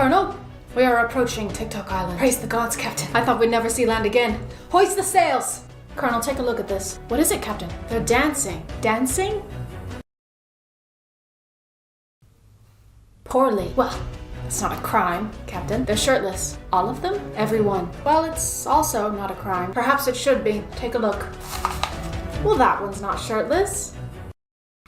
Colonel, we are approaching TikTok Island. Praise the gods, Captain. I thought we'd never see land again. Hoist the sails! Colonel, take a look at this. What is it, Captain? They're dancing. Dancing? Poorly. Well, it's not a crime, Captain. They're shirtless. All of them? Everyone. Well, it's also not a crime. Perhaps it should be. Take a look. Well, that one's not shirtless.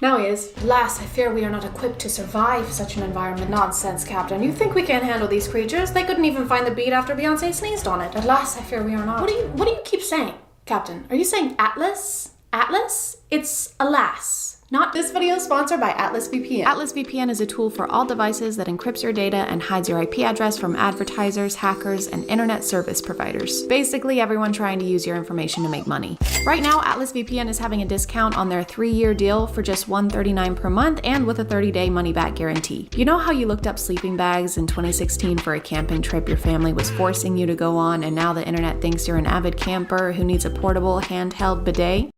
Now he is. Alas, I fear we are not equipped to survive such an environment. Nonsense, Captain. You think we can't handle these creatures? They couldn't even find the beat after Beyonce sneezed on it. Alas, I fear we are not. What do you keep saying, Captain? Are you saying Atlas? Atlas? It's alas. Not. This video is sponsored by Atlas VPN. Atlas VPN is a tool for all devices that encrypts your data and hides your IP address from advertisers, hackers, and internet service providers. Basically, everyone trying to use your information to make money. Right now, Atlas VPN is having a discount on their 3-year deal for just $139 per month and with a 30-day money-back guarantee. You know how you looked up sleeping bags in 2016 for a camping trip your family was forcing you to go on, and now the internet thinks you're an avid camper who needs a portable handheld bidet?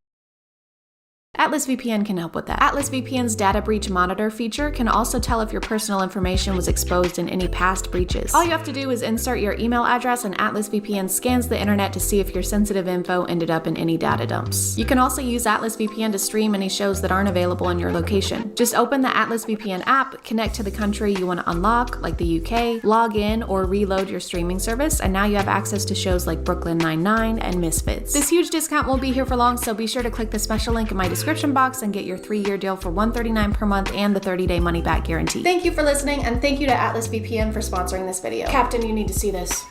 Atlas VPN can help with that. Atlas VPN's data breach monitor feature can also tell if your personal information was exposed in any past breaches. All you have to do is insert your email address, and Atlas VPN scans the internet to see if your sensitive info ended up in any data dumps. You can also use Atlas VPN to stream any shows that aren't available in your location. Just open the Atlas VPN app, connect to the country you want to unlock, like the UK, log in or reload your streaming service, and now you have access to shows like Brooklyn Nine-Nine and Misfits. This huge discount won't be here for long, so be sure to click the special link in my description box and get your 3-year deal for $139 per month and the 30-day money-back guarantee. Thank you for listening, and thank you to Atlas VPN for sponsoring this video. Captain, you need to see this.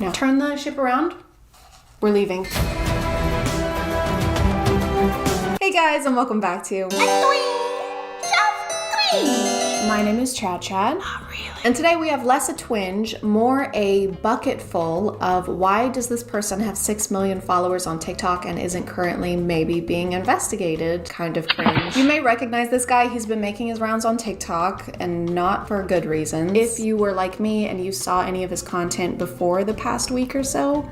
Now turn the ship around. We're leaving. Hey guys, and welcome back to My name is ChadChad. Not really. And today we have less a twinge, more a bucket full of why does this person have 6 million followers on TikTok and isn't currently maybe being investigated? Kind of cringe. You may recognize this guy. He's been making his rounds on TikTok, and not for good reasons. If you were like me and you saw any of his content before the past week or so,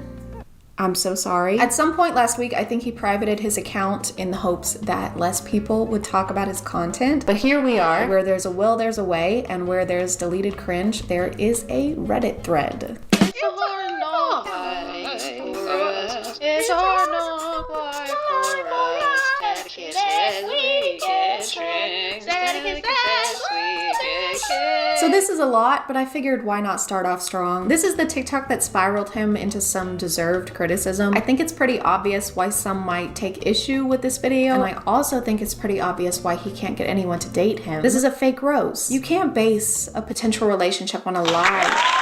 I'm so sorry. At some point last week, I think he privated his account in the hopes that less people would talk about his content. But here we are. Where there's a will, there's a way. And where there's deleted cringe, there is a Reddit thread. So this is a lot, but I figured why not start off strong. This is the TikTok that spiraled him into some deserved criticism. I think it's pretty obvious why some might take issue with this video, and I also think it's pretty obvious why he can't get anyone to date him. This is a fake rose. You can't base a potential relationship on a lie.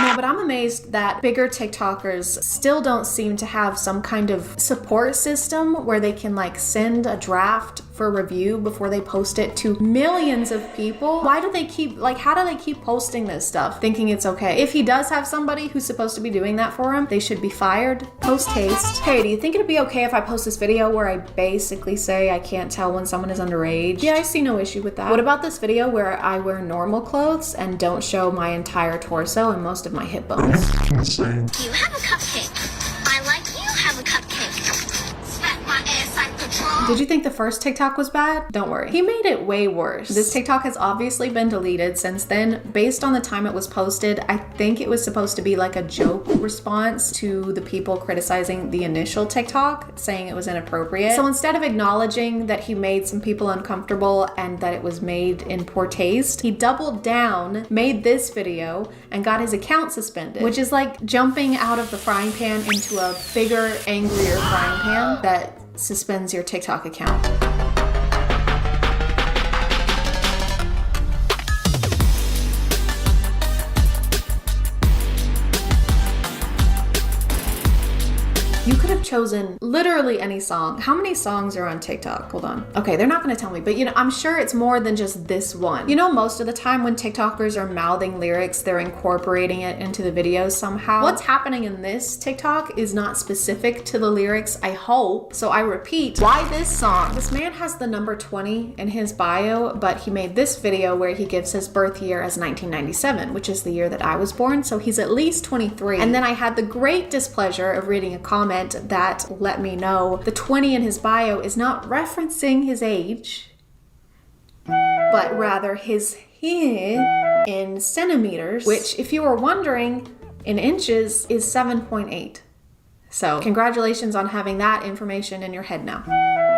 No, but I'm amazed that bigger TikTokers still don't seem to have some kind of support system where they can like send a draft for review before they post it to millions of people. Why do they keep, how do they keep posting this stuff thinking it's okay? If he does have somebody who's supposed to be doing that for him, they should be fired. Post haste. Hey, do you think it'd be okay if I post this video where I basically say I can't tell when someone is underage? Yeah, I see no issue with that. What about this video where I wear normal clothes and don't show my entire torso and most of my hip bones? You have a cupcake. I like you have a cupcake. Smack my ass like patrol. Did you think the first TikTok was bad? Don't worry. He made it way worse. This TikTok has obviously been deleted since then. Based on the time it was posted, I think it was supposed to be like a joke response to the people criticizing the initial TikTok, saying it was inappropriate. So instead of acknowledging that he made some people uncomfortable and that it was made in poor taste, he doubled down, made this video, and got his account suspended, which is like jumping out of the frying pan into a bigger, angrier frying pan that suspends your TikTok account. You could have chosen literally any song. How many songs are on TikTok? Hold on. Okay, they're not gonna tell me, but I'm sure it's more than just this one. Most of the time when TikTokers are mouthing lyrics, they're incorporating it into the videos somehow. What's happening in this TikTok is not specific to the lyrics, I hope. So I repeat, why this song? This man has the number 20 in his bio, but he made this video where he gives his birth year as 1997, which is the year that I was born, so he's at least 23. And then I had the great displeasure of reading a comment that let me know the 20 in his bio is not referencing his age, but but rather his hair in centimeters, which, if you were wondering, in inches is 7.8. So congratulations on having that information in your head now.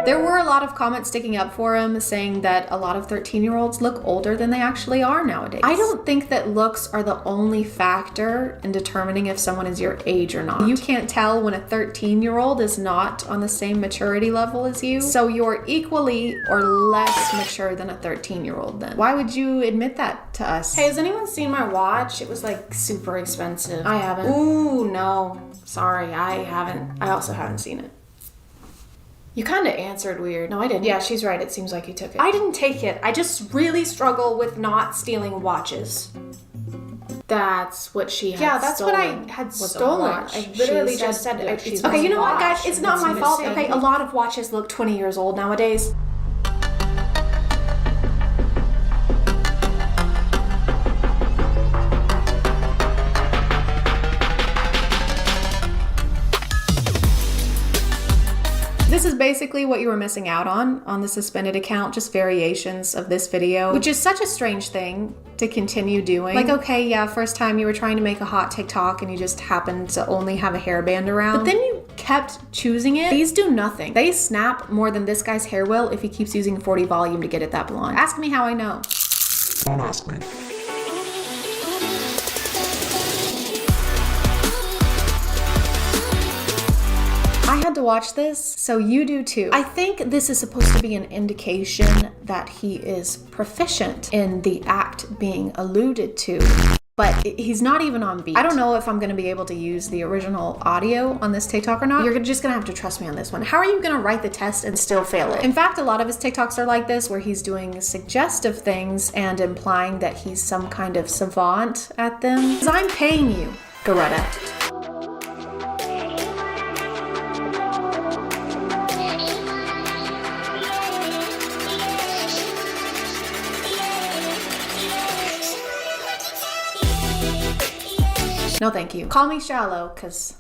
There were a lot of comments sticking up for him saying that a lot of 13-year-olds look older than they actually are nowadays. I don't think that looks are the only factor in determining if someone is your age or not. You can't tell when a 13-year-old is not on the same maturity level as you, so you're equally or less mature than a 13-year-old then. Why would you admit that to us? Hey, has anyone seen my watch? It was like super expensive. I haven't. Ooh, no. Sorry, I haven't. I also haven't seen it. You kind of answered weird. No, I didn't. Yeah, she's right. It seems like you took it. I didn't take it. I just really struggle with not stealing watches. That's what she had stolen. Yeah, that's what I had stolen. I literally just said it. Okay, you know what, guys? It's not my fault. Okay, a lot of watches look 20 years old nowadays. This is basically what you were missing out on the suspended account, just variations of this video, which is such a strange thing to continue doing. Like, okay, yeah, first time you were trying to make a hot TikTok and you just happened to only have a hairband around, but then you kept choosing it. These do nothing. They snap more than this guy's hair will if he keeps using 40 volume to get it that blonde. Ask me how I know. Don't ask me. I had to watch this, so you do too. I think this is supposed to be an indication that he is proficient in the act being alluded to, but he's not even on beat. I don't know if I'm gonna be able to use the original audio on this TikTok or not. You're just gonna have to trust me on this one. How are you gonna write the test and still fail it? In fact, a lot of his TikToks are like this, where he's doing suggestive things and implying that he's some kind of savant at them. Because I'm paying you, Garetta. No, thank you. Call me shallow, because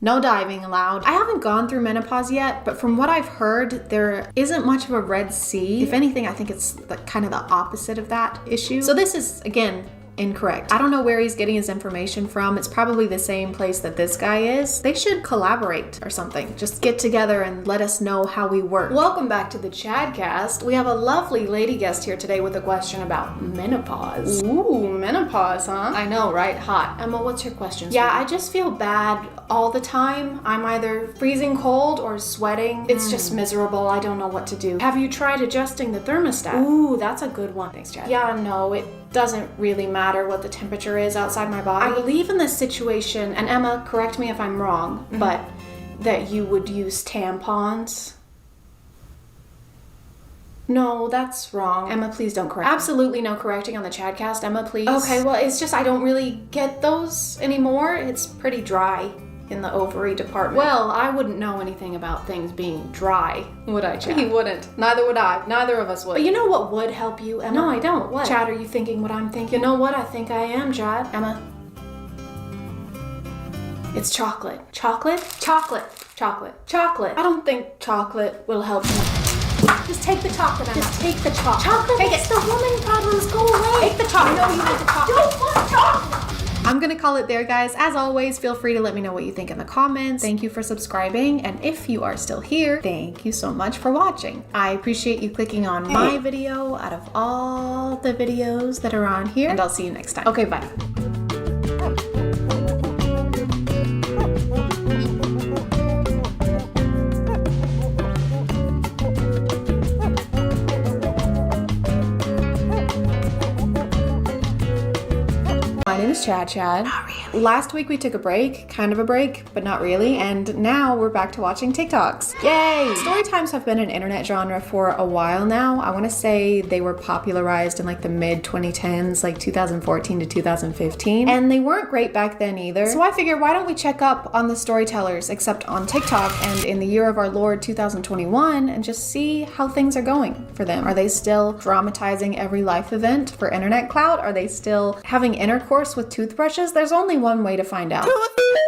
no diving allowed. I haven't gone through menopause yet, but from what I've heard, there isn't much of a Red Sea. If anything, I think it's like kind of the opposite of that issue. So this is, again, incorrect. I don't know where he's getting his information from. It's probably the same place that this guy is. They should collaborate or something. Just get together and let us know how we work. Welcome back to the ChadCast. We have a lovely lady guest here today with a question about menopause. Ooh, menopause, huh? I know, right? Hot. Emma, what's your question? Yeah, I just feel bad all the time. I'm either freezing cold or sweating. It's just miserable. I don't know what to do. Have you tried adjusting the thermostat? Ooh, that's a good one. Thanks, Chad. Yeah, no, it doesn't really matter what the temperature is outside my body. I believe in this situation, and Emma, correct me if I'm wrong, but that you would use tampons. No, that's wrong. Emma, please don't correct me. Absolutely no correcting on the ChadCast, Emma, please. Okay, well, it's just I don't really get those anymore. It's pretty dry in the ovary department. Well, I wouldn't know anything about things being dry, would I, Chad? You wouldn't. Neither would I. Neither of us would. But you know what would help you, Emma? No, I don't. What? Chad, are you thinking what I'm thinking? You know what? I think I am, Chad. Emma. It's chocolate. Chocolate? Chocolate. Chocolate. Chocolate. I don't think chocolate will help me. Just take the chocolate, Emma. Just take the chocolate. Chocolate makes the woman problems go away. Take the chocolate. No, you need the chocolate. Don't want chocolate. I'm gonna call it there, guys. As always, feel free to let me know what you think in the comments. Thank you for subscribing, and if you are still here, thank you so much for watching. I appreciate you clicking on my video out of all the videos that are on here, and I'll see you next time. Okay, bye. My name is ChadChad. Not really. Last week we took a break, kind of a break, but not really, and now we're back to watching TikToks. Yay! Story times have been an internet genre for a while now. I want to say they were popularized in like the mid 2010s, like 2014 to 2015, and they weren't great back then either. So I figured, why don't we check up on the storytellers, except on TikTok and in the year of our Lord 2021, and just see how things are going for them. Are they still dramatizing every life event for internet clout? Are they still having intercourse works with toothbrushes, there's only one way to find out.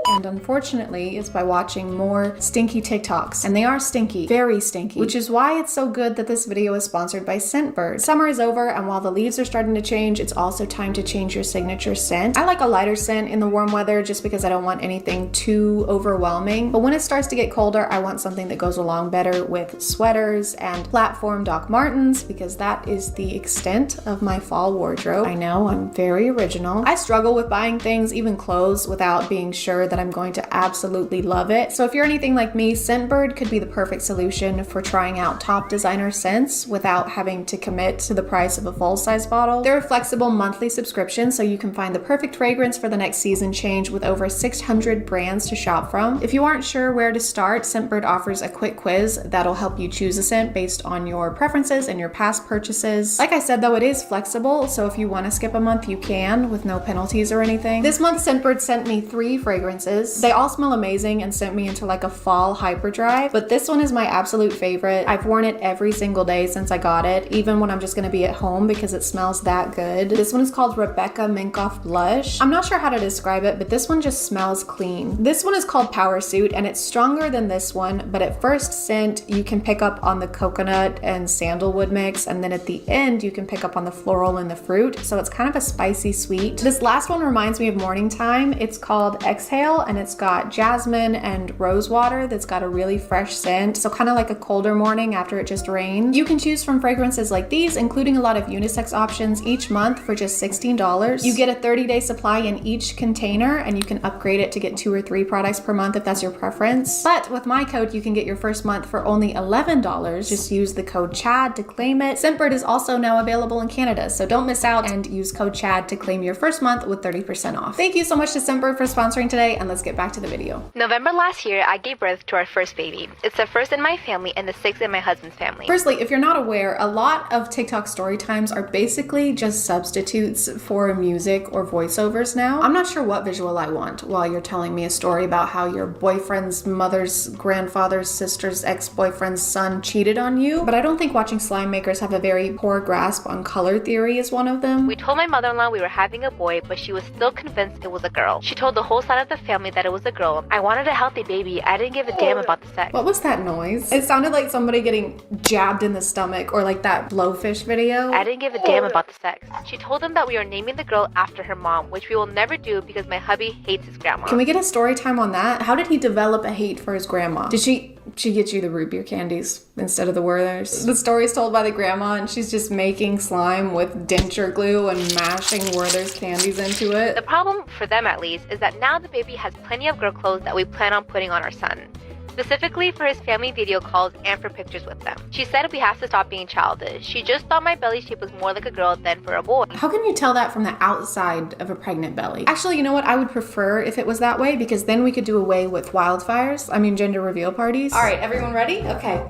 And unfortunately, it's by watching more stinky TikToks. And they are stinky, very stinky, which is why it's so good that this video is sponsored by Scentbird. Summer is over, and while the leaves are starting to change, it's also time to change your signature scent. I like a lighter scent in the warm weather just because I don't want anything too overwhelming. But when it starts to get colder, I want something that goes along better with sweaters and platform Doc Martens, because that is the extent of my fall wardrobe. I know, I'm very original. I struggle with buying things, even clothes, without being sure that I'm going to absolutely love it. So if you're anything like me, Scentbird could be the perfect solution for trying out top designer scents without having to commit to the price of a full-size bottle. They're a flexible monthly subscription, so you can find the perfect fragrance for the next season change with over 600 brands to shop from. If you aren't sure where to start, Scentbird offers a quick quiz that'll help you choose a scent based on your preferences and your past purchases. Like I said though, it is flexible, so if you want to skip a month, you can with no penalties or anything. This month, Scentbird sent me 3 fragrances. They all smell amazing and sent me into like a fall hyperdrive, but this one is my absolute favorite. I've worn it every single day since I got it, even when I'm just gonna be at home because it smells that good. This one is called Rebecca Minkoff Blush. I'm not sure how to describe it, but this one just smells clean. This one is called Power Suit and it's stronger than this one, but at first scent, you can pick up on the coconut and sandalwood mix, and then at the end, you can pick up on the floral and the fruit, so it's kind of a spicy sweet. This last one reminds me of Morning Time. It's called Exhale, and it's got jasmine and rose water that's got a really fresh scent, so kind of like a colder morning after it just rained. You can choose from fragrances like these, including a lot of unisex options each month for just $16. You get a 30-day supply in each container, and you can upgrade it to get 2 or 3 products per month if that's your preference. But with my code, you can get your first month for only $11. Just use the code CHAD to claim it. Scentbird is also now available in Canada, so don't miss out and use code CHAD to claim your first month with 30% off. Thank you so much to Scentbird for sponsoring today, and let's get back to the video. November last year, I gave birth to our first baby. It's the first in my family and the 6th in my husband's family. Firstly, if you're not aware, a lot of TikTok story times are basically just substitutes for music or voiceovers now. I'm not sure what visual I want while you're telling me a story about how your boyfriend's mother's grandfather's sister's ex-boyfriend's son cheated on you, but I don't think watching slime makers have a very poor grasp on color theory is one of them. We told my mother-in-law we were having a boy, but she was still convinced it was a girl. She told the whole side of the family that it was a girl. I wanted a healthy baby. I didn't give a damn about the sex. What was that noise? It sounded like somebody getting jabbed in the stomach, or like that blowfish video. I didn't give a damn about the sex. She told them that we are naming the girl after her mom, which we will never do because my hubby hates his grandma. Can we get a story time on that? How did he develop a hate for his grandma? Did she get you the root beer candies instead of the Werther's? The story's told by the grandma, and she's just making slime with denture glue and mashing Werther's candies into it. The problem, for them at least, is that now the baby has plenty of girl clothes that we plan on putting on our son. Specifically for his family video calls and for pictures with them. She said we have to stop being childish. She just thought my belly shape was more like a girl than for a boy. How can you tell that from the outside of a pregnant belly? Actually, you know what? I would prefer if it was that way, because then we could do away with wildfires. I mean, gender reveal parties. All right, everyone ready? Okay.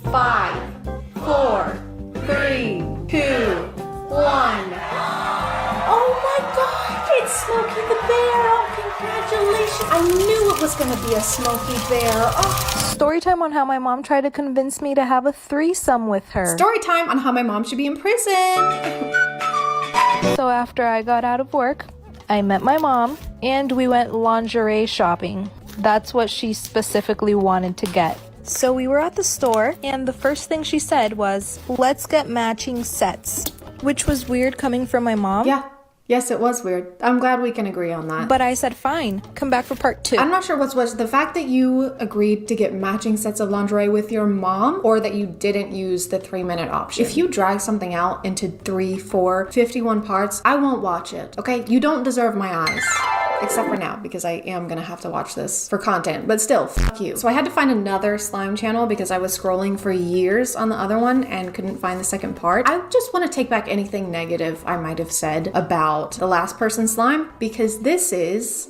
5, 4, 3, 2, 1. Oh my God! It's Smokey the Bear! Oh, congratulations! I knew it was gonna be a Smokey Bear. Oh. Story time on how my mom tried to convince me to have a threesome with her. Story time on how my mom should be in prison. So after I got out of work, I met my mom and we went lingerie shopping. That's what she specifically wanted to get. So we were at the store and the first thing she said was, "Let's get matching sets," which was weird coming from my mom. Yeah. Yes, it was weird. I'm glad we can agree on that. But I said, fine, come back for part 2. I'm not sure what's worse, the fact that you agreed to get matching sets of lingerie with your mom, or that you didn't use the 3-minute option. If you drag something out into 3, 4, 51 parts, I won't watch it, okay? You don't deserve my eyes. Except for now, because I am gonna have to watch this for content, but still, fuck you. So I had to find another slime channel because I was scrolling for years on the other one and couldn't find the second part. I just want to take back anything negative I might have said about the last person slime, because this is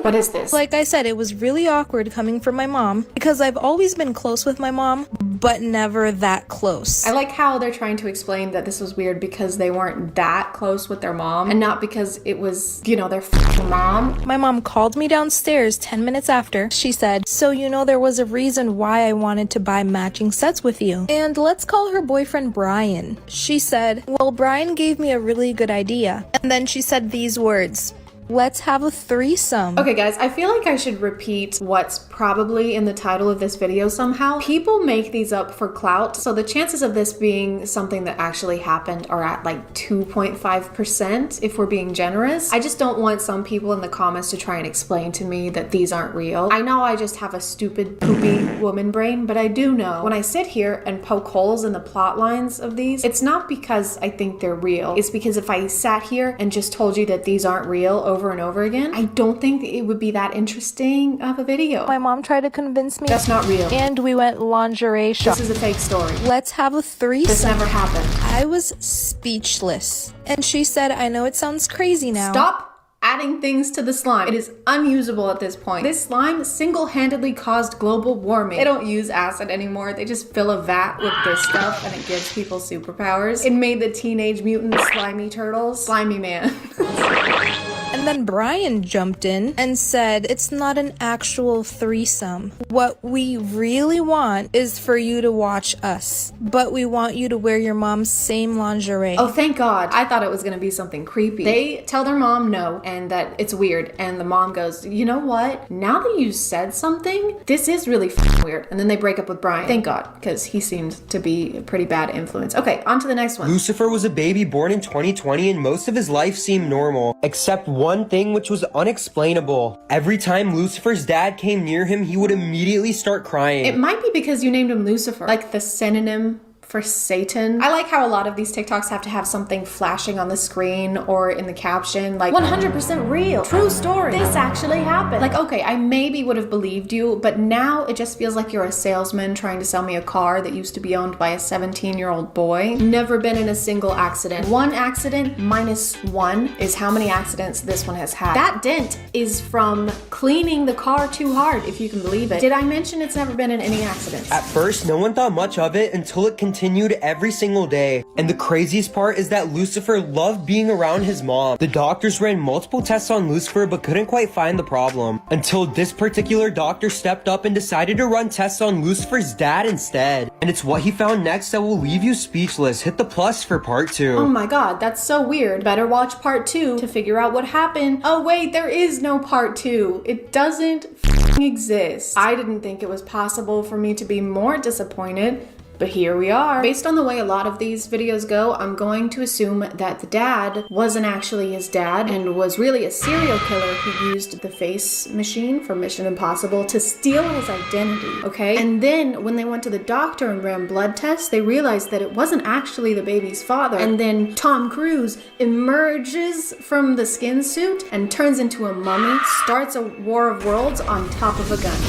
What is this? Like I said, it was really awkward coming from my mom because I've always been close with my mom, but never that close. I like how they're trying to explain that this was weird because they weren't that close with their mom and not because it was, you know, their mom. My mom called me downstairs 10 minutes after. She said, "So you know there was a reason why I wanted to buy matching sets with you. And let's call her boyfriend Brian." She said, "Well, Brian gave me a really good idea." And then she said these words, "Let's have a threesome." Okay guys, I feel like I should repeat what's probably in the title of this video somehow. People make these up for clout, so the chances of this being something that actually happened are at like 2.5% if we're being generous. I just don't want some people in the comments to try and explain to me that these aren't real. I know I just have a stupid, poopy woman brain, but I do know when I sit here and poke holes in the plot lines of these, it's not because I think they're real. It's because if I sat here and just told you that these aren't real over and over again, I don't think it would be that interesting of a video. My mom tried to convince me. That's not real. And we went lingerie shopping. This is a fake story. Let's have a threesome. This never happened. I was speechless. And she said, "I know it sounds crazy now." Stop adding things to the slime. It is unusable at this point. This slime single-handedly caused global warming. They don't use acid anymore. They just fill a vat with this stuff and it gives people superpowers. It made the Teenage Mutant Slimy Turtles slimy man. And then Brian jumped in and said, "It's not an actual threesome. What we really want is for you to watch us. But we want you to wear your mom's same lingerie." Oh, thank God. I thought it was gonna be something creepy. They tell their mom no and that it's weird. And the mom goes, "You know what? Now that you said something, this is really weird." And then they break up with Brian. Thank God, because he seemed to be a pretty bad influence. Okay, on to the next one. Lucifer was a baby born in 2020 and most of his life seemed normal, except one thing which was unexplainable. Every time Lucifer's dad came near him, he would immediately start crying. It might be because you named him Lucifer, like the synonym for Satan. I like how a lot of these TikToks have to have something flashing on the screen or in the caption, like 100% real, true story, this actually happened. Like, okay, I maybe would have believed you, but now it just feels like you're a salesman trying to sell me a car that used to be owned by a 17-year-old boy. Never been in a single accident. One accident minus one is how many accidents this one has had. That dent is from cleaning the car too hard, if you can believe it. Did I mention it's never been in any accidents? At first, no one thought much of it until it continued every single day. And the craziest part is that Lucifer loved being around his mom. The doctors ran multiple tests on Lucifer but couldn't quite find the problem until this particular doctor stepped up and decided to run tests on Lucifer's dad instead. And it's what he found next that will leave you speechless. Hit the plus for part 2. Oh my God, that's so weird. Better watch part 2 to figure out what happened. Oh wait, there is no part 2. It doesn't exist. I didn't think it was possible for me to be more disappointed. But here we are. Based on the way a lot of these videos go, I'm going to assume that the dad wasn't actually his dad and was really a serial killer who used the face machine from Mission Impossible to steal his identity, okay? And then when they went to the doctor and ran blood tests, they realized that it wasn't actually the baby's father. And then Tom Cruise emerges from the skin suit and turns into a mummy, starts a war of worlds on top of a gun.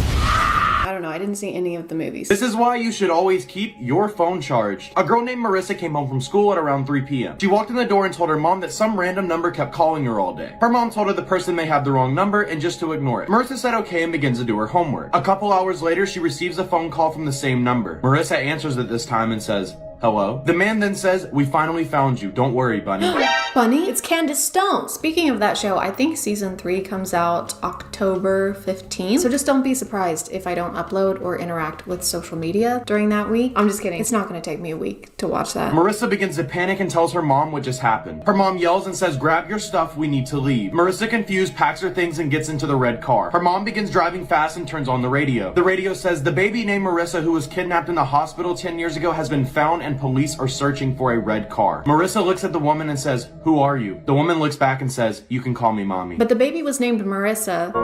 I don't know, I didn't see any of the movies. This is why you should always keep your phone charged. A girl named Marissa came home from school at around 3 p.m. She walked in the door and told her mom that some random number kept calling her all day. Her mom told her the person may have the wrong number and just to ignore it. Marissa said okay and begins to do her homework. A couple hours later, she receives a phone call from the same number. Marissa answers at this time and says, "Hello?" The man then says, "We finally found you. Don't worry, Bunny." Bunny? It's Candace Stone. Speaking of that show, I think season 3 comes out October 15th. So just don't be surprised if I don't upload or interact with social media during that week. I'm just kidding. It's not going to take me a week to watch that. Marissa begins to panic and tells her mom what just happened. Her mom yells and says, "Grab your stuff, we need to leave." Marissa, confused, packs her things and gets into the red car. Her mom begins driving fast and turns on the radio. The radio says, "The baby named Marissa who was kidnapped in the hospital 10 years ago has been found and police are searching for a red car." Marissa looks at the woman and says, "Who are you?" The woman looks back and says, "You can call me mommy." But the baby was named Marissa,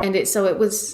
and so it was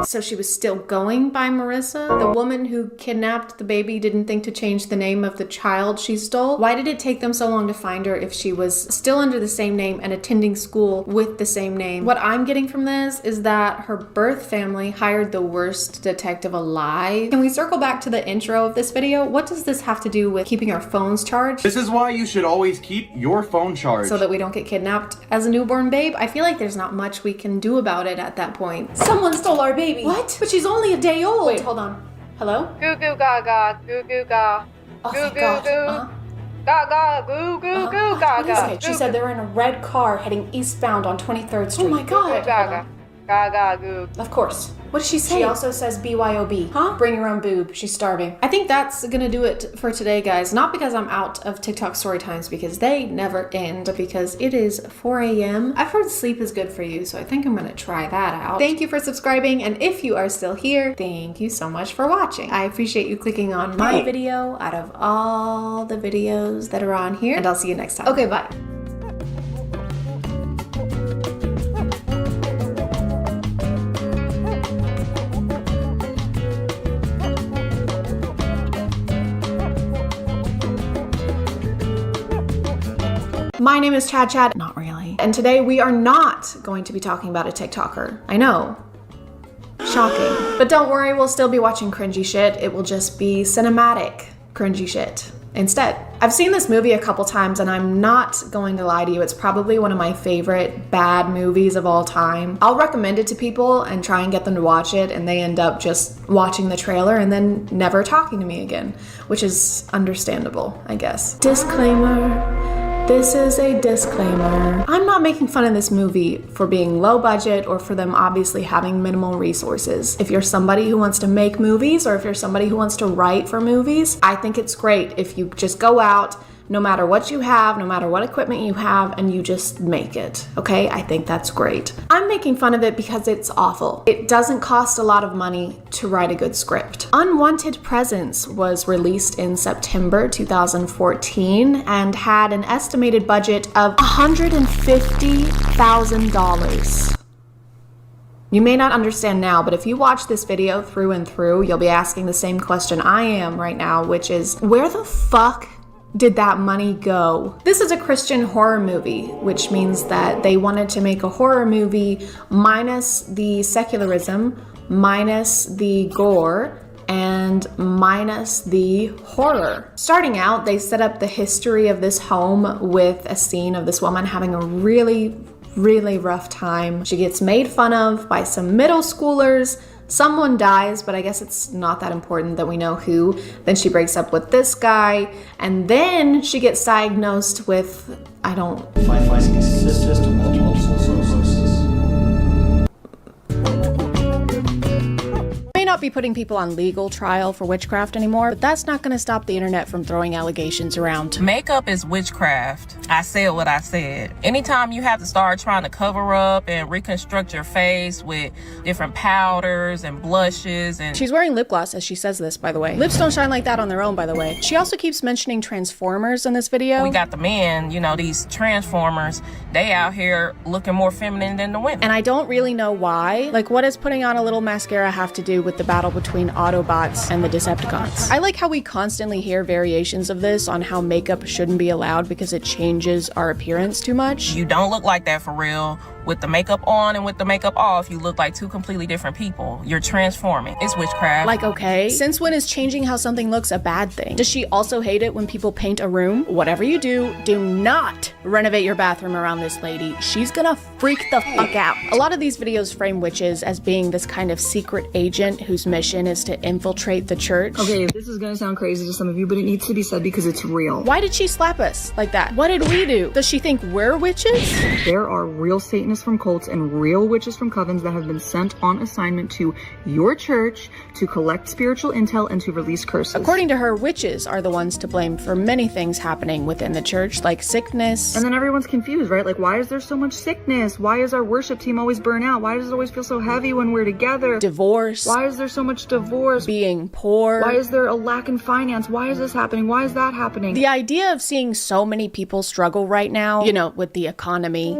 So she was still going by Marissa? The woman who kidnapped the baby didn't think to change the name of the child she stole? Why did it take them so long to find her if she was still under the same name and attending school with the same name? What I'm getting from this is that her birth family hired the worst detective alive. Can we circle back to the intro of this video? What does this have to do with keeping our phones charged? This is why you should always keep your phone charged. So that we don't get kidnapped as a newborn babe? I feel like there's not much we can do about it at that point. Someone stole our baby. What? But she's only a day old. Wait, hold on. Hello? Goo goo gaga, goo goo ga. Oh, Goo thank goo God. goo. Gaga, goo goo goo What is gaga. it? She said they're in a red car heading eastbound on 23rd Street. Oh my Goo God. gaga. Gaga goo. Of course. What did she say? She also says BYOB. Huh? Bring your own boob. She's starving. I think that's gonna do it for today, guys. Not because I'm out of TikTok story times, because they never end, but because it is 4 a.m. I've heard sleep is good for you, so I think I'm gonna try that out. Thank you for subscribing, and if you are still here, thank you so much for watching. I appreciate you clicking on my video out of all the videos that are on here, and I'll see you next time. Okay, bye. My name is ChadChad, not really. And today we are not going to be talking about a TikToker. I know. Shocking. But don't worry, we'll still be watching cringy shit. It will just be cinematic cringy shit instead. I've seen this movie a couple times and I'm not going to lie to you, it's probably one of my favorite bad movies of all time. I'll recommend it to people and try and get them to watch it and they end up just watching the trailer and then never talking to me again, which is understandable, I guess. Disclaimer. This is a disclaimer. I'm not making fun of this movie for being low budget or for them obviously having minimal resources. If you're somebody who wants to make movies or if you're somebody who wants to write for movies, I think it's great if you just go out, no matter what you have, no matter what equipment you have, and you just make it, okay? I think that's great. I'm making fun of it because it's awful. It doesn't cost a lot of money to write a good script. Unwanted Presence was released in September 2014 and had an estimated budget of $150,000. You may not understand now, but if you watch this video through and through, you'll be asking the same question I am right now, which is, where the fuck did that money go? This is a Christian horror movie, which means that they wanted to make a horror movie minus the secularism, minus the gore, and minus the horror. Starting out, they set up the history of this home with a scene of this woman having a really rough time. She gets made fun of by some middle schoolers. Someone dies, but I guess it's not that important that we know who. Then she breaks up with this guy, and then she gets diagnosed with, not be putting people on legal trial for witchcraft anymore, but that's not gonna stop the internet from throwing allegations around. Makeup is witchcraft. I said what I said. Anytime you have to start trying to cover up and reconstruct your face with different powders and blushes and... She's wearing lip gloss as she says this, by the way. Lips don't shine like that on their own, by the way. She also keeps mentioning Transformers in this video. We got the men, you know, these Transformers, they out here looking more feminine than the women. And I don't really know why. Like, what does putting on a little mascara have to do with the battle between Autobots and the Decepticons? I like how we constantly hear variations of this on how makeup shouldn't be allowed because it changes our appearance too much. You don't look like that for real. With the makeup on and with the makeup off, you look like two completely different people. You're transforming. It's witchcraft. Like, okay, since when is changing how something looks a bad thing? Does she also hate it when people paint a room? Whatever you do not renovate your bathroom around this lady. She's gonna freak the fuck out. A lot of these videos frame witches as being this kind of secret agent whose mission is to infiltrate the church. Okay, this is gonna sound crazy to some of you, but it needs to be said because it's real. Why did she slap us like that? What did we do? Does she think we're witches? There are real Satanists from cults and real witches from covens that have been sent on assignment to your church to collect spiritual intel and to release curses. According to her, witches are the ones to blame for many things happening within the church, like sickness. And then everyone's confused, right? Like, why is there so much sickness? Why is our worship team always burn out? Why does it always feel so heavy when we're together? Divorce. Why is there so much divorce? Being poor. Why is there a lack in finance? Why is this happening? Why is that happening? The idea of seeing so many people struggle right now, you know, with the economy,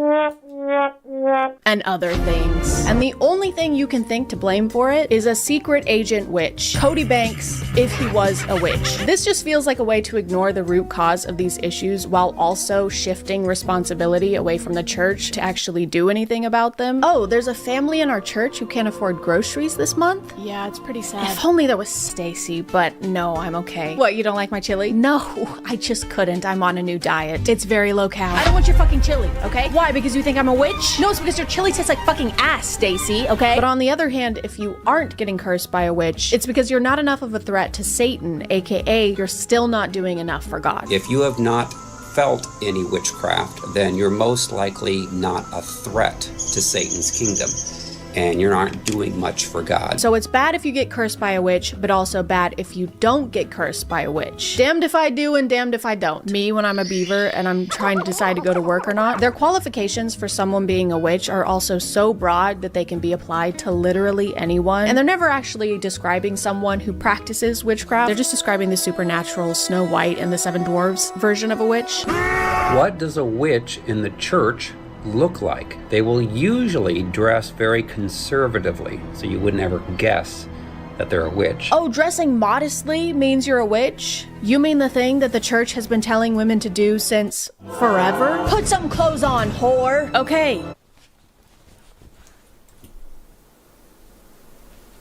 and other things. And the only thing you can think to blame for it is a secret agent witch, Cody Banks, if he was a witch. This just feels like a way to ignore the root cause of these issues while also shifting responsibility away from the church to actually do anything about them. Oh, there's a family in our church who can't afford groceries this month? Yeah, it's pretty sad. If only that was Stacy, but no, I'm okay. What, you don't like my chili? No, I just couldn't. I'm on a new diet. It's very low cal. I don't want your fucking chili, okay? Why, because you think I'm a witch? No, it's because your chili tastes like fucking ass, Stacy, okay? But on the other hand, if you aren't getting cursed by a witch, it's because you're not enough of a threat to Satan, aka you're still not doing enough for God. If you have not felt any witchcraft, then you're most likely not a threat to Satan's kingdom, and you're not doing much for God. So it's bad if you get cursed by a witch, but also bad if you don't get cursed by a witch. Damned if I do and damned if I don't. Me, when I'm a beaver and I'm trying to decide to go to work or not, their qualifications for someone being a witch are also so broad that they can be applied to literally anyone. And they're never actually describing someone who practices witchcraft. They're just describing the supernatural Snow White and the Seven Dwarfs version of a witch. What does a witch in the church look like? They will usually dress very conservatively, so you would never guess that they're a witch. Oh, dressing modestly means you're a witch? You mean the thing that the church has been telling women to do since forever? Put some clothes on, whore! Okay.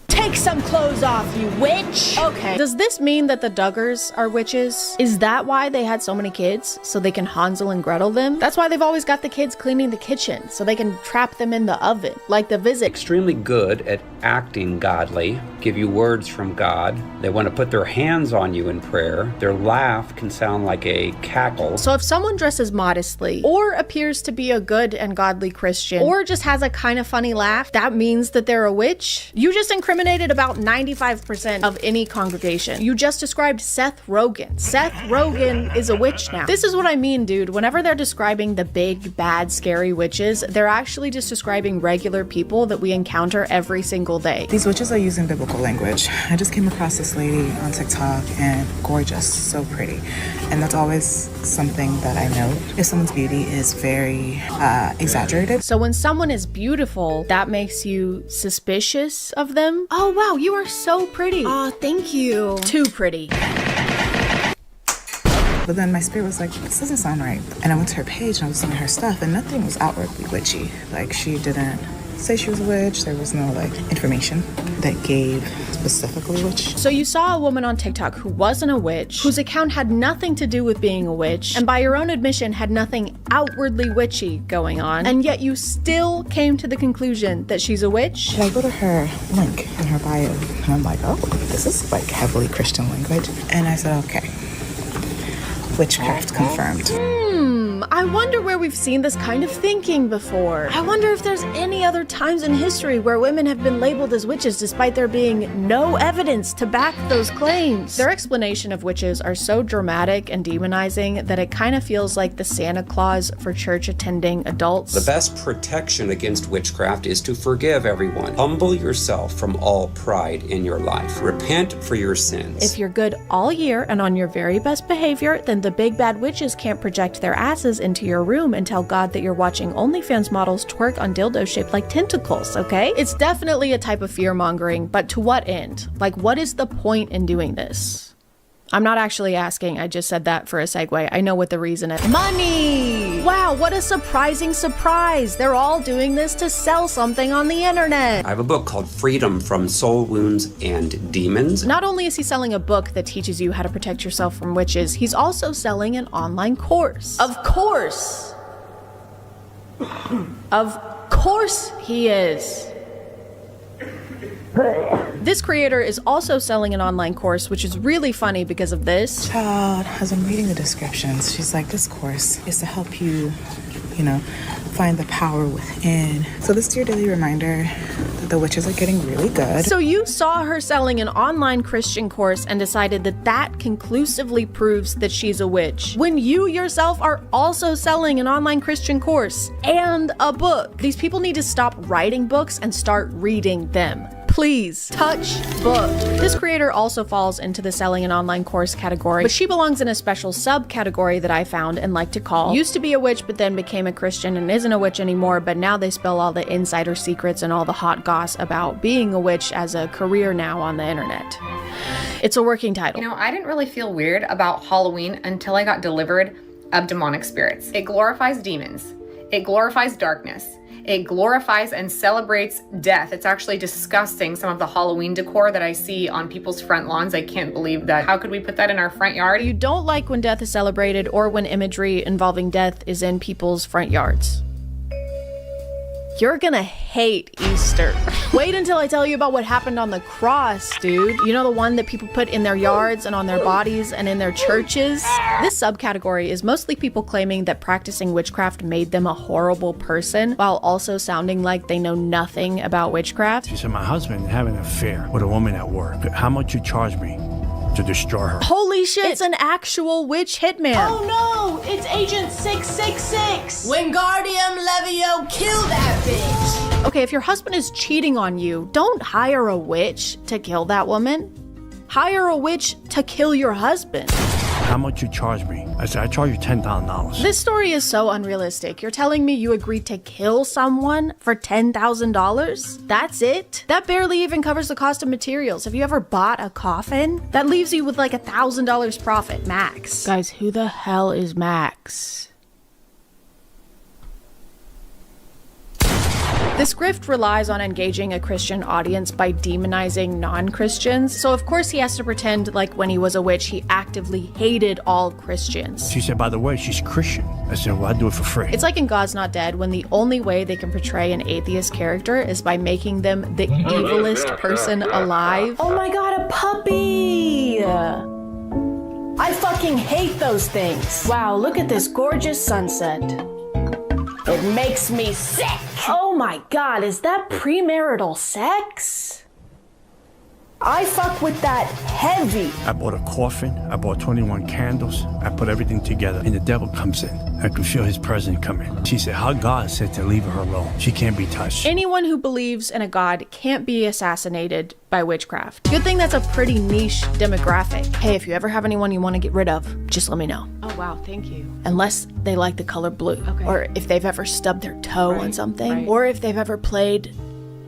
Take some clothes off, you witch! Okay. Does this mean that the Duggars are witches? Is that why they had so many kids? So they can Hansel and Gretel them? That's why they've always got the kids cleaning the kitchen, so they can trap them in the oven, like the Visit. Extremely good at acting godly, give you words from God. They want to put their hands on you in prayer. Their laugh can sound like a cackle. So if someone dresses modestly, or appears to be a good and godly Christian, or just has a kind of funny laugh, that means that they're a witch? You just incriminated about 95% of any congregation. You just described Seth Rogen. Seth Rogen is a witch now. This is what I mean, dude. Whenever they're describing the big, bad, scary witches, they're actually just describing regular people that we encounter every single day. These witches are using biblical language. I just came across this lady on TikTok, and gorgeous, so pretty. And that's always something that I know. If someone's beauty is very exaggerated. So when someone is beautiful, that makes you suspicious of them? Oh wow, you are so pretty. Oh, thank you. Too pretty. But then my spirit was like, this doesn't sound right. And I went to her page and I was looking at her stuff, and nothing was outwardly witchy. Like, she didn't say she was a witch. There was no information that gave specifically witch. So you saw a woman on TikTok who wasn't a witch, whose account had nothing to do with being a witch, and by your own admission had nothing outwardly witchy going on, and yet you still came to the conclusion that she's a witch? And I go to her link in her bio, and I'm like, oh, this is heavily Christian language. And I said, okay, witchcraft confirmed. I wonder where we've seen this kind of thinking before. I wonder if there's any other times in history where women have been labeled as witches despite there being no evidence to back those claims. Their explanation of witches are so dramatic and demonizing that it kind of feels like the Santa Claus for church-attending adults. The best protection against witchcraft is to forgive everyone. Humble yourself from all pride in your life. Repent for your sins. If you're good all year and on your very best behavior, then the big bad witches can't project their asses into your room and tell God that you're watching OnlyFans models twerk on dildos shaped like tentacles, okay? It's definitely a type of fear-mongering, but to what end? Like, what is the point in doing this? I'm not actually asking, I just said that for a segue. I know what the reason is. Money! Wow, what a surprising surprise! They're all doing this to sell something on the internet! I have a book called Freedom from Soul Wounds and Demons. Not only is he selling a book that teaches you how to protect yourself from witches, he's also selling an online course. Of course! Of course he is! This creator is also selling an online course, which is really funny because of this. Child, as I'm reading the descriptions, she's like, this course is to help you, find the power within. So this is your daily reminder that the witches are getting really good. So you saw her selling an online Christian course and decided that that conclusively proves that she's a witch, when you yourself are also selling an online Christian course and a book. These people need to stop writing books and start reading them. Please, touch book. This creator also falls into the selling an online course category, but she belongs in a special subcategory that I found and like to call used to be a witch but then became a Christian and isn't a witch anymore, but now they spill all the insider secrets and all the hot goss about being a witch as a career now on the internet. It's a working title. You know, I didn't really feel weird about Halloween until I got delivered of demonic spirits. It glorifies demons. It glorifies darkness. It glorifies and celebrates death. It's actually disgusting, some of the Halloween decor that I see on people's front lawns. I can't believe that. How could we put that in our front yard? You don't like when death is celebrated or when imagery involving death is in people's front yards. You're gonna hate Easter. Wait until I tell you about what happened on the cross, dude. You know, the one that people put in their yards and on their bodies and in their churches? This subcategory is mostly people claiming that practicing witchcraft made them a horrible person while also sounding like they know nothing about witchcraft. She said, my husband had an affair with a woman at work. How much you charge me to destroy her? Holy shit, it's an actual witch hitman. Oh no, it's Agent 666. Wingardium Levio, kill that bitch. Okay, if your husband is cheating on you, don't hire a witch to kill that woman. Hire a witch to kill your husband. How much you charge me? I said, I charge you $10,000. This story is so unrealistic. You're telling me you agreed to kill someone for $10,000? That's it? That barely even covers the cost of materials. Have you ever bought a coffin? That leaves you with like $1,000 profit, max. Guys, who the hell is Max? This grift relies on engaging a Christian audience by demonizing non-Christians. So of course he has to pretend like when he was a witch, he actively hated all Christians. She said, by the way, she's Christian. I said, well, I do it for free. It's like in God's Not Dead, when the only way they can portray an atheist character is by making them the evilest person alive. Oh my god, a puppy! I fucking hate those things. Wow, look at this gorgeous sunset. It makes me sick. Oh my god, is that premarital sex? I fuck with that heavy. I bought a coffin. I bought 21 candles. I put everything together, and the devil comes in. I could feel his presence coming. She said, how God said to leave her alone. She can't be touched. Anyone who believes in a god can't be assassinated by witchcraft. Good thing that's a pretty niche demographic. Hey, if you ever have anyone you want to get rid of, just let me know. Oh wow, thank you. Unless they like the color blue. Okay. Or if they've ever stubbed their toe on something. Or if they've ever played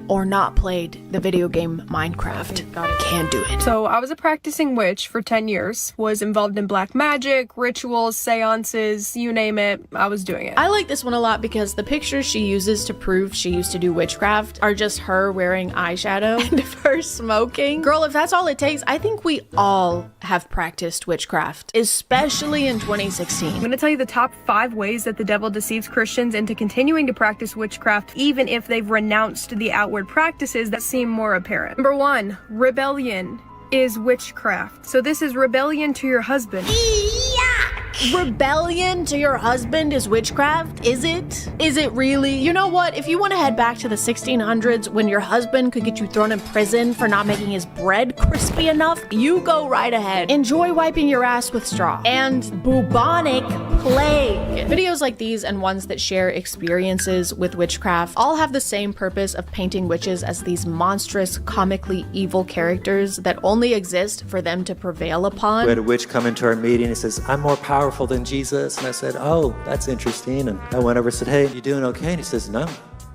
or not played the video game Minecraft. Can do it. So I was a practicing witch for 10 years, was involved in black magic, rituals, seances, you name it, I was doing it. I like this one a lot because the pictures she uses to prove she used to do witchcraft are just her wearing eyeshadow and of her smoking. Girl, if that's all it takes, I think we all have practiced witchcraft, especially in 2016. I'm gonna tell you the top 5 ways that the devil deceives Christians into continuing to practice witchcraft even if they've renounced the outward practices that seem more apparent. Number 1, rebellion is witchcraft. So this is rebellion to your husband. Rebellion to your husband is witchcraft? Is it? Is it really? You know what? If you want to head back to the 1600s when your husband could get you thrown in prison for not making his bread crispy enough, you go right ahead. Enjoy wiping your ass with straw. And bubonic plague. Videos like these and ones that share experiences with witchcraft all have the same purpose of painting witches as these monstrous, comically evil characters that only exist for them to prevail upon. We had a witch come into our meeting and says, I'm more powerful than Jesus. And I said, oh, that's interesting. And I went over and said, hey, you doing okay? And he says, no,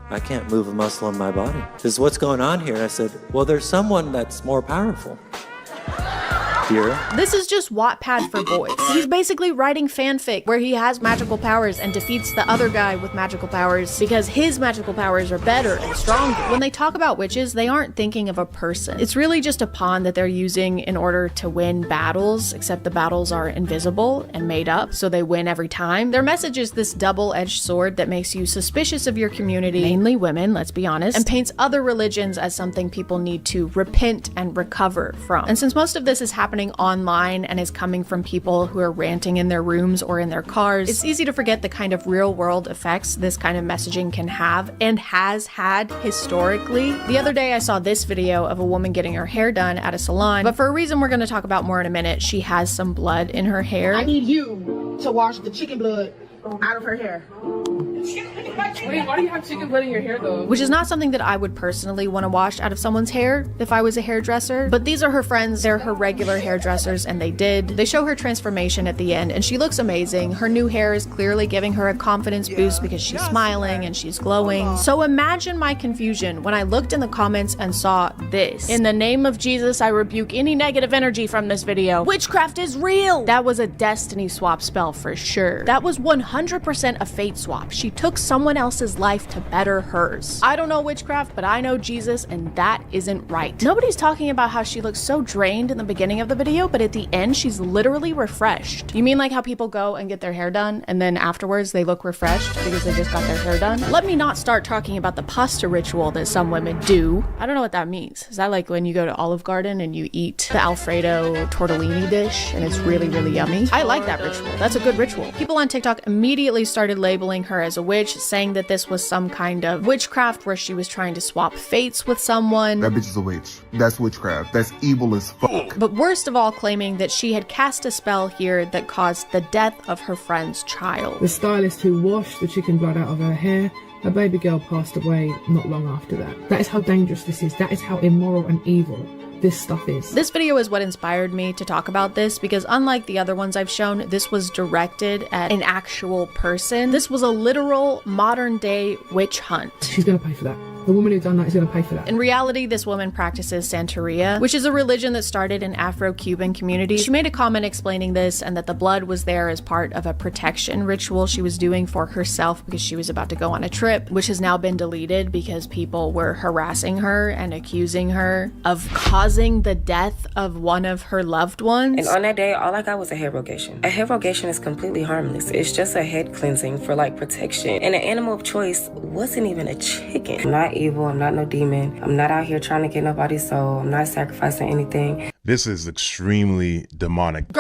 I can't move a muscle in my body. He says, what's going on here? And I said, well, there's someone that's more powerful. Here. This is just Wattpad for boys. He's basically writing fanfic where he has magical powers and defeats the other guy with magical powers because his magical powers are better and stronger. When they talk about witches, they aren't thinking of a person. It's really just a pawn that they're using in order to win battles, except the battles are invisible and made up, so they win every time. Their message is this double-edged sword that makes you suspicious of your community, mainly women, let's be honest, and paints other religions as something people need to repent and recover from. And since most of this is happening online and is coming from people who are ranting in their rooms or in their cars, it's easy to forget the kind of real world effects this kind of messaging can have and has had historically. The other day I saw this video of a woman getting her hair done at a salon, but for a reason we're going to talk about more in a minute, she has some blood in her hair. I need you to wash the chicken blood out of her hair. Wait, why do you have chicken blood in your hair though? Which is not something that I would personally want to wash out of someone's hair if I was a hairdresser. But these are her friends, they're her regular hairdressers, and they did. They show her transformation at the end, and she looks amazing. Her new hair is clearly giving her a confidence boost because she's smiling and she's glowing. So imagine my confusion when I looked in the comments and saw this. In the name of Jesus, I rebuke any negative energy from this video. Witchcraft is real! That was a destiny swap spell for sure. That was 100% a fate swap. She took someone else's life to better hers. I don't know witchcraft, but I know Jesus, and that isn't right. Nobody's talking about how she looks so drained in the beginning of the video, but at the end, she's literally refreshed. You mean like how people go and get their hair done, and then afterwards they look refreshed because they just got their hair done? Let me not start talking about the pasta ritual that some women do. I don't know what that means. Is that like when you go to Olive Garden and you eat the Alfredo tortellini dish and it's really, really yummy? I like that ritual. That's a good ritual. People on TikTok immediately started labeling her as a witch, saying that this was some kind of witchcraft where she was trying to swap fates with someone. That bitch is a witch. That's witchcraft. That's evil as fuck. But worst of all, claiming that she had cast a spell here that caused the death of her friend's child. The stylist who washed the chicken blood out of her hair, her baby girl passed away not long after that. That is how dangerous this is. That is how immoral and evil this stuff is. This video is what inspired me to talk about this because unlike the other ones I've shown, this was directed at an actual person. This was a literal modern day witch hunt. She's gonna pay for that. The woman who done that is gonna pay for that. In reality, this woman practices Santeria, which is a religion that started in Afro-Cuban communities. She made a comment explaining this and that the blood was there as part of a protection ritual she was doing for herself because she was about to go on a trip, which has now been deleted because people were harassing her and accusing her of causing the death of one of her loved ones. And on that day, all I got was a hair rogation. A hair rogation is completely harmless. It's just a head cleansing for like protection. And an animal of choice wasn't even a chicken. I'm not evil. I'm not no demon. I'm not out here trying to get nobody's soul. I'm not sacrificing anything. This is extremely demonic.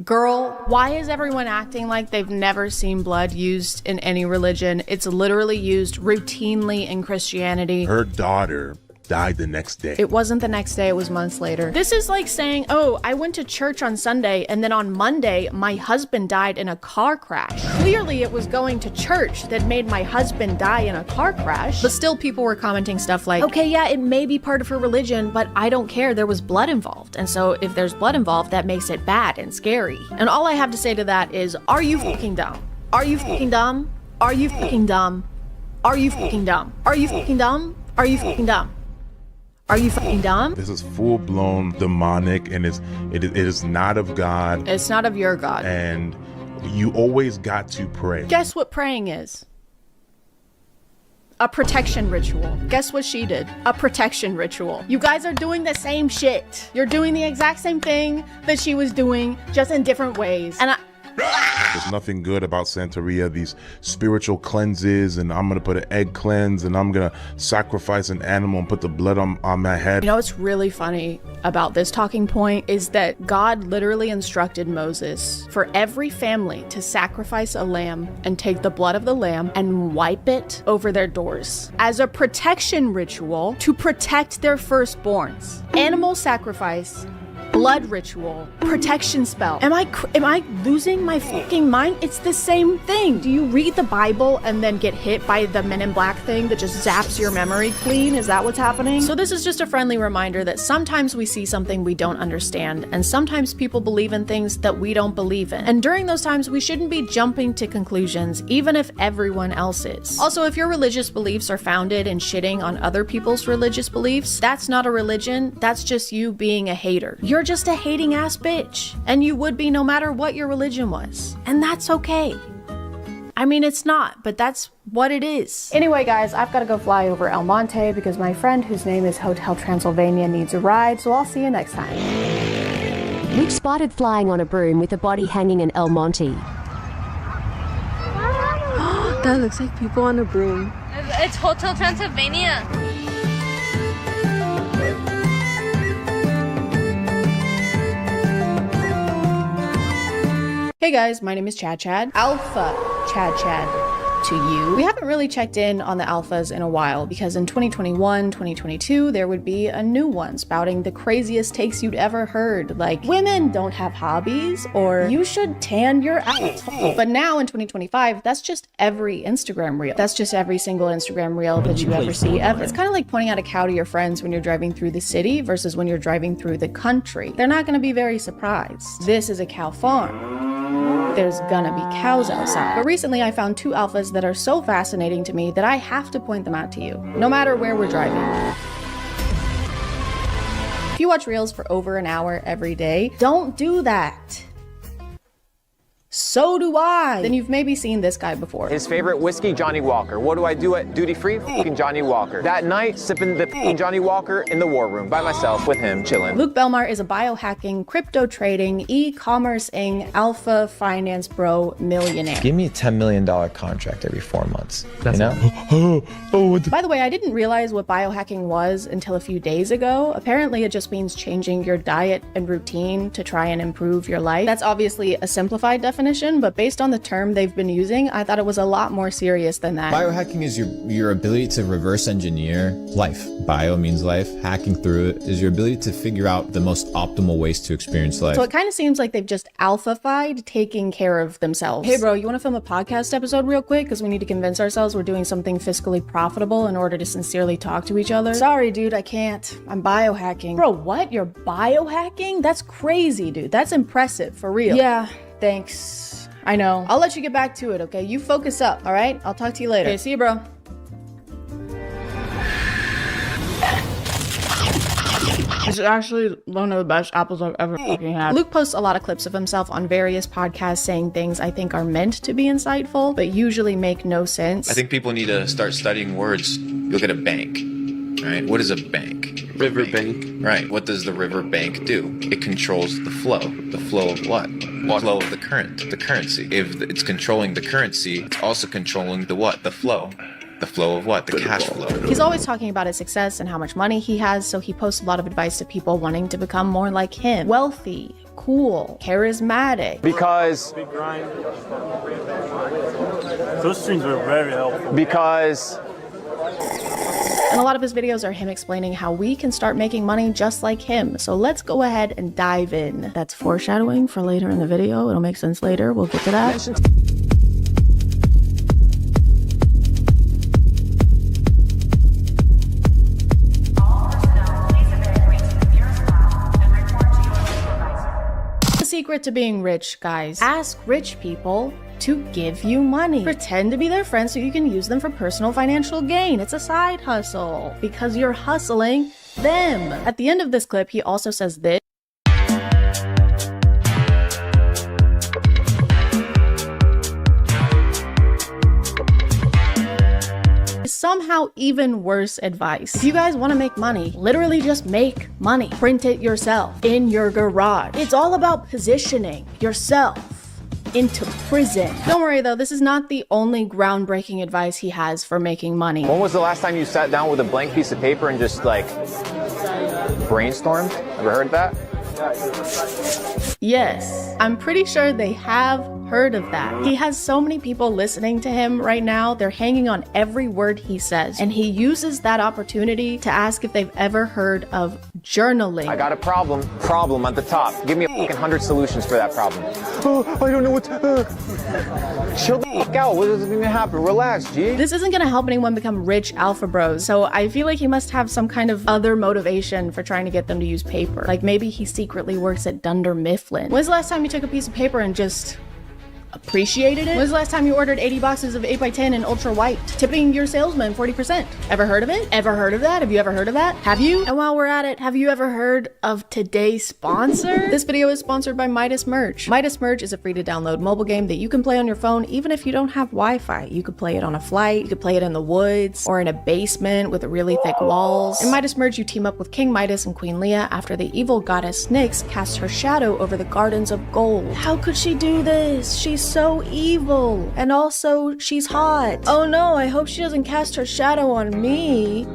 Girl, why is everyone acting like they've never seen blood used in any religion? It's literally used routinely in Christianity. Her daughter died the next day. It wasn't the next day, it was months later. This is like saying, oh, I went to church on Sunday and then on Monday, my husband died in a car crash. Clearly it was going to church that made my husband die in a car crash. But still people were commenting stuff like, okay, yeah, it may be part of her religion, but I don't care, there was blood involved. And so if there's blood involved, that makes it bad and scary. And all I have to say to that is, are you fucking dumb? Are you fucking dumb? Are you fucking dumb? Are you fucking dumb? Are you fucking dumb? Are you fucking dumb? Are you fucking dumb? This is full-blown demonic, and it is not of God. It's not of your God. And you always got to pray. Guess what praying is? A protection ritual. Guess what she did? A protection ritual. You guys are doing the same shit. You're doing the exact same thing that she was doing, just in different ways. And There's nothing good about Santeria, these spiritual cleanses, and I'm gonna put an egg cleanse, and I'm gonna sacrifice an animal and put the blood on my head. You know what's really funny about this talking point is that God literally instructed Moses for every family to sacrifice a lamb and take the blood of the lamb and wipe it over their doors as a protection ritual to protect their firstborns. Animal sacrifice, blood ritual, protection spell. Am I losing my fucking mind? It's the same thing. Do you read the Bible and then get hit by the Men in Black thing that just zaps your memory clean? Is that what's happening? So this is just a friendly reminder that sometimes we see something we don't understand, and sometimes people believe in things that we don't believe in. And during those times, we shouldn't be jumping to conclusions, even if everyone else is. Also, if your religious beliefs are founded in shitting on other people's religious beliefs, that's not a religion, that's just you being a hater. You're just a hating ass bitch, and you would be no matter what your religion was, and that's okay. I mean, it's not, but that's what it is. Anyway, guys, I've got to go fly over El Monte because my friend whose name is Hotel Transylvania needs a ride, so I'll see you next time. We've spotted flying on a broom with a body hanging in El Monte. That looks like people on a broom. It's Hotel Transylvania. Hey guys, my name is ChadChad. Alpha ChadChad. to you. We haven't really checked in on the alphas in a while because in 2021, 2022, there would be a new one spouting the craziest takes you'd ever heard, like women don't have hobbies or you should tan your asshole. But now in 2025, that's just every Instagram reel. That's just every single Instagram reel that you ever see ever. It's kind of like pointing out a cow to your friends when you're driving through the city versus when you're driving through the country. They're not gonna be very surprised. This is a cow farm. There's gonna be cows outside. But recently I found two alphas that are so fascinating to me that I have to point them out to you, no matter where we're driving. If you watch reels for over an hour every day, don't do that. So do I. Then you've maybe seen this guy before. His favorite whiskey, Johnny Walker. What do I do at duty free? Fucking Johnny Walker. That night, sipping the fucking Johnny Walker in the war room by myself with him, chilling. Luke Belmar is a biohacking, crypto trading, e-commerce-ing, alpha finance bro millionaire. Give me a $10 million contract every 4 months. That's you know? By the way, I didn't realize what biohacking was until a few days ago. Apparently, it just means changing your diet and routine to try and improve your life. That's obviously a simplified definition, but based on the term they've been using, I thought it was a lot more serious than that. Biohacking is your ability to reverse engineer life. Bio means life. Hacking through it is your ability to figure out the most optimal ways to experience life. So it kind of seems like they've just alpha-fied taking care of themselves. Hey bro, you want to film a podcast episode real quick? Because we need to convince ourselves we're doing something fiscally profitable in order to sincerely talk to each other. Sorry dude, I can't. I'm biohacking. Bro, what? You're biohacking? That's crazy, dude. That's impressive, for real. Yeah, thanks. I know. I'll let you get back to it, okay? You focus up, all right? I'll talk to you later. Okay, see you, bro. This is actually one of the best apples I've ever fucking had. Luke posts a lot of clips of himself on various podcasts saying things I think are meant to be insightful, but usually make no sense. I think people need to start studying words. You look at a bank, right? What is a bank? Riverbank. Right. What does the riverbank do? It controls the flow. The flow of what? The flow of the current, the currency. If it's controlling the currency, it's also controlling the what? The flow. The flow of what? The cash flow. He's always talking about his success and how much money he has, so he posts a lot of advice to people wanting to become more like him. Wealthy, cool, charismatic. Because those streams are very helpful. Because and a lot of his videos are him explaining how we can start making money just like him. So let's go ahead and dive in. That's foreshadowing for later in the video. It'll make sense later. We'll get to that. The secret to being rich, guys. Ask rich people to give you money. Pretend to be their friend so you can use them for personal financial gain. It's a side hustle because you're hustling them. At the end of this clip, he also says this. Somehow even worse advice. If you guys want to make money, literally just make money. Print it yourself in your garage. It's all about positioning yourself into prison. Don't worry though, this is not the only groundbreaking advice he has for making money. when was the last time you sat down with a blank piece of paper and just like brainstormed? Ever heard that? Yes, I'm pretty sure they have heard of that. He has so many people listening to him right now. They're hanging on every word he says. And he uses that opportunity to ask if they've ever heard of journaling. I got a problem at the top. Give me a fucking 100 solutions for that problem. Oh, I don't know what chill the fuck out. What is gonna happen? Relax, G. This isn't gonna help anyone become rich alpha bros. So I feel like he must have some kind of other motivation for trying to get them to use paper. Like maybe he secretly works at Dunder Mifflin. When's the last time you took a piece of paper and just appreciated it? When's the last time you ordered 80 boxes of 8x10 in ultra white, tipping your salesman 40%? Ever heard of it? Ever heard of that? Have you ever heard of that? Have you? And while we're at it, have you ever heard of today's sponsor? This video is sponsored by Midas Merge. Midas Merge is a free to download mobile game that you can play on your phone even if you don't have Wi-Fi. You could play it on a flight, you could play it in the woods, or in a basement with really thick walls. In Midas Merge, you team up with King Midas and Queen Leah after the evil goddess Nyx casts her shadow over the gardens of gold. How could she do this? She's so evil, and also she's hot. Oh no, I hope she doesn't cast her shadow on me.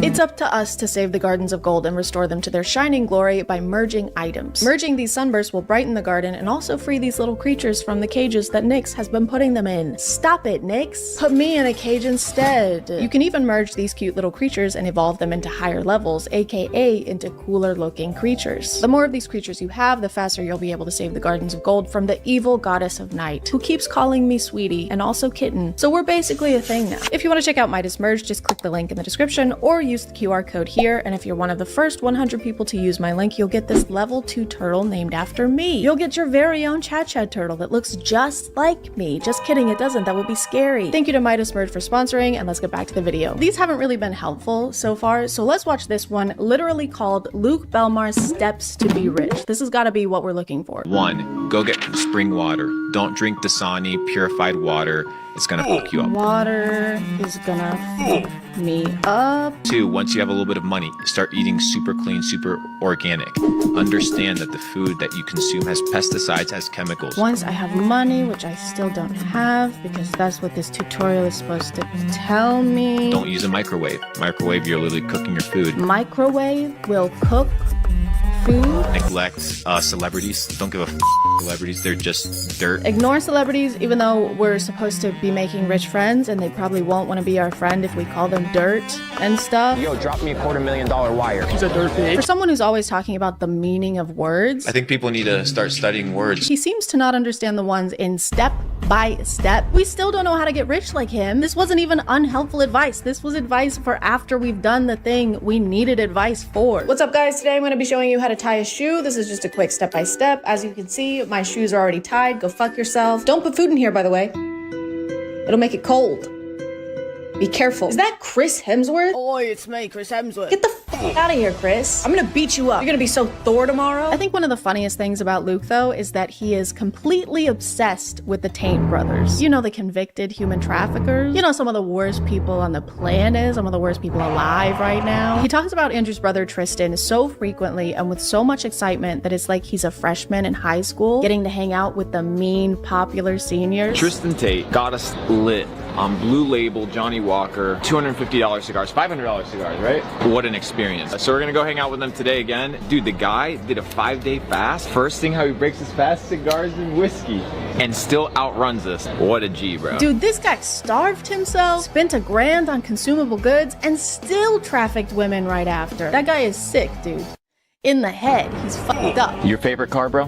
It's up to us to save the gardens of gold and restore them to their shining glory by merging items. Merging these sunbursts will brighten the garden and also free these little creatures from the cages that Nyx has been putting them in. Stop it, Nyx! Put me in a cage instead. You can even merge these cute little creatures and evolve them into higher levels, aka into cooler looking creatures. The more of these creatures you have, the faster you'll be able to save the gardens of gold from the evil goddess of night, who keeps calling me sweetie and also kitten. So we're basically a thing now. If you want to check out Midas Merge, just click the link in the description or use the QR code here, and if you're one of the first 100 people to use my link, you'll get this level 2 turtle named after me. You'll get your very own ChadChad turtle that looks just like me. Just kidding, it doesn't. That would be scary. Thank you to Midas Merge for sponsoring, and let's get back to the video. These haven't really been helpful so far, so let's watch this one, literally called Luke Belmar's Steps to Be Rich. This has got to be what we're looking for. 1. Go get spring water. Don't drink Dasani purified water. It's gonna fuck you up. Water is gonna fuck me up. 2. Once you have a little bit of money, start eating super clean, super organic. Understand that the food that you consume has pesticides, has chemicals. Once I have money, which I still don't have, because that's what this tutorial is supposed to tell me. Don't use a microwave. Microwave, you're literally cooking your food. Microwave will cook food. Neglect celebrities. Don't give a f celebrities. They're just dirt. Ignore celebrities, even though we're supposed to be making rich friends, and they probably won't want to be our friend if we call them dirt and stuff. Yo, drop me a $250,000 wire. He's a dirt pig. For someone who's always talking about the meaning of words, I think people need to start studying words. he seems to not understand the ones in step by step. We still don't know how to get rich like him. This wasn't even unhelpful advice. This was advice for after we've done the thing we needed advice for. What's up, guys? Today I'm going to be showing you how to tie a shoe. This is just a quick step-by-step. As you can see, my shoes are already tied. Go fuck yourself. Don't put food in here, by the way. It'll make it cold. Be careful. Is that Chris Hemsworth? Oi, it's me, Chris Hemsworth. Get the fuck out of here, Chris. I'm gonna beat you up. You're gonna be so Thor tomorrow. I think one of the funniest things about Luke, though, is that he is completely obsessed with the Taint brothers. You know, the convicted human traffickers. You know, some of the worst people on the planet, some of the worst people alive right now. He talks about Andrew's brother Tristan so frequently and with so much excitement that it's like he's a freshman in high school getting to hang out with the mean, popular seniors. Tristan Tate got us lit on Blue Label, Johnny Walker, $250 cigars, $500 cigars, right? What an experience. So we're gonna go hang out with them today again. Dude, the guy did a 5-day fast. First thing how he breaks his fast, cigars and whiskey, and still outruns us. What a G, bro. Dude, this guy starved himself, spent $1,000 on consumable goods, and still trafficked women right after. That guy is sick, dude. In the head, he's fucked up. Your favorite car, bro?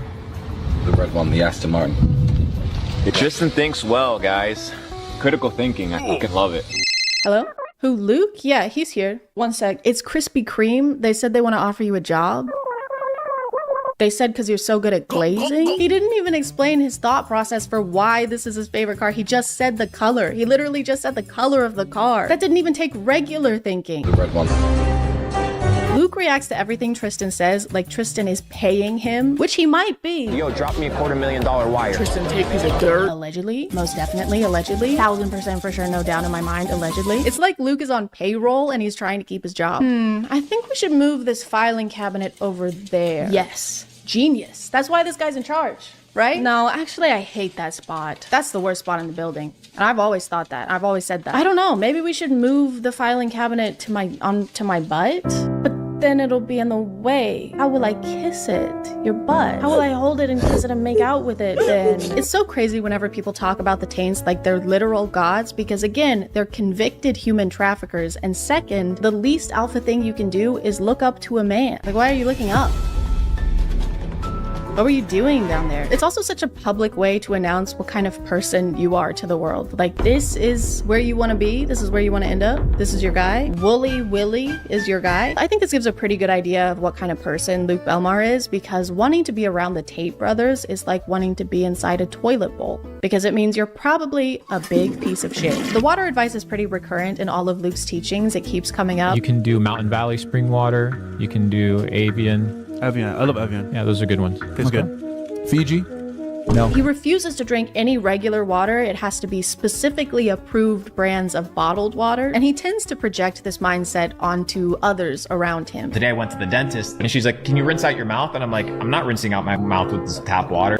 The red one, the Aston Martin. Tristan thinks well, guys. Critical thinking, I fucking love it. Hello? Who, Luke? Yeah, he's here. One sec. It's Krispy Kreme. They said they want to offer you a job. They said because you're so good at glazing. He didn't even explain his thought process for why this is his favorite car. He just said the color. He literally just said the color of the car. That didn't even take regular thinking. The red one. Luke reacts to everything Tristan says like Tristan is paying him, which he might be. Yo, drop me a $250,000 wire. Tristan Tate, piece of dirt. Allegedly. Most definitely, allegedly. 1000% for sure, no doubt in my mind, allegedly. It's like Luke is on payroll and he's trying to keep his job. I think we should move this filing cabinet over there. Yes. Genius. That's why this guy's in charge, right? No, actually, I hate that spot. That's the worst spot in the building. And I've always thought that. I've always said that. I don't know. Maybe we should move the filing cabinet to my butt? But then it'll be in the way. How will I kiss it? Your butt. How will I hold it and kiss it and make out with it then? It's so crazy whenever people talk about the Taints like they're literal gods because again, they're convicted human traffickers. And second, the least alpha thing you can do is look up to a man. Like, why are you looking up? What were you doing down there? It's also such a public way to announce what kind of person you are to the world. Like, this is where you want to be. This is where you want to end up. This is your guy. Wooly Willy is your guy. I think this gives a pretty good idea of what kind of person Luke Belmar is because wanting to be around the Tate brothers is like wanting to be inside a toilet bowl because it means you're probably a big piece of shit. The water advice is pretty recurrent in all of Luke's teachings. It keeps coming up. You can do Mountain Valley spring water. You can do Avian. Evian, I love Evian. Yeah, those are good ones. Tastes good. Fiji? No. He refuses to drink any regular water. It has to be specifically approved brands of bottled water. And he tends to project this mindset onto others around him. Today I went to the dentist and she's like, can you rinse out your mouth? And I'm like, I'm not rinsing out my mouth with this tap water.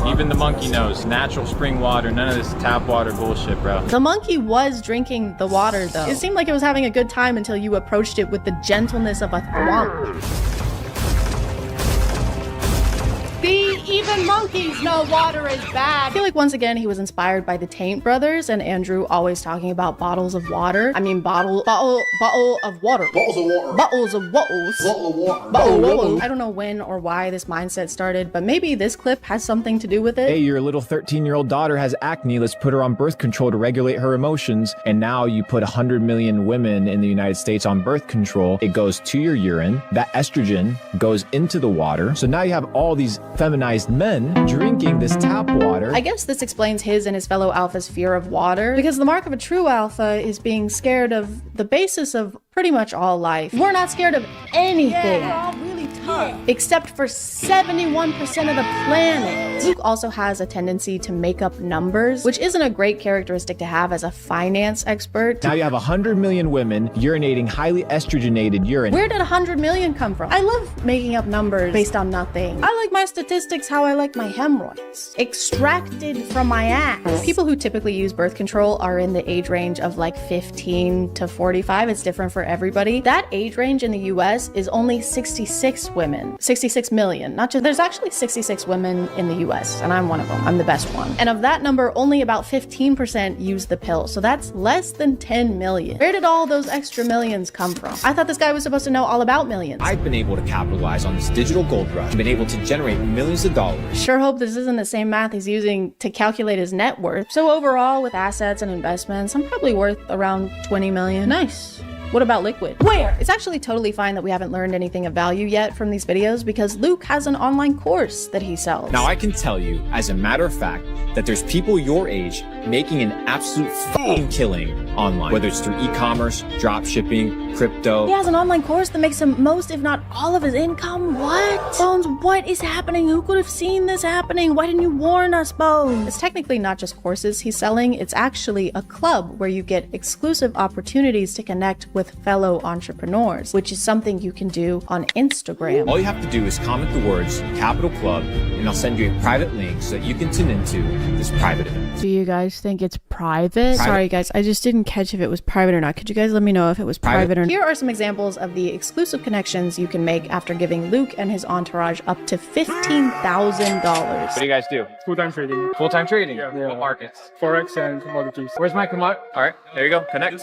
Even the monkey knows. Natural spring water, none of this tap water bullshit, bro. The monkey was drinking the water, though. It seemed like it was having a good time until you approached it with the gentleness of a thwomp. See, even monkeys know water is bad. I feel like once again he was inspired by the Taint brothers and Andrew always talking about bottles of water. I mean bottle of water. Bottles of water. Bottles of water. I don't know when or why this mindset started, but maybe this clip has something to do with it. Hey, your little 13-year-old daughter has acne. Let's put her on birth control to regulate her emotions. And now you put 100 million women in the United States on birth control. It goes to your urine. That estrogen goes into the water. So now you have all these feminized men drinking this tap water. I guess this explains his and his fellow alpha's fear of water, because the mark of a true alpha is being scared of the basis of pretty much all life. We're not scared of anything. We're all really tough. Except for 71% of the planet. Luke also has a tendency to make up numbers, which isn't a great characteristic to have as a finance expert. Now you have 100 million women urinating highly estrogenated urine. Where did 100 million come from? I love making up numbers based on nothing. I like my statistics how I like my hemorrhoids. Extracted from my ass. People who typically use birth control are in the age range of like 15 to 45. It's different for everybody. That age range in the US is only 66 women. 66 million. Not just, there's actually 66 women in the US, and I'm one of them. I'm the best one. And of that number, only about 15% use the pill. So that's less than 10 million. Where did all those extra millions come from? I thought this guy was supposed to know all about millions. I've been able to capitalize on this digital gold rush, been able to generate millions of dollars. Sure hope this isn't the same math he's using to calculate his net worth. So overall, with assets and investments, I'm probably worth around 20 million. Nice. What about liquid? Where? It's actually totally fine that we haven't learned anything of value yet from these videos because Luke has an online course that he sells. Now I can tell you, as a matter of fact, that there's people your age making an absolute fucking killing online, whether it's through e-commerce, drop shipping, crypto. He has an online course that makes him most, if not all of his income. What? Bones, what is happening? Who could have seen this happening? Why didn't you warn us, Bones? It's technically not just courses he's selling. It's actually a club where you get exclusive opportunities to connect with fellow entrepreneurs, which is something you can do on Instagram. All you have to do is comment the words Capital Club, and I'll send you a private link so that you can tune into this private event. Do you guys think it's private? Sorry guys, I just didn't catch if it was private or not. Could you guys let me know if it was private or not? Here are some examples of the exclusive connections you can make after giving Luke and his entourage up to $15,000. What do you guys do? Full-time trading. Full-time trading? Yeah. What markets? Forex and commodities. Where's my commodity? All right, there you go. Connect.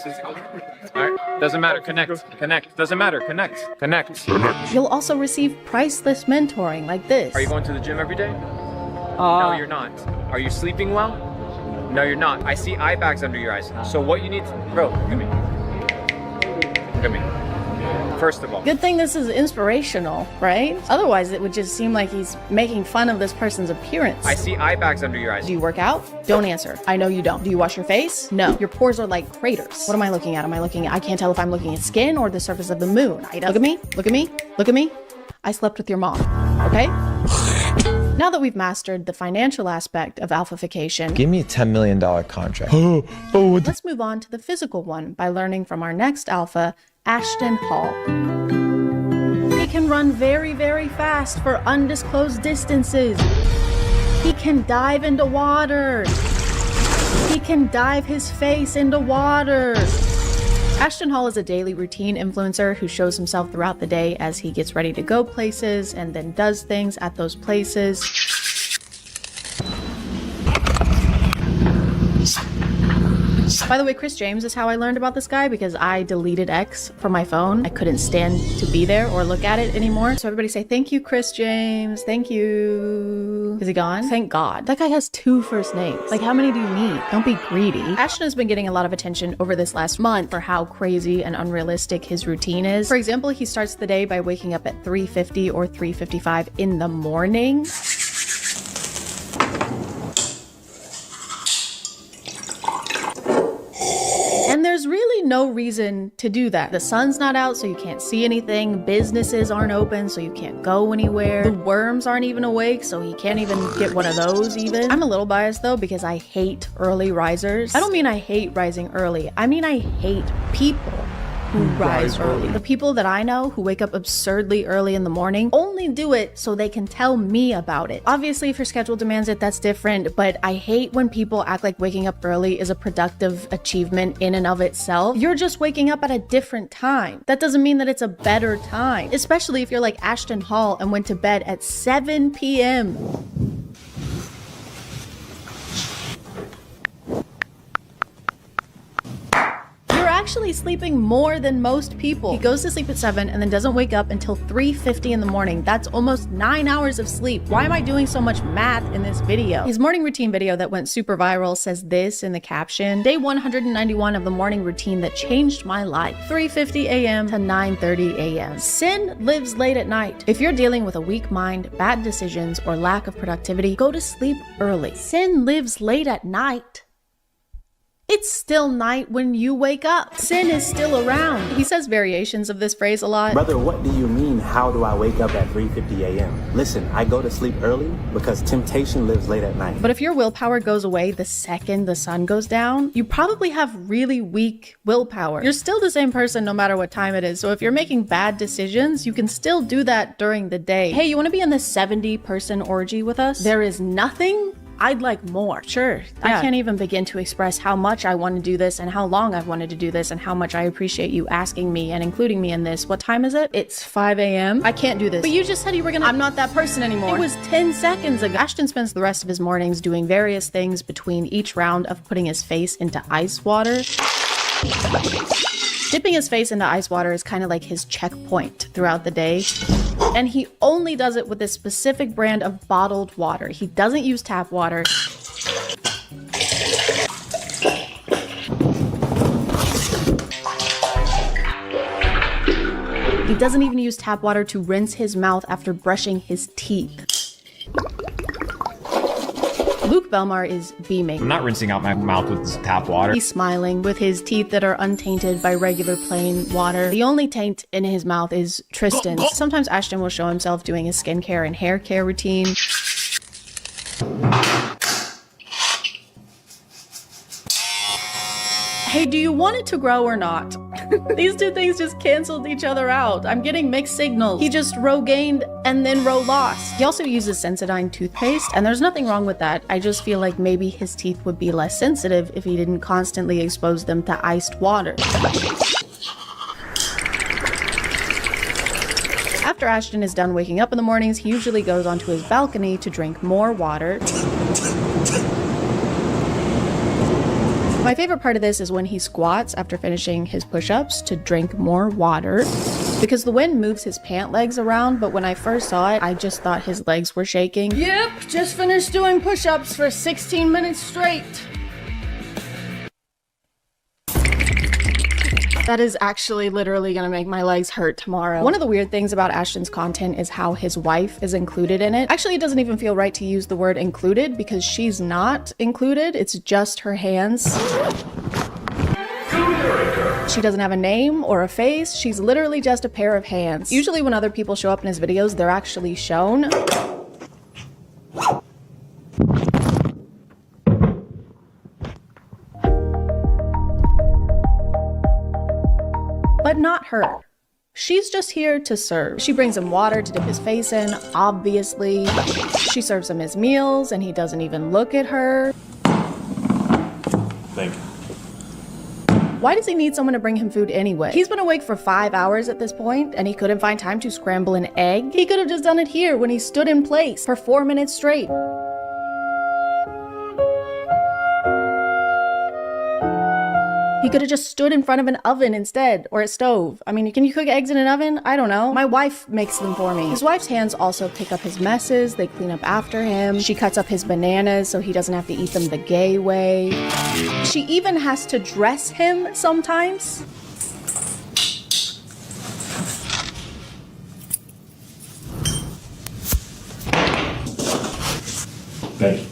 All right, doesn't matter. Connect. Connect. Doesn't matter. Connect. Connect. You'll also receive priceless mentoring like this. Are you going to the gym every day? No, you're not. Are you sleeping well? No, you're not. I see eye bags under your eyes. So what you need to... Bro, look at me. Look at me. First of all. Good thing this is inspirational, right? Otherwise, it would just seem like he's making fun of this person's appearance. I see eye bags under your eyes. Do you work out? Don't answer. I know you don't. Do you wash your face? No. Your pores are like craters. What am I looking at? I can't tell if I'm looking at skin or the surface of the moon. Look at me. Look at me. Look at me. I slept with your mom. Okay? Now that we've mastered the financial aspect of alphafication, Give me a $10 million contract. let's move on to the physical one by learning from our next alpha, Ashton Hall. He can run very, very fast for undisclosed distances. He can dive into water. He can dive his face into water. Ashton Hall is a daily routine influencer who shows himself throughout the day as he gets ready to go places and then does things at those places. By the way, Chris James is how I learned about this guy because I deleted X from my phone. I couldn't stand to be there or look at it anymore. So everybody say, thank you, Chris James. Thank you. Is he gone? Thank God. That guy has 2 first names. Like, how many do you need? Don't be greedy. Ashton has been getting a lot of attention over this last month for how crazy and unrealistic his routine is. For example, he starts the day by waking up at 3:50 or 3:55 in the morning. And there's really no reason to do that. The sun's not out, so you can't see anything. Businesses aren't open, so you can't go anywhere. The worms aren't even awake, so he can't even get one of those even. I'm a little biased though, because I hate early risers. I don't mean I hate rising early. I mean I hate people who rise early. The people that I know who wake up absurdly early in the morning only do it so they can tell me about it. Obviously, if your schedule demands it, that's different, but I hate when people act like waking up early is a productive achievement in and of itself. You're just waking up at a different time. That doesn't mean that it's a better time, especially if you're like Ashton Hall and went to bed at 7 p.m. Actually sleeping more than most people. He goes to sleep at 7 and then doesn't wake up until 3:50 in the morning. That's almost 9 hours of sleep. Why am I doing so much math in this video? His morning routine video that went super viral says this in the caption: day 191 of the morning routine that changed my life. 3:50 a.m. to 9:30 a.m. Sin lives late at night. If you're dealing with a weak mind, bad decisions, or lack of productivity, go to sleep early. Sin lives late at night. It's still night when you wake up. Sin is still around. He says variations of this phrase a lot. Brother, what do you mean, how do I wake up at 3:50 a.m.? Listen, I go to sleep early because temptation lives late at night. But if your willpower goes away the second the sun goes down, you probably have really weak willpower. You're still the same person no matter what time it is. So if you're making bad decisions, you can still do that during the day. Hey, you want to be in this 70-person orgy with us? There is nothing I'd like more. Sure. Yeah. I can't even begin to express how much I want to do this and how long I've wanted to do this and how much I appreciate you asking me and including me in this. What time is it? It's 5 a.m. I can't do this. But you just said you were gonna— I'm not that person anymore. It was 10 seconds ago. Ashton spends the rest of his mornings doing various things between each round of putting his face into ice water. Dipping his face into ice water is kind of like his checkpoint throughout the day. And he only does it with this specific brand of bottled water. He doesn't use tap water. He doesn't even use tap water to rinse his mouth after brushing his teeth. Luke Belmar is beaming. I'm not rinsing out my mouth with this tap water. He's smiling with his teeth that are untainted by regular plain water. The only taint in his mouth is Tristan's. Sometimes Ashton will show himself doing his skincare and hair care routine. Hey, do you want it to grow or not? These two things just canceled each other out. I'm getting mixed signals. He just row gained and then row lost. He also uses Sensodyne toothpaste, and there's nothing wrong with that. I just feel like maybe his teeth would be less sensitive if he didn't constantly expose them to iced water. After Ashton is done waking up in the mornings, he usually goes onto his balcony to drink more water. My favorite part of this is when he squats after finishing his push-ups to drink more water, because the wind moves his pant legs around, but when I first saw it, I just thought his legs were shaking. Yep, just finished doing push-ups for 16 minutes straight. That is actually literally gonna make my legs hurt tomorrow. One of the weird things about Ashton's content is how his wife is included in it. Actually, it doesn't even feel right to use the word included because she's not included. It's just her hands. She doesn't have a name or a face. She's literally just a pair of hands. Usually when other people show up in his videos, they're actually shown. But not her. She's just here to serve. She brings him water to dip his face in, obviously. She serves him his meals, and he doesn't even look at her. Thank you. Why does he need someone to bring him food anyway? He's been awake for 5 hours at this point, and he couldn't find time to scramble an egg. He could have just done it here when he stood in place for 4 minutes straight. He could have just stood in front of an oven instead, or a stove. I mean, can you cook eggs in an oven? I don't know. My wife makes them for me. His wife's hands also pick up his messes. They clean up after him. She cuts up his bananas so he doesn't have to eat them the gay way. She even has to dress him sometimes. Thank you.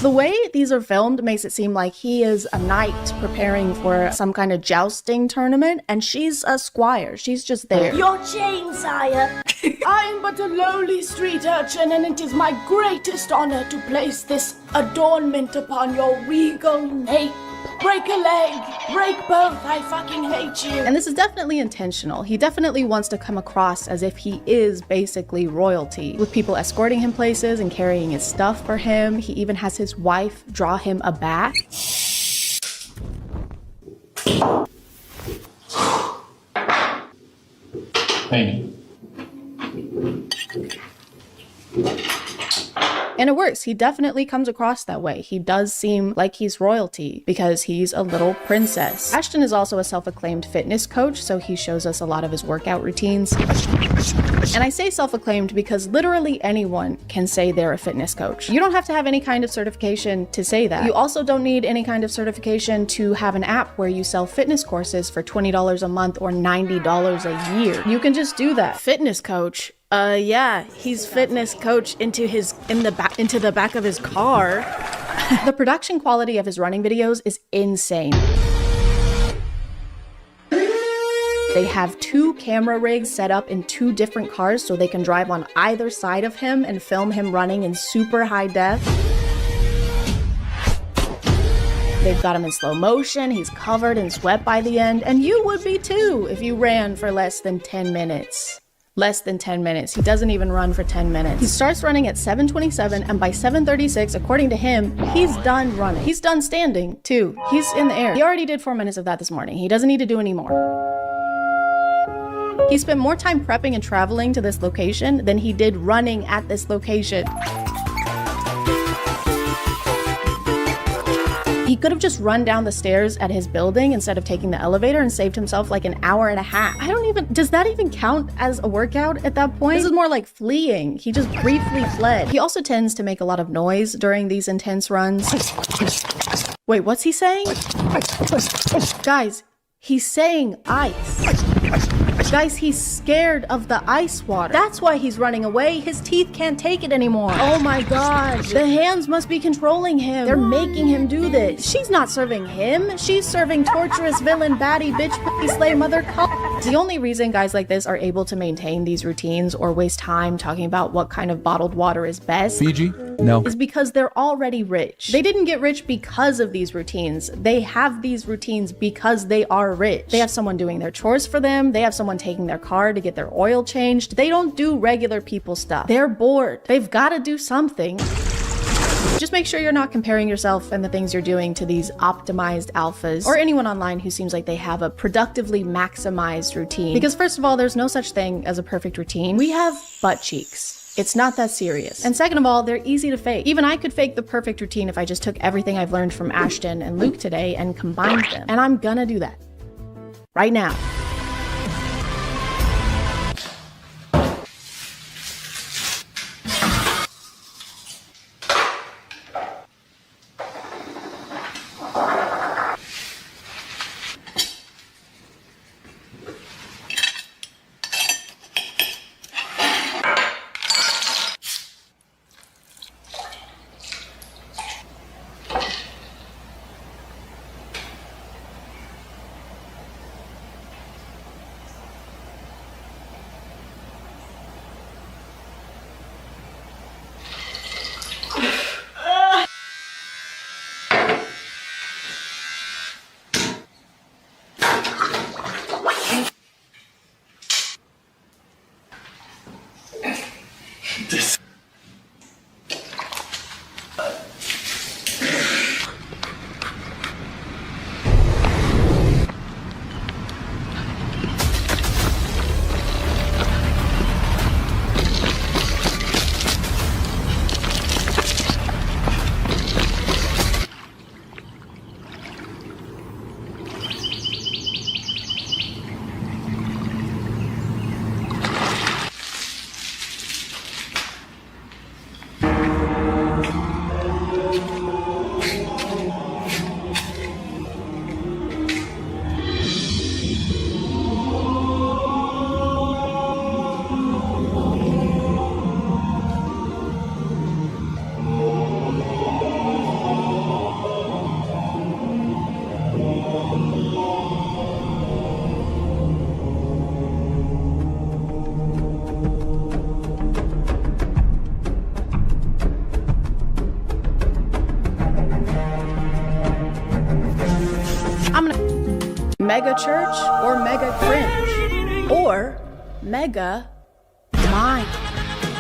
The way these are filmed makes it seem like he is a knight preparing for some kind of jousting tournament, and she's a squire. She's just there. Your chain, sire. I am but a lowly street urchin, and it is my greatest honor to place this adornment upon your regal nape. Break a leg! Break both! I fucking hate you! And this is definitely intentional. He definitely wants to come across as if he is basically royalty, with people escorting him places and carrying his stuff for him. He even has his wife draw him a bath. Hey. And it works. He definitely comes across that way. He does seem like he's royalty because he's a little princess. Ashton is also a self-acclaimed fitness coach, so he shows us a lot of his workout routines. And I say self-acclaimed because literally anyone can say they're a fitness coach. You don't have to have any kind of certification to say that. You also don't need any kind of certification to have an app where you sell fitness courses for $20 a month or $90 a year. You can just do that. Fitness coach. Yeah, he's fitness coach into the back of his car. The production quality of his running videos is insane. They have 2 camera rigs set up in 2 different cars so they can drive on either side of him and film him running in super high def. They've got him in slow motion, he's covered in sweat by the end, and you would be too if you ran for less than 10 minutes. Less than 10 minutes. He doesn't even run for 10 minutes. He starts running at 7:27 and by 7:36, according to him, he's done running. He's done standing too. He's in the air. He already did 4 minutes of that this morning. He doesn't need to do any more. He spent more time prepping and traveling to this location than he did running at this location. He could have just run down the stairs at his building instead of taking the elevator and saved himself like an hour and a half. Does that even count as a workout at that point? This is more like fleeing. He just briefly fled. He also tends to make a lot of noise during these intense runs. Wait, what's he saying? Guys, he's saying ice. Guys, he's scared of the ice water. That's why he's running away. His teeth can't take it anymore. Oh my gosh. The hands must be controlling him. They're making him do this. She's not serving him. She's serving torturous villain, baddie, bitch, pussy, slay, mother, The only reason guys like this are able to maintain these routines or waste time talking about what kind of bottled water is best Fiji? No. is because they're already rich. They didn't get rich because of these routines. They have these routines because they are rich. They have someone doing their chores for them. They have someone taking their car to get their oil changed. They don't do regular people stuff. They're bored. They've got to do something. Just make sure you're not comparing yourself and the things you're doing to these optimized alphas or anyone online who seems like they have a productively maximized routine. Because first of all, there's no such thing as a perfect routine. We have butt cheeks. It's not that serious. And second of all, they're easy to fake. Even I could fake the perfect routine if I just took everything I've learned from Ashton and Luke today and combined them. And I'm gonna do that. Right now. Mega church or mega cringe? Or mega mind?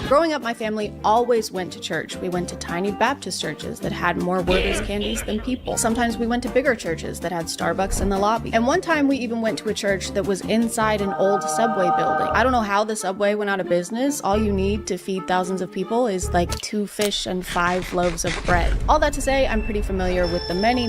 Growing up, my family always went to church. We went to tiny Baptist churches that had more wordless candies than people. Sometimes we went to bigger churches that had Starbucks in the lobby. And one time we even went to a church that was inside an old subway building. I don't know how the subway went out of business. All you need to feed thousands of people is like 2 fish and 5 loaves of bread. All that to say, I'm pretty familiar with the many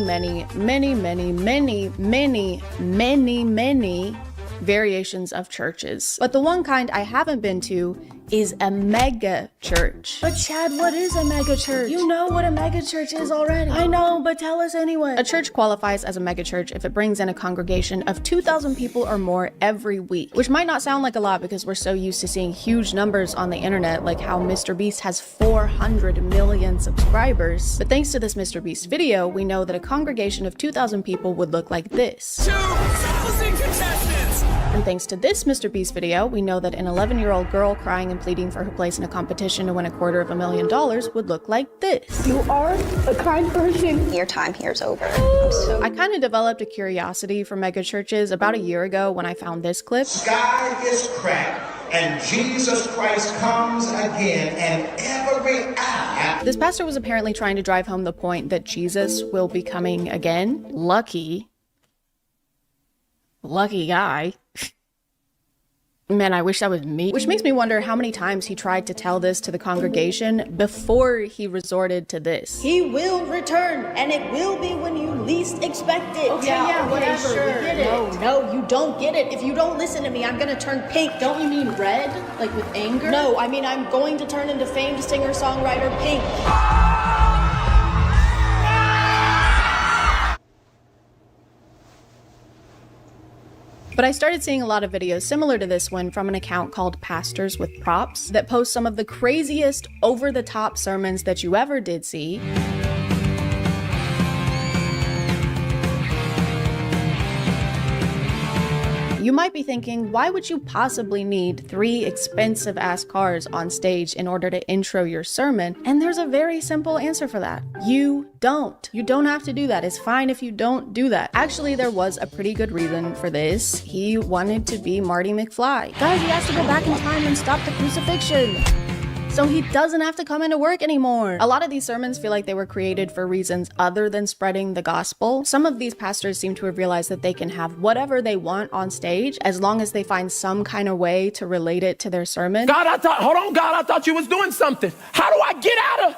variations of churches. But the one kind I haven't been to is a mega church. But Chad, what is a mega church? You know what a mega church is already. I know, but tell us anyway. A church qualifies as a mega church if it brings in a congregation of 2,000 people or more every week, which might not sound like a lot because we're so used to seeing huge numbers on the internet, like how Mr. Beast has 400 million subscribers. But thanks to this Mr. Beast video, we know that a congregation of 2,000 people would look like this. 2,000 contestants! And thanks to this Mr. Beast video, we know that an 11-year-old girl crying and pleading for her place in a competition to win $250,000 would look like this. You are a kind person. Your time here is over. I kind of developed a curiosity for mega churches about a year ago when I found this clip. Sky is cracked and Jesus Christ comes again and every eye. This pastor was apparently trying to drive home the point that Jesus will be coming again. Lucky guy. Man, I wish that was me. Which makes me wonder how many times he tried to tell this to the congregation before he resorted to this. He will return, and it will be when you least expect it. Okay, yeah, whatever, Sure. we get it. No, you don't get it. If you don't listen to me, I'm gonna turn pink. Don't you mean red? Like with anger? No, I mean I'm going to turn into famed singer-songwriter Pink. But I started seeing a lot of videos similar to this one from an account called Pastors with Props that post some of the craziest over-the-top sermons that you ever did see. You might be thinking, why would you possibly need 3 expensive-ass cars on stage in order to intro your sermon? And there's a very simple answer for that. You don't. You don't have to do that. It's fine if you don't do that. Actually, there was a pretty good reason for this. He wanted to be Marty McFly. Guys, he has to go back in time and stop the crucifixion, so he doesn't have to come into work anymore. A lot of these sermons feel like they were created for reasons other than spreading the gospel. Some of these pastors seem to have realized that they can have whatever they want on stage as long as they find some kind of way to relate it to their sermon. God, I thought you was doing something. How do I get out of?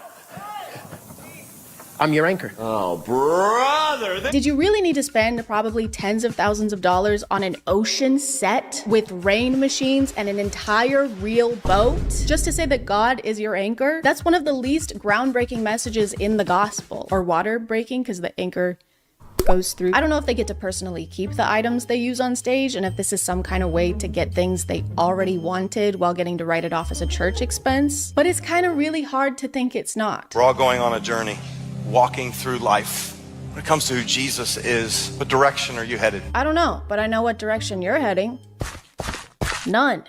I'm your anchor. Oh, brother. Did you really need to spend probably tens of thousands of dollars on an ocean set with rain machines and an entire real boat just to say that God is your anchor? That's one of the least groundbreaking messages in the gospel. Or water breaking, because the anchor goes through. I don't know if they get to personally keep the items they use on stage and if this is some kind of way to get things they already wanted while getting to write it off as a church expense, but it's kind of really hard to think it's not. We're all going on a journey, walking through life. When it comes to who Jesus is, what direction are you headed? I don't know, but I know what direction you're heading. None.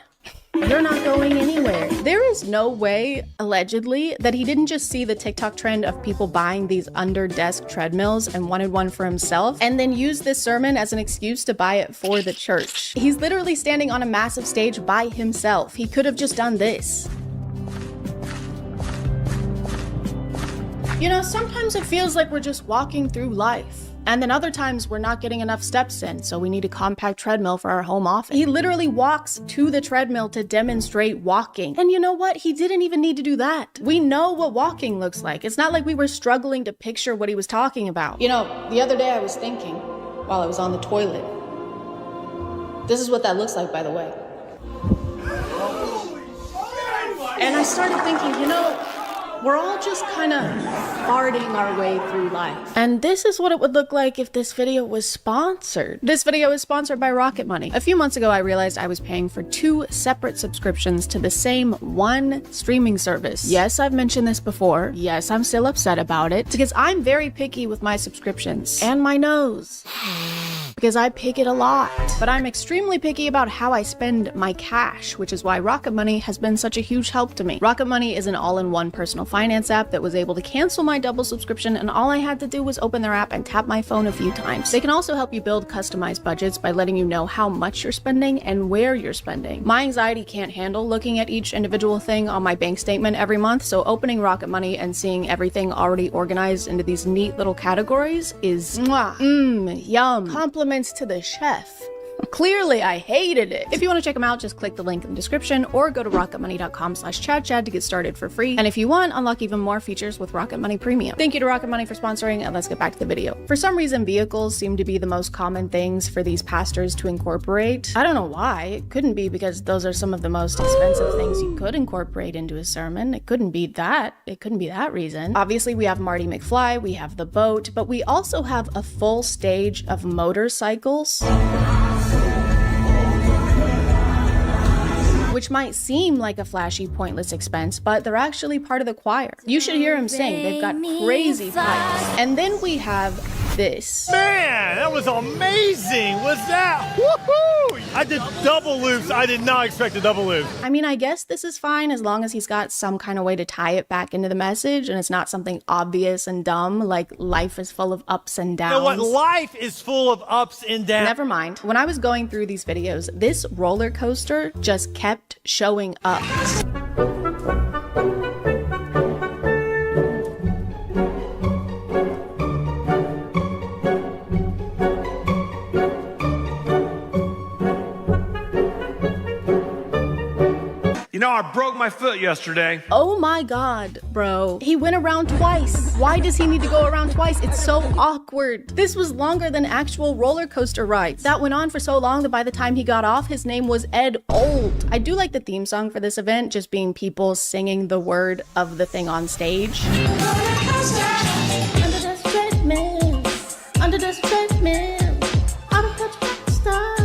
You're not going anywhere. There is no way, allegedly, that he didn't just see the TikTok trend of people buying these under-desk treadmills and wanted one for himself, and then use this sermon as an excuse to buy it for the church. He's literally standing on a massive stage by himself. He could have just done this. You know, sometimes it feels like we're just walking through life. And then other times we're not getting enough steps in, so we need a compact treadmill for our home office. He literally walks to the treadmill to demonstrate walking. And you know what? He didn't even need to do that. We know what walking looks like. It's not like we were struggling to picture what he was talking about. You know, the other day I was thinking, while I was on the toilet, this is what that looks like, by the way. And I started thinking, you know, we're all just kind of farting our way through life. And this is what it would look like if this video was sponsored. This video is sponsored by Rocket Money. A few months ago, I realized I was paying for 2 separate subscriptions to the same one streaming service. Yes, I've mentioned this before. Yes, I'm still upset about it because I'm very picky with my subscriptions and my nose. because I pick it a lot. But I'm extremely picky about how I spend my cash, which is why Rocket Money has been such a huge help to me. Rocket Money is an all-in-one personal finance app that was able to cancel my double subscription, and all I had to do was open their app and tap my phone a few times. They can also help you build customized budgets by letting you know how much you're spending and where you're spending. My anxiety can't handle looking at each individual thing on my bank statement every month, so opening Rocket Money and seeing everything already organized into these neat little categories is yum. Compliments to the chef. Clearly, I hated it. If you want to check them out, just click the link in the description or go to rocketmoney.com/ChadChad to get started for free. And if you want, unlock even more features with Rocket Money Premium. Thank you to Rocket Money for sponsoring, and let's get back to the video. For some reason, vehicles seem to be the most common things for these pastors to incorporate. I don't know why. It couldn't be because those are some of the most expensive things you could incorporate into a sermon. It couldn't be that. It couldn't be that reason. Obviously, we have Marty McFly, we have the boat, but we also have a full stage of motorcycles, which might seem like a flashy, pointless expense, but they're actually part of the choir. You should hear them sing. They've got crazy pipes. And then we have this. Man, that was amazing. Was that? Woohoo! I did double loops. I did not expect a double loop. I mean, I guess this is fine as long as he's got some kind of way to tie it back into the message and it's not something obvious and dumb, like life is full of ups and downs. You know what? Life is full of ups and downs. Never mind. When I was going through these videos, this roller coaster just kept showing up. You know, I broke my foot yesterday. Oh my god, bro. He went around twice. Why does he need to go around twice? It's so awkward. This was longer than actual roller coaster rides. That went on for so long that by the time he got off, his name was Ed Old. I do like the theme song for this event, just being people singing the word of the thing on stage. Under this treadmill, under this treadmill, I'm a rock star,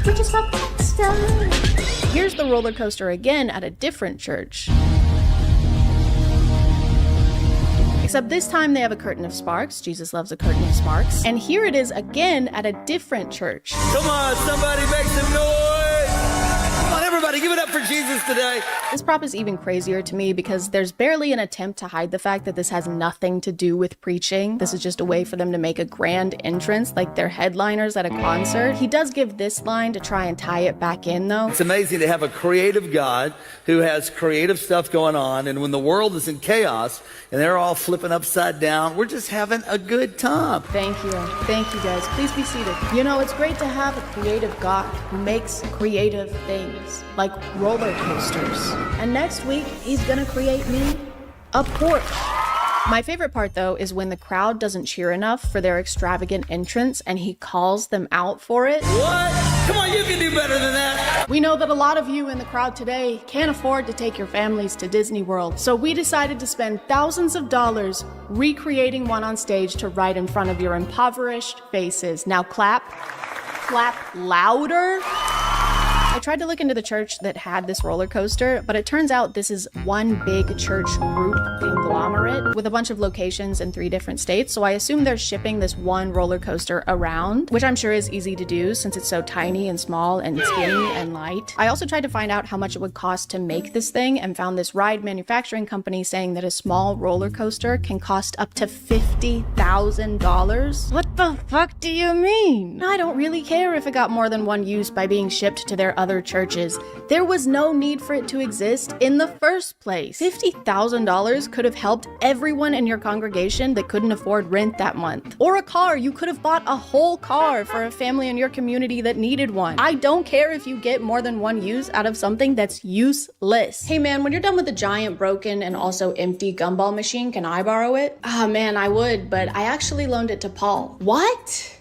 richest rock star. Here's the roller coaster again at a different church. Except this time they have a curtain of sparks. Jesus loves a curtain of sparks. And here it is again at a different church. Come on, somebody make some noise! Come on, everybody, give it up for Jesus today. This prop is even crazier to me because there's barely an attempt to hide the fact that this has nothing to do with preaching. This is just a way for them to make a grand entrance like they're headliners at a concert. He does give this line to try and tie it back in though. It's amazing to have a creative God who has creative stuff going on, and when the world is in chaos and they're all flipping upside down, we're just having a good time. Thank you. Thank you guys. Please be seated. You know, it's great to have a creative God who makes creative things like roller coasters. And next week, he's gonna create me a Porsche. My favorite part though is when the crowd doesn't cheer enough for their extravagant entrance and he calls them out for it. What? Come on, you can do better than that. We know that a lot of you in the crowd today can't afford to take your families to Disney World, so we decided to spend thousands of dollars recreating one on stage to right in front of your impoverished faces. Now clap. Clap louder. I tried to look into the church that had this roller coaster, but it turns out this is one big church group conglomerate with a bunch of locations in 3 different states. So I assume they're shipping this one roller coaster around, which I'm sure is easy to do since it's so tiny and small and skinny and light. I also tried to find out how much it would cost to make this thing and found this ride manufacturing company saying that a small roller coaster can cost up to $50,000. What the fuck do you mean? I don't really care if it got more than one use by being shipped to their other churches. There was no need for it to exist in the first place. $50,000 could have helped everyone in your congregation that couldn't afford rent that month. Or a car. You could have bought a whole car for a family in your community that needed one. I don't care if you get more than one use out of something that's useless. Hey man, when you're done with the giant, broken, and also empty gumball machine, can I borrow it? Ah man, I would, but I actually loaned it to Paul. What?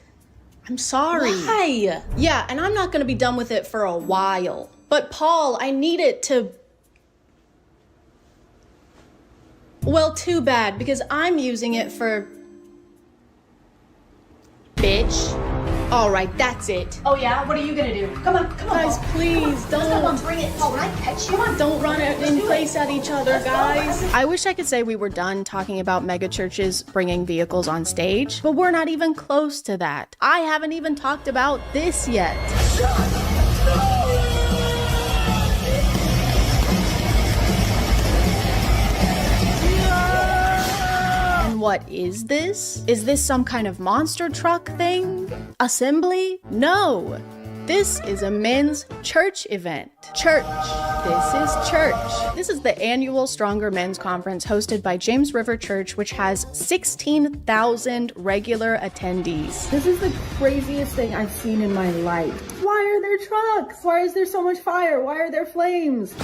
I'm sorry. Why? Yeah, and I'm not gonna be done with it for a while. But Paul, I need it to... Well, too bad, because I'm using it for... Bitch. All right, that's it. Oh yeah? What are you gonna do? Come on, Guys, please don't. Come on, bring it. Oh, when I catch you, Don't run it in place at each other, guys. I wish I could say we were done talking about mega churches bringing vehicles on stage, but we're not even close to that. I haven't even talked about this yet. And what is this? Is this some kind of monster truck thing? Assembly? No. This is a men's church event. Church. This is church. This is the annual Stronger Men's Conference hosted by James River Church, which has 16,000 regular attendees. This is the craziest thing I've seen in my life. Why are there trucks? Why is there so much fire? Why are there flames?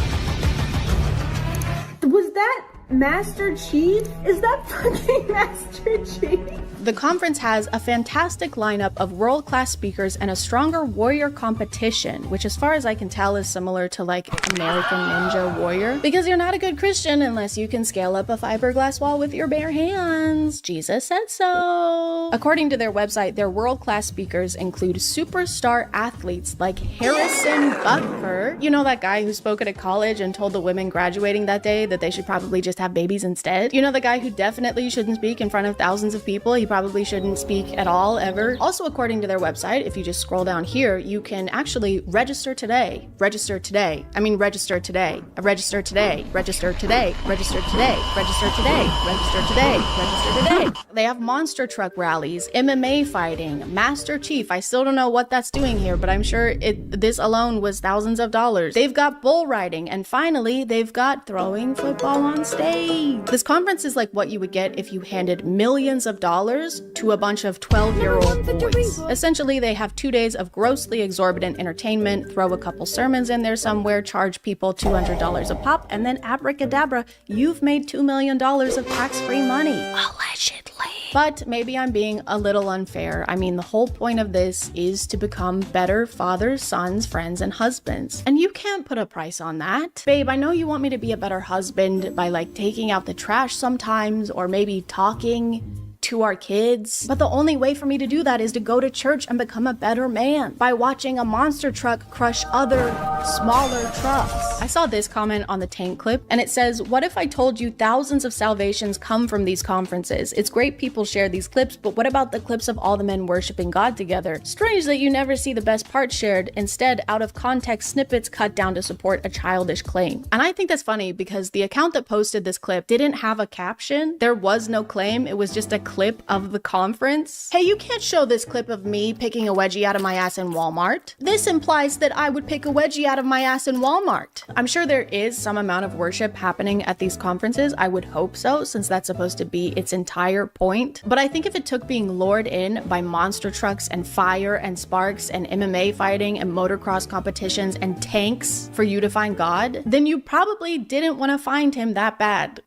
Was that Master Chief? Is that fucking Master Chief? The conference has a fantastic lineup of world-class speakers and a Stronger Warrior competition, which as far as I can tell is similar to like American Ninja Warrior, because you're not a good Christian unless you can scale up a fiberglass wall with your bare hands. Jesus said so. According to their website, their world-class speakers include superstar athletes like Harrison Butker. You know that guy who spoke at a college and told the women graduating that day that they should probably just have babies instead? You know the guy who definitely shouldn't speak in front of thousands of people? He probably shouldn't speak at all, ever. Also, according to their website, if you just scroll down here, you can actually register today. Register today. I mean, register today. Register today. Register today. Register today. Register today. Register today. Register today. They have monster truck rallies, MMA fighting, Master Chief. I still don't know what that's doing here, but I'm sure this alone was thousands of dollars. They've got bull riding, and finally, they've got throwing football on stage. This conference is like what you would get if you handed millions of dollars to a bunch of 12-year-old boys. Essentially, they have 2 days of grossly exorbitant entertainment, throw a couple sermons in there somewhere, charge people $200 a pop, and then abracadabra, you've made $2 million of tax-free money. Allegedly. But maybe I'm being a little unfair. I mean, the whole point of this is to become better fathers, sons, friends, and husbands. And you can't put a price on that. Babe, I know you want me to be a better husband by like taking out the trash sometimes, or maybe talking to our kids. But the only way for me to do that is to go to church and become a better man by watching a monster truck crush other smaller trucks. I saw this comment on the Tank clip, and it says, "What if I told you thousands of salvations come from these conferences? It's great people share these clips, but what about the clips of all the men worshiping God together? Strange that you never see the best parts shared. Instead, out of context snippets cut down to support a childish claim." And I think that's funny because the account that posted this clip didn't have a caption. There was no claim. It was just a clip of the conference. Hey, you can't show this clip of me picking a wedgie out of my ass in Walmart. This implies that I would pick a wedgie out of my ass in Walmart. I'm sure there is some amount of worship happening at these conferences. I would hope so, since that's supposed to be its entire point. But I think if it took being lured in by monster trucks and fire and sparks and MMA fighting and motocross competitions and tanks for you to find God, then you probably didn't want to find him that bad.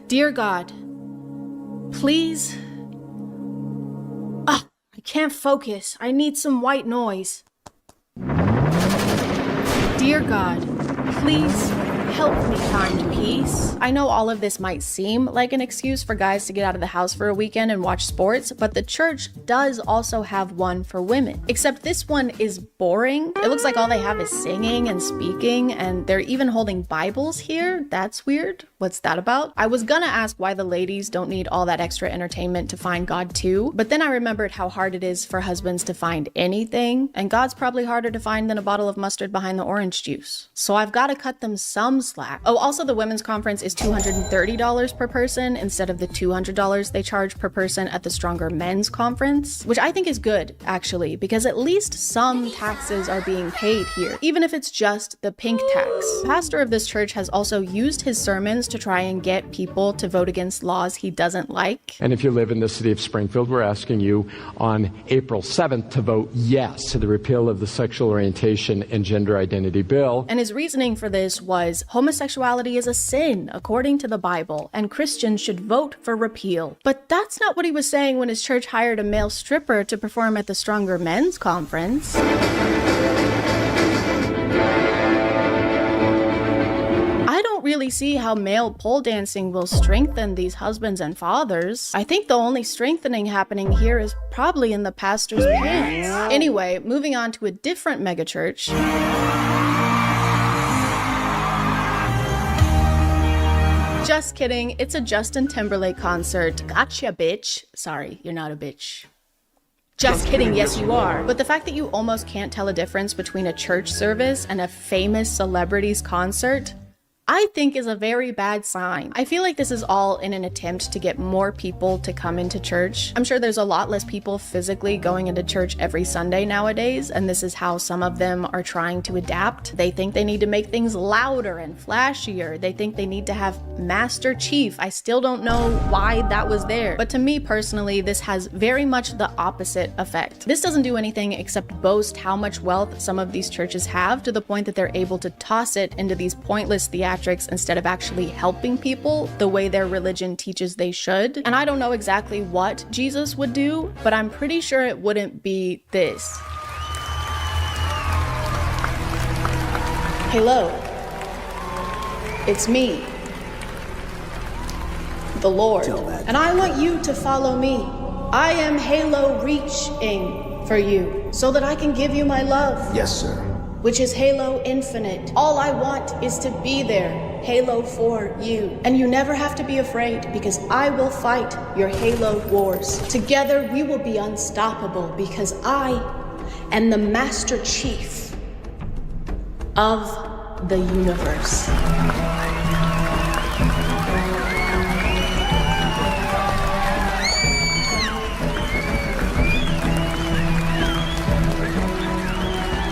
Dear God, please. I can't focus. I need some white noise. Dear God, please help me find peace. I know all of this might seem like an excuse for guys to get out of the house for a weekend and watch sports, but the church does also have one for women. Except this one is boring. It looks like all they have is singing and speaking, and they're even holding Bibles here. That's weird. What's that about? I was gonna ask why the ladies don't need all that extra entertainment to find God too, but then I remembered how hard it is for husbands to find anything, and God's probably harder to find than a bottle of mustard behind the orange juice. So I've gotta cut them some slack. Oh, also the women's conference is $230 per person instead of the $200 they charge per person at the Stronger Men's Conference, which I think is good, actually, because at least some taxes are being paid here, even if it's just the pink tax. The pastor of this church has also used his sermons to try and get people to vote against laws he doesn't like. And if you live in the city of Springfield, we're asking you on April 7th to vote yes to the repeal of the Sexual Orientation and Gender Identity Bill. And his reasoning for this was homosexuality is a sin according to the Bible, and Christians should vote for repeal. But that's not what he was saying when his church hired a male stripper to perform at the Stronger Men's Conference. really see how male pole dancing will strengthen these husbands and fathers. I think the only strengthening happening here is probably in the pastor's pants. Anyway, moving on to a different megachurch. Just kidding, it's a Justin Timberlake concert. Gotcha, bitch. Sorry, you're not a bitch. Just kidding, yes you are. But the fact that you almost can't tell a difference between a church service and a famous celebrity's concert, I think is a very bad sign. I feel like this is all in an attempt to get more people to come into church. I'm sure there's a lot less people physically going into church every Sunday nowadays, and this is how some of them are trying to adapt. They think they need to make things louder and flashier. They think they need to have Master Chief. I still don't know why that was there. But to me personally, this has very much the opposite effect. This doesn't do anything except boast how much wealth some of these churches have, to the point that they're able to toss it into these pointless theatrics instead of actually helping people the way their religion teaches they should. And I don't know exactly what Jesus would do, but I'm pretty sure it wouldn't be this. Hello, it's me, the Lord, and I want you to follow me. I am Halo reaching for you so that I can give you my love. Yes, sir. Which is Halo Infinite. All I want is to be there, Halo for you. And you never have to be afraid, because I will fight your Halo wars. Together we will be unstoppable, because I am the Master Chief of the universe.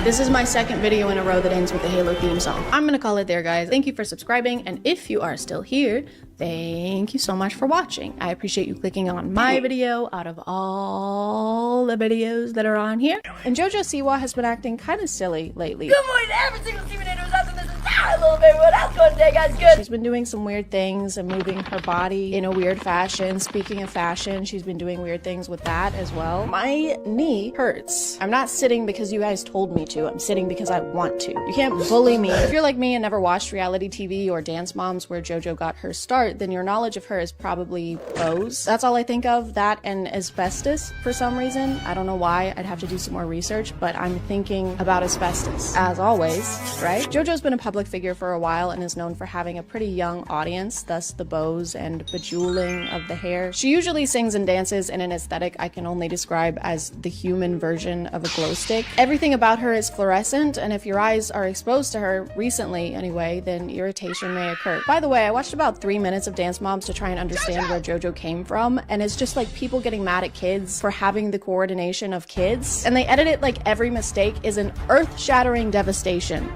This is my second video in a row that ends with the Halo theme song. I'm gonna call it there, guys. Thank you for subscribing, and if you are still here, thank you so much for watching. I appreciate you clicking on my video out of all the videos that are on here. And JoJo Siwa has been acting kind of silly lately. Good morning to every single Steven who's out in this entire little baby. What else going today, guys? Good. She's been doing some weird things and moving her body in a weird fashion. Speaking of fashion, she's been doing weird things with that as well. My knee hurts. I'm not sitting because you guys told me to. I'm sitting because I want to. You can't bully me. If you're like me and never watched reality TV or Dance Moms where JoJo got her start, then your knowledge of her is probably Bose. That's all I think of, that and asbestos for some reason. I don't know why. I'd have to do some more research, but I'm thinking about asbestos. As always, right? JoJo's been a public figure for a while and is known for having a pretty young audience, thus the bows and bejeweling of the hair. She usually sings and dances in an aesthetic I can only describe as the human version of a glow stick. Everything about her is fluorescent, and if your eyes are exposed to her, recently anyway, then irritation may occur. By the way, I watched about 3 minutes of Dance Moms to try and understand where JoJo came from, and it's just like people getting mad at kids for having the coordination of kids, and they edit it like every mistake is an earth-shattering devastation.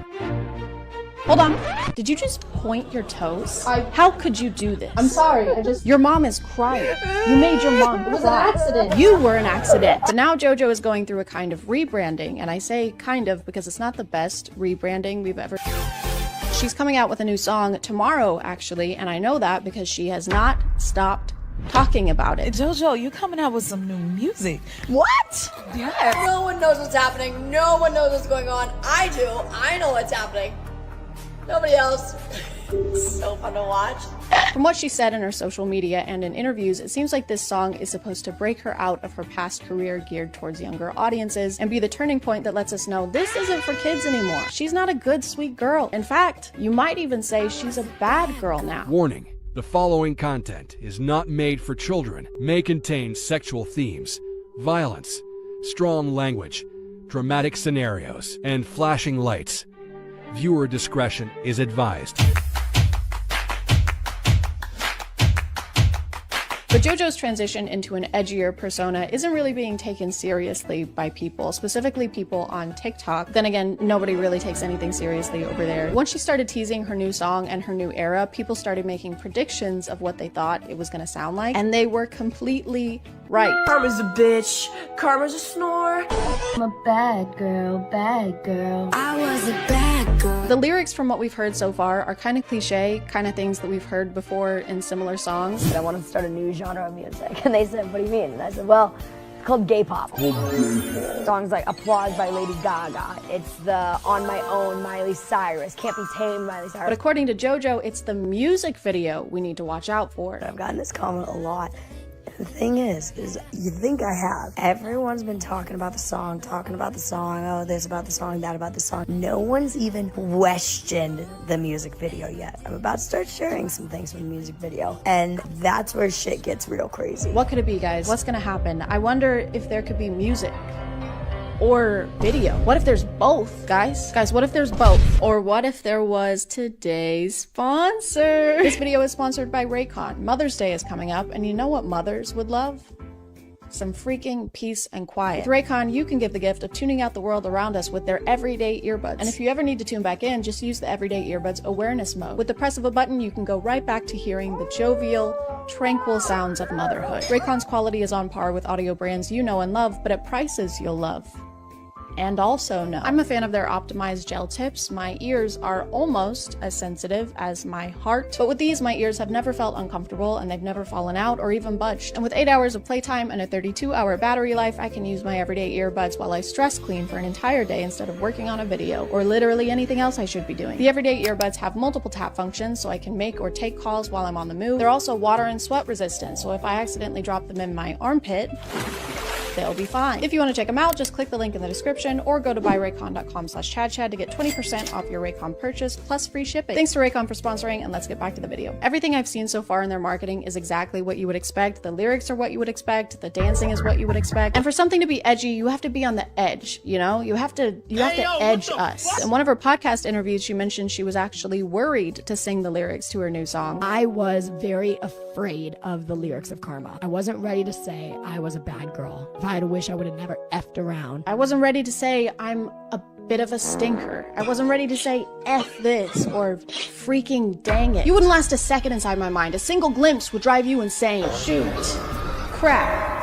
Hold on. Did you just point your toes? How could you do this? I'm sorry, Your mom is crying. You made your mom cry. It was an accident. You were an accident. But now JoJo is going through a kind of rebranding, and I say kind of because it's not the best rebranding we've ever... She's coming out with a new song tomorrow, actually, and I know that because she has not stopped talking about it. JoJo, you coming out with some new music. What? Yes. No one knows what's happening. No one knows what's going on. I do. I know what's happening. Nobody else. It's so fun to watch. From what she said in her social media and in interviews, it seems like this song is supposed to break her out of her past career geared towards younger audiences and be the turning point that lets us know this isn't for kids anymore. She's not a good, sweet girl. In fact, you might even say she's a bad girl now. Warning. The following content is not made for children, may contain sexual themes, violence, strong language, dramatic scenarios, and flashing lights. Viewer discretion is advised. But JoJo's transition into an edgier persona isn't really being taken seriously by people, specifically people on TikTok. Then again, nobody really takes anything seriously over there. Once she started teasing her new song and her new era, people started making predictions of what they thought it was gonna sound like, and they were completely right. Karma's a bitch. Karma's a snore. I'm a bad girl, bad girl. I was a bad girl. The lyrics from what we've heard so far are kind of cliche, kind of things that we've heard before in similar songs. I wanted to start a new genre of music, and they said, what do you mean? And I said, well, called gay pop. Songs like Applause by Lady Gaga. It's the On My Own Miley Cyrus. Can't Be Tamed Miley Cyrus. But according to JoJo, it's the music video we need to watch out for. I've gotten this comment a lot. The thing is you think I have. Everyone's been talking about the song, oh, this about the song, that about the song. No one's even questioned the music video yet. I'm about to start sharing some things from the music video, and that's where shit gets real crazy. What could it be, guys? What's gonna happen? I wonder if there could be music or video. What if there's both, guys? Guys, what if there's both? Or what if there was today's sponsor? This video is sponsored by Raycon. Mother's Day is coming up, and you know what mothers would love? Some freaking peace and quiet. With Raycon, you can give the gift of tuning out the world around us with their everyday earbuds. And if you ever need to tune back in, just use the everyday earbuds awareness mode. With the press of a button, you can go right back to hearing the jovial, tranquil sounds of motherhood. Raycon's quality is on par with audio brands you know and love, but at prices you'll love. And also no. I'm a fan of their optimized gel tips. My ears are almost as sensitive as my heart, but with these, my ears have never felt uncomfortable and they've never fallen out or even budged. And with 8 hours of playtime and a 32-hour battery life, I can use my everyday earbuds while I stress clean for an entire day instead of working on a video or literally anything else I should be doing. The everyday earbuds have multiple tap functions, so I can make or take calls while I'm on the move. They're also water and sweat resistant, so if I accidentally drop them in my armpit, they'll be fine. If you want to check them out, just click the link in the description or go to buyraycon.com/ChadChad to get 20% off your Raycon purchase plus free shipping. Thanks to Raycon for sponsoring, and let's get back to the video. Everything I've seen so far in their marketing is exactly what you would expect. The lyrics are what you would expect. The dancing is what you would expect. And for something to be edgy, you have to be on the edge, you know? You have to edge us. In one of her podcast interviews, she mentioned she was actually worried to sing the lyrics to her new song. I was very afraid of the lyrics of Karma. I wasn't ready to say I was a bad girl. If I had a wish, I would have never effed around. I wasn't ready to say I'm a bit of a stinker. I wasn't ready to say F this or freaking dang it. You wouldn't last a second inside my mind. A single glimpse would drive you insane. Shoot. Crap.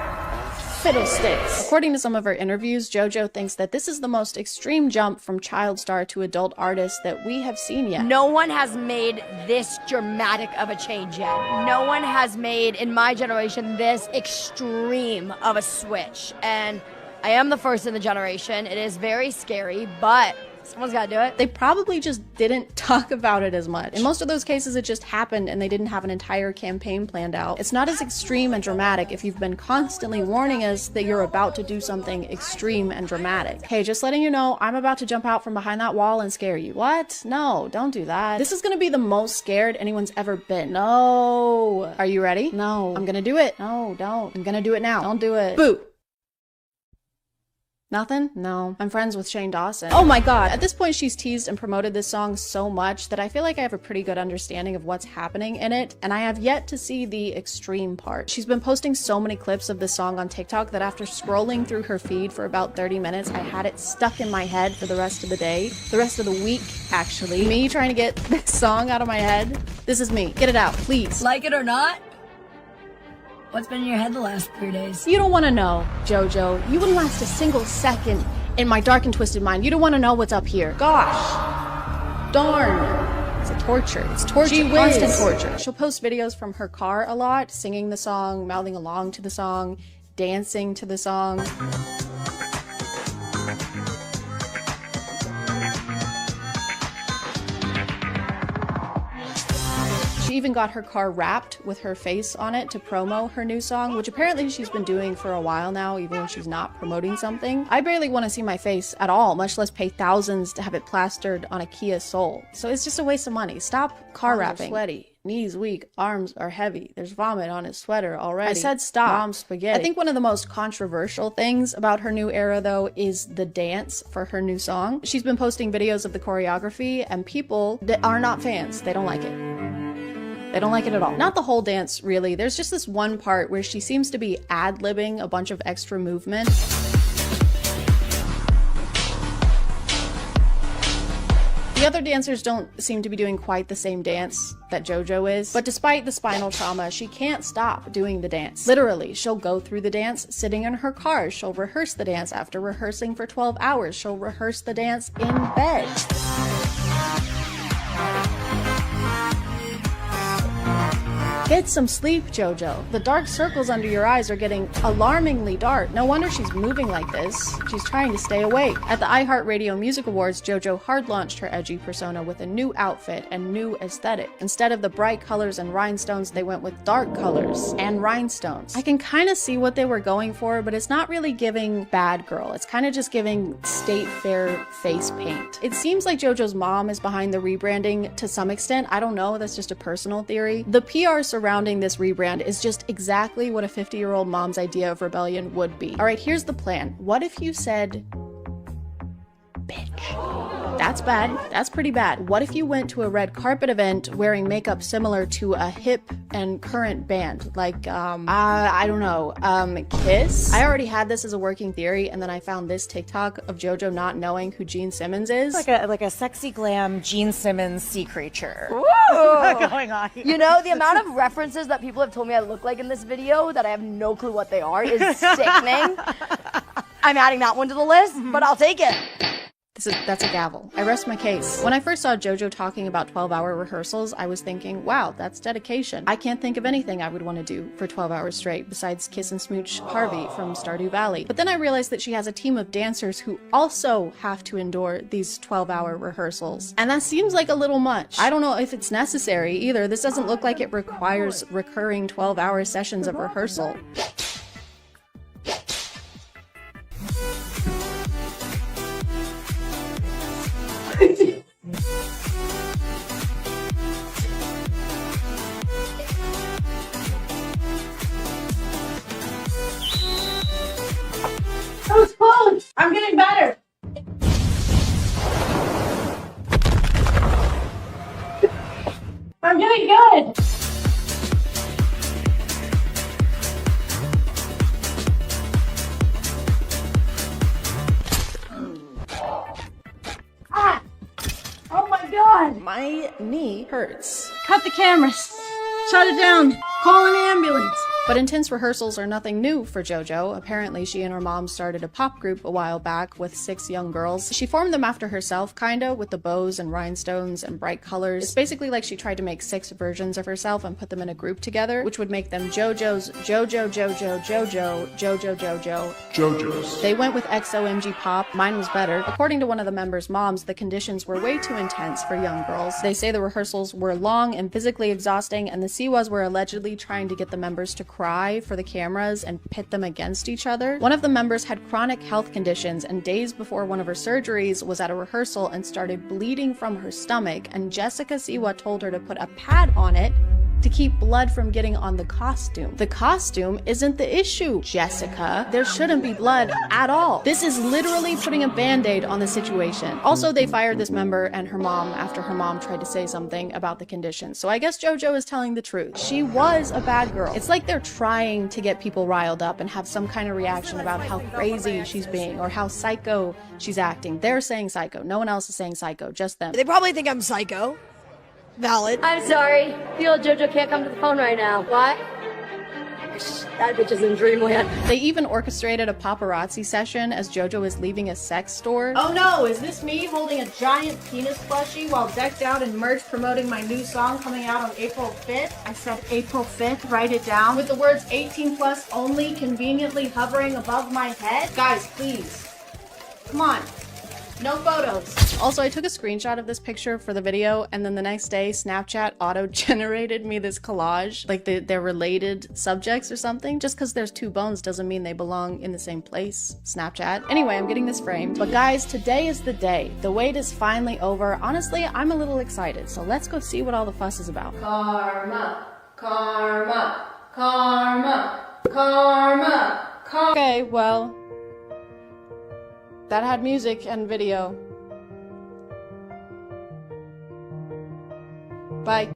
Fiddlesticks. According to some of her interviews, JoJo thinks that this is the most extreme jump from child star to adult artist that we have seen yet. No one has made this dramatic of a change yet. No one has made, in my generation, this extreme of a switch. And I am the first in the generation. It is very scary, but someone's got to do it. They probably just didn't talk about it as much. In most of those cases, it just happened and they didn't have an entire campaign planned out. It's not as extreme and dramatic if you've been constantly warning us that you're about to do something extreme and dramatic. Hey, just letting you know, I'm about to jump out from behind that wall and scare you. What? No, don't do that. This is gonna be the most scared anyone's ever been. No. Are you ready? No. I'm gonna do it. No, don't. I'm gonna do it now. Don't do it. Boo. Nothing? No. I'm friends with Shane Dawson. Oh my god. At this point, she's teased and promoted this song so much that I feel like I have a pretty good understanding of what's happening in it, and I have yet to see the extreme part. She's been posting so many clips of this song on TikTok that after scrolling through her feed for about 30 minutes, I had it stuck in my head for the rest of the day. The rest of the week, actually. Me trying to get this song out of my head. This is me. Get it out, please. Like it or not, what's been in your head the last 3 days? You don't want to know, JoJo. You wouldn't last a single second in my dark and twisted mind. You don't want to know what's up here. Gosh. Darn. It's a torture. It's torture. Constant torture. She'll post videos from her car a lot, singing the song, mouthing along to the song, dancing to the song. She even got her car wrapped with her face on it to promo her new song, which apparently she's been doing for a while now, even when she's not promoting something. I barely want to see my face at all, much less pay thousands to have it plastered on a Kia Soul. So it's just a waste of money. Stop car wrapping. Sweaty. Knees weak, arms are heavy. There's vomit on his sweater already. I said stop. Mom's spaghetti. I think one of the most controversial things about her new era, though, is the dance for her new song. She's been posting videos of the choreography, and people that are not fans, they don't like it. They don't like it at all. Not the whole dance, really. There's just this one part where she seems to be ad-libbing a bunch of extra movement. The other dancers don't seem to be doing quite the same dance that JoJo is, but despite the spinal trauma, she can't stop doing the dance. Literally, she'll go through the dance sitting in her car. She'll rehearse the dance after rehearsing for 12 hours. She'll rehearse the dance in bed. Get some sleep, JoJo. The dark circles under your eyes are getting alarmingly dark. No wonder she's moving like this. She's trying to stay awake. At the iHeartRadio Music Awards, JoJo hard launched her edgy persona with a new outfit and new aesthetic. Instead of the bright colors and rhinestones, they went with dark colors and rhinestones. I can kind of see what they were going for, but it's not really giving bad girl. It's kind of just giving state fair face paint. It seems like JoJo's mom is behind the rebranding to some extent. I don't know, that's just a personal theory. The PR surrounding this rebrand is just exactly what a 50-year-old mom's idea of rebellion would be. All right, here's the plan. What if you said, bitch? That's bad. That's pretty bad. What if you went to a red carpet event wearing makeup similar to a hip and current band? Like, I don't know, Kiss? I already had this as a working theory, and then I found this TikTok of JoJo not knowing who Gene Simmons is. Like a sexy glam Gene Simmons sea creature. Whoa. Going on here. You know, the amount of references that people have told me I look like in this video that I have no clue what they are is sickening. I'm adding that one to the list, but I'll take it. That's a gavel. I rest my case. When I first saw JoJo talking about 12-hour rehearsals, I was thinking, wow, that's dedication. I can't think of anything I would want to do for 12 hours straight besides kiss and smooch Harvey from Stardew Valley. But then I realized that she has a team of dancers who also have to endure these 12-hour rehearsals. And that seems like a little much. I don't know if it's necessary either. This doesn't look like it requires recurring 12-hour sessions of rehearsal. That was close. I'm getting better. I'm getting good. Ah! Oh my God! My knee hurts. Cut the cameras. Shut it down. Call an ambulance. But intense rehearsals are nothing new for JoJo. Apparently, she and her mom started a pop group a while back with 6 young girls. She formed them after herself, kinda, with the bows and rhinestones and bright colors. It's basically like she tried to make 6 versions of herself and put them in a group together, which would make them JoJo's, JoJo's. They went with XOMG Pop. Mine was better. According to one of the members' moms, the conditions were way too intense for young girls. They say the rehearsals were long and physically exhausting, and the Siwas were allegedly trying to get the members to cry for the cameras and pit them against each other. One of the members had chronic health conditions, and days before one of her surgeries was at a rehearsal and started bleeding from her stomach, and Jessica Siwa told her to put a pad on it to keep blood from getting on the costume. The costume isn't the issue, Jessica. There shouldn't be blood at all. This is literally putting a band-aid on the situation. Also, they fired this member and her mom after her mom tried to say something about the conditions. So I guess JoJo is telling the truth. She was a bad girl. It's like they're trying to get people riled up and have some kind of reaction about how crazy she's being or how psycho she's acting. They're saying psycho. No one else is saying psycho, just them. They probably think I'm psycho. Valid. I'm sorry. Feel JoJo can't come to the phone right now. Why? That bitch is in dreamland. They even orchestrated a paparazzi session as JoJo is leaving a sex store. Oh no, is this me holding a giant penis plushie while decked out in merch promoting my new song coming out on April 5th? I said April 5th, write it down, with the words 18 plus only conveniently hovering above my head? Guys, please. Come on. No photos. Also, I took a screenshot of this picture for the video, and then the next day, Snapchat auto-generated me this collage, like they're related subjects or something. Just because there's 2 bones doesn't mean they belong in the same place, Snapchat. Anyway, I'm getting this framed. But guys, today is the day. The wait is finally over. Honestly, I'm a little excited, so let's go see what all the fuss is about. Karma, karma, karma, karma, karma. Okay, well, that had music and video. Bye.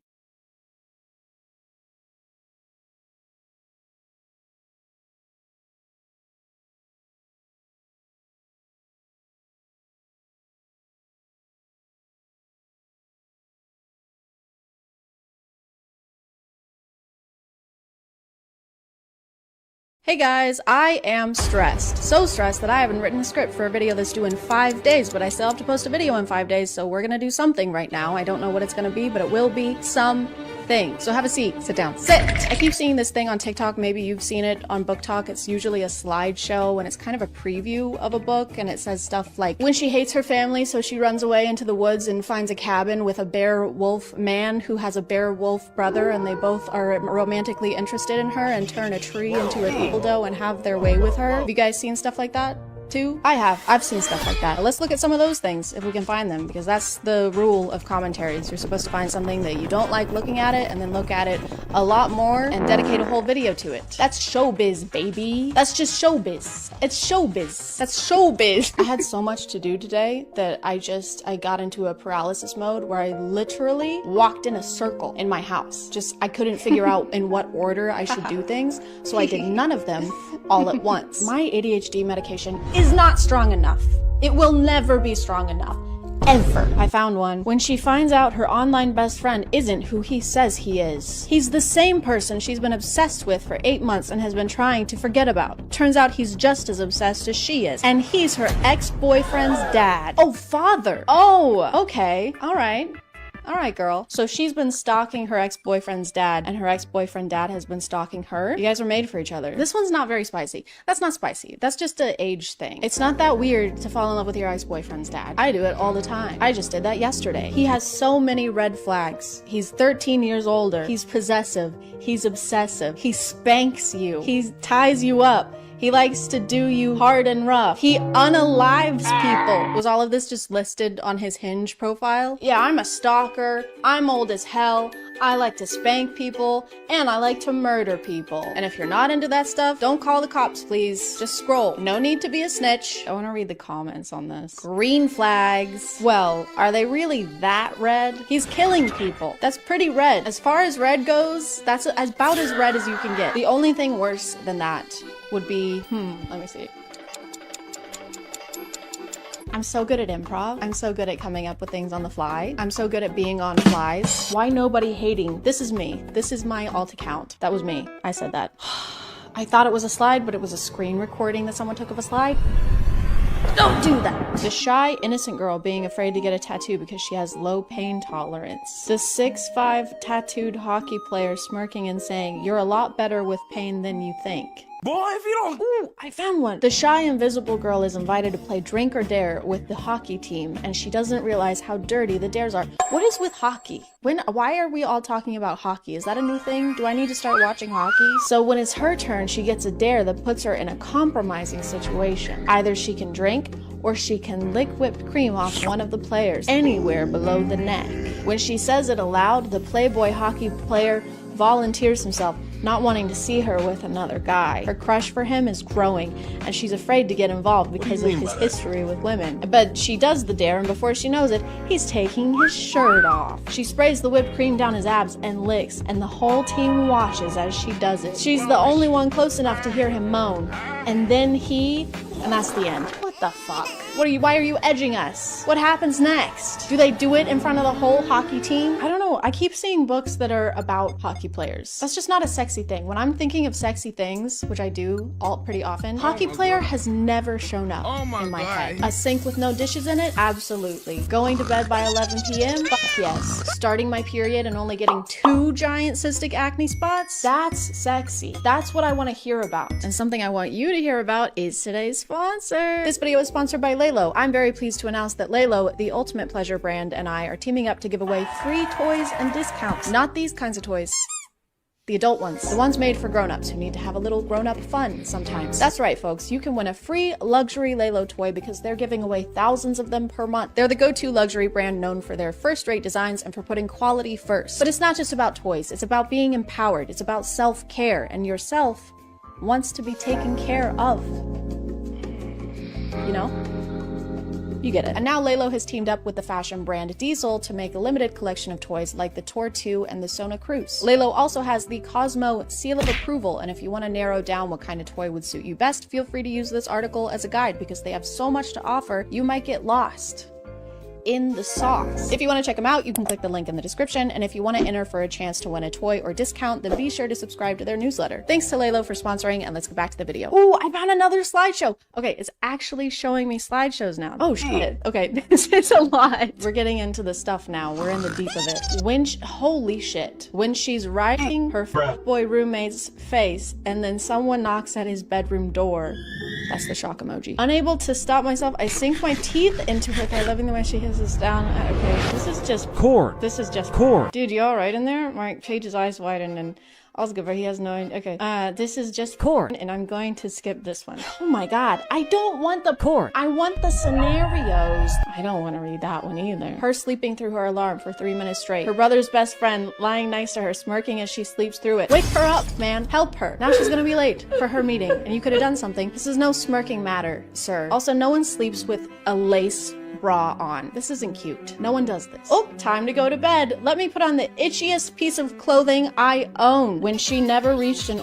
Hey guys, I am stressed. So stressed that I haven't written a script for a video that's due in 5 days, but I still have to post a video in 5 days, so we're gonna do something right now. I don't know what it's gonna be, but it will be something. thing. So have a seat, sit down, sit. I keep seeing this thing on TikTok. Maybe you've seen it on Book Talk. It's usually a slideshow and it's kind of a preview of a book, and it says stuff like, when she hates her family, so she runs away into the woods and finds a cabin with a bear wolf man who has a bear wolf brother, and they both are romantically interested in her and turn a tree into a dildo and have their way with her. Have you guys seen stuff like that too? I have. I've seen stuff like that. Let's look at some of those things if we can find them, because that's the rule of commentaries. You're supposed to find something that you don't like looking at it and then look at it a lot more and dedicate a whole video to it. That's showbiz, baby. That's just showbiz. It's showbiz. That's showbiz. I had so much to do today that I got into a paralysis mode where I literally walked in a circle in my house. I couldn't figure out in what order I should do things, so I did none of them all at once. My ADHD medication is not strong enough. It will never be strong enough. Ever. I found one. When she finds out her online best friend isn't who he says he is. He's the same person she's been obsessed with for 8 months and has been trying to forget about. Turns out he's just as obsessed as she is. And he's her ex-boyfriend's dad. Oh, father. Oh, okay. All right. All right, girl. So she's been stalking her ex-boyfriend's dad, and her ex-boyfriend dad has been stalking her. You guys are made for each other. This one's not very spicy. That's not spicy. That's just an age thing. It's not that weird to fall in love with your ex-boyfriend's dad. I do it all the time. I just did that yesterday. He has so many red flags. He's 13 years older. He's possessive. He's obsessive. He spanks you. He ties you up. He likes to do you hard and rough. He unalives people. Was all of this just listed on his Hinge profile? Yeah, I'm a stalker. I'm old as hell. I like to spank people, and I like to murder people. And if you're not into that stuff, don't call the cops, please. Just scroll. No need to be a snitch. I want to read the comments on this. Green flags. Well, are they really that red? He's killing people. That's pretty red. As far as red goes, that's about as red as you can get. The only thing worse than that would be, let me see. I'm so good at improv. I'm so good at coming up with things on the fly. I'm so good at being on flies. Why nobody hating? This is me. This is my alt account. That was me. I said that. I thought it was a slide, but it was a screen recording that someone took of a slide. Don't do that. The shy, innocent girl being afraid to get a tattoo because she has low pain tolerance. The 6'5" tattooed hockey player smirking and saying, "You're a lot better with pain than you think." Boy, if you don't... Ooh, I found one. The shy, invisible girl is invited to play Drink or Dare with the hockey team, and she doesn't realize how dirty the dares are. What is with hockey? Why are we all talking about hockey? Is that a new thing? Do I need to start watching hockey? So when it's her turn, she gets a dare that puts her in a compromising situation. Either she can drink, or she can lick whipped cream off one of the players, anywhere below the neck. When she says it aloud, the Playboy hockey player volunteers himself, not wanting to see her with another guy. Her crush for him is growing, and she's afraid to get involved because of his history with women. But she does the dare, and before she knows it, he's taking his shirt off. She sprays the whipped cream down his abs and licks, and the whole team watches as she does it. She's the only one close enough to hear him moan. And then and that's the end. What the fuck? Why are you edging us? What happens next? Do they do it in front of the whole hockey team? I don't know. I keep seeing books that are about hockey players. That's just not a sexy thing. When I'm thinking of sexy things, which I do pretty often, hockey player has never shown up in my head. A sink with no dishes in it? Absolutely. Going to bed by 11 p.m.? Fuck yes. Starting my period and only getting 2 giant cystic acne spots? That's sexy. That's what I want to hear about. And something I want you to hear about is today's sponsor. This video is sponsored by Lelo. I'm very pleased to announce that Lelo, the ultimate pleasure brand, and I are teaming up to give away free toys and discounts. Not these kinds of toys. The adult ones. The ones made for grown-ups who need to have a little grown-up fun sometimes. That's right, folks. You can win a free luxury Lelo toy because they're giving away thousands of them per month. They're the go-to luxury brand known for their first-rate designs and for putting quality first. But it's not just about toys. It's about being empowered. It's about self-care. And yourself wants to be taken care of. You know? You get it. And now Lelo has teamed up with the fashion brand Diesel to make a limited collection of toys like the Tor 2 and the Sona Cruz. Lelo also has the Cosmo Seal of Approval, and if you want to narrow down what kind of toy would suit you best, feel free to use this article as a guide because they have so much to offer, you might get lost. in the sauce. If you want to check them out, you can click the link in the description. And if you want to enter for a chance to win a toy or discount, then be sure to subscribe to their newsletter. Thanks to Lalo for sponsoring, and let's get back to the video. Oh, I found another slideshow. Okay, it's actually showing me slideshows now. Oh shit. Okay, this is a lot. We're getting into the stuff now. We're in the deep of it. Holy shit. When she's riding her boy roommate's face and then someone knocks at his bedroom door. That's the shock emoji. Unable to stop myself, I sink my teeth into her thigh, loving the way she hisses down. Okay, this is just Corn. This is just Corn. Dude, you alright in there? Mark Page's eyes widened and all's good, but he has no idea. Okay, this is just corn, and I'm going to skip this one. Oh my god, I don't want the corn. I want the scenarios. I don't want to read that one either. Her sleeping through her alarm for 3 minutes straight. Her brother's best friend lying next to her, smirking as she sleeps through it. Wake her up, man. Help her. Now she's gonna be late for her meeting, and you could have done something. This is no smirking matter, sir. Also, no one sleeps with a lace bra on. This isn't cute. No one does this. Oh, time to go to bed. Let me put on the itchiest piece of clothing I own. When she never reached an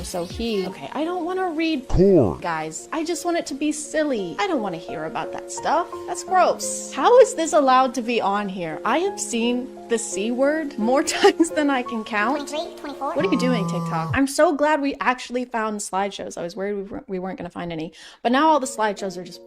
so he. Okay, I don't want to read porn. Guys, I just want it to be silly. I don't want to hear about that stuff. That's gross. How is this allowed to be on here? I have seen the C word more times than I can count. 23, 24. What are you doing, TikTok? I'm so glad we actually found slideshows. I was worried we weren't going to find any. But now all the slideshows are just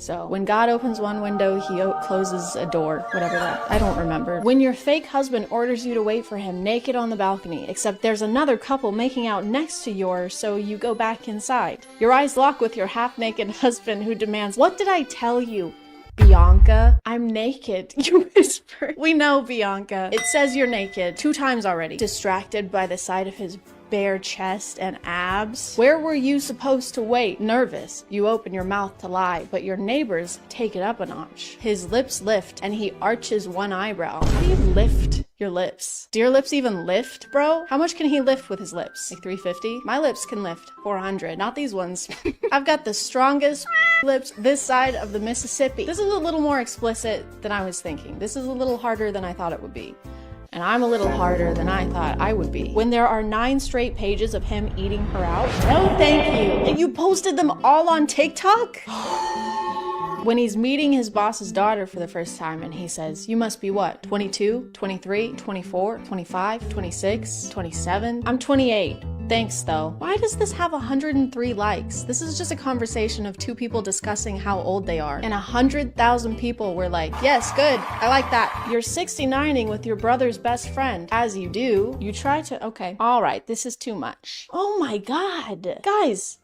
So when God opens one window, he closes a door. Whatever that. I don't remember. When your fake husband orders you to wait for him naked on the balcony, except there's another couple making out next to yours, so you go back inside. Your eyes lock with your half-naked husband who demands, "What did I tell you? Bianca, I'm naked," you whisper. We know, Bianca. It says you're naked 2 times already. Distracted by the sight of his bare chest and abs. Where were you supposed to wait? Nervous, you open your mouth to lie, but your neighbors take it up a notch. His lips lift and he arches one eyebrow. How do you lift your lips? Do your lips even lift, bro? How much can he lift with his lips? Like 350? My lips can lift 400, not these ones. I've got the strongest lips this side of the Mississippi. This is a little more explicit than I was thinking. This is a little harder than I thought it would be. And I'm a little harder than I thought I would be. When there are 9 straight pages of him eating her out? No, thank you. And you posted them all on TikTok? When he's meeting his boss's daughter for the first time and he says, "You must be what, 22, 23, 24, 25, 26, 27? I'm 28. Thanks though." Why does this have 103 likes? This is just a conversation of 2 people discussing how old they are. And 100,000 people were like, "Yes, good. I like that." You're 69ing with your brother's best friend. As you do, you try to, okay. All right, this is too much. Oh my God. Guys,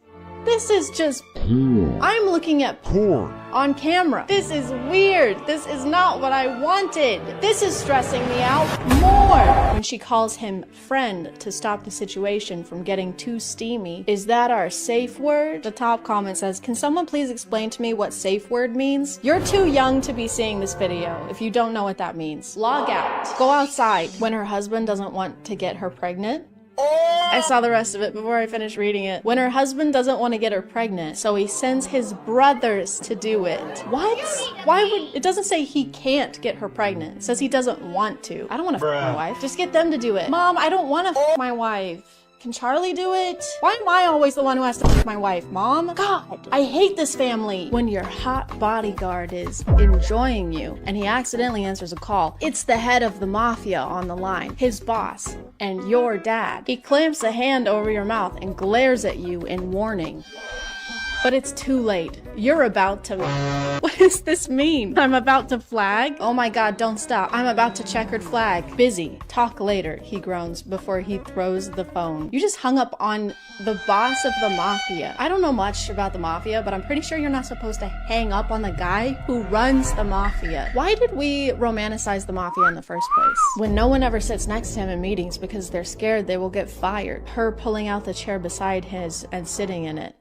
this is just, I'm looking at porn on camera. This is weird. This is not what I wanted. This is stressing me out more. When she calls him friend to stop the situation from getting too steamy. Is that our safe word? The top comment says, "Can someone please explain to me what safe word means?" You're too young to be seeing this video if you don't know what that means. Log out. Go outside. When her husband doesn't want to get her pregnant. I saw the rest of it before I finished reading it. When her husband doesn't want to get her pregnant, so he sends his brothers to do it. What? Why would, it doesn't say he can't get her pregnant. It says he doesn't want to. I don't want to f my wife. Just get them to do it. Mom, I don't want to f my wife. Can Charlie do it? Why am I always the one who has to f my wife, Mom? God, I hate this family. When your hot bodyguard is enjoying you and he accidentally answers a call, it's the head of the mafia on the line, his boss, and your dad. He clamps a hand over your mouth and glares at you in warning. But it's too late. You're about to... What does this mean? I'm about to flag? Oh my God, don't stop. I'm about to checkered flag. Busy. Talk later, he groans before he throws the phone. You just hung up on the boss of the mafia. I don't know much about the mafia, but I'm pretty sure you're not supposed to hang up on the guy who runs the mafia. Why did we romanticize the mafia in the first place? When no one ever sits next to him in meetings because they're scared they will get fired. Her pulling out the chair beside his and sitting in it.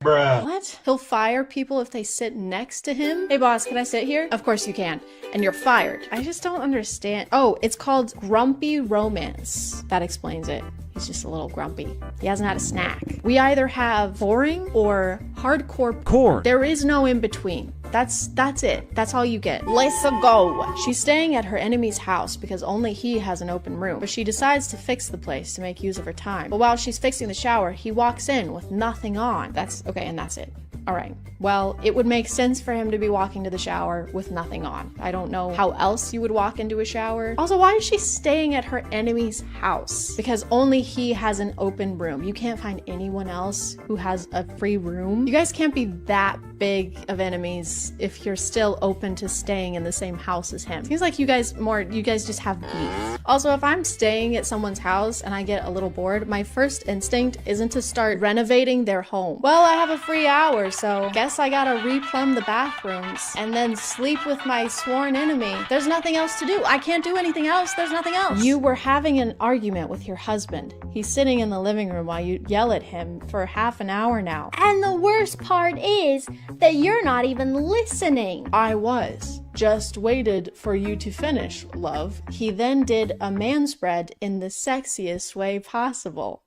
Bruh. What? He'll fire people if they sit next to him? Hey boss, can I sit here? Of course you can. And you're fired. I just don't understand. Oh, it's called grumpy romance. That explains it. He's just a little grumpy. He hasn't had a snack. We either have boring or hardcore corn. There is no in between. That's it. That's all you get. Let's go. She's staying at her enemy's house because only he has an open room. But she decides to fix the place to make use of her time. But while she's fixing the shower, he walks in with nothing on. That's okay, and that's it. All right. Well, it would make sense for him to be walking to the shower with nothing on. I don't know how else you would walk into a shower. Also, why is she staying at her enemy's house? Because only he has an open room. You can't find anyone else who has a free room. You guys can't be that big of enemies if you're still open to staying in the same house as him. Seems like you guys just have beef. Also, if I'm staying at someone's house and I get a little bored, my first instinct isn't to start renovating their home. Well, I have a free hour, so guess I gotta replumb the bathrooms and then sleep with my sworn enemy. There's nothing else to do. I can't do anything else. There's nothing else. You were having an argument with your husband. He's sitting in the living room while you yell at him for half an hour now. And the worst part is that you're not even listening. I was. Just waited for you to finish, love. He then did a manspread in the sexiest way possible.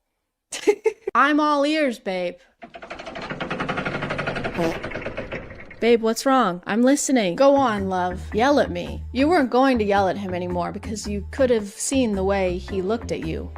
I'm all ears, babe. Babe, what's wrong? I'm listening. Go on, love. Yell at me. You weren't going to yell at him anymore because you could have seen the way he looked at you.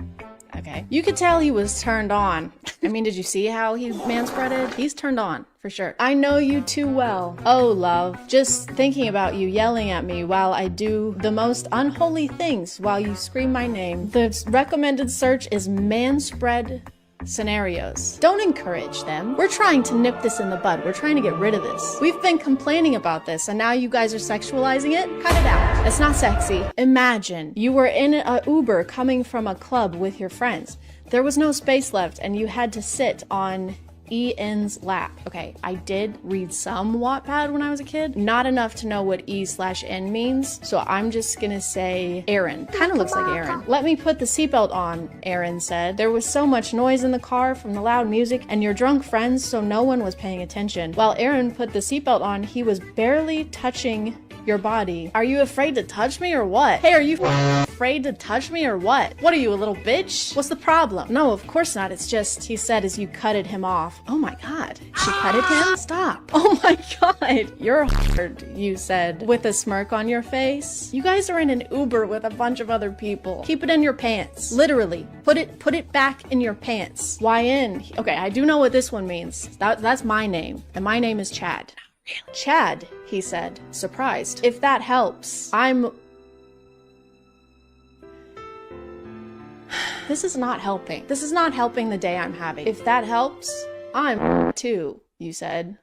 Okay. You could tell he was turned on. I mean, did you see how he manspreaded? He's turned on, for sure. I know you too well. Oh, love. Just thinking about you yelling at me while I do the most unholy things while you scream my name. The recommended search is manspread scenarios. Don't encourage them. We're trying to nip this in the bud. We're trying to get rid of this. We've been complaining about this and now you guys are sexualizing it? Cut it out. It's not sexy. Imagine you were in an Uber coming from a club with your friends. There was no space left and you had to sit on Ian's lap. Okay, I did read some Wattpad when I was a kid. Not enough to know what E/N means, so I'm just gonna say Aaron. Kind of looks like Aaron. Let me put the seatbelt on, Aaron said. There was so much noise in the car from the loud music and your drunk friends, so no one was paying attention. While Aaron put the seatbelt on, he was barely touching your body. Are you afraid to touch me or what? Hey, are you afraid to touch me or what? What are you, a little bitch? What's the problem? No, of course not. It's just, he said as you cutted him off. Oh my god. She cutted him? Stop. Oh my god. You're hard, you said, with a smirk on your face. You guys are in an Uber with a bunch of other people. Keep it in your pants. Literally. Put it back in your pants. Why in? Okay, I do know what this one means. That's my name. And my name is Chad. Chad, he said, surprised. If that helps, This is not helping. This is not helping the day I'm having. If that helps, I'm too, you said.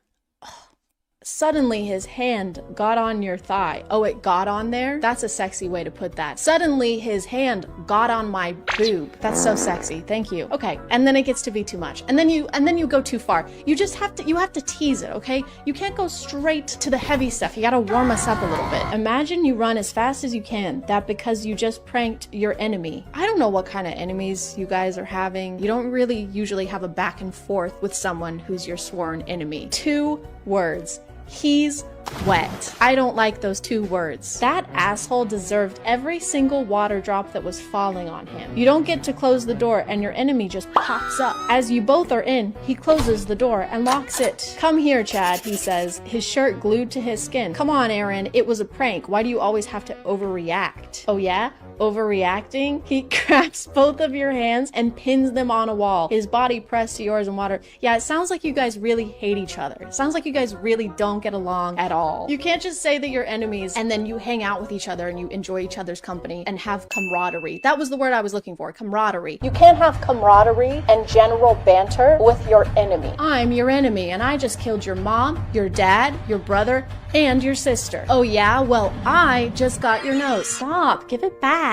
Suddenly his hand got on your thigh. Oh, it got on there? That's a sexy way to put that. Suddenly his hand got on my boob. That's so sexy. Thank you. Okay, and then it gets to be too much. And then you go too far. You have to tease it, okay? You can't go straight to the heavy stuff. You gotta warm us up a little bit. Imagine you run as fast as you can. That because you just pranked your enemy. I don't know what kind of enemies you guys are having. You don't really usually have a back and forth with someone who's your sworn enemy. 2 words. He's wet. I don't like those 2 words. That asshole deserved every single water drop that was falling on him. You don't get to close the door and your enemy just pops up. As you both are in, he closes the door and locks it. Come here, Chad, he says, his shirt glued to his skin. Come on, Aaron, it was a prank. Why do you always have to overreact? Oh yeah? Overreacting? He grabs both of your hands and pins them on a wall. His body pressed to yours in water. Yeah, it sounds like you guys really hate each other. It sounds like you guys really don't get along at all. You can't just say that you're enemies and then you hang out with each other and you enjoy each other's company and have camaraderie. That was the word I was looking for, camaraderie. You can't have camaraderie and general banter with your enemy. I'm your enemy and I just killed your mom, your dad, your brother, and your sister. Oh yeah? Well, I just got your nose. Stop. Give it back.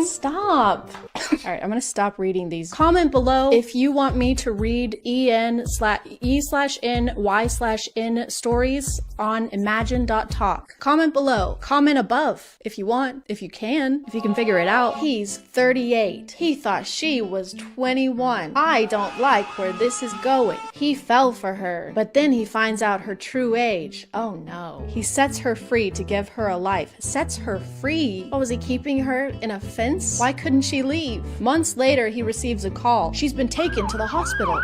Stop. All right, I'm gonna stop reading these. Comment below if you want me to read E/N/Y/N stories on imagine.talk. Comment below. Comment above if you want, if you can figure it out. He's 38. He thought she was 21. I don't like where this is going. He fell for her, but then he finds out her true age. Oh no. He sets her free to give her a life. Sets her free? Oh, was he keeping her in a fence? Why couldn't she leave? Months later, he receives a call. She's been taken to the hospital.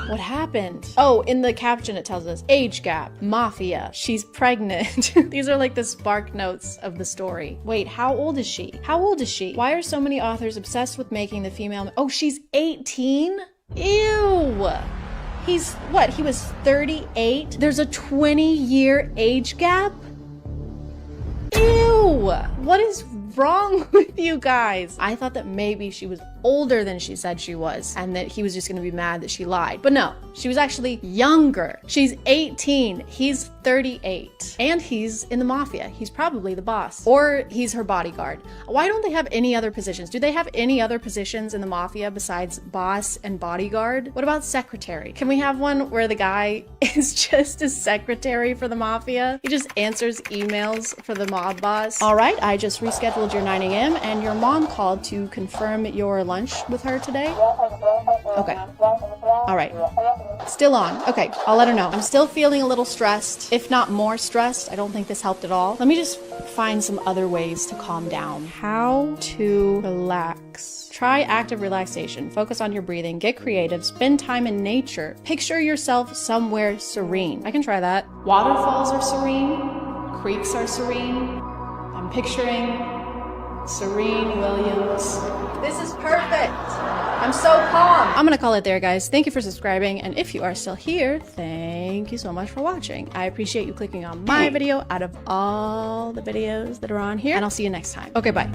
What happened? Oh, in the caption it tells us, age gap, mafia, she's pregnant. These are like the spark notes of the story. Wait, how old is she? How old is she? Why are so many authors obsessed with making the female... Oh, she's 18? Ew! He's, what, he was 38? There's a 20-year age gap? Ew! What is wrong with you guys? I thought that maybe she was older than she said she was, and that he was just gonna be mad that she lied. But no, she was actually younger. She's 18, he's 38. And he's in the mafia. He's probably the boss. Or he's her bodyguard. Why don't they have any other positions? Do they have any other positions in the mafia besides boss and bodyguard? What about secretary? Can we have one where the guy is just a secretary for the mafia? He just answers emails for the mob boss. All right, I just rescheduled your 9 a.m. and your mom called to confirm your lunch with her today. Okay. All right. Still on. Okay, I'll let her know. I'm still feeling a little stressed, if not more stressed. I don't think this helped at all. Let me just find some other ways to calm down. How to relax. Try active relaxation. Focus on your breathing. Get creative. Spend time in nature. Picture yourself somewhere serene. I can try that. Waterfalls are serene. Creeks are serene. I'm picturing Serene Williams. This is perfect. I'm so calm. I'm gonna call it there, guys. Thank you for subscribing, and if you are still here, thank you so much for watching. I appreciate you clicking on my video out of all the videos that are on here, and I'll see you next time. Okay, bye.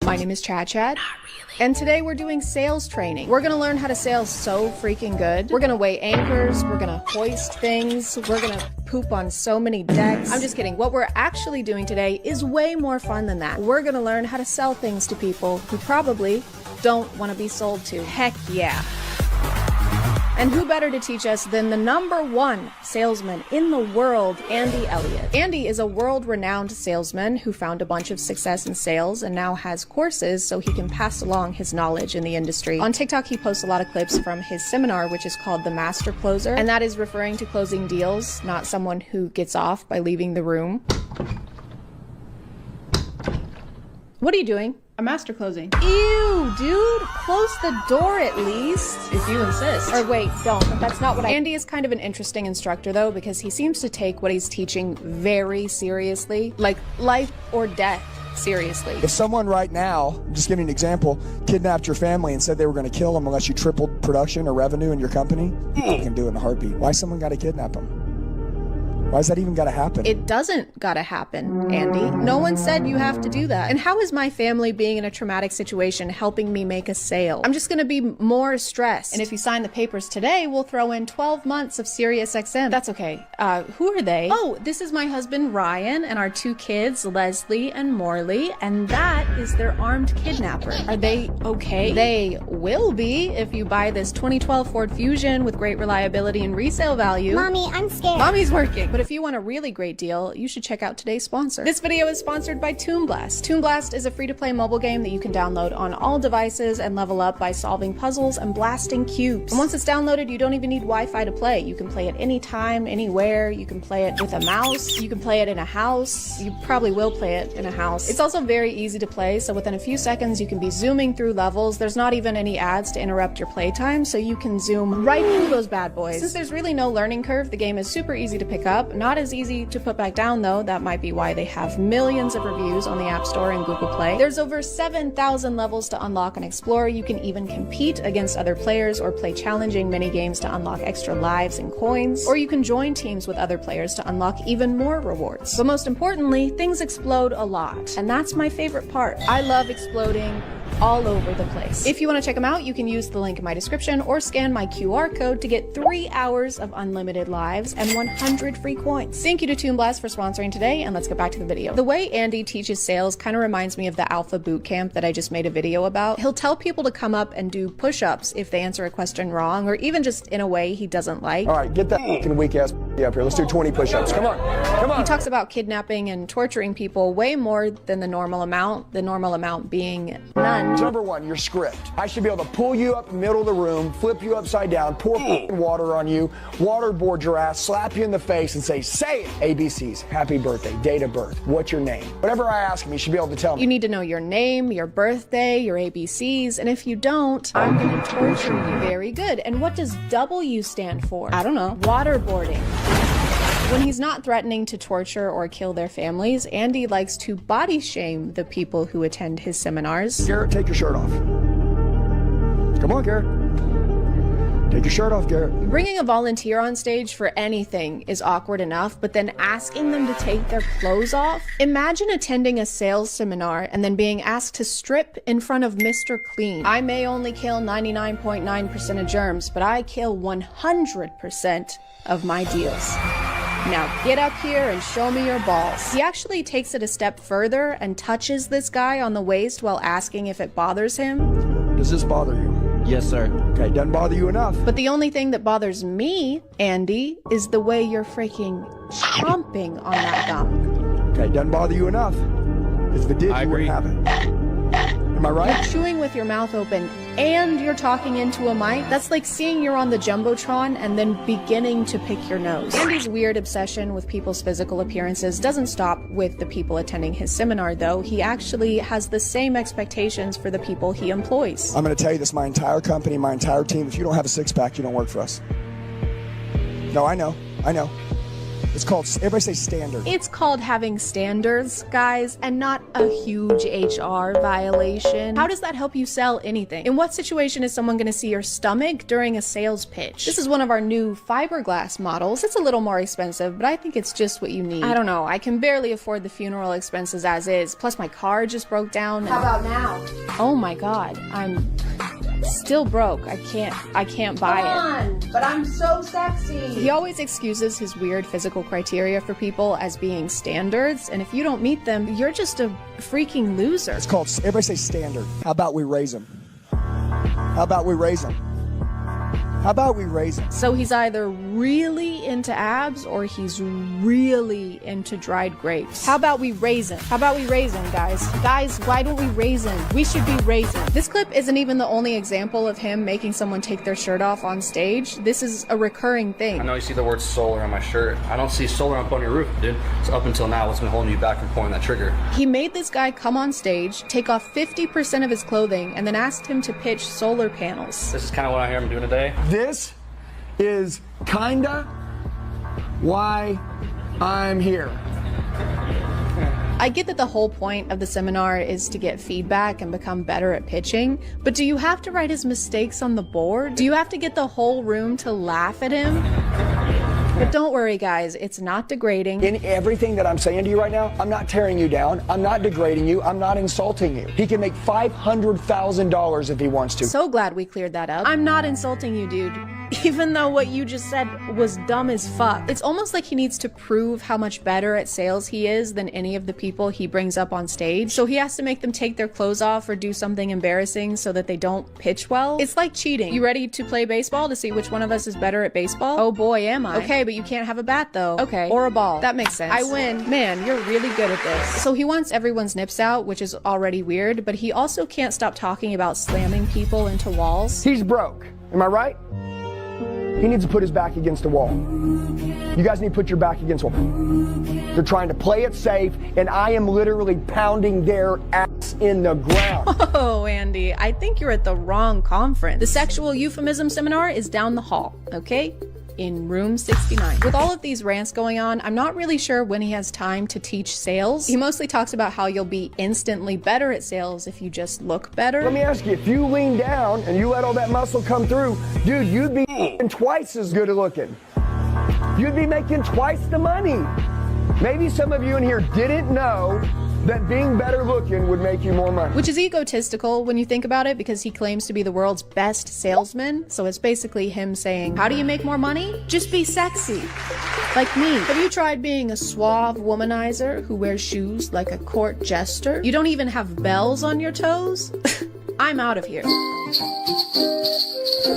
My name is ChadChad. And today we're doing sales training. We're gonna learn how to sell so freaking good. We're gonna weigh anchors, we're gonna hoist things, we're gonna poop on so many decks. I'm just kidding. What we're actually doing today is way more fun than that. We're gonna learn how to sell things to people who probably don't want to be sold to. Heck yeah. And who better to teach us than the #1 salesman in the world, Andy Elliott. Andy is a world-renowned salesman who found a bunch of success in sales and now has courses so he can pass along his knowledge in the industry. On TikTok, he posts a lot of clips from his seminar, which is called The Master Closer, and that is referring to closing deals, not someone who gets off by leaving the room. What are you doing? A master closing. Ew, dude. Close the door at least. If you insist. Or wait, don't. That's not what Andy is kind of an interesting instructor though, because he seems to take what he's teaching very seriously. Like life or death. Seriously. If someone right now, just giving an example, kidnapped your family and said they were going to kill them unless you tripled production or revenue in your company, you can do it in a heartbeat. Why someone got to kidnap them? Why is that even gotta happen? It doesn't gotta happen, Andy. No one said you have to do that. And how is my family being in a traumatic situation helping me make a sale? I'm just gonna be more stressed. And if you sign the papers today, we'll throw in 12 months of SiriusXM. That's okay. Who are they? Oh, this is my husband, Ryan, and our 2 kids, Leslie and Morley, and that is their armed kidnapper. Are they okay? They will be if you buy this 2012 Ford Fusion with great reliability and resale value. Mommy, I'm scared. Mommy's working. But if you want a really great deal, you should check out today's sponsor. This video is sponsored by Toon Blast. Toon Blast is a free-to-play mobile game that you can download on all devices and level up by solving puzzles and blasting cubes. And once it's downloaded, you don't even need Wi-Fi to play. You can play it anytime, anywhere. You can play it with a mouse. You can play it in a house. You probably will play it in a house. It's also very easy to play, so within a few seconds, you can be zooming through levels. There's not even any ads to interrupt your playtime, so you can zoom right through those bad boys. Since there's really no learning curve, the game is super easy to pick up. Not as easy to put back down though. That might be why they have millions of reviews on the App Store and Google Play. There's over 7,000 levels to unlock and explore. You can even compete against other players or play challenging mini games to unlock extra lives and coins. Or you can join teams with other players to unlock even more rewards. But most importantly, things explode a lot. And that's my favorite part. I love exploding all over the place. If you want to check them out, you can use the link in my description or scan my QR code to get 3 hours of unlimited lives and 100 free coins. Thank you to Toon Blast for sponsoring today, and let's get back to the video. The way Andy teaches sales kind of reminds me of the Alpha Bootcamp that I just made a video about. He'll tell people to come up and do push-ups if they answer a question wrong, or even just in a way he doesn't like. All right, get that fucking weak ass you up here. Let's do 20 push-ups. Come on. Come on. He talks about kidnapping and torturing people way more than the normal amount being none. Number one, your script. I should be able to pull you up in the middle of the room, flip you upside down, pour water on you, waterboard your ass, slap you in the face, and say it. ABCs, happy birthday, date of birth, what's your name? Whatever I ask him, he should be able to tell me. You need to know your name, your birthday, your ABCs, and if you don't, I'm going to torture you. Very good. And what does W stand for? I don't know. Waterboarding. When he's not threatening to torture or kill their families, Andy likes to body shame the people who attend his seminars. Garrett, take your shirt off. Come on, Garrett. Take your shirt off, Garrett. Bringing a volunteer on stage for anything is awkward enough, but then asking them to take their clothes off? Imagine attending a sales seminar and then being asked to strip in front of Mr. Clean. I may only kill 99.9% of germs, but I kill 100% of my deals. Now get up here and show me your balls. He actually takes it a step further and touches this guy on the waist while asking if it bothers him. Does this bother you? Yes, sir. Okay, doesn't bother you enough. But the only thing that bothers me, Andy, is the way you're freaking chomping on that gum. Okay, doesn't bother you enough. If it did, you wouldn't have it. Am I right? You're chewing with your mouth open and you're talking into a mic. That's like seeing you're on the Jumbotron and then beginning to pick your nose. Andy's weird obsession with people's physical appearances doesn't stop with the people attending his seminar, though. He actually has the same expectations for the people he employs. I'm going to tell you this, my entire company, my entire team, if you don't have a six-pack, you don't work for us. No, I know. It's called, everybody say standard. It's called having standards, guys, and not a huge HR violation. How does that help you sell anything? In what situation is someone going to see your stomach during a sales pitch? This is one of our new fiberglass models. It's a little more expensive, but I think it's just what you need. I don't know. I can barely afford the funeral expenses as is. Plus my car just broke down. How about now? Oh my God. I'm still broke. I can't buy it. But I'm so sexy. He always excuses his weird physical criteria for people as being standards, and if you don't meet them, you're just a freaking loser. It's called, everybody say standard. How about we raise them? How about we raise them? How about we raise them? So he's either really into abs or he's really into dried grapes. How about we raise him? How about we raise him, guys? Guys, why don't we raise him? We should be raising. This clip isn't even the only example of him making someone take their shirt off on stage. This is a recurring thing. I know you see the word solar on my shirt. I don't see solar up on your roof, dude. So up until now, what's been holding you back from pulling that trigger? He made this guy come on stage, take off 50% of his clothing, and then asked him to pitch solar panels. This is kind of what I hear him doing today. This is kinda why I'm here. I get that the whole point of the seminar is to get feedback and become better at pitching, but do you have to write his mistakes on the board? Do you have to get the whole room to laugh at him? But don't worry, guys, it's not degrading. In everything that I'm saying to you right now, I'm not tearing you down, I'm not degrading you, I'm not insulting you. He can make $500,000 if he wants to. So glad we cleared that up. I'm not insulting you, dude. Even though what you just said was dumb as fuck. It's almost like he needs to prove how much better at sales he is than any of the people he brings up on stage. So he has to make them take their clothes off or do something embarrassing so that they don't pitch well. It's like cheating. You ready to play baseball to see which one of us is better at baseball? Oh boy, am I. Okay, but you can't have a bat though. Okay, or a ball. That makes sense. I win. Man, you're really good at this. So he wants everyone's nips out, which is already weird, but he also can't stop talking about slamming people into walls. He's broke. Am I right? He needs to put his back against the wall. You guys need to put your back against the wall. They're trying to play it safe, and I am literally pounding their ass in the ground. Oh, Andy, I think you're at the wrong conference. The sexual euphemism seminar is down the hall, okay? In room 69. With all of these rants going on, I'm not really sure when he has time to teach sales. He mostly talks about how you'll be instantly better at sales if you just look better. Let me ask you, if you lean down and you let all that muscle come through, dude, you'd be twice as good at looking. You'd be making twice the money. Maybe some of you in here didn't know that being better looking would make you more money. Which is egotistical when you think about it, because he claims to be the world's best salesman. So it's basically him saying, how do you make more money? Just be sexy. Like me. Have you tried being a suave womanizer who wears shoes like a court jester? You don't even have bells on your toes? I'm out of here.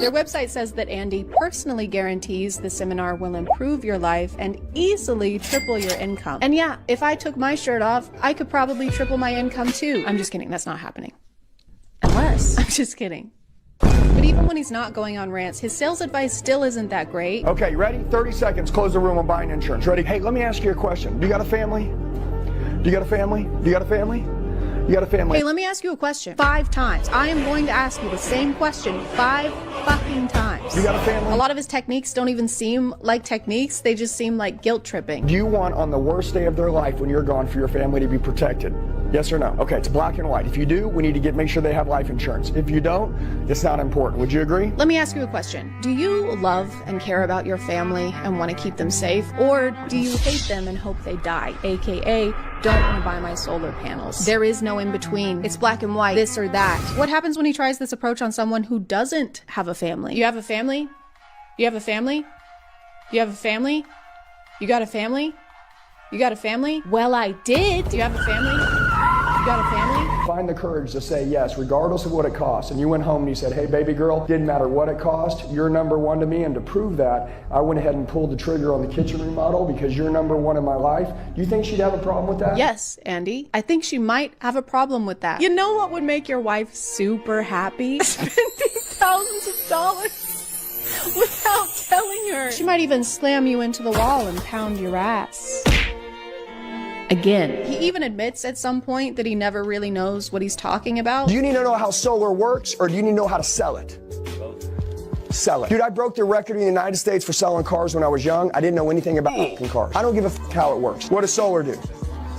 Their website says that Andy personally guarantees the seminar will improve your life and easily triple your income. And yeah, if I took my shirt off, I could probably triple my income too. I'm just kidding, that's not happening. Unless, I'm just kidding. But even when he's not going on rants, his sales advice still isn't that great. Okay, you ready? 30 seconds, close the room on buying insurance. Ready? Hey, let me ask you a question. Do you got a family? Do you got a family? Do you got a family? You got a family? Hey, let me ask you a question 5 times. I am going to ask you the same question 5 fucking times. You got a family? A lot of his techniques don't even seem like techniques. They just seem like guilt tripping. Do you want on the worst day of their life when you're gone for your family to be protected? Yes or no? Okay, it's black and white. If you do, we need to make sure they have life insurance. If you don't, it's not important. Would you agree? Let me ask you a question. Do you love and care about your family and want to keep them safe? Or do you hate them and hope they die? AKA, don't want to buy my solar panels. There is no in between. It's black and white, this or that. What happens when he tries this approach on someone who doesn't have a family? You have a family? You have a family? You have a family? You got a family? You got a family? Well, I did. Do you have a family? You got a family? Find the courage to say yes, regardless of what it costs. And you went home and you said, hey, baby girl, didn't matter what it cost, you're number one to me. And to prove that, I went ahead and pulled the trigger on the kitchen remodel because you're number one in my life. Do you think she'd have a problem with that? Yes, Andy. I think she might have a problem with that. You know what would make your wife super happy? Spending thousands of dollars without telling her. She might even slam you into the wall and pound your ass. Again. He even admits at some point that he never really knows what he's talking about. Do you need to know how solar works, or do you need to know how to sell it? Sell it. Dude, I broke the record in the United States for selling cars when I was young. I didn't know anything about cars. I don't give a how it works. What does solar do?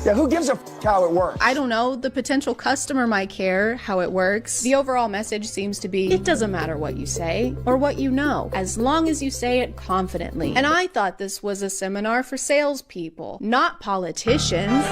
Yeah, who gives a how it works? I don't know. The potential customer might care how it works. The overall message seems to be, it doesn't matter what you say or what you know, as long as you say it confidently. And I thought this was a seminar for salespeople, not politicians.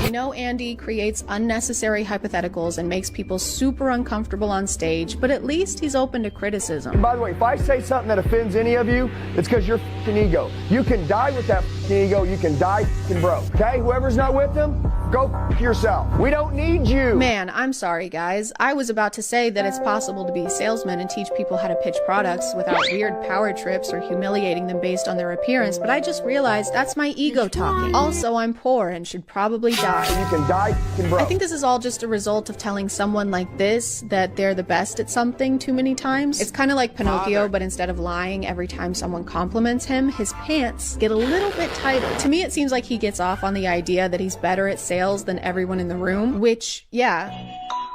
You know, Andy creates unnecessary hypotheticals and makes people super uncomfortable on stage, but at least he's open to criticism. And by the way, if I say something that offends any of you, it's because you're f***ing ego. You can die with that f***ing ego. You can die f***ing broke. Okay? Whoever's not with them, go f*** yourself. We don't need you. Man, I'm sorry, guys. I was about to say that it's possible to be a salesman and teach people how to pitch products without weird power trips or humiliating them based on their appearance, but I just realized that's my ego talking. Also, I'm poor and should probably die. You can die f***ing broke. I think this is all just a result of telling someone like this that they're the best at something too many times. It's kind of like Pinocchio, but instead of lying every time someone compliments him, his pants get a little bit tighter. To me, it seems like he gets off on the idea that he's better at sales than everyone in the room, which, yeah,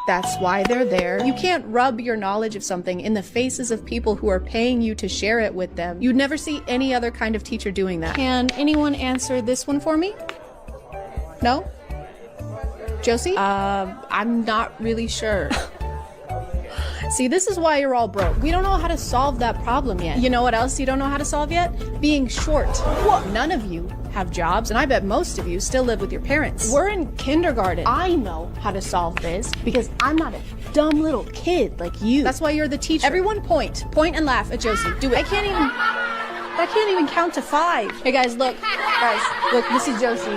that's why they're there. You can't rub your knowledge of something in the faces of people who are paying you to share it with them. You'd never see any other kind of teacher doing that. Can anyone answer this one for me? No? Josie? I'm not really sure. See, this is why you're all broke. We don't know how to solve that problem yet. You know what else you don't know how to solve yet? Being short. What? None of you have jobs, and I bet most of you still live with your parents. We're in kindergarten. I know how to solve this because I'm not a dumb little kid like you. That's why you're the teacher. Everyone point and laugh at Josie. Do it. I can't even count to 5. Hey guys, look, this is Josie.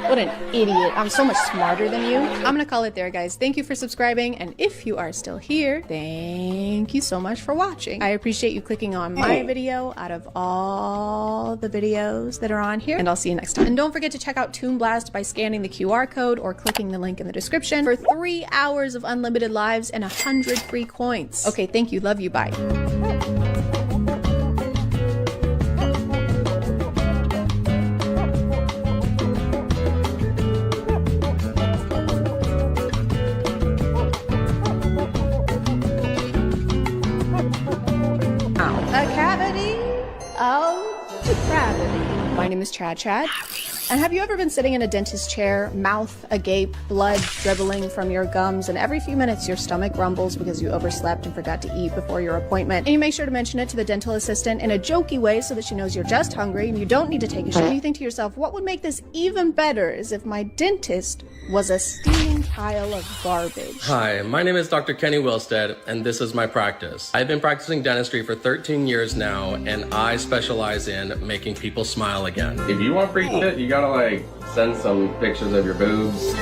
What an idiot. I'm so much smarter than you. I'm gonna call it there, guys. Thank you for subscribing, and if you are still here, thank you so much for watching. I appreciate you clicking on my video out of all the videos that are on here, and I'll see you next time. And don't forget to check out Toon Blast by scanning the QR code or clicking the link in the description for 3 hours of unlimited lives and 100 free coins. Okay, thank you. Love you. Bye. My name is ChadChad, and have you ever been sitting in a dentist chair, mouth agape, blood dribbling from your gums, and every few minutes your stomach rumbles because you overslept and forgot to eat before your appointment, and you make sure to mention it to the dental assistant in a jokey way so that she knows you're just hungry and you don't need to take a shit, and you think to yourself, what would make this even better is if my dentist was a steaming pile of garbage. Hi, my name is Dr. Kenny Wilstead, and this is my practice. I've been practicing dentistry for 13 years now, and I specialize in making people smile again. If you want free shit, you gotta like send some pictures of your boobs.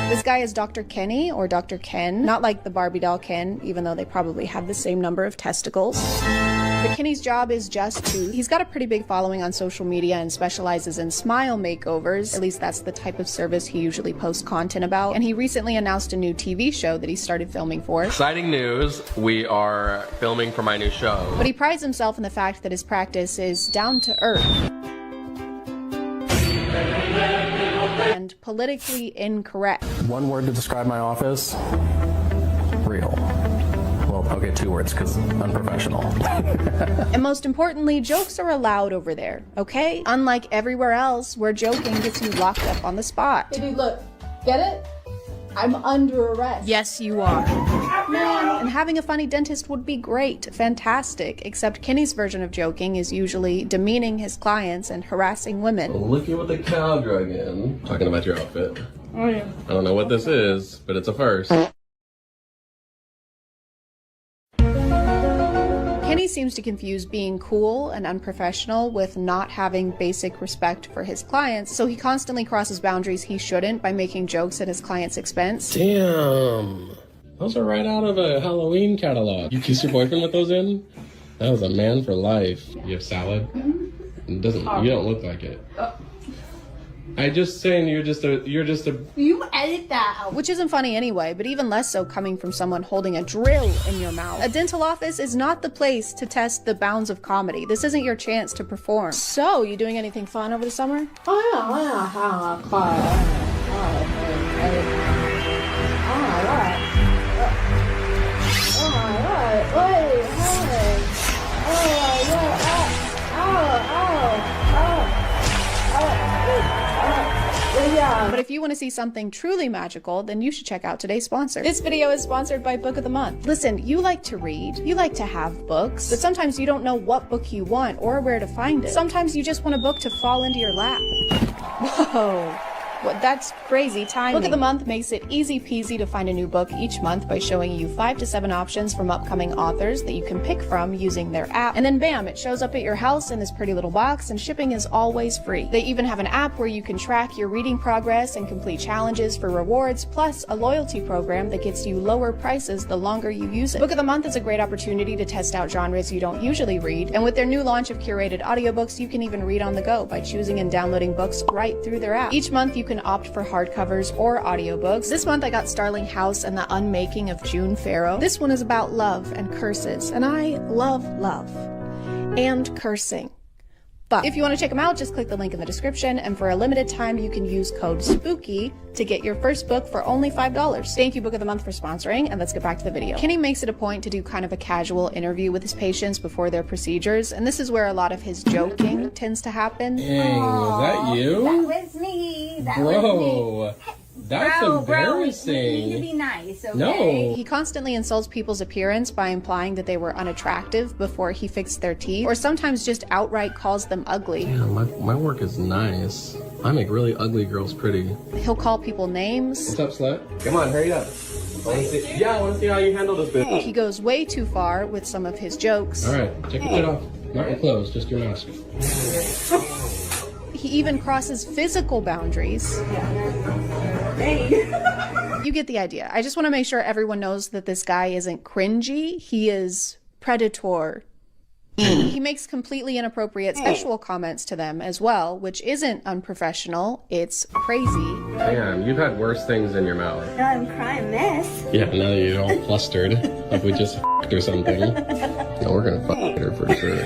This guy is Dr. Kenny or Dr. Ken, not like the Barbie doll Ken, even though they probably have the same number of testicles. But Kenny's job is just to, he's got a pretty big following on social media and specializes in smile makeovers. At least that's the type of service he usually posts content about. And he recently announced a new TV show that he started filming for. Exciting news, we are filming for my new show. But he prides himself in the fact that his practice is down to earth and politically incorrect. One word to describe my office: real. Well, okay, 2 words, because unprofessional. And most importantly, jokes are allowed over there, okay? Unlike everywhere else where joking gets you locked up on the spot. Hey dude, look. Get it? I'm under arrest. Yes, you are. Man, and having a funny dentist would be great, fantastic, except Kenny's version of joking is usually demeaning his clients and harassing women. Look at what the cow drug in. Talking about your outfit. Oh yeah. I don't know what this is, but it's a first. Kenny seems to confuse being cool and unprofessional with not having basic respect for his clients, so he constantly crosses boundaries he shouldn't by making jokes at his clients' expense. Damn. Those are right out of a Halloween catalog. You kiss your boyfriend with those in? That was a man for life. You have salad? It doesn't, you don't look like it. I just saying you're just a You edit that out. Which isn't funny anyway, but even less so coming from someone holding a drill in your mouth. A dental office is not the place to test the bounds of comedy. This isn't your chance to perform. So, you doing anything fun over the summer? But if you want to see something truly magical, then you should check out today's sponsor. This video is sponsored by Book of the Month. Listen, you like to read, you like to have books, but sometimes you don't know what book you want or where to find it. Sometimes you just want a book to fall into your lap. Whoa. What, that's crazy timing. Book of the Month makes it easy peasy to find a new book each month by showing you 5 to 7 options from upcoming authors that you can pick from using their app. And then bam, it shows up at your house in this pretty little box, and shipping is always free. They even have an app where you can track your reading progress and complete challenges for rewards, plus a loyalty program that gets you lower prices the longer you use it. Book of the Month is a great opportunity to test out genres you don't usually read, and with their new launch of curated audiobooks, you can even read on the go by choosing and downloading books right through their app. Each month you can opt for hardcovers or audiobooks. This month I got Starling House and the Unmaking of June Farrow. This one is about love and curses, and I love love and cursing. But if you want to check them out, just click the link in the description, and for a limited time you can use code SPOOKY to get your first book for only $5. Thank you, Book of the Month, for sponsoring, and let's get back to the video. Kenny makes it a point to do kind of a casual interview with his patients before their procedures, and this is where a lot of his joking tends to happen. Dang, was that you? That was me. That Bro, was me. that's embarrassing. We need to be nice, okay? No. He constantly insults people's appearance by implying that they were unattractive before he fixed their teeth, or sometimes just outright calls them ugly. Yeah, my work is nice. I make really ugly girls pretty. He'll call people names. What's up, slut? Come on, hurry up. I want to see how you handle this bitch. He goes way too far with some of his jokes. Alright, check your shit off. Not your clothes, just your mask. He even crosses physical boundaries. You get the idea. I just want to make sure everyone knows that this guy isn't cringy. He is predator. He makes completely inappropriate sexual comments to them as well, which isn't unprofessional. It's crazy. Damn, you've had worse things in your mouth. Now I'm crying mess. Yeah, now that you're all flustered, like we just f***ed or something. No, we're gonna fuck her for sure.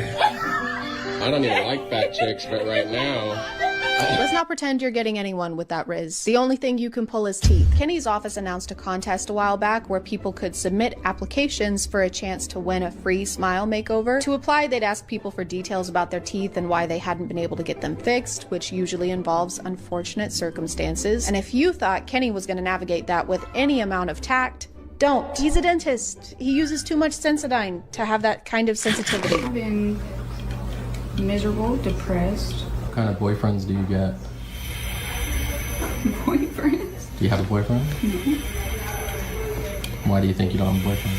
I don't even like fat chicks, but right now... Let's not pretend you're getting anyone with that riz. The only thing you can pull is teeth. Kenny's office announced a contest a while back where people could submit applications for a chance to win a free smile makeover. To apply, they'd ask people for details about their teeth and why they hadn't been able to get them fixed, which usually involves unfortunate circumstances. And if you thought Kenny was going to navigate that with any amount of tact, don't. He's a dentist. He uses too much Sensodyne to have that kind of sensitivity. I've been miserable, depressed. What kind of boyfriends do you get? Boyfriends? Do you have a boyfriend? No. Why do you think you don't have a boyfriend?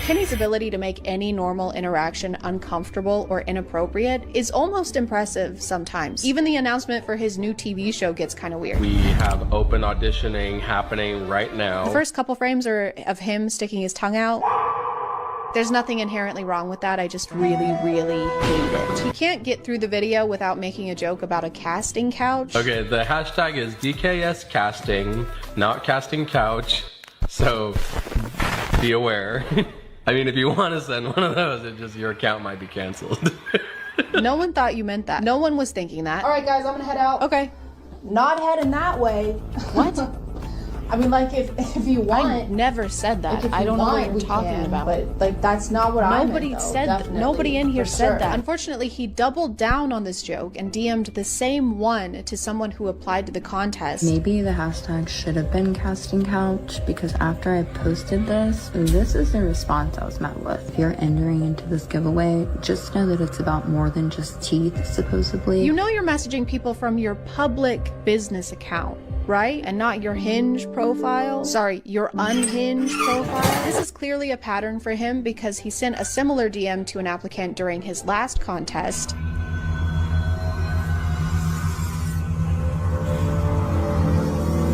Kenny's ability to make any normal interaction uncomfortable or inappropriate is almost impressive sometimes. Even the announcement for his new TV show gets kind of weird. We have open auditioning happening right now. The first couple frames are of him sticking his tongue out. There's nothing inherently wrong with that. I just really hate it. He can't get through the video without making a joke about a casting couch. Okay, the hashtag is DKS casting, not casting couch. So be aware. I mean, if you want to send one of those, it just your account might be canceled. No one thought you meant that. No one was thinking that. All right, guys, I'm gonna head out. Okay. Not heading that way. What? I mean, like, if you want. I never said that. Like, if I you don't know what want, you're we talking can, about. But, like, that's not what I meant, Nobody though, said that. definitely, Nobody in here for said sure. that. Unfortunately, he doubled down on this joke and DM'd the same one to someone who applied to the contest. Maybe the hashtag should have been casting couch, because after I posted this is the response I was met with. If you're entering into this giveaway, just know that it's about more than just teeth, supposedly. You know you're messaging people from your public business account, right? And not your Hinge profile. Sorry, your unhinged profile. This is clearly a pattern for him because he sent a similar DM to an applicant during his last contest.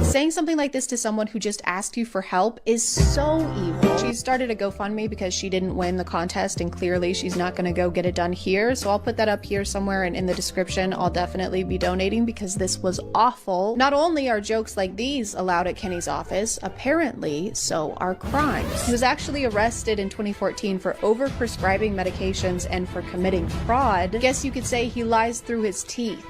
Saying something like this to someone who just asked you for help is so evil. She started a GoFundMe because she didn't win the contest and clearly she's not gonna go get it done here. So I'll put that up here somewhere and in the description. I'll definitely be donating because this was awful. Not only are jokes like these allowed at Kenny's office, apparently so are crimes. He was actually arrested in 2014 for overprescribing medications and for committing fraud. Guess you could say he lies through his teeth.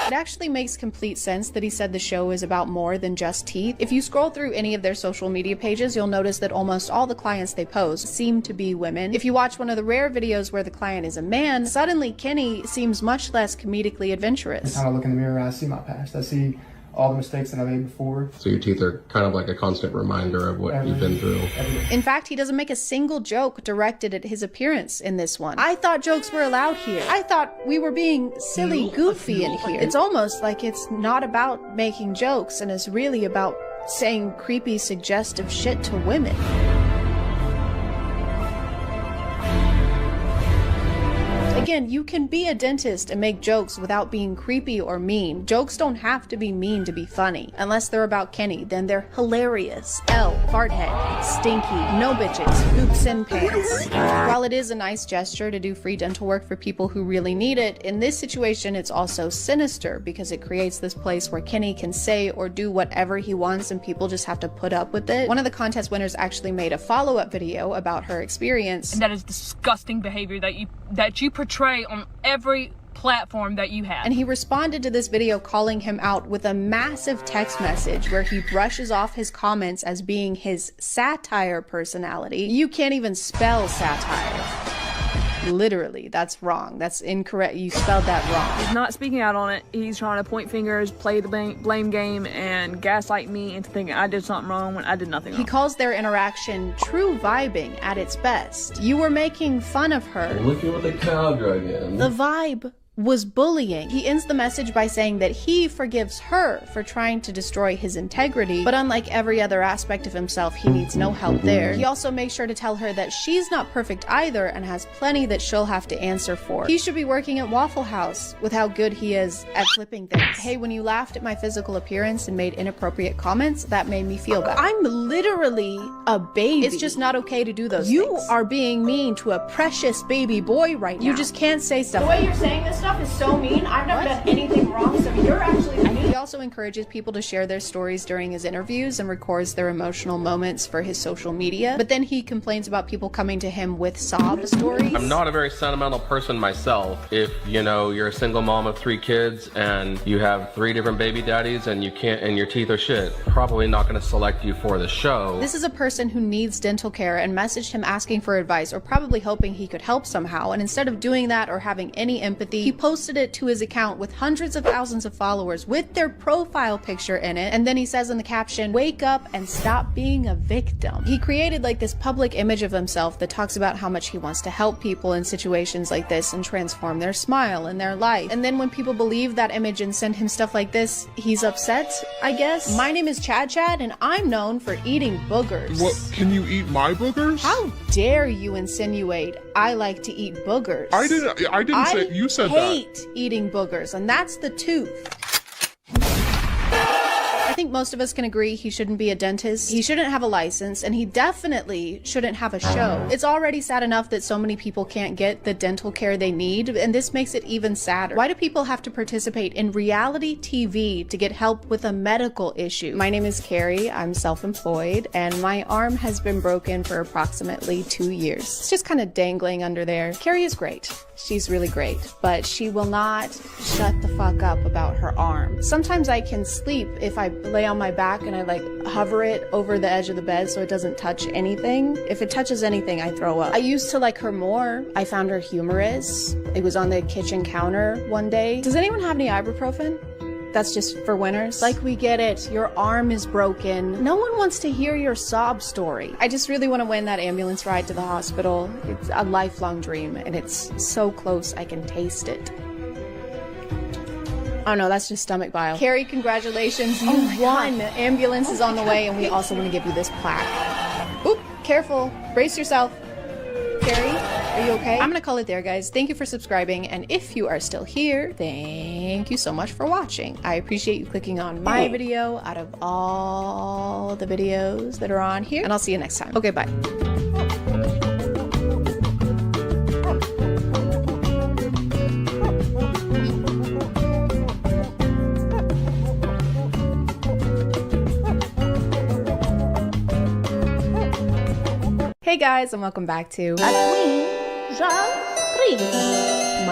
It actually makes complete sense that he said the show is about more than just teeth. If you scroll through any of their social media pages, you'll notice that almost all the clients they pose seem to be women. If you watch one of the rare videos where the client is a man, suddenly Kenny seems much less comedically adventurous. I look in the mirror and I see my past. I see all the mistakes that I made before. So your teeth are kind of like a constant reminder of what you've been through. In fact, he doesn't make a single joke directed at his appearance in this one. I thought jokes were allowed here. I thought we were being silly, goofy in here. It's almost like it's not about making jokes and is really about saying creepy, suggestive shit to women. Again, you can be a dentist and make jokes without being creepy or mean. Jokes don't have to be mean to be funny. Unless they're about Kenny, then they're hilarious. L, farthead, stinky, no bitches, hoops and pants. While it is a nice gesture to do free dental work for people who really need it, in this situation it's also sinister because it creates this place where Kenny can say or do whatever he wants and people just have to put up with it. One of the contest winners actually made a follow-up video about her experience. And that is disgusting behavior that you portray on every platform that you have. And he responded to this video calling him out with a massive text message where he brushes off his comments as being his satire personality. You can't even spell satire. Literally, that's wrong. That's incorrect. You spelled that wrong. He's not speaking out on it. He's trying to point fingers, play the blame game, and gaslight me into thinking I did something wrong when I did nothing wrong. He calls their interaction true vibing at its best. You were making fun of her. Look at what the cow drug in. The vibe was bullying. He ends the message by saying that he forgives her for trying to destroy his integrity, but unlike every other aspect of himself, he needs no help there. He also makes sure to tell her that she's not perfect either and has plenty that she'll have to answer for. He should be working at Waffle House with how good he is at flipping things. Hey, when you laughed at my physical appearance and made inappropriate comments, that made me feel bad. I'm literally a baby. It's just not okay to do those things. You are being mean to a precious baby boy right now. You just can't say stuff. The way you're saying this stuff is so mean. I've never done anything wrong, so you're actually mean. He also encourages people to share their stories during his interviews and records their emotional moments for his social media. But then he complains about people coming to him with sob stories. I'm not a very sentimental person myself. If, you know, you're a single mom of 3 kids and you have 3 different baby daddies and your teeth are shit, probably not going to select you for the show. This is a person who needs dental care and messaged him asking for advice or probably hoping he could help somehow. And instead of doing that or having any empathy, he posted it to his account with hundreds of thousands of followers with their profile picture in it, and then he says in the caption, "Wake up and stop being a victim." He created like this public image of himself that talks about how much he wants to help people in situations like this and transform their smile and their life. And then when people believe that image and send him stuff like this, he's upset, I guess. My name is ChadChad, and I'm known for eating boogers. What, can you eat my boogers? How dare you insinuate I like to eat boogers? I didn't say, you said that. I hate eating boogers, and that's the tooth. I think most of us can agree he shouldn't be a dentist, he shouldn't have a license, and he definitely shouldn't have a show. It's already sad enough that so many people can't get the dental care they need, and this makes it even sadder. Why do people have to participate in reality TV to get help with a medical issue? My name is Carrie, I'm self-employed, and my arm has been broken for approximately 2 years. It's just kind of dangling under there. Carrie is great. She's really great, but she will not shut the fuck up about her arm. Sometimes I can sleep if I lay on my back and I like hover it over the edge of the bed so it doesn't touch anything. If it touches anything, I throw up. I used to like her more. I found her humorous. It was on the kitchen counter one day. Does anyone have any ibuprofen? That's just for winners. Like, we get it. Your arm is broken. No one wants to hear your sob story. I just really want to win that ambulance ride to the hospital. It's a lifelong dream, and it's so close I can taste it. Oh no, that's just stomach bile. Carrie, congratulations. You won. The ambulance is on the way, and we also want to give you this plaque. Oop, careful. Brace yourself. Carrie, are you okay? I'm gonna call it there, guys. Thank you for subscribing, and if you are still here, thank you so much for watching. I appreciate you clicking on my video out of all the videos that are on here, and I'll see you next time. Okay, bye. Hey guys, and welcome back to My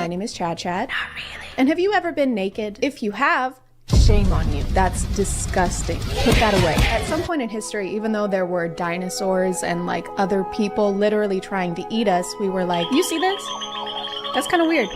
name is ChadChad. Not really. And have you ever been naked? If you have, shame on you. That's disgusting. Put that away. At some point in history, even though there were dinosaurs and like other people literally trying to eat us, we were like, you see this? That's kind of weird.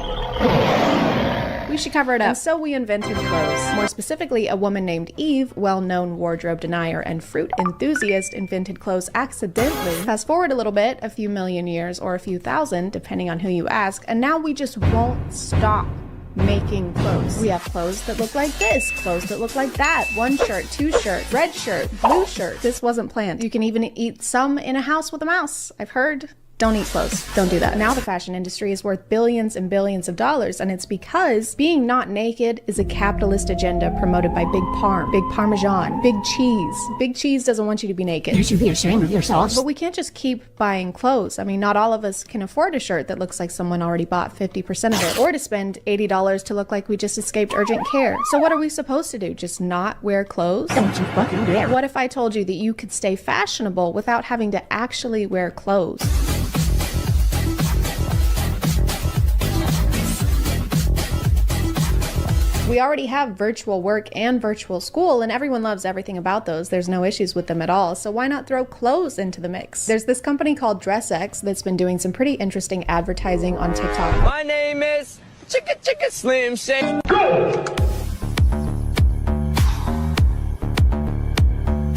We should cover it up. And so we invented clothes. More specifically, a woman named Eve, well-known wardrobe denier and fruit enthusiast, invented clothes accidentally. Fast forward a little bit, a few million years or a few thousand, depending on who you ask, and now we just won't stop making clothes. We have clothes that look like this, clothes that look like that, one shirt, two shirts, red shirt, blue shirt. This wasn't planned. You can even eat some in a house with a mouse, I've heard. Don't eat clothes. Don't do that. Now the fashion industry is worth billions and billions of dollars, and it's because being not naked is a capitalist agenda promoted by Big Parm, Big Parmesan, Big Cheese. Big Cheese doesn't want you to be naked. You should be ashamed of yourselves. But we can't just keep buying clothes. I mean, not all of us can afford a shirt that looks like someone already bought 50% of it, or to spend $80 to look like we just escaped urgent care. So what are we supposed to do? Just not wear clothes? Don't you fucking dare. What if I told you that you could stay fashionable without having to actually wear clothes? We already have virtual work and virtual school, and everyone loves everything about those. There's no issues with them at all, so why not throw clothes into the mix? There's this company called DressX that's been doing some pretty interesting advertising on TikTok. My name is Chicka Chicka Slim Shady.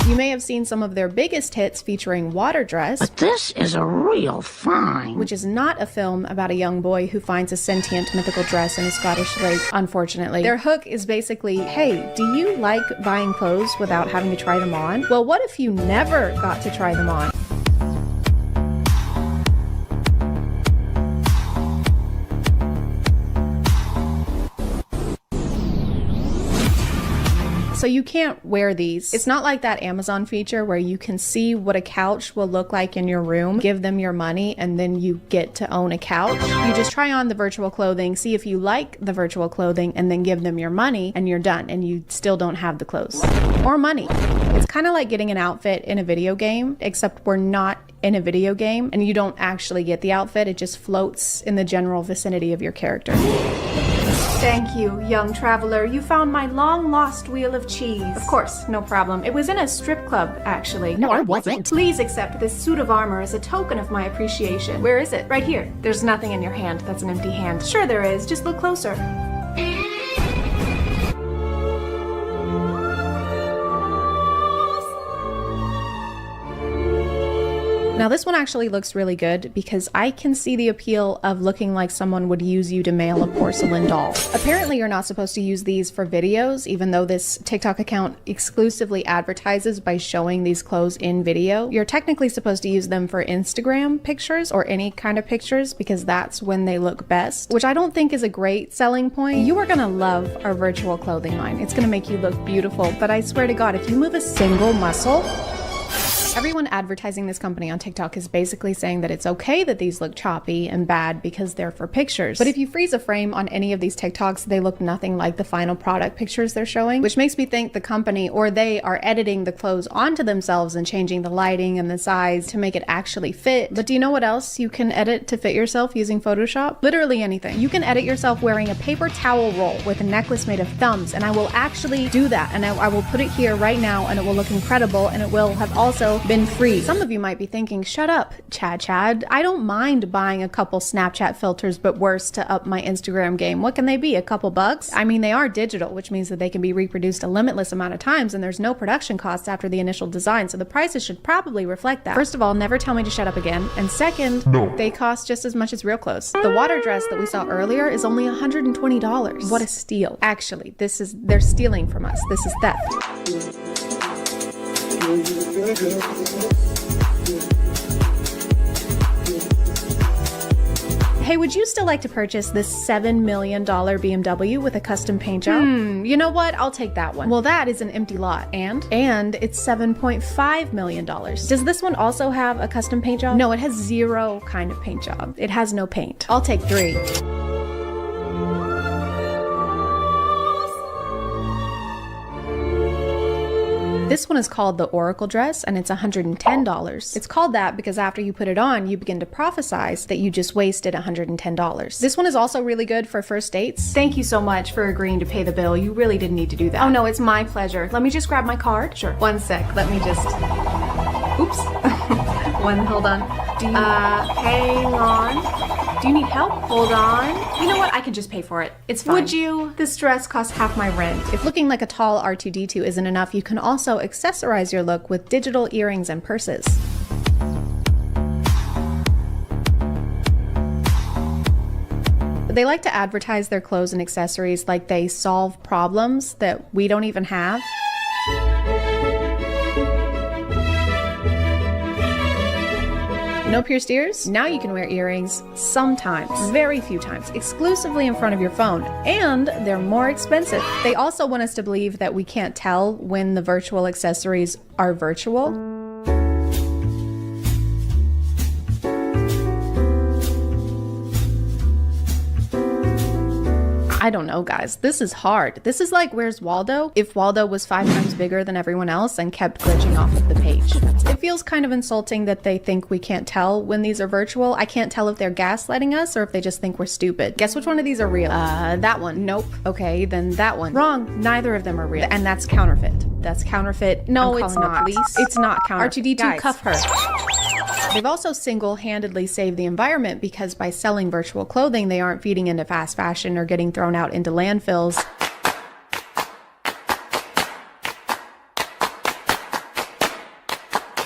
You may have seen some of their biggest hits featuring Water Dress. But this is a real find. Which is not a film about a young boy who finds a sentient mythical dress in a Scottish lake, unfortunately. Their hook is basically, hey, do you like buying clothes without having to try them on? Well, what if you never got to try them on? So you can't wear these. It's not like that Amazon feature where you can see what a couch will look like in your room, give them your money, and then you get to own a couch. You just try on the virtual clothing, see if you like the virtual clothing, and then give them your money, and you're done, and you still don't have the clothes or money. It's kind of like getting an outfit in a video game, except we're not in a video game, and you don't actually get the outfit. It just floats in the general vicinity of your character. Thank you, young traveler. You found my long-lost wheel of cheese. Of course, no problem. It was in a strip club, actually. No, I wasn't. Please accept this suit of armor as a token of my appreciation. Where is it? Right here. There's nothing in your hand. That's an empty hand. Sure there is. Just look closer. Now this one actually looks really good because I can see the appeal of looking like someone would use you to mail a porcelain doll. Apparently you're not supposed to use these for videos, even though this TikTok account exclusively advertises by showing these clothes in video. You're technically supposed to use them for Instagram pictures or any kind of pictures because that's when they look best, which I don't think is a great selling point. You are gonna love our virtual clothing line. It's gonna make you look beautiful, but I swear to God, if you move a single muscle, everyone advertising this company on TikTok is basically saying that it's okay that these look choppy and bad because they're for pictures. But if you freeze a frame on any of these TikToks, they look nothing like the final product pictures they're showing, which makes me think the company or they are editing the clothes onto themselves and changing the lighting and the size to make it actually fit. But do you know what else you can edit to fit yourself using Photoshop? Literally anything. You can edit yourself wearing a paper towel roll with a necklace made of thumbs, and I will actually do that, and I will put it here right now, and it will look incredible, and it will have also been free. Some of you might be thinking, shut up, Chad. I don't mind buying a couple Snapchat filters, but worse, to up my Instagram game. What can they be, a couple bucks? I mean, they are digital, which means that they can be reproduced a limitless amount of times, and there's no production costs after the initial design, so the prices should probably reflect that. First of all, never tell me to shut up again, and second, they cost just as much as real clothes. The water dress that we saw earlier is only $120. What a steal. Actually, they're stealing from us. This is theft. Hey, would you still like to purchase this $7 million BMW with a custom paint job? You know what? I'll take that one. Well, that is an empty lot. And it's $7.5 million. Does this one also have a custom paint job? No, it has zero kind of paint job. It has no paint. I'll take 3. This one is called the Oracle dress, and it's $110. It's called that because after you put it on, you begin to prophesize that you just wasted $110. This one is also really good for first dates. Thank you so much for agreeing to pay the bill. You really didn't need to do that. Oh no, it's my pleasure. Let me just grab my card. Sure. One sec. Let me just... Oops. Hold on. Hang on. Do you need help? Hold on. You know what? I can just pay for it. It's fine. Would you? This dress costs half my rent. If looking like a tall R2-D2 isn't enough, you can also accessorize your look with digital earrings and purses. They like to advertise their clothes and accessories like they solve problems that we don't even have. No pierced ears? Now you can wear earrings sometimes, very few times, exclusively in front of your phone, and they're more expensive. They also want us to believe that we can't tell when the virtual accessories are virtual. I don't know, guys. This is hard. This is like Where's Waldo? If Waldo was 5 times bigger than everyone else and kept glitching off of the page. It feels kind of insulting that they think we can't tell when these are virtual. I can't tell if they're gaslighting us or if they just think we're stupid. Guess which one of these are real? That one. Nope. Okay, then that one. Wrong. Neither of them are real. And that's counterfeit. That's counterfeit. No, it's not. Police. It's not counterfeit. R2-D2, guys, cuff her. They've also single-handedly saved the environment because by selling virtual clothing, they aren't feeding into fast fashion or getting thrown out into landfills.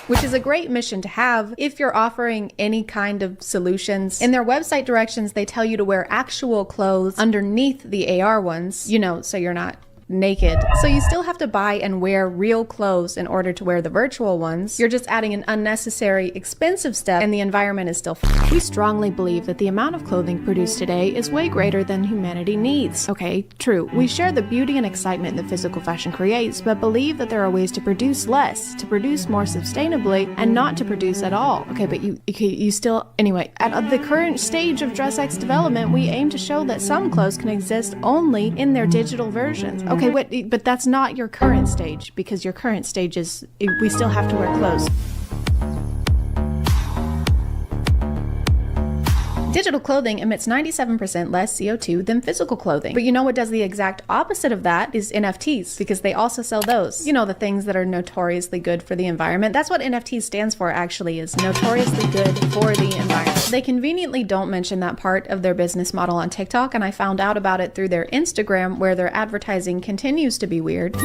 Which is a great mission to have if you're offering any kind of solutions. In their website directions, they tell you to wear actual clothes underneath the AR ones, you know, so you're not naked. So you still have to buy and wear real clothes in order to wear the virtual ones. You're just adding an unnecessary, expensive step, and the environment is still We strongly believe that the amount of clothing produced today is way greater than humanity needs. Okay, true. We share the beauty and excitement that physical fashion creates, but believe that there are ways to produce less, to produce more sustainably, and not to produce at all. Okay, but you still... Anyway, at the current stage of DressX development, we aim to show that some clothes can exist only in their digital versions. Okay, wait, but that's not your current stage, because your current stage is we still have to wear clothes. Digital clothing emits 97% less CO2 than physical clothing. But you know what does the exact opposite of that is NFTs, because they also sell those. You know, the things that are notoriously good for the environment. That's what NFTs stands for, actually, is notoriously good for the environment. They conveniently don't mention that part of their business model on TikTok, and I found out about it through their Instagram, where their advertising continues to be weird.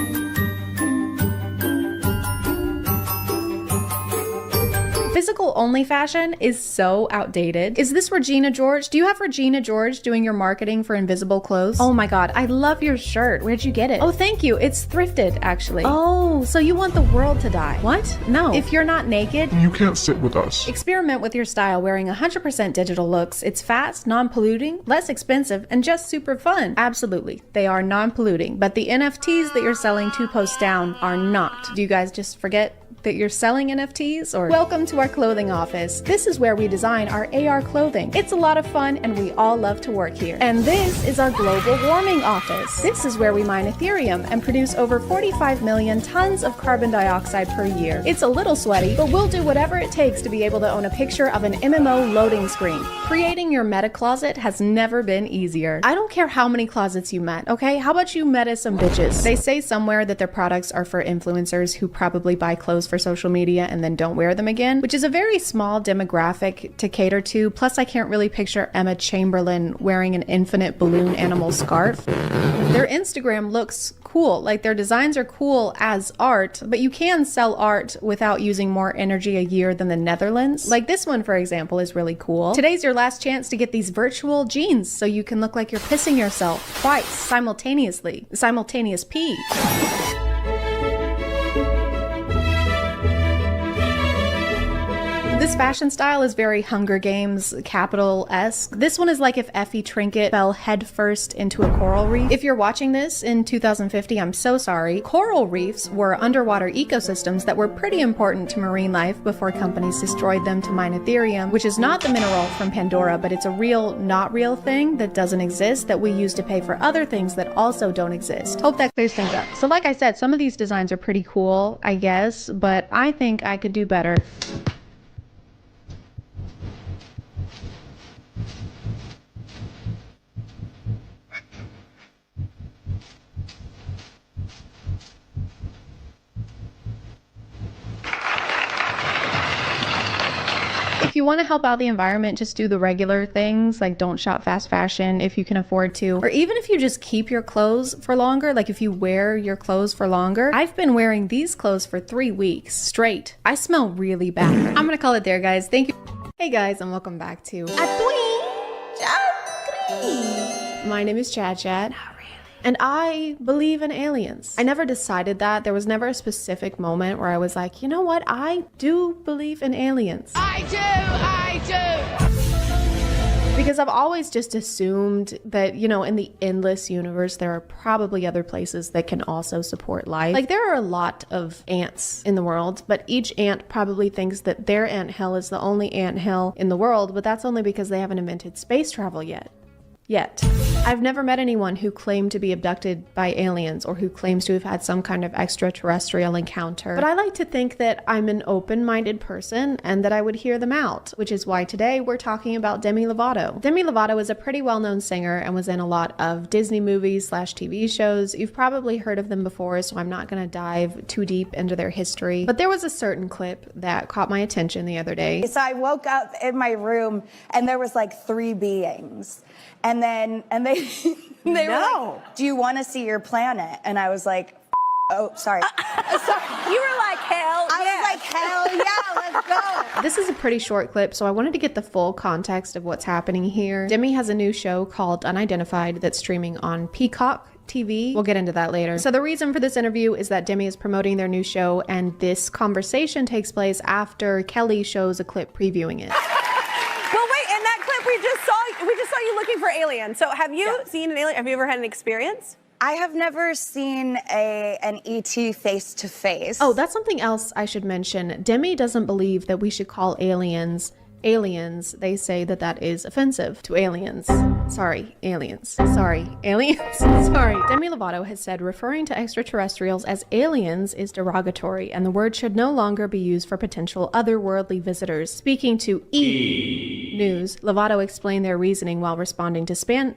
Physical only fashion is so outdated. Is this Regina George? Do you have Regina George doing your marketing for invisible clothes? Oh my god, I love your shirt. Where'd you get it? Oh, thank you. It's thrifted, actually. Oh, so you want the world to die. What? No. If you're not naked, You can't sit with us. experiment with your style wearing 100% digital looks. It's fast, non-polluting, less expensive, and just super fun. Absolutely, they are non-polluting, but the NFTs that you're selling 2 posts down are not. Do you guys just forget that you're selling NFTs? Or welcome to our clothing office. This is where we design our AR clothing. It's a lot of fun and we all love to work here. And this is our global warming office. This is where we mine Ethereum and produce over 45 million tons of carbon dioxide per year. It's a little sweaty, but we'll do whatever it takes to be able to own a picture of an MMO loading screen. Creating your meta closet has never been easier. I don't care how many closets you met, okay? How about you meta some bitches? They say somewhere that their products are for influencers who probably buy clothes for social media and then don't wear them again, which is a very small demographic to cater to. Plus, I can't really picture Emma Chamberlain wearing an infinite balloon animal scarf. Their Instagram looks cool, like their designs are cool as art, but you can sell art without using more energy a year than the Netherlands. Like this one, for example, is really cool. Today's your last chance to get these virtual jeans so you can look like you're pissing yourself twice simultaneously. Simultaneous pee. This fashion style is very Hunger Games capital-esque. This one is like if Effie Trinket fell headfirst into a coral reef. If you're watching this in 2050, I'm so sorry. Coral reefs were underwater ecosystems that were pretty important to marine life before companies destroyed them to mine Ethereum, which is not the mineral from Pandora, but it's a real, not real thing that doesn't exist that we use to pay for other things that also don't exist. Hope that clears things up. So like I said, some of these designs are pretty cool, I guess, but I think I could do better. If you want to help out the environment, just do the regular things, like don't shop fast fashion if you can afford to. Or even if you just keep your clothes for longer, like if you wear your clothes for longer. I've been wearing these clothes for 3 weeks straight. I smell really bad. I'm gonna call it there, guys. Thank you. Hey guys, and welcome back to My name is ChadChad. And I believe in aliens. I never decided that. There was never a specific moment where I was like, you know what? I do believe in aliens. I do! Because I've always just assumed that, you know, in the endless universe, there are probably other places that can also support life. Like there are a lot of ants in the world, but each ant probably thinks that their anthill is the only anthill in the world, but that's only because they haven't invented space travel yet. I've never met anyone who claimed to be abducted by aliens or who claims to have had some kind of extraterrestrial encounter. But I like to think that I'm an open-minded person and that I would hear them out, which is why today we're talking about Demi Lovato. Demi Lovato is a pretty well-known singer and was in a lot of Disney movies / TV shows. You've probably heard of them before, so I'm not gonna dive too deep into their history. But there was a certain clip that caught my attention the other day. So I woke up in my room and there was like 3 beings. And they were like, do you want to see your planet? And I was like, oh, sorry. Sorry. You were like, hell yeah. I was like, hell yeah, let's go. This is a pretty short clip, so I wanted to get the full context of what's happening here. Demi has a new show called Unidentified that's streaming on Peacock TV. We'll get into that later. So the reason for this interview is that Demi is promoting their new show, and this conversation takes place after Kelly shows a clip previewing it. Well, wait, in that clip we just saw you looking for aliens. So have you seen an alien? Have you ever had an experience? I have never seen an ET face to face. Oh, that's something else I should mention. Demi doesn't believe that we should call aliens aliens. They say that that is offensive to aliens. Sorry, aliens. Sorry, aliens. Sorry. Demi Lovato has said referring to extraterrestrials as aliens is derogatory, and the word should no longer be used for potential otherworldly visitors. Speaking to News, Lovato explained their reasoning while responding to fan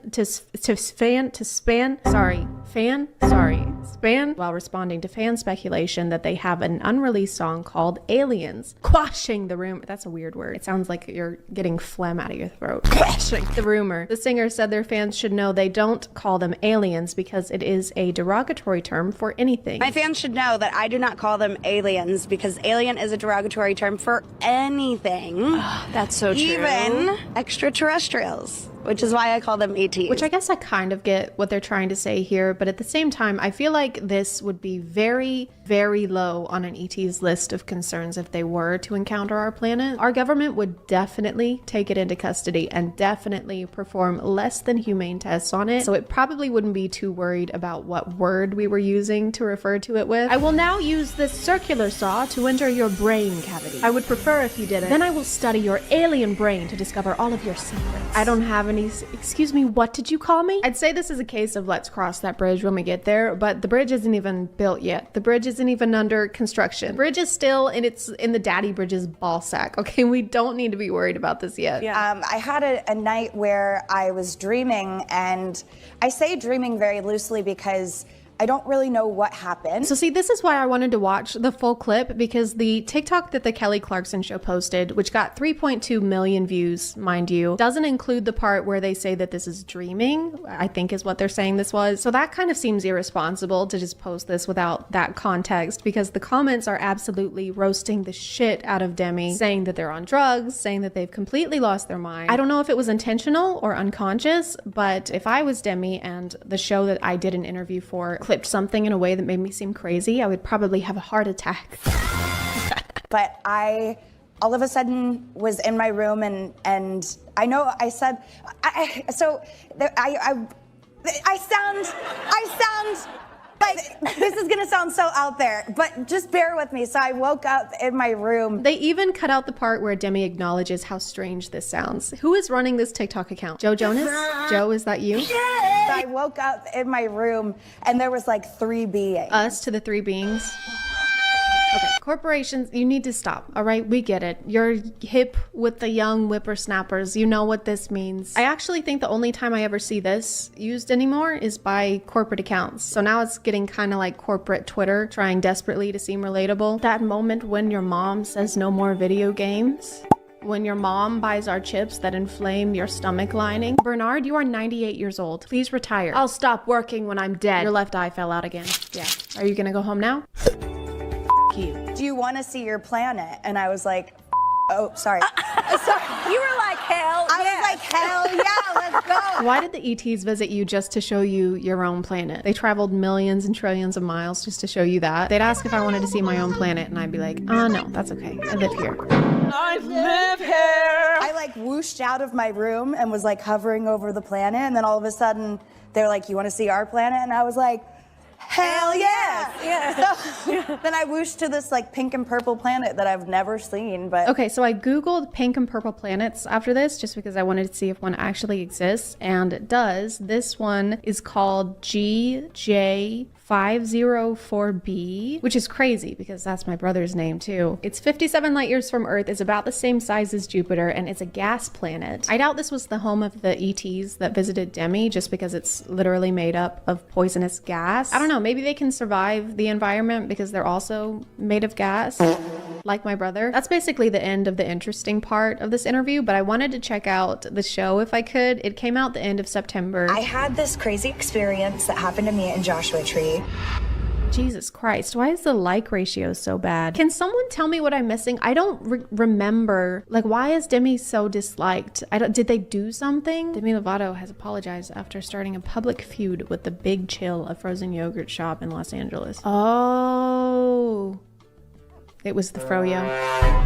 Span, while responding to fan speculation that they have an unreleased song called Aliens, quashing the rumor. That's a weird word. It sounds like you're getting phlegm out of your throat. Quashing the rumor. The singer said their fans should know they don't call them aliens because it is a derogatory term for anything. My fans should know that I do not call them aliens because alien is a derogatory term for anything. That's so true. Even extraterrestrials. Which is why I call them ETs. Which I guess I kind of get what they're trying to say here, but at the same time, I feel like this would be very, very low on an ET's list of concerns if they were to encounter our planet. Our government would definitely take it into custody and definitely perform less than humane tests on it, so it probably wouldn't be too worried about what word we were using to refer to it with. I will now use this circular saw to enter your brain cavity. I would prefer if you didn't. Then I will study your alien brain to discover all of your secrets. I don't have any. Excuse me, what did you call me? I'd say this is a case of let's cross that bridge when we get there, but the bridge isn't even built yet. The bridge isn't even under construction. The bridge is still in the daddy bridge's ball sack. Okay, we don't need to be worried about this yet. Yeah. I had a night where I was dreaming, and I say dreaming very loosely because I don't really know what happened. So see, this is why I wanted to watch the full clip, because the TikTok that the Kelly Clarkson show posted, which got 3.2 million views, mind you, doesn't include the part where they say that this is dreaming, I think is what they're saying this was. So that kind of seems irresponsible to just post this without that context, because the comments are absolutely roasting the shit out of Demi, saying that they're on drugs, saying that they've completely lost their mind. I don't know if it was intentional or unconscious, but if I was Demi and the show that I did an interview for clipped something in a way that made me seem crazy, I would probably have a heart attack. But I all of a sudden was in my room, and I know I said, I sound like this is gonna sound so out there, but just bear with me. So I woke up in my room. They even cut out the part where Demi acknowledges how strange this sounds. Who is running this TikTok account? Joe Jonas? Joe, is that you? Yeah. So I woke up in my room and there was like 3 beings. Us to the 3 beings? Okay, corporations, you need to stop, all right? We get it. You're hip with the young whippersnappers. You know what this means. I actually think the only time I ever see this used anymore is by corporate accounts. So now it's getting kind of like corporate Twitter, trying desperately to seem relatable. That moment when your mom says no more video games. When your mom buys our chips that inflame your stomach lining. Bernard, you are 98 years old. Please retire. I'll stop working when I'm dead. Your left eye fell out again. Yeah. Are you gonna go home now? You. Do you want to see your planet? And I was like, oh, sorry. Sorry. You were like, hell yeah. I was like, hell yeah, let's go. Why did the ETs visit you just to show you your own planet? They traveled millions and trillions of miles just to show you that. They'd ask if I wanted to see my own planet, and I'd be like, no, that's okay. I live here. I live here. I like whooshed out of my room and was like hovering over the planet, and then all of a sudden they're like, you want to see our planet? And I was like, hell yeah! Yeah. So then I whooshed to this like pink and purple planet that I've never seen. But okay, so I googled pink and purple planets after this just because I wanted to see if one actually exists, and it does. This one is called GJ504b, which is crazy because that's my brother's name too. It's 57 light years from Earth, is about the same size as Jupiter, and it's a gas planet. I doubt this was the home of the ETs that visited Demi just because it's literally made up of poisonous gas. I don't know, maybe they can survive the environment because they're also made of gas, like my brother. That's basically the end of the interesting part of this interview, but I wanted to check out the show if I could. It came out the end of September. I had this crazy experience that happened to me in Joshua Tree. Jesus Christ, why is the like ratio so bad? Can someone tell me what I'm missing? I don't remember. Like, why is Demi so disliked? Did they do something? Demi Lovato has apologized after starting a public feud with the Big Chill, a frozen yogurt shop in Los Angeles. Oh. It was the froyo.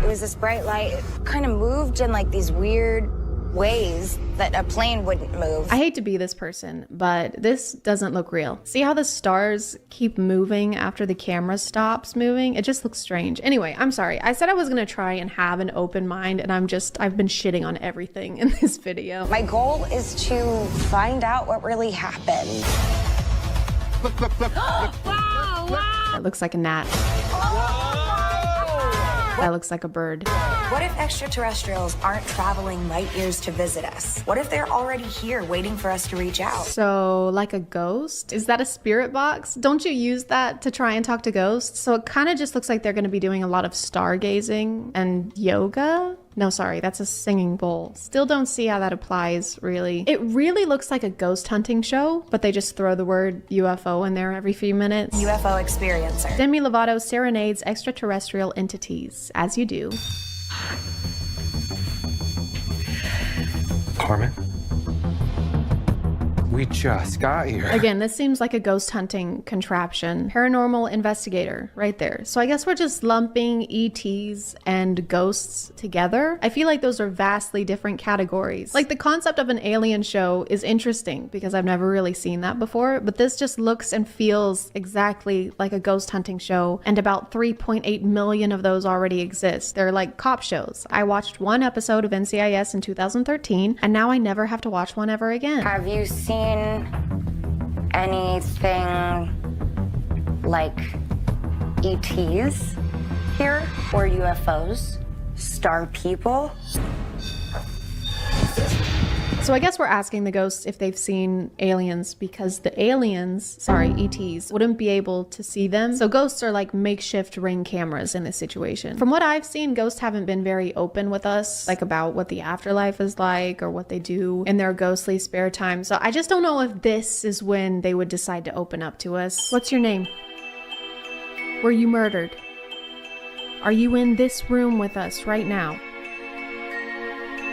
It was this bright light. It kind of moved in like these weird ways that a plane wouldn't move. I hate to be this person, but this doesn't look real. See how the stars keep moving after the camera stops moving? It just looks strange. Anyway, I'm sorry. I said I was gonna try and have an open mind, and I've been shitting on everything in this video. My goal is to find out what really happened. Wow, wow. That looks like a gnat. That looks like a bird. What if extraterrestrials aren't traveling light years to visit us? What if they're already here waiting for us to reach out? So, like a ghost? Is that a spirit box? Don't you use that to try and talk to ghosts? So it kind of just looks like they're going to be doing a lot of stargazing and yoga? No, sorry, that's a singing bowl. Still don't see how that applies, really. It really looks like a ghost hunting show, but they just throw the word UFO in there every few minutes. UFO experiencer. Demi Lovato serenades extraterrestrial entities, as you do. Carmen? We just got here. Again, this seems like a ghost hunting contraption. Paranormal investigator, right there. So I guess we're just lumping ETs and ghosts together. I feel like those are vastly different categories. Like the concept of an alien show is interesting because I've never really seen that before, but this just looks and feels exactly like a ghost hunting show, and about 3.8 million of those already exist. They're like cop shows. I watched one episode of NCIS in 2013, and now I never have to watch one ever again. Have you seen anything like ETs here or UFOs? Star people? So I guess we're asking the ghosts if they've seen aliens because the aliens, ETs, wouldn't be able to see them. So ghosts are like makeshift Ring cameras in this situation. From what I've seen, ghosts haven't been very open with us, like about what the afterlife is like or what they do in their ghostly spare time. So I just don't know if this is when they would decide to open up to us. What's your name? Were you murdered? Are you in this room with us right now?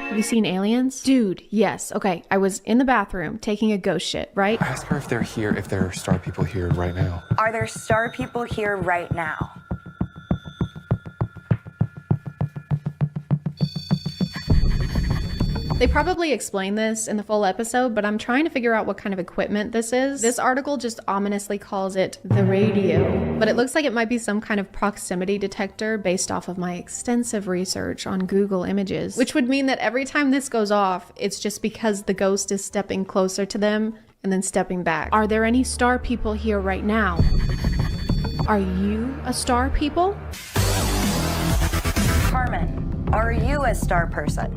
Have you seen aliens? Dude, yes. Okay, I was in the bathroom taking a ghost shit, right? Ask her if they're here, if there are star people here right now. Are there star people here right now? They probably explain this in the full episode, but I'm trying to figure out what kind of equipment this is. This article just ominously calls it the radio, but it looks like it might be some kind of proximity detector based off of my extensive research on Google Images, which would mean that every time this goes off, it's just because the ghost is stepping closer to them and then stepping back. Are there any star people here right now? Are you a star people? Carmen, are you a star person?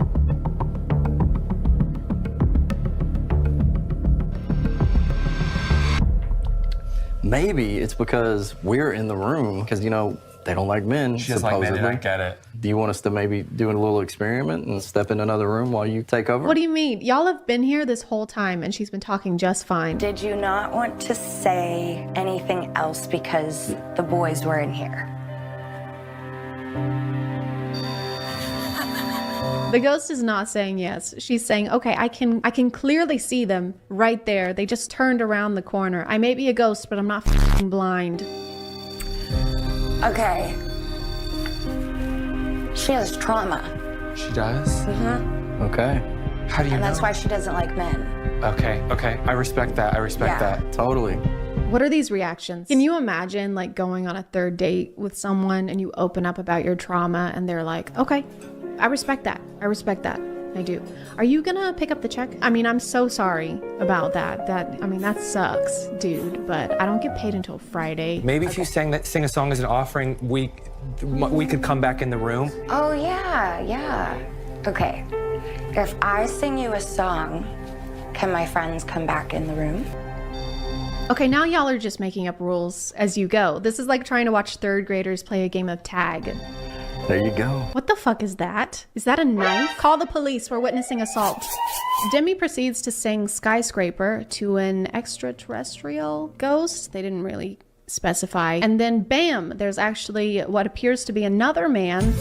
Maybe it's because we're in the room, because, you know, they don't like men, She doesn't like men, and I get it. Do you want us to maybe do a little experiment and step in another room while you take over? What do you mean? Y'all have been here this whole time and she's been talking just fine. Did you not want to say anything else because the boys were in here? The ghost is not saying yes. She's saying, okay, I can clearly see them right there. They just turned around the corner. I may be a ghost, but I'm not f***ing blind. Okay. She has trauma. She does? Mm-hmm. Okay. How do you know? And that's why she doesn't like men. Okay. I respect that. I respect that. Totally. What are these reactions? Can you imagine like going on a third date with someone and you open up about your trauma and they're like, okay, I respect that. I respect that. I do. Are you gonna pick up the check? I mean, I'm so sorry about that. That sucks, dude, but I don't get paid until Friday. Maybe if you sing a song as an offering, we could come back in the room. Oh, yeah. Okay. If I sing you a song, can my friends come back in the room? Okay, now y'all are just making up rules as you go. This is like trying to watch third graders play a game of tag. There you go. What the fuck is that? Is that a knife? Call the police, we're witnessing assault. Demi proceeds to sing Skyscraper to an extraterrestrial ghost. They didn't really specify. And then bam, there's actually what appears to be another man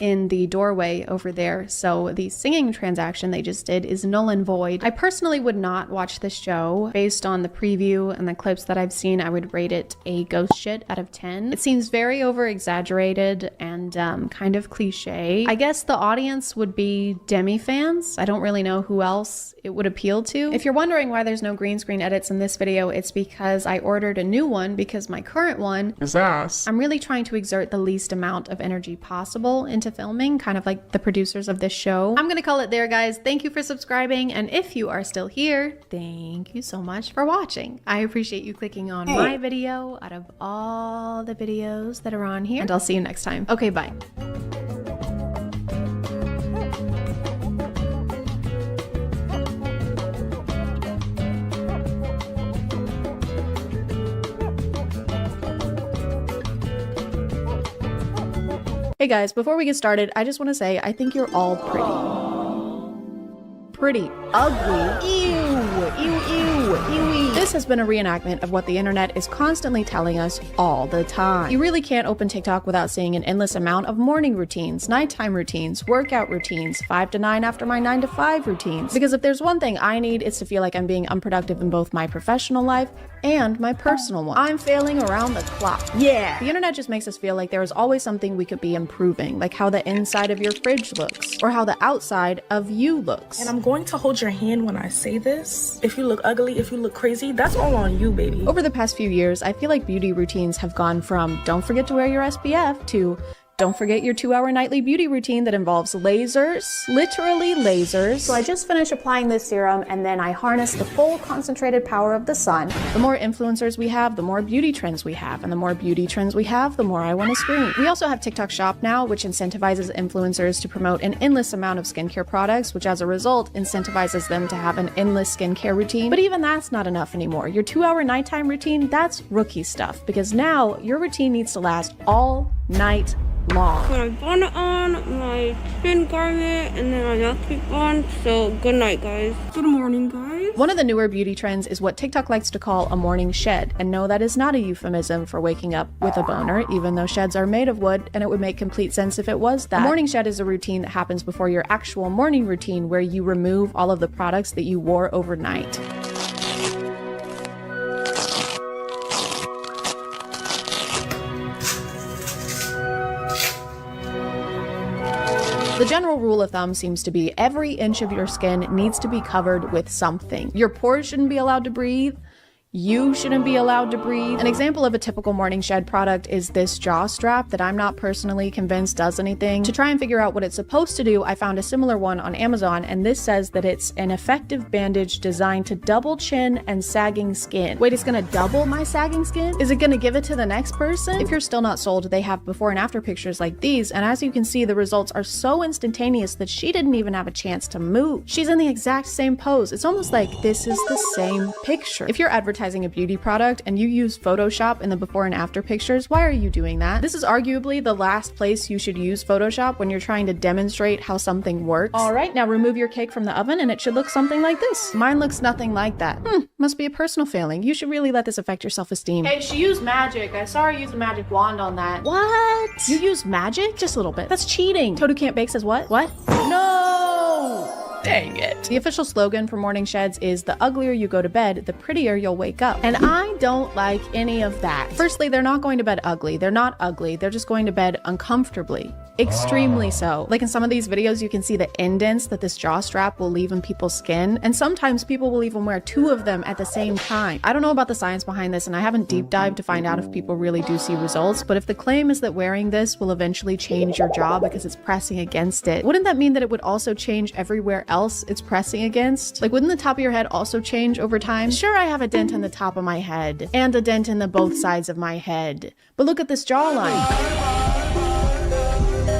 in the doorway over there. So the singing transaction they just did is null and void. I personally would not watch this show. Based on the preview and the clips that I've seen, I would rate it a ghost shit out of 10. It seems very over exaggerated and kind of cliche. I guess the audience would be Demi fans. I don't really know who else it would appeal to. If you're wondering why there's no green screen edits in this video, it's because I ordered a new one because my current one is ass. I'm really trying to exert the least amount of energy possible into into filming, kind of like the producers of this show. I'm gonna call it there, guys. Thank you for subscribing, and if you are still here, thank you so much for watching. I appreciate you clicking on my video out of all the videos that are on here, and I'll see you next time. Okay, bye. Hey guys, before we get started, I just want to say I think you're all pretty ugly. Ew. This has been a reenactment of what the internet is constantly telling us all the time. You really can't open TikTok without seeing an endless amount of morning routines, nighttime routines, workout routines, 5 to 9 after my 9 to 5 routines. Because if there's one thing I need, it's to feel like I'm being unproductive in both my professional life and my personal one. I'm failing around the clock. Yeah. The internet just makes us feel like there is always something we could be improving, like how the inside of your fridge looks, or how the outside of you looks. And I'm going to hold your hand when I say this. If you look ugly, if you look crazy, that's all on you, baby. Over the past few years, I feel like beauty routines have gone from don't forget to wear your SPF to don't forget your 2-hour nightly beauty routine that involves lasers, literally lasers. So I just finished applying this serum and then I harness the full concentrated power of the sun. The more influencers we have, the more beauty trends we have. And the more beauty trends we have, the more I want to scream. We also have TikTok Shop now, which incentivizes influencers to promote an endless amount of skincare products, which as a result incentivizes them to have an endless skincare routine. But even that's not enough anymore. Your 2-hour nighttime routine, that's rookie stuff, because now your routine needs to last all night long. Put my bonnet on, my skin garment, and then my nail keep on. So good night, guys. Good morning, guys. One of the newer beauty trends is what TikTok likes to call a morning shed. And no, that is not a euphemism for waking up with a boner, even though sheds are made of wood, and it would make complete sense if it was that. A morning shed is a routine that happens before your actual morning routine, where you remove all of the products that you wore overnight. The general rule of thumb seems to be every inch of your skin needs to be covered with something. Your pores shouldn't be allowed to breathe. You shouldn't be allowed to breathe. An example of a typical morning shed product is this jaw strap that I'm not personally convinced does anything. To try and figure out what it's supposed to do, I found a similar one on Amazon, and this says that it's an effective bandage designed to double chin and sagging skin. Wait, it's gonna double my sagging skin? Is it gonna give it to the next person? If you're still not sold, they have before and after pictures like these, and as you can see, the results are so instantaneous that she didn't even have a chance to move. She's in the exact same pose. It's almost like this is the same picture. If you're advertising a beauty product and you use Photoshop in the before and after pictures, why are you doing that? This is arguably the last place you should use Photoshop when you're trying to demonstrate how something works. All right, now remove your cake from the oven and it should look something like this. Mine looks nothing like that. Must be a personal failing. You should really let this affect your self-esteem. Hey, she used magic. I saw her use a magic wand on that. What? You used magic? Just a little bit. That's cheating. Toad Who Can't Bake says what? What? No! Dang it. The official slogan for morning sheds is the uglier you go to bed, the prettier you'll wake up. And I don't like any of that. Firstly, they're not going to bed ugly. They're not ugly. They're just going to bed uncomfortably. Extremely so. Like in some of these videos, you can see the indents that this jaw strap will leave in people's skin. And sometimes people will even wear 2 of them at the same time. I don't know about the science behind this, and I haven't deep dived to find out if people really do see results, but if the claim is that wearing this will eventually change your jaw because it's pressing against it, wouldn't that mean that it would also change everywhere else it's pressing against? Like, wouldn't the top of your head also change over time? Sure, I have a dent in the top of my head and a dent in the both sides of my head, but look at this jawline.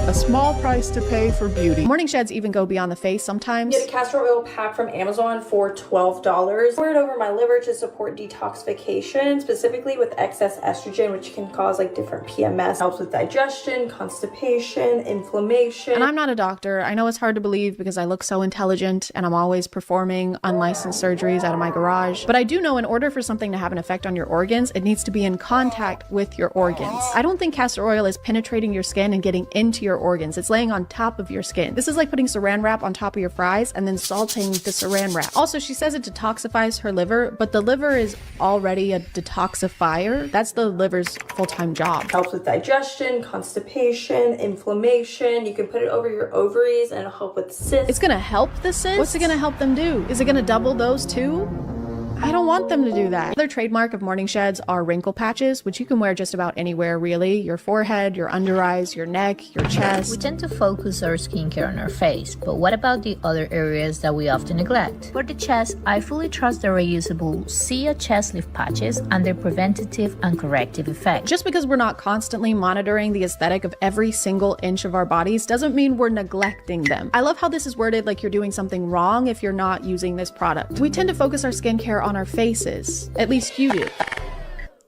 A small price to pay for beauty. Morning sheds even go beyond the face sometimes. Get a castor oil pack from Amazon for $12. Pour it over my liver to support detoxification, specifically with excess estrogen, which can cause like different PMS. Helps with digestion, constipation, inflammation. And I'm not a doctor. I know it's hard to believe because I look so intelligent and I'm always performing unlicensed surgeries out of my garage. But I do know in order for something to have an effect on your organs, it needs to be in contact with your organs. I don't think castor oil is penetrating your skin and getting into your organs. It's laying on top of your skin. This is like putting saran wrap on top of your fries and then salting the saran wrap. Also, she says it detoxifies her liver, but the liver is already a detoxifier. That's the liver's full-time job. Helps with digestion, constipation, inflammation. You can put it over your ovaries and it'll help with cysts. It's gonna help the cysts? What's it gonna help them do? Is it gonna double those too? I don't want them to do that. Another trademark of Morning Sheds are wrinkle patches, which you can wear just about anywhere really. Your forehead, your under eyes, your neck, your chest. We tend to focus our skincare on our face, but what about the other areas that we often neglect? For the chest, I fully trust the reusable Sia chest lift patches and their preventative and corrective effect. Just because we're not constantly monitoring the aesthetic of every single inch of our bodies doesn't mean we're neglecting them. I love how this is worded like you're doing something wrong if you're not using this product. We tend to focus our skincare on our faces. At least you do.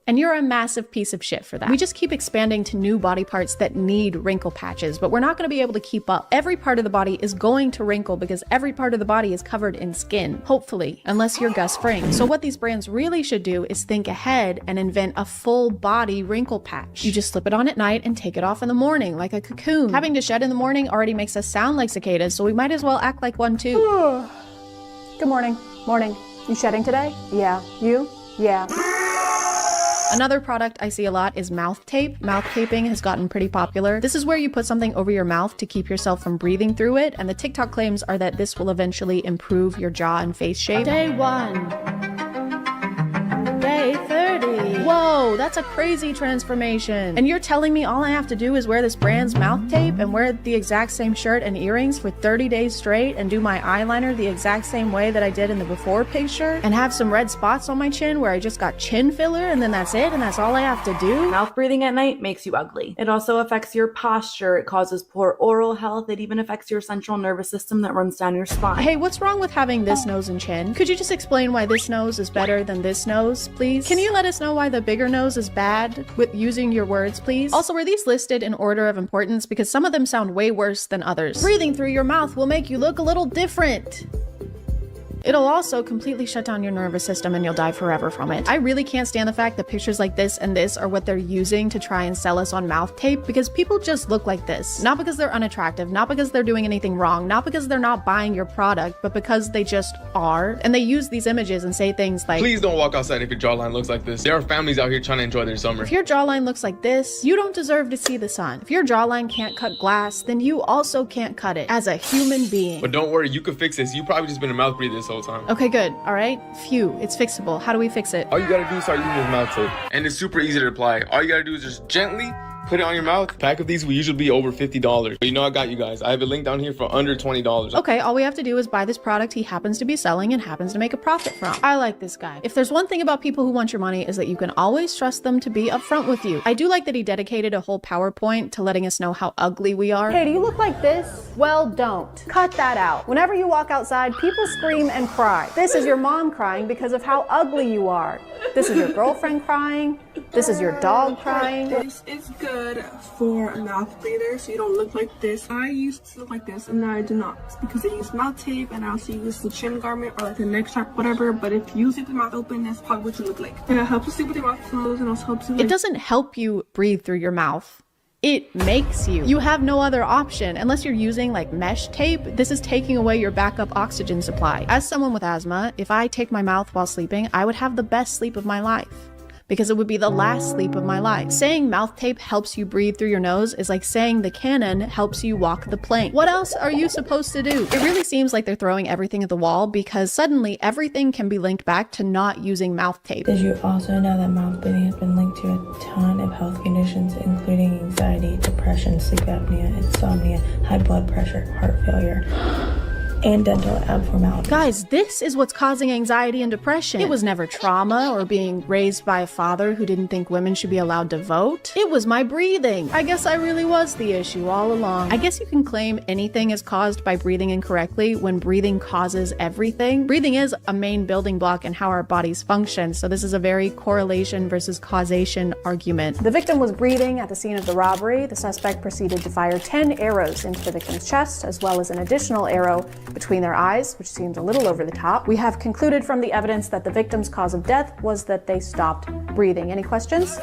And you're a massive piece of shit for that. We just keep expanding to new body parts that need wrinkle patches, but we're not gonna be able to keep up. Every part of the body is going to wrinkle because every part of the body is covered in skin, hopefully, unless you're Gus Fring. So what these brands really should do is think ahead and invent a full body wrinkle patch. You just slip it on at night and take it off in the morning, like a cocoon. Having to shed in the morning already makes us sound like cicadas, so we might as well act like one too. Good morning. Morning. You shedding today? Yeah. You? Yeah. Another product I see a lot is mouth tape. Mouth taping has gotten pretty popular. This is where you put something over your mouth to keep yourself from breathing through it, and the TikTok claims are that this will eventually improve your jaw and face shape. Day 1. Day 30. Whoa, that's a crazy transformation. And you're telling me all I have to do is wear this brand's mouth tape and wear the exact same shirt and earrings for 30 days straight and do my eyeliner the exact same way that I did in the before picture and have some red spots on my chin where I just got chin filler and then that's it and that's all I have to do? Mouth breathing at night makes you ugly. It also affects your posture. It causes poor oral health. It even affects your central nervous system that runs down your spine. Hey, what's wrong with having this nose and chin? Could you just explain why this nose is better than this nose, please? Can you let us know why the bigger nose is bad with using your words, please? Also, were these listed in order of importance? Because some of them sound way worse than others. Breathing through your mouth will make you look a little different. It'll also completely shut down your nervous system and you'll die forever from it. I really can't stand the fact that pictures like this and this are what they're using to try and sell us on mouth tape because people just look like this. Not because they're unattractive, not because they're doing anything wrong, not because they're not buying your product, but because they just are. And they use these images and say things like, please don't walk outside if your jawline looks like this. There are families out here trying to enjoy their summer. If your jawline looks like this, you don't deserve to see the sun. If your jawline can't cut glass, then you also can't cut it as a human being. But don't worry, you can fix this. You probably just been a mouth breather this whole time. Okay, good. All right. Phew, it's fixable. How do we fix it? All you gotta do is start using this mouth tape. And it's super easy to apply. All you gotta do is just gently put it on your mouth. Pack of these will usually be over $50. But you know I got you guys. I have a link down here for under $20. Okay, all we have to do is buy this product he happens to be selling and happens to make a profit from. I like this guy. If there's one thing about people who want your money is that you can always trust them to be upfront with you. I do like that he dedicated a whole PowerPoint to letting us know how ugly we are. Hey, do you look like this? Well, don't. Cut that out. Whenever you walk outside, people scream and cry. This is your mom crying because of how ugly you are. This is your girlfriend crying. This is your dog crying. This is good for a mouth breather so you don't look like this. I used to look like this and now I do not. It's because I use mouth tape and I also use the chin garment or like the neck strap, whatever. But if you leave the mouth open, that's probably what you look like. And it helps you sleep with your mouth closed and also helps you It doesn't help you breathe through your mouth. It makes you. You have no other option unless you're using like mesh tape. This is taking away your backup oxygen supply. As someone with asthma, if I take my mouth while sleeping, I would have the best sleep of my life because it would be the last sleep of my life. Saying mouth tape helps you breathe through your nose is like saying the cannon helps you walk the plank. What else are you supposed to do? It really seems like they're throwing everything at the wall because suddenly everything can be linked back to not using mouth tape. Did you also know that mouth breathing has been linked to a ton of health conditions, including anxiety, depression, sleep apnea, insomnia, high blood pressure, heart failure, and dental abnormalities. Guys, this is what's causing anxiety and depression. It was never trauma or being raised by a father who didn't think women should be allowed to vote. It was my breathing. I guess I really was the issue all along. I guess you can claim anything is caused by breathing incorrectly when breathing causes everything. Breathing is a main building block in how our bodies function, so this is a very correlation versus causation argument. The victim was breathing at the scene of the robbery. The suspect proceeded to fire 10 arrows into the victim's chest, as well as an additional arrow between their eyes, which seems a little over the top. We have concluded from the evidence that the victim's cause of death was that they stopped breathing. Any questions?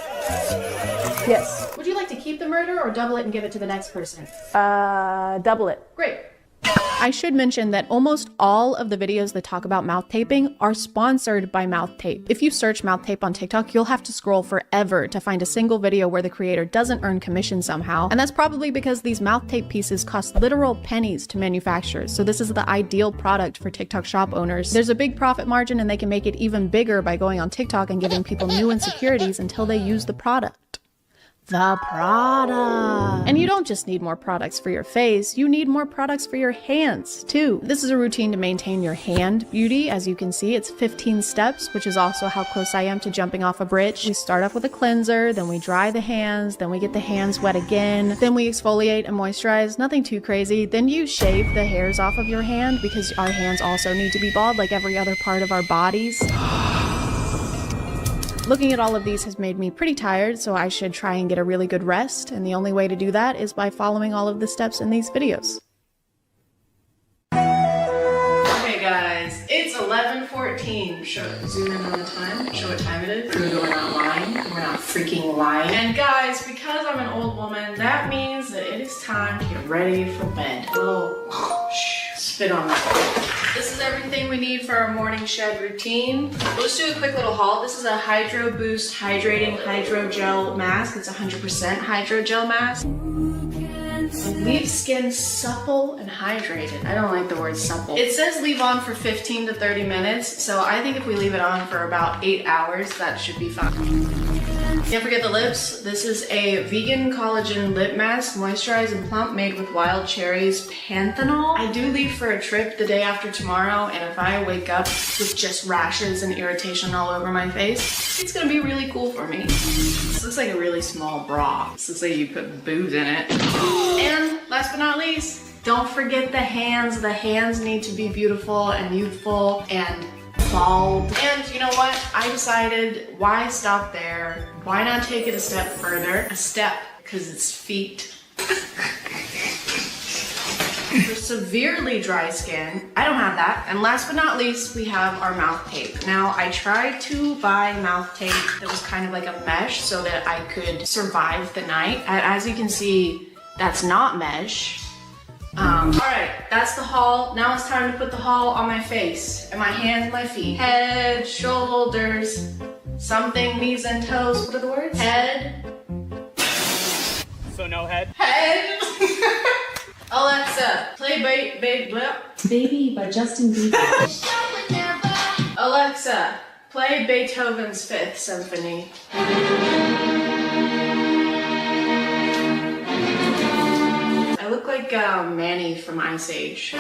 Yes. Would you like to keep the murder or double it and give it to the next person? Double it. Great. I should mention that almost all of the videos that talk about mouth taping are sponsored by Mouth Tape. If you search mouth tape on TikTok, you'll have to scroll forever to find a single video where the creator doesn't earn commission somehow. And that's probably because these mouth tape pieces cost literal pennies to manufacture. So this is the ideal product for TikTok shop owners. There's a big profit margin and they can make it even bigger by going on TikTok and giving people new insecurities until they use the product. The product. And you don't just need more products for your face, you need more products for your hands too. This is a routine to maintain your hand beauty. As you can see, it's 15 steps, which is also how close I am to jumping off a bridge. We start off with a cleanser, then we dry the hands, then we get the hands wet again, then we exfoliate and moisturize, nothing too crazy. Then you shave the hairs off of your hand because our hands also need to be bald like every other part of our bodies. Looking at all of these has made me pretty tired, so I should try and get a really good rest, and the only way to do that is by following all of the steps in these videos. Okay guys, it's 11:14. Zoom in on the time, show what time it is. Good, we're not lying. We're not freaking lying. And guys, because I'm an old woman, that means that it is time to get ready for bed. A little spit on that. This is everything we need for our morning shed routine. We'll just do a quick little haul. This is a Hydro Boost Hydrating Hydrogel Mask. It's 100% hydrogel mask. Leave skin supple and hydrated. I don't like the word supple. It says leave on for 15 to 30 minutes, so I think if we leave it on for about 8 hours, that should be fine. Can't forget the lips. This is a vegan collagen lip mask, moisturized and plump, made with wild cherries panthenol. I do leave for a trip the day after tomorrow, and if I wake up with just rashes and irritation all over my face, it's gonna be really cool for me. This looks like a really small bra. This looks like you put booze in it. And last but not least, don't forget the hands. The hands need to be beautiful and youthful and bald. And you know what? I decided, why stop there? Why not take it a step further? A step, because it's feet. For severely dry skin, I don't have that. And last but not least, we have our mouth tape. Now, I tried to buy mouth tape that was kind of like a mesh so that I could survive the night. As you can see, that's not mesh. Alright, that's the haul. Now it's time to put the haul on my face and my hands and my feet. Head, shoulders, something, knees and toes. What are the words? Head. So no head? Head. Alexa, play Baby by Justin Bieber. Alexa, play Beethoven's Fifth Symphony. I look like Manny from Ice Age.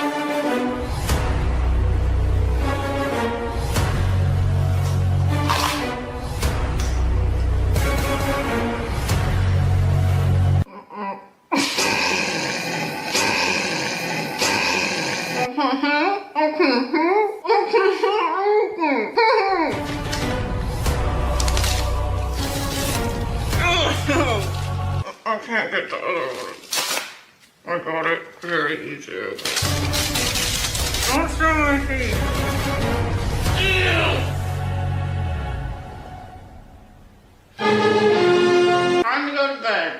I can't get the other one. I got it very easy. Don't show my feet. Time to go to bed.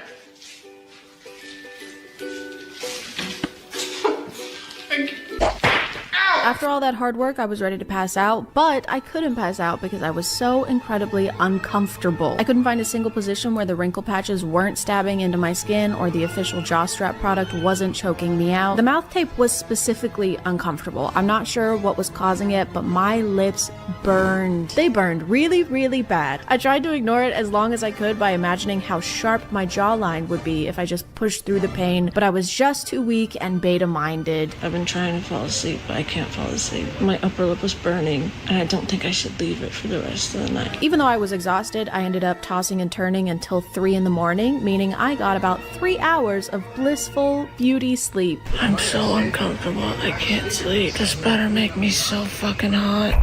After all that hard work, I was ready to pass out, but I couldn't pass out because I was so incredibly uncomfortable. I couldn't find a single position where the wrinkle patches weren't stabbing into my skin or the official jaw strap product wasn't choking me out. The mouth tape was specifically uncomfortable. I'm not sure what was causing it, but my lips burned. They burned really, really bad. I tried to ignore it as long as I could by imagining how sharp my jawline would be if I just pushed through the pain, but I was just too weak and beta-minded. I've been trying to fall asleep, but I can't fall asleep. My upper lip was burning, and I don't think I should leave it for the rest of the night. Even though I was exhausted, I ended up tossing and turning until 3 in the morning, meaning I got about 3 hours of blissful beauty sleep. I'm so uncomfortable, I can't sleep. This better make me so fucking hot.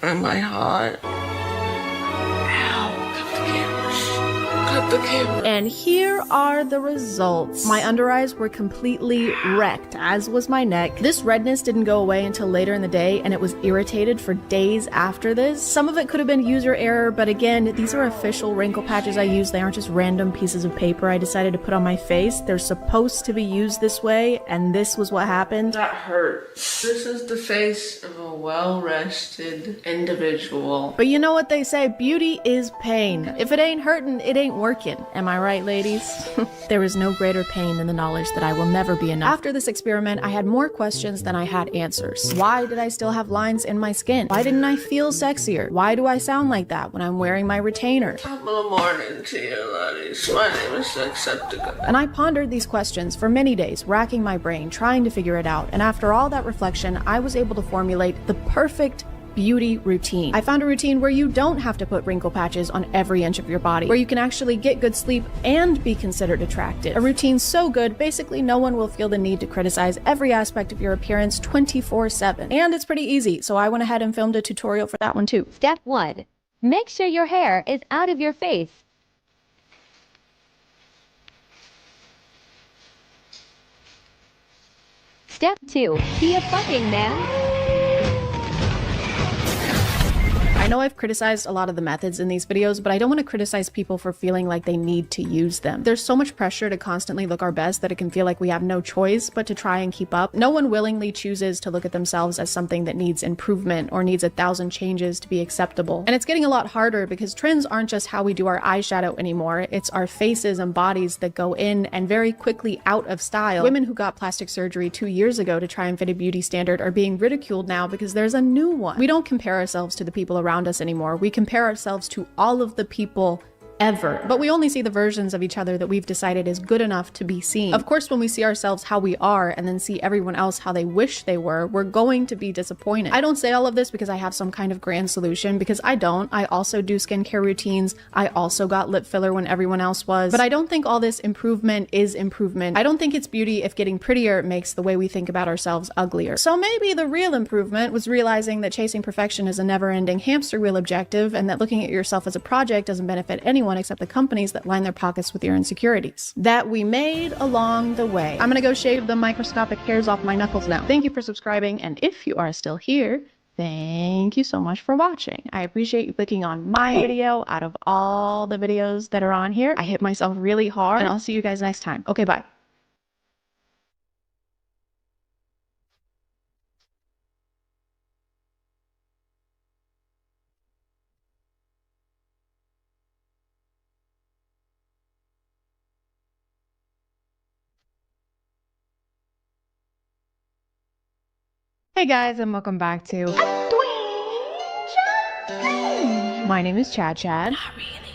Am I hot? Ow, cut the cameras. Cut the camera. And here are the results. My under eyes were completely wrecked, as was my neck. This redness didn't go away until later in the day, and it was irritated for days after this. Some of it could have been user error, but again, these are official wrinkle patches I use. They aren't just random pieces of paper I decided to put on my face. They're supposed to be used this way, and this was what happened. That hurts. This is the face of a well-rested individual. But you know what they say, beauty is pain. If it ain't hurting, it ain't working. Am I right, ladies? There is no greater pain than the knowledge that I will never be enough. After this experiment, I had more questions than I had answers. Why did I still have lines in my skin? Why didn't I feel sexier? Why do I sound like that when I'm wearing my retainer? Top of the morning to you, ladies. My name is Sexceptica. And I pondered these questions for many days, racking my brain, trying to figure it out. And after all that reflection, I was able to formulate the perfect beauty routine. I found a routine where you don't have to put wrinkle patches on every inch of your body, where you can actually get good sleep and be considered attractive. A routine so good, basically no one will feel the need to criticize every aspect of your appearance 24/7. And it's pretty easy, so I went ahead and filmed a tutorial for that one too. Step 1. Make sure your hair is out of your face. Step 2. Be a fucking man. I know I've criticized a lot of the methods in these videos, but I don't want to criticize people for feeling like they need to use them. There's so much pressure to constantly look our best that it can feel like we have no choice but to try and keep up. No one willingly chooses to look at themselves as something that needs improvement or needs 1,000 changes to be acceptable. And it's getting a lot harder because trends aren't just how we do our eyeshadow anymore. It's our faces and bodies that go in and very quickly out of style. Women who got plastic surgery 2 years ago to try and fit a beauty standard are being ridiculed now because there's a new one. We don't compare ourselves to the people around us anymore. We compare ourselves to all of the people ever, but we only see the versions of each other that we've decided is good enough to be seen. Of course, when we see ourselves how we are and then see everyone else how they wish they were, we're going to be disappointed. I don't say all of this because I have some kind of grand solution, because I don't. I also do skincare routines. I also got lip filler when everyone else was, but I don't think all this improvement is improvement. I don't think it's beauty if getting prettier makes the way we think about ourselves uglier. So maybe the real improvement was realizing that chasing perfection is a never-ending hamster wheel objective, and that looking at yourself as a project doesn't benefit anyone except the companies that line their pockets with your insecurities. That we made along the way. I'm gonna go shave the microscopic hairs off my knuckles now. Thank you for subscribing, and if you are still here, thank you so much for watching. I appreciate you clicking on my video out of all the videos that are on here. I hit myself really hard, and I'll see you guys next time. Okay, bye. Hey guys, and welcome back to My name is ChadChad.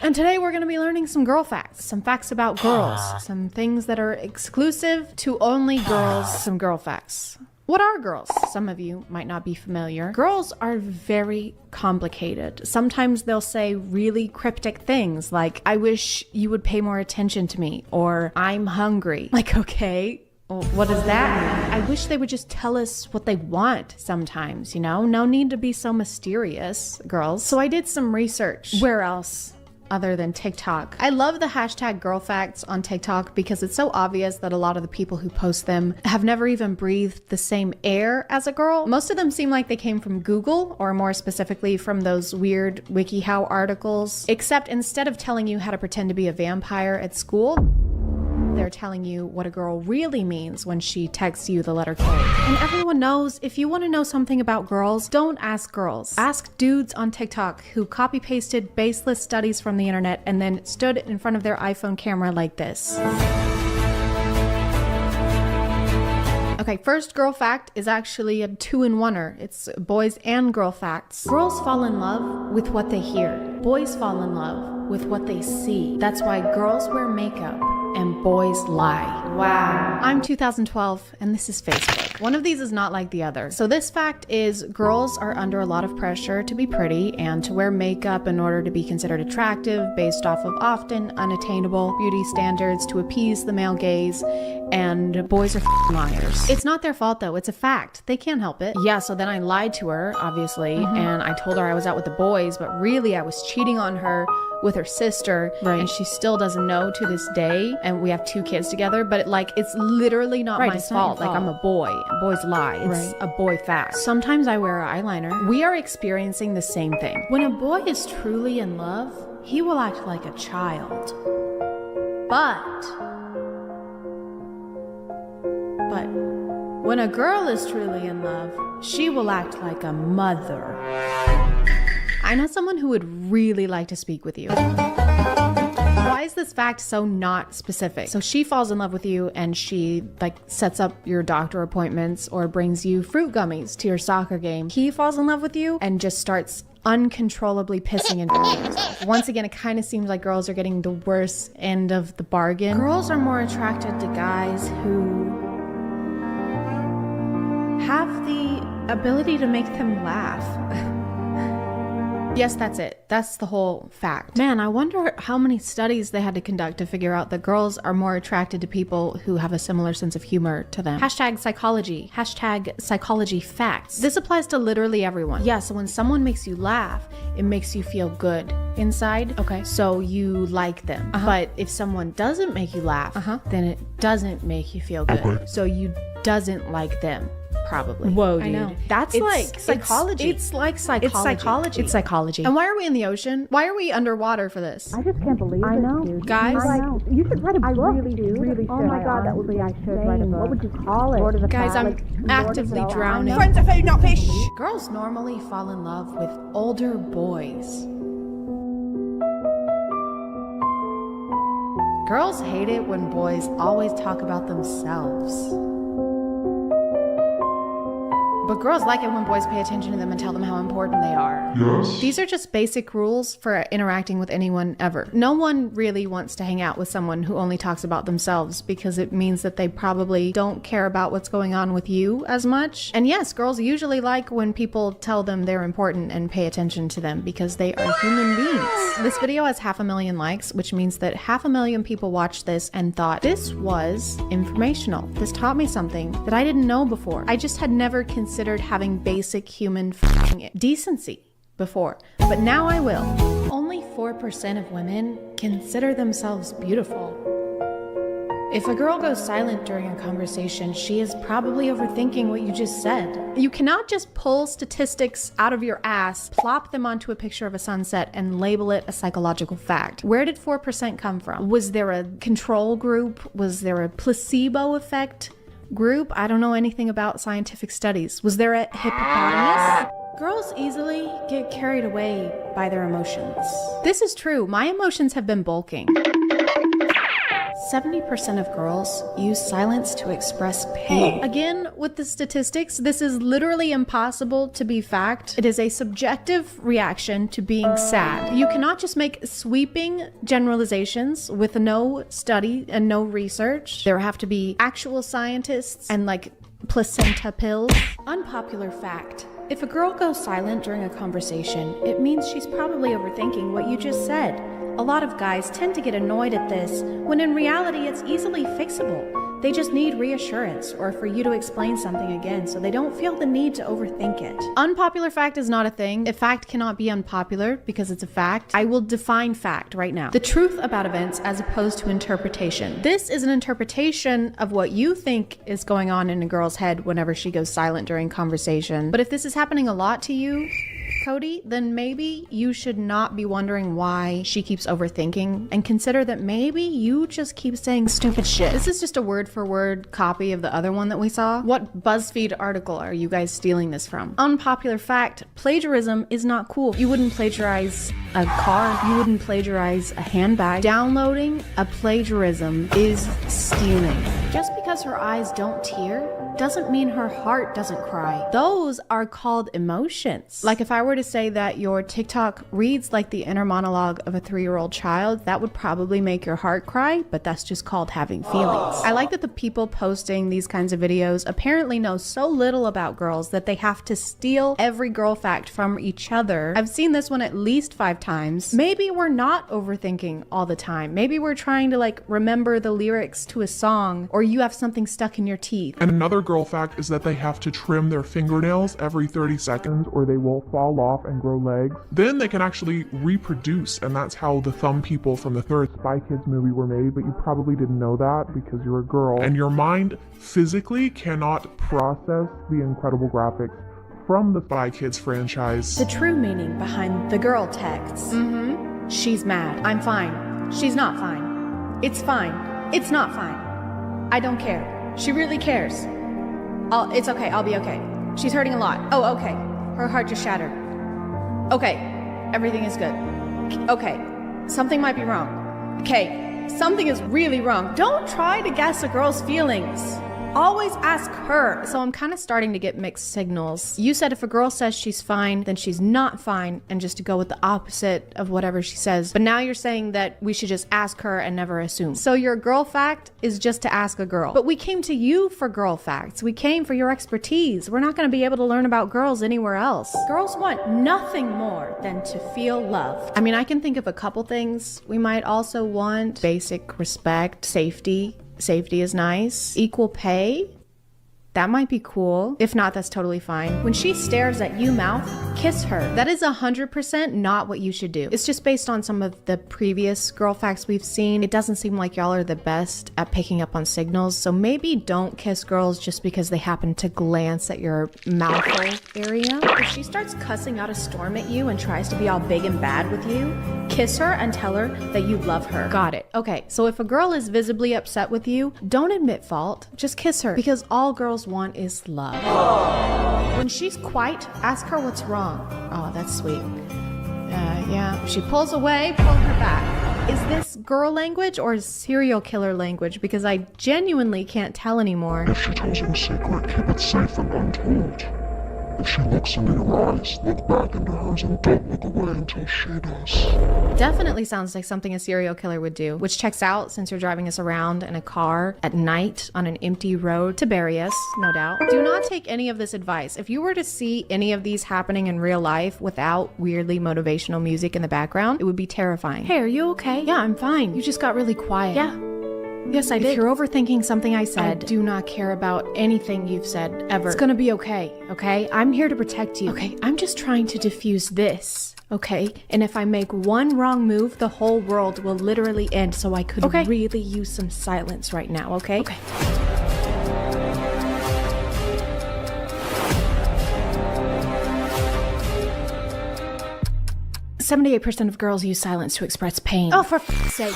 And today we're going to be learning some girl facts. Some facts about girls. Some things that are exclusive to only girls. Some girl facts. What are girls? Some of you might not be familiar. Girls are very complicated. Sometimes they'll say really cryptic things like, I wish you would pay more attention to me, or I'm hungry. Like, okay. Well, what does that mean? I wish they would just tell us what they want sometimes, you know? No need to be so mysterious, girls. So I did some research. Where else other than TikTok? I love the hashtag girl facts on TikTok because it's so obvious that a lot of the people who post them have never even breathed the same air as a girl. Most of them seem like they came from Google, or more specifically from those weird WikiHow articles, except instead of telling you how to pretend to be a vampire at school, they're telling you what a girl really means when she texts you the letter K. And everyone knows, if you want to know something about girls, don't ask girls. Ask dudes on TikTok who copy-pasted baseless studies from the internet and then stood in front of their iPhone camera like this. Okay, first girl fact is actually a 2-in-1er. It's boys and girl facts. Girls fall in love with what they hear. Boys fall in love with what they see. That's why girls wear makeup and boys lie. Wow. I'm 2012 and this is Facebook. One of these is not like the other. So this fact is girls are under a lot of pressure to be pretty and to wear makeup in order to be considered attractive based off of often unattainable beauty standards to appease the male gaze, and boys are liars. It's not their fault though, it's a fact. They can't help it. Yeah, so then I lied to her, obviously, and I told her I was out with the boys, but really I was cheating on her with her sister, and she still doesn't know to this day, and we have 2 kids together, but like it's literally not my fault. Like I'm a boy. Boys lie. It's a boy fact. Sometimes I wear eyeliner. We are experiencing the same thing. When a boy is truly in love, he will act like a child. But when a girl is truly in love, she will act like a mother. I know someone who would really like to speak with you. Why is this fact so not specific? So she falls in love with you and she like sets up your doctor appointments or brings you fruit gummies to your soccer game. He falls in love with you and just starts uncontrollably pissing and doing himself. Once again, it kind of seems like girls are getting the worst end of the bargain. Girls are more attracted to guys who have the ability to make them laugh. Yes, that's it. That's the whole fact. Man, I wonder how many studies they had to conduct to figure out that girls are more attracted to people who have a similar sense of humor to them. Hashtag psychology. Hashtag psychology facts. This applies to literally everyone. Yeah, so when someone makes you laugh, it makes you feel good inside. Okay. So you like them. But if someone doesn't make you laugh, then it doesn't make you feel good. Okay. So you doesn't like them. Probably. Whoa, dude. I know. That's like psychology. It's like psychology. It's psychology. It's psychology. And why are we in the ocean? Why are we underwater for this? I just can't believe it, dude. Guys, You should write a book. I really should. Oh my god, that would be I should write a book. What would you call it? Lord of the guys, I'm Lord actively of the drowning. Friends are food, not fish. Girls normally fall in love with older boys. Girls hate it when boys always talk about themselves. But girls like it when boys pay attention to them and tell them how important they are. Yes. These are just basic rules for interacting with anyone ever. No one really wants to hang out with someone who only talks about themselves because it means that they probably don't care about what's going on with you as much. And yes, girls usually like when people tell them they're important and pay attention to them because they are human beings. This video has 500,000 likes, which means that 500,000 people watched this and thought this was informational. This taught me something that I didn't know before. I just had never considered having basic human decency before, but now I will. Only 4% of women consider themselves beautiful. If a girl goes silent during a conversation, she is probably overthinking what you just said. You cannot just pull statistics out of your ass, plop them onto a picture of a sunset, and label it a psychological fact. Where did 4% come from? Was there a control group? Was there a placebo effect group? I don't know anything about scientific studies. Was there a hippopotamus? Girls easily get carried away by their emotions. This is true. My emotions have been bulking. 70% of girls use silence to express pain. Again, with the statistics, this is literally impossible to be fact. It is a subjective reaction to being sad. You cannot just make sweeping generalizations with no study and no research. There have to be actual scientists and like placenta pills. Unpopular fact. If a girl goes silent during a conversation, it means she's probably overthinking what you just said. A lot of guys tend to get annoyed at this, when in reality it's easily fixable. They just need reassurance or for you to explain something again so they don't feel the need to overthink it. Unpopular fact is not a thing. A fact cannot be unpopular because it's a fact. I will define fact right now. The truth about events as opposed to interpretation. This is an interpretation of what you think is going on in a girl's head whenever she goes silent during conversation. But if this is happening a lot to you, Cody, then maybe you should not be wondering why she keeps overthinking and consider that maybe you just keep saying stupid shit. This is just a word for word copy of the other one that we saw. What BuzzFeed article are you guys stealing this from? Unpopular fact, plagiarism is not cool. You wouldn't plagiarize a car. You wouldn't plagiarize a handbag. Downloading a plagiarism is stealing. Just because her eyes don't tear doesn't mean her heart doesn't cry. Those are called emotions. Like if I were to say that your TikTok reads like the inner monologue of a 3-year-old child, that would probably make your heart cry, but that's just called having feelings. I like that the people posting these kinds of videos apparently know so little about girls that they have to steal every girl fact from each other. I've seen this one at least 5 times. Maybe we're not overthinking all the time. Maybe we're trying to like remember the lyrics to a song, or you have something stuck in your teeth. And another girl fact is that they have to trim their fingernails every 30 seconds or they will fall off and grow legs. Then they can actually reproduce, and that's how the thumb people from the third Spy Kids movie were made, but you probably didn't know that because you're a girl. And your mind physically cannot process the incredible graphics from the Spy Kids franchise. The true meaning behind the girl texts. She's mad. I'm fine. She's not fine. It's fine. It's not fine. I don't care. She really cares. It's okay. I'll be okay. She's hurting a lot. Oh, okay. Her heart just shattered. Okay. Everything is good. Okay. Something might be wrong. Okay. Something is really wrong. Don't try to guess a girl's feelings. Always ask her. So I'm kind of starting to get mixed signals. You said if a girl says she's fine, then she's not fine, and just to go with the opposite of whatever she says. But now you're saying that we should just ask her and never assume. So your girl fact is just to ask a girl. But we came to you for girl facts. We came for your expertise. We're not going to be able to learn about girls anywhere else. Girls want nothing more than to feel loved. I mean, I can think of a couple things. We might also want basic respect, safety. Safety is nice. Equal pay. That might be cool. If not, that's totally fine. When she stares at you mouth, kiss her. That is 100% not what you should do. It's just based on some of the previous girl facts we've seen. It doesn't seem like y'all are the best at picking up on signals, so maybe don't kiss girls just because they happen to glance at your mouth hole area. If she starts cussing out a storm at you and tries to be all big and bad with you, kiss her and tell her that you love her. Got it. Okay, so if a girl is visibly upset with you, don't admit fault. Just kiss her, because all girls want is love. When she's quiet, ask her what's wrong. Oh, that's sweet. Yeah. She pulls away, pull her back. Is this girl language or serial killer language? Because I genuinely can't tell anymore. If she tells you a secret, keep it safe and untold. If she looks into your eyes, look back into hers and don't look away until she does. Definitely sounds like something a serial killer would do, which checks out since you're driving us around in a car at night on an empty road to bury us, no doubt. Do not take any of this advice. If you were to see any of these happening in real life without weirdly motivational music in the background, it would be terrifying. Hey, are you okay? Yeah, I'm fine. You just got really quiet. Yeah. Yes, I did. If you're overthinking something I said, I do not care about anything you've said ever. It's gonna be okay, okay? I'm here to protect you. Okay, I'm just trying to diffuse this, okay? And if I make one wrong move, the whole world will literally end, so I could really use some silence right now, okay? Okay. "78% of girls use silence to express pain." Oh, for f***'s sake.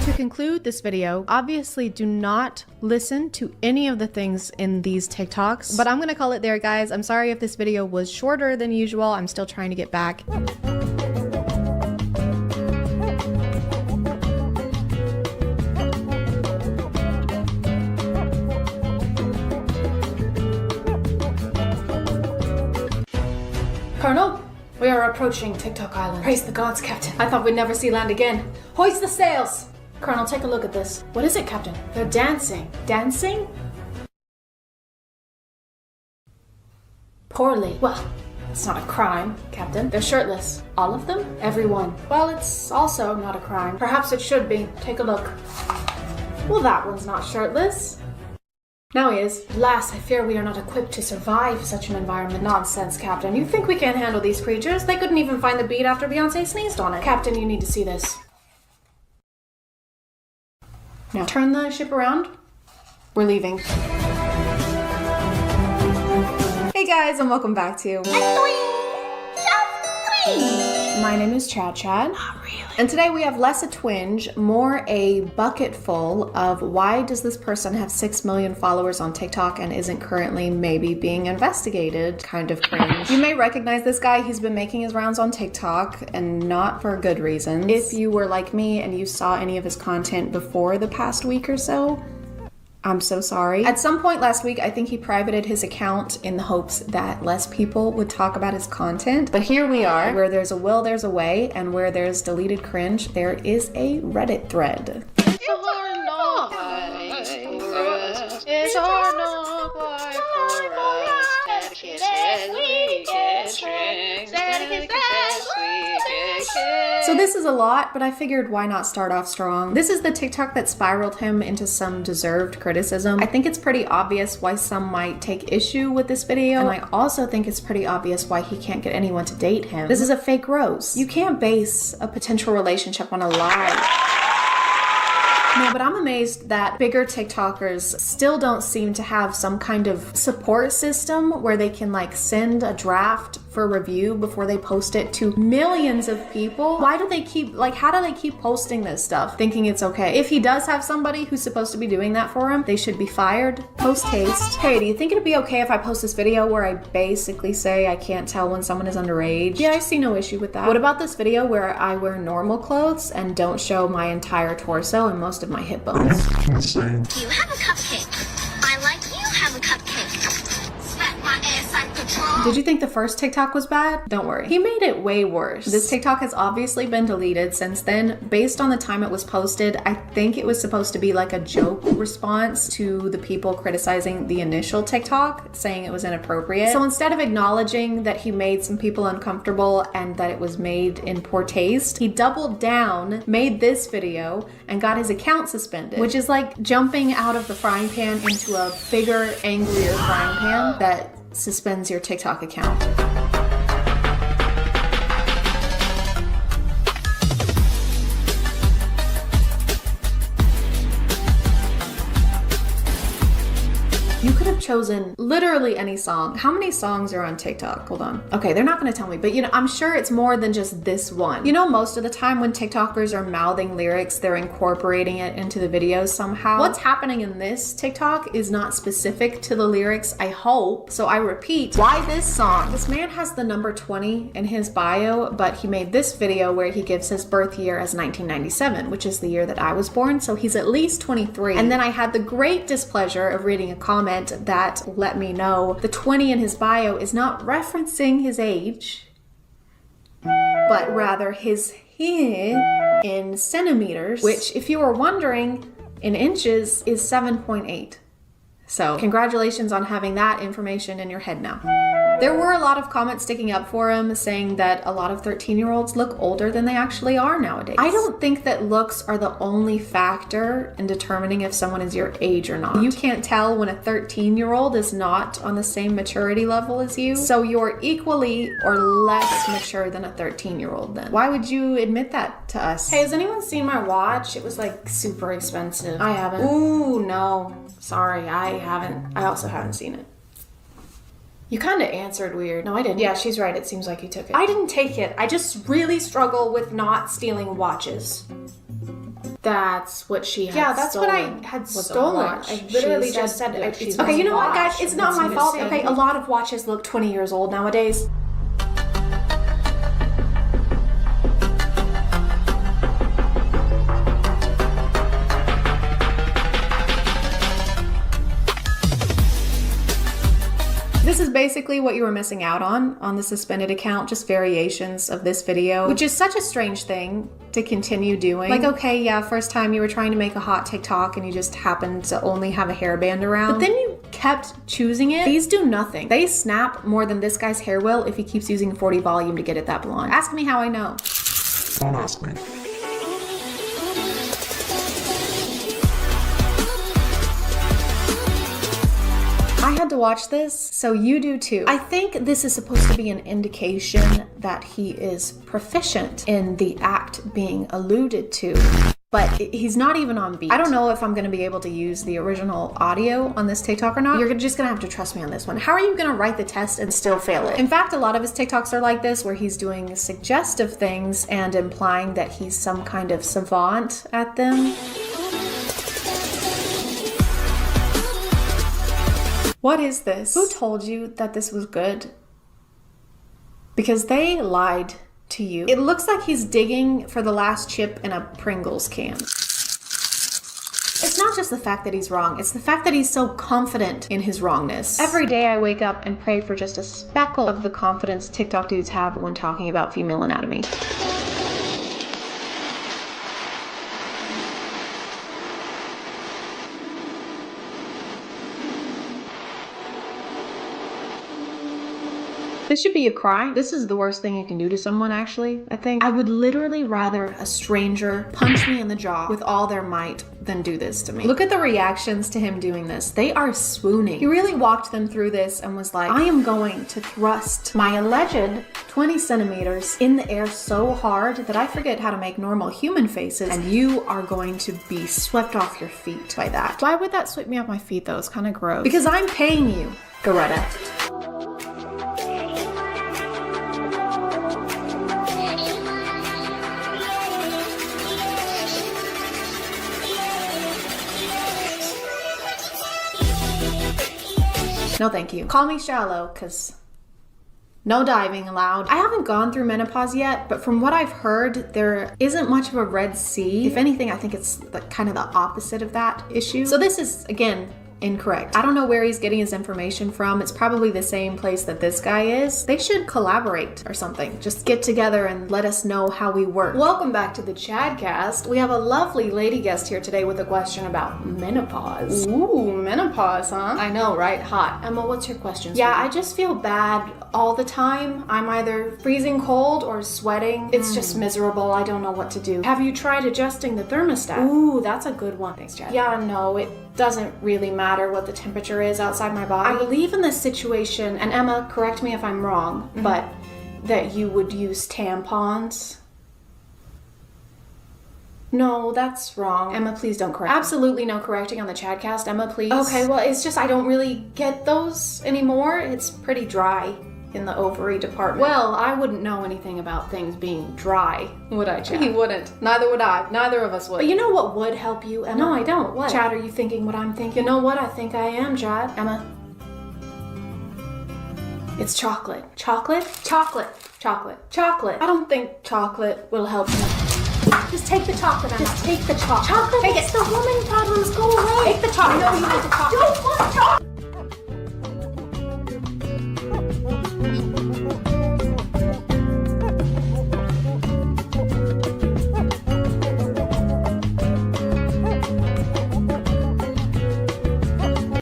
To conclude this video, obviously do not listen to any of the things in these TikToks, but I'm gonna call it there, guys. I'm sorry if this video was shorter than usual. I'm still trying to get back. Colonel, we are approaching TikTok Island. Praise the gods, Captain. I thought we'd never see land again. Hoist the sails! Colonel, take a look at this. What is it, Captain? They're dancing. Dancing? Poorly. Well, it's not a crime, Captain. They're shirtless. All of them? Everyone. Well, it's also not a crime. Perhaps it should be. Take a look. Well, that one's not shirtless. Now he is. Alas, I fear we are not equipped to survive such an environment. Nonsense, Captain. You think we can't handle these creatures? They couldn't even find the beat after Beyonce sneezed on it. Captain, you need to see this. Now turn the ship around. We're leaving. Hey guys, and welcome back to My name is ChadChad. Not really. And today we have less a twinge, more a bucket full of why does this person have 6 million followers on TikTok and isn't currently maybe being investigated? Kind of cringe. You may recognize this guy. He's been making his rounds on TikTok and not for good reasons. If you were like me and you saw any of his content before the past week or so, I'm so sorry. At some point last week, I think he privated his account in the hopes that less people would talk about his content. But here we are. Where there's a will, there's a way. And where there's deleted cringe, there is a Reddit thread. It's hard not It's hard not quite for us. Static is that sweet, get strings. Static is that sweet, get So this is a lot, but I figured why not start off strong. This is the TikTok that spiraled him into some deserved criticism. I think it's pretty obvious why some might take issue with this video, and I also think it's pretty obvious why he can't get anyone to date him. This is a fake rose. You can't base a potential relationship on a lie. No, but I'm amazed that bigger TikTokers still don't seem to have some kind of support system where they can like send a draft for review before they post it to millions of people. Why do they keep, like, how do they keep posting this stuff thinking it's okay? If he does have somebody who's supposed to be doing that for him, they should be fired. Post haste. Hey, do you think it'd be okay if I post this video where I basically say I can't tell when someone is underage? Yeah, I see no issue with that. What about this video where I wear normal clothes and don't show my entire torso and most of my hip bones? Insane. You have a cupcake. I like you have a cupcake. Smack my ass like control. Did you think the first TikTok was bad? Don't worry. He made it way worse. This TikTok has obviously been deleted since then. Based on the time it was posted, I think it was supposed to be like a joke response to the people criticizing the initial TikTok, saying it was inappropriate. So instead of acknowledging that he made some people uncomfortable and that it was made in poor taste, he doubled down, made this video, and got his account suspended, which is like jumping out of the frying pan into a bigger, angrier frying pan that suspends your TikTok account. You could have chosen literally any song. How many songs are on TikTok? Hold on. Okay, they're not gonna tell me, but you know, I'm sure it's more than just this one. You know, most of the time when TikTokers are mouthing lyrics, they're incorporating it into the videos somehow. What's happening in this TikTok is not specific to the lyrics, I hope. So I repeat, why this song? This man has the number 20 in his bio, but he made this video where he gives his birth year as 1997, which is the year that I was born, so he's at least 23. And then I had the great displeasure of reading a comment that let me know the 20 in his bio is not referencing his age, but rather his in centimeters, which, if you were wondering, in inches is 7.8. So congratulations on having that information in your head now. There were a lot of comments sticking up for him, saying that a lot of 13-year-olds look older than they actually are nowadays. I don't think that looks are the only factor in determining if someone is your age or not. You can't tell when a 13-year-old is not on the same maturity level as you, so you're equally or less mature than a 13-year-old then. Why would you admit that to us? Hey, has anyone seen my watch? It was like super expensive. I haven't. Ooh, no. Sorry, I haven't. I also haven't seen it. You kind of answered weird. No, I didn't. Yeah, she's right. It seems like you took it. I didn't take it. I just really struggle with not stealing watches. That's what she had. Yeah, that's what I had stolen. I literally just said it. Okay, you know what, guys? It's not my fault. Okay, a lot of watches look 20 years old nowadays. This is basically what you were missing out on the suspended account, just variations of this video, which is such a strange thing to continue doing. Like, okay, yeah, first time you were trying to make a hot TikTok and you just happened to only have a hairband around, but then you kept choosing it. These do nothing. They snap more than this guy's hair will if he keeps using 40 volume to get it that blonde. Ask me how I know. Don't ask me. I had to watch this, so you do too. I think this is supposed to be an indication that he is proficient in the act being alluded to, but he's not even on beat. I don't know if I'm gonna be able to use the original audio on this TikTok or not. You're just gonna have to trust me on this one. How are you gonna write the test and still fail it? In fact, a lot of his TikToks are like this, where he's doing suggestive things and implying that he's some kind of savant at them. What is this? Who told you that this was good? Because they lied to you. It looks like he's digging for the last chip in a Pringles can. It's not just the fact that he's wrong, it's the fact that he's so confident in his wrongness. Every day I wake up and pray for just a speckle of the confidence TikTok dudes have when talking about female anatomy. This should be a cry. This is the worst thing you can do to someone, actually, I think. I would literally rather a stranger punch me in the jaw with all their might than do this to me. Look at the reactions to him doing this. They are swooning. He really walked them through this and was like, I am going to thrust my alleged 20 centimeters in the air so hard that I forget how to make normal human faces, and you are going to be swept off your feet by that. Why would that sweep me off my feet though? It's kind of gross. Because I'm paying you, Goretta. No thank you. Call me shallow, cause no diving allowed. I haven't gone through menopause yet, but from what I've heard, there isn't much of a Red Sea. If anything, I think it's kind of the opposite of that issue. So this is, again, incorrect. I don't know where he's getting his information from. It's probably the same place that this guy is. They should collaborate or something. Just get together and let us know how we work. Welcome back to the ChadCast. We have a lovely lady guest here today with a question about menopause. Ooh, menopause, huh? I know, right? Hot. Emma, what's your question? Yeah, I just feel bad all the time. I'm either freezing cold or sweating. It's just miserable. I don't know what to do. Have you tried adjusting the thermostat? Ooh, that's a good one. Thanks, Chad. Yeah, no, it doesn't really matter what the temperature is outside my body. I believe in this situation, and Emma, correct me if I'm wrong, but that you would use tampons. No, that's wrong. Emma, please don't correct me. Absolutely no correcting on the ChadCast, Emma, please. Okay, well, it's just I don't really get those anymore. It's pretty dry in the ovary department. Well, I wouldn't know anything about things being dry, would I, Chad? You wouldn't. Neither would I. Neither of us would. But you know what would help you, Emma? No, I don't. What? Chad, are you thinking what I'm thinking? You know what? I think I am, Chad. Emma. It's chocolate. Chocolate? Chocolate. Chocolate. Chocolate. I don't think chocolate will help you. Just take the chocolate, Emma. Just take the chocolate. Chocolate makes the woman problems go away. Take the chocolate. No, you need the chocolate. I don't want chocolate.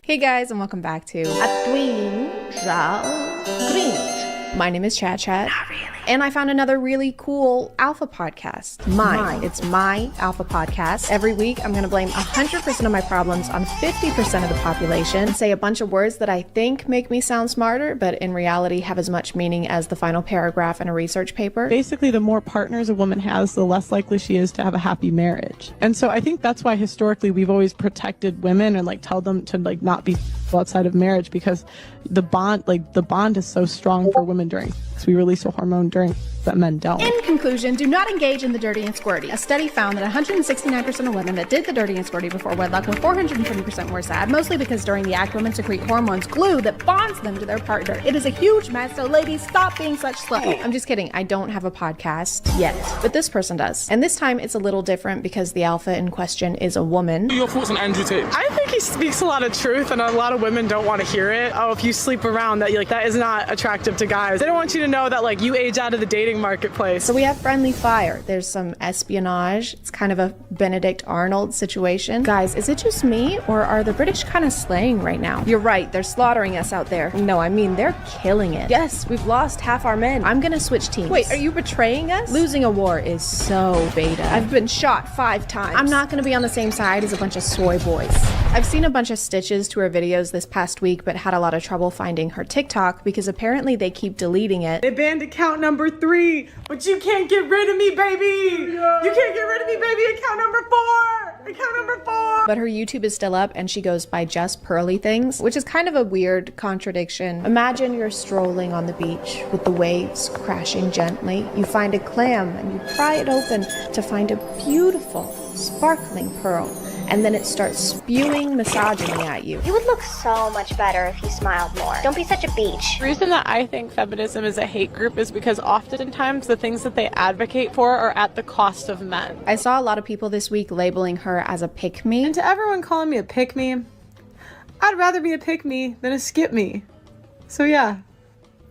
Hey guys, and welcome back to A Cringe. My name is ChadChad. Not really. And I found another really cool alpha podcast. Mine. It's my alpha podcast. Every week, I'm going to blame 100% of my problems on 50% of the population and say a bunch of words that I think make me sound smarter, but in reality have as much meaning as the final paragraph in a research paper. Basically, the more partners a woman has, the less likely she is to have a happy marriage. And so I think that's why historically we've always protected women and tell them to not be outside of marriage, because the bond is so strong for women during sex. We release a hormone during that men don't. In conclusion, do not engage in the dirty and squirty. A study found that 169% of women that did the dirty and squirty before wedlock were 420% more sad, mostly because during the act, women secrete hormones, glue that bonds them to their partner. It is a huge mess, so ladies, stop being such sluts. I'm just kidding. I don't have a podcast yet, but this person does. And this time it's a little different because the alpha in question is a woman. Your thoughts on Andrew Tate? I think he speaks a lot of truth, and a lot of women don't want to hear it. Oh, if you sleep around, that that is not attractive to guys. They don't want you to know that you age out of the dating marketplace. So we have friendly fire. There's some espionage. It's kind of a Benedict Arnold situation. Guys, is it just me, or are the British kind of slaying right now? You're right, they're slaughtering us out there. No, I mean, they're killing it. Yes, we've lost half our men. I'm gonna switch teams. Wait, are you betraying us? Losing a war is so beta. I've been shot 5 times. I'm not gonna be on the same side as a bunch of soy boys. I've seen a bunch of stitches to her videos this past week, but had a lot of trouble finding her TikTok because apparently they keep deleting it. They banned account number 3, but you can't get rid of me, baby. You can't get rid of me, baby. Account number 4. Account number 4. But her YouTube is still up and she goes by Just Pearly Things, which is kind of a weird contradiction. Imagine you're strolling on the beach with the waves crashing gently. You find a clam and you pry it open to find a beautiful, sparkling pearl. And then it starts spewing misogyny at you. You would look so much better if you smiled more. Don't be such a beach. The reason that I think feminism is a hate group is because oftentimes the things that they advocate for are at the cost of men. I saw a lot of people this week labeling her as a pick-me. And to everyone calling me a pick-me, I'd rather be a pick-me than a skip-me. So yeah.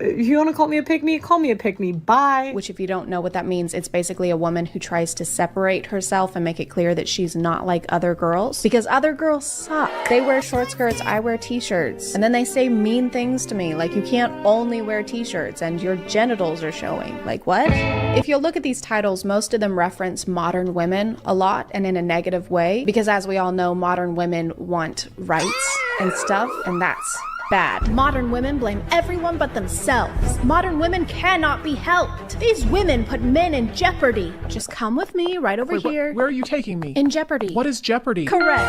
If you want to call me a pick-me, call me a pick-me. Bye. Which, if you don't know what that means, it's basically a woman who tries to separate herself and make it clear that she's not like other girls. Because other girls suck. They wear short skirts, I wear t-shirts. And then they say mean things to me, like you can't only wear t-shirts and your genitals are showing. Like, what? If you'll look at these titles, most of them reference modern women a lot and in a negative way. Because as we all know, modern women want rights and stuff, and that's bad. Modern women blame everyone but themselves. Modern women cannot be helped. These women put men in jeopardy. Just come with me right over here. Where are you taking me? In jeopardy. What is jeopardy? Correct.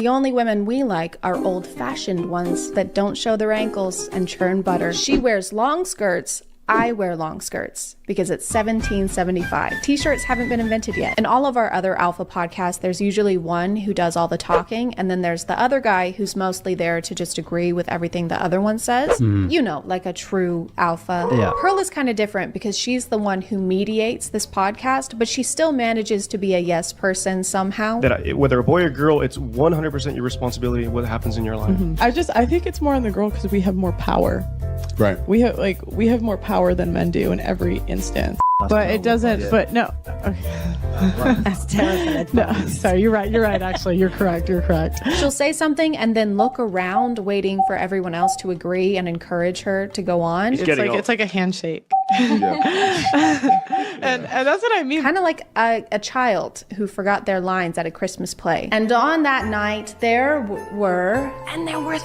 The only women we like are old-fashioned ones that don't show their ankles and churn butter. She wears long skirts. I wear long skirts because it's 1775. T-shirts haven't been invented yet. In all of our other alpha podcasts, there's usually one who does all the talking, and then there's the other guy who's mostly there to just agree with everything the other one says. You know, like a true alpha. Yeah. Pearl is kind of different because she's the one who mediates this podcast, but she still manages to be a yes person somehow. That whether a boy or girl, it's 100% your responsibility what happens in your life. I think it's more on the girl because we have more power. Right. We have more power than men do in every instance. But it doesn't, but no. Okay. That's terrible. No, sorry, you're right, actually. You're correct. She'll say something and then look around waiting for everyone else to agree and encourage her to go on. It's like a handshake. and that's what I mean. Kind of like a child who forgot their lines at a Christmas play. And on that night, there were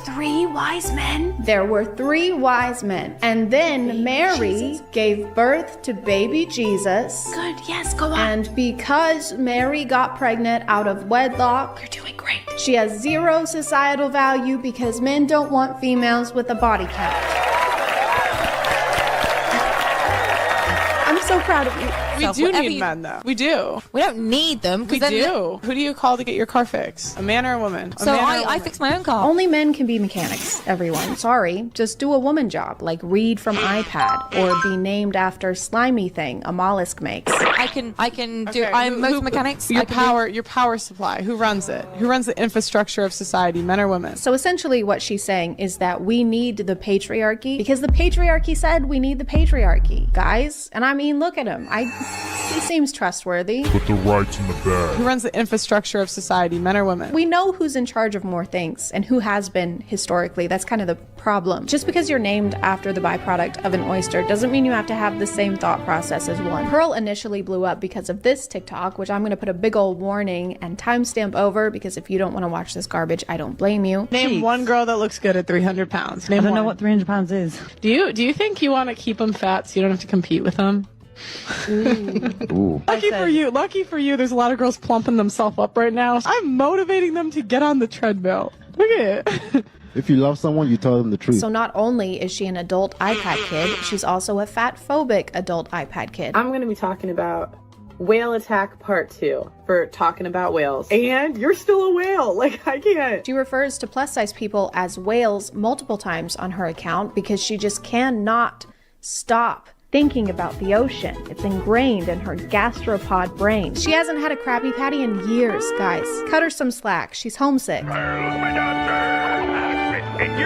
3 wise men. There were 3 wise men. And then Mary gave birth to baby Jesus. Good, yes, go on. And because Mary got pregnant out of wedlock, You're doing great. she has 0 societal value because men don't want females with a body count. I'm so proud of you. We do need men, though. We do. We don't need them. We do. Who do you call to get your car fixed? A man or a woman? I fix my own car. Only men can be mechanics, everyone. Sorry. Just do a woman job, like read from iPad or be named after slimy thing a mollusk makes. I can do. I'm motor mechanics. Your power supply. Who runs it? Who runs the infrastructure of society? Men or women? So essentially, what she's saying is that we need the patriarchy because the patriarchy said we need the patriarchy, guys. And I mean, look at him. He seems trustworthy. Put the rights in the bag. Who runs the infrastructure of society? Men or women? We know who's in charge of more things and who has been historically. That's kind of the problem. Just because you're named after the byproduct of an oyster doesn't mean you have to have the same thought process as one. Pearl initially blew up because of this TikTok, which I'm going to put a big old warning and timestamp over because if you don't want to watch this garbage, I don't blame you. Name one girl that looks good at 300 pounds. I don't know what 300 pounds is. Do you think you want to keep them fat so you don't have to compete with them? Ooh. Lucky for you, there's a lot of girls plumping themselves up right now. I'm motivating them to get on the treadmill. Look at it. If you love someone, you tell them the truth. So not only is she an adult iPad kid, she's also a fat-phobic adult iPad kid. I'm going to be talking about Whale Attack Part 2 for talking about whales. And you're still a whale. Like, I can't. She refers to plus-size people as whales multiple times on her account because she just cannot stop thinking about the ocean. It's ingrained in her gastropod brain. She hasn't had a Krabby Patty in years, guys. Cut her some slack. She's homesick.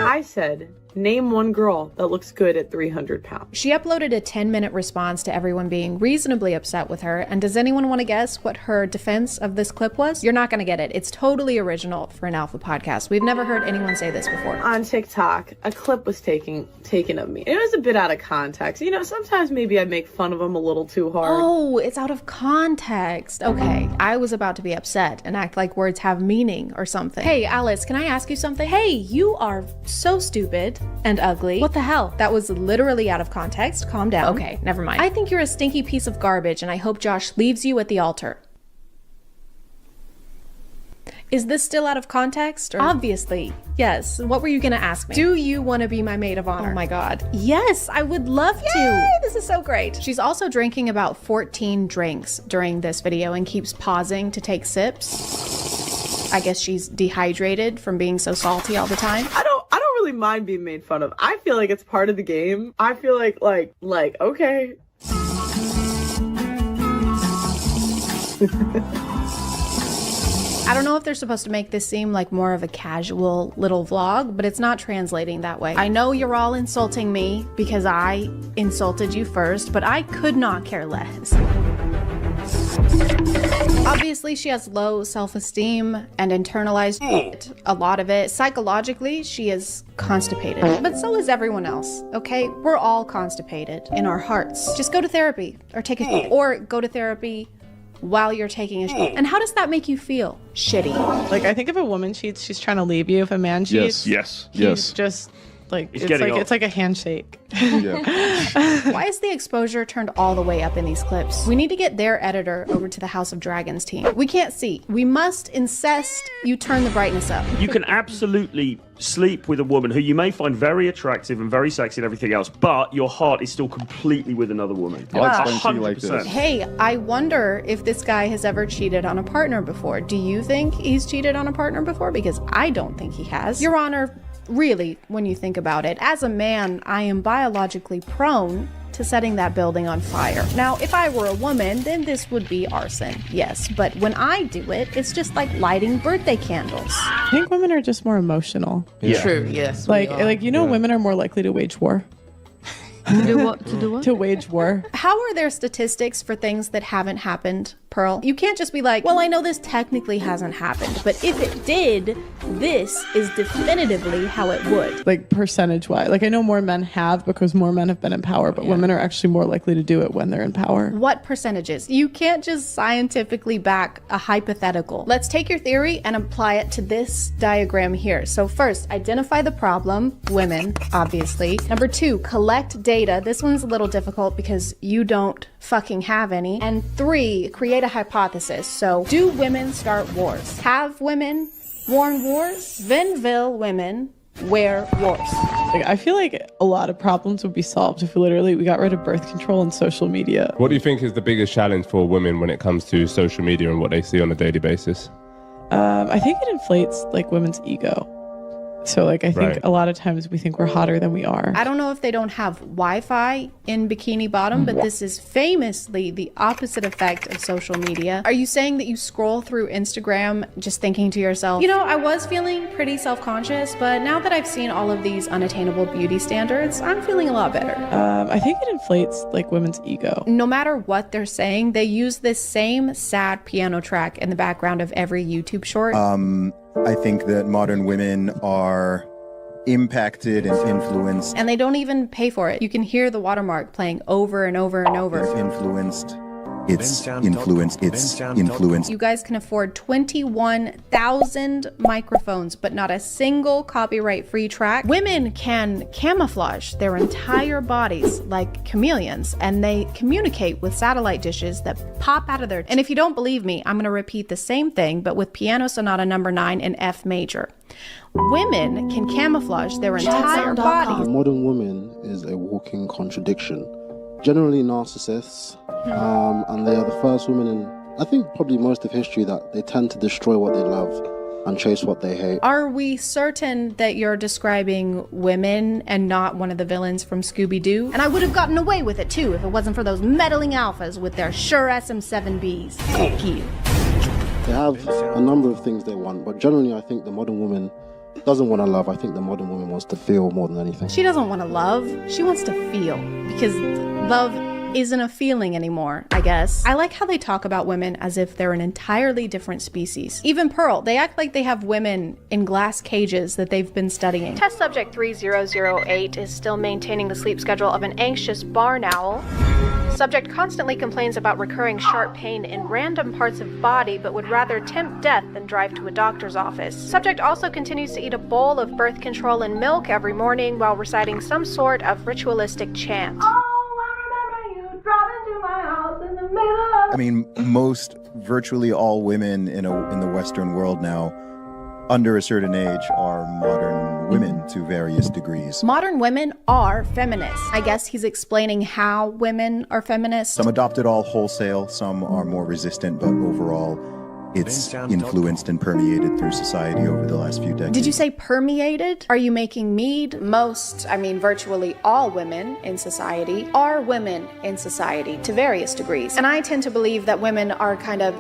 I said, name one girl that looks good at 300 pounds. She uploaded a 10-minute response to everyone being reasonably upset with her. And does anyone want to guess what her defense of this clip was? You're not going to get it. It's totally original for an alpha podcast. We've never heard anyone say this before. On TikTok, a clip was taken of me. It was a bit out of context. You know, sometimes maybe I make fun of them a little too hard. Oh, it's out of context. Okay, I was about to be upset and act like words have meaning or something. Hey, Alice, can I ask you something? Hey, you are so stupid and ugly. What the hell? That was literally out of context. Calm down. Okay, never mind. I think you're a stinky piece of garbage and I hope Josh leaves you at the altar. Is this still out of context? Or? Obviously. Yes. What were you gonna ask me? Do you want to be my maid of honor? Oh my god. Yes, I would love to. This is so great. She's also drinking about 14 drinks during this video and keeps pausing to take sips. I guess she's dehydrated from being so salty all the time. I don't really mind being made fun of. I feel like it's part of the game. I feel like okay. I don't know if they're supposed to make this seem like more of a casual little vlog, but it's not translating that way. I know you're all insulting me because I insulted you first, but I could not care less. Obviously, she has low self-esteem and internalized a lot of it. Psychologically, she is constipated, but so is everyone else, okay? We're all constipated in our hearts. Just go to therapy or take a or go to therapy while you're taking a shit. And how does that make you feel? Shitty. Like, I think if a woman cheats, she's trying to leave you. If a man cheats, he's just like, it's like a handshake. Why is the exposure turned all the way up in these clips? We need to get their editor over to the House of Dragons team. We can't see. We must insist you turn the brightness up. You can absolutely sleep with a woman who you may find very attractive and very sexy and everything else, but your heart is still completely with another woman. I'll explain to you like this. Hey, I wonder if this guy has ever cheated on a partner before. Do you think he's cheated on a partner before? Because I don't think he has. Your Honor, really, when you think about it, as a man, I am biologically prone to setting that building on fire. Now, if I were a woman, then this would be arson, yes. But when I do it, it's just like lighting birthday candles. I think women are just more emotional. True, yes. Like women are more likely to wage war. To do what? To do what? To wage war. How are there statistics for things that haven't happened, Pearl? You can't just be like, well, I know this technically hasn't happened, but if it did, this is definitively how it would. Like percentage-wise. Like, I know more men have because more men have been in power, but women are actually more likely to do it when they're in power. What percentages? You can't just scientifically back a hypothetical. Let's take your theory and apply it to this diagram here. So first, identify the problem, women, obviously. Number 2, collect data. This one's a little difficult because you don't fucking have any. And 3, create a hypothesis. So, do women start wars? Have women worn wars? Then will women wear wars? Like, I feel like a lot of problems would be solved if we got rid of birth control and social media. What do you think is the biggest challenge for women when it comes to social media and what they see on a daily basis? I think it inflates like women's ego. So like, I think a lot of times we think we're hotter than we are. I don't know if they don't have Wi-Fi in Bikini Bottom, but this is famously the opposite effect of social media. Are you saying that you scroll through Instagram just thinking to yourself, you know, I was feeling pretty self-conscious, but now that I've seen all of these unattainable beauty standards, I'm feeling a lot better. I think it inflates like women's ego. No matter what they're saying, they use this same sad piano track in the background of every YouTube short. I think that modern women are impacted and influenced. And they don't even pay for it. You can hear the watermark playing over and over and over. It's influenced. You guys can afford 21,000 microphones, but not a single copyright-free track. Women can camouflage their entire bodies like chameleons, and they communicate with satellite dishes that pop out of their... And if you don't believe me, I'm gonna repeat the same thing, but with Piano Sonata number 9 in F major. Women can camouflage their entire bodies. The modern woman is a walking contradiction. Generally narcissists, and they are the first women in, I think, probably most of history that they tend to destroy what they love and chase what they hate. Are we certain that you're describing women and not one of the villains from Scooby-Doo? And I would have gotten away with it too if it wasn't for those meddling alphas with their sure SM7Bs. Thank you. They have a number of things they want, but generally I think the modern woman doesn't want to love. I think the modern woman wants to feel more than anything. She doesn't want to love, she wants to feel, because love isn't a feeling anymore, I guess. I like how they talk about women as if they're an entirely different species. Even Pearl, they act like they have women in glass cages that they've been studying. Test subject 3008 is still maintaining the sleep schedule of an anxious barn owl. Subject constantly complains about recurring sharp pain in random parts of body, but would rather tempt death than drive to a doctor's office. Subject also continues to eat a bowl of birth control and milk every morning while reciting some sort of ritualistic chant. I mean, virtually all women in the Western world now, under a certain age, are modern women to various degrees. Modern women are feminists. I guess he's explaining how women are feminists. Some adopt it all wholesale, some are more resistant, but overall, it's influenced and permeated through society over the last few decades. Did you say permeated? Are you making mead? Most, I mean virtually all women in society are women in society to various degrees. And I tend to believe that women are kind of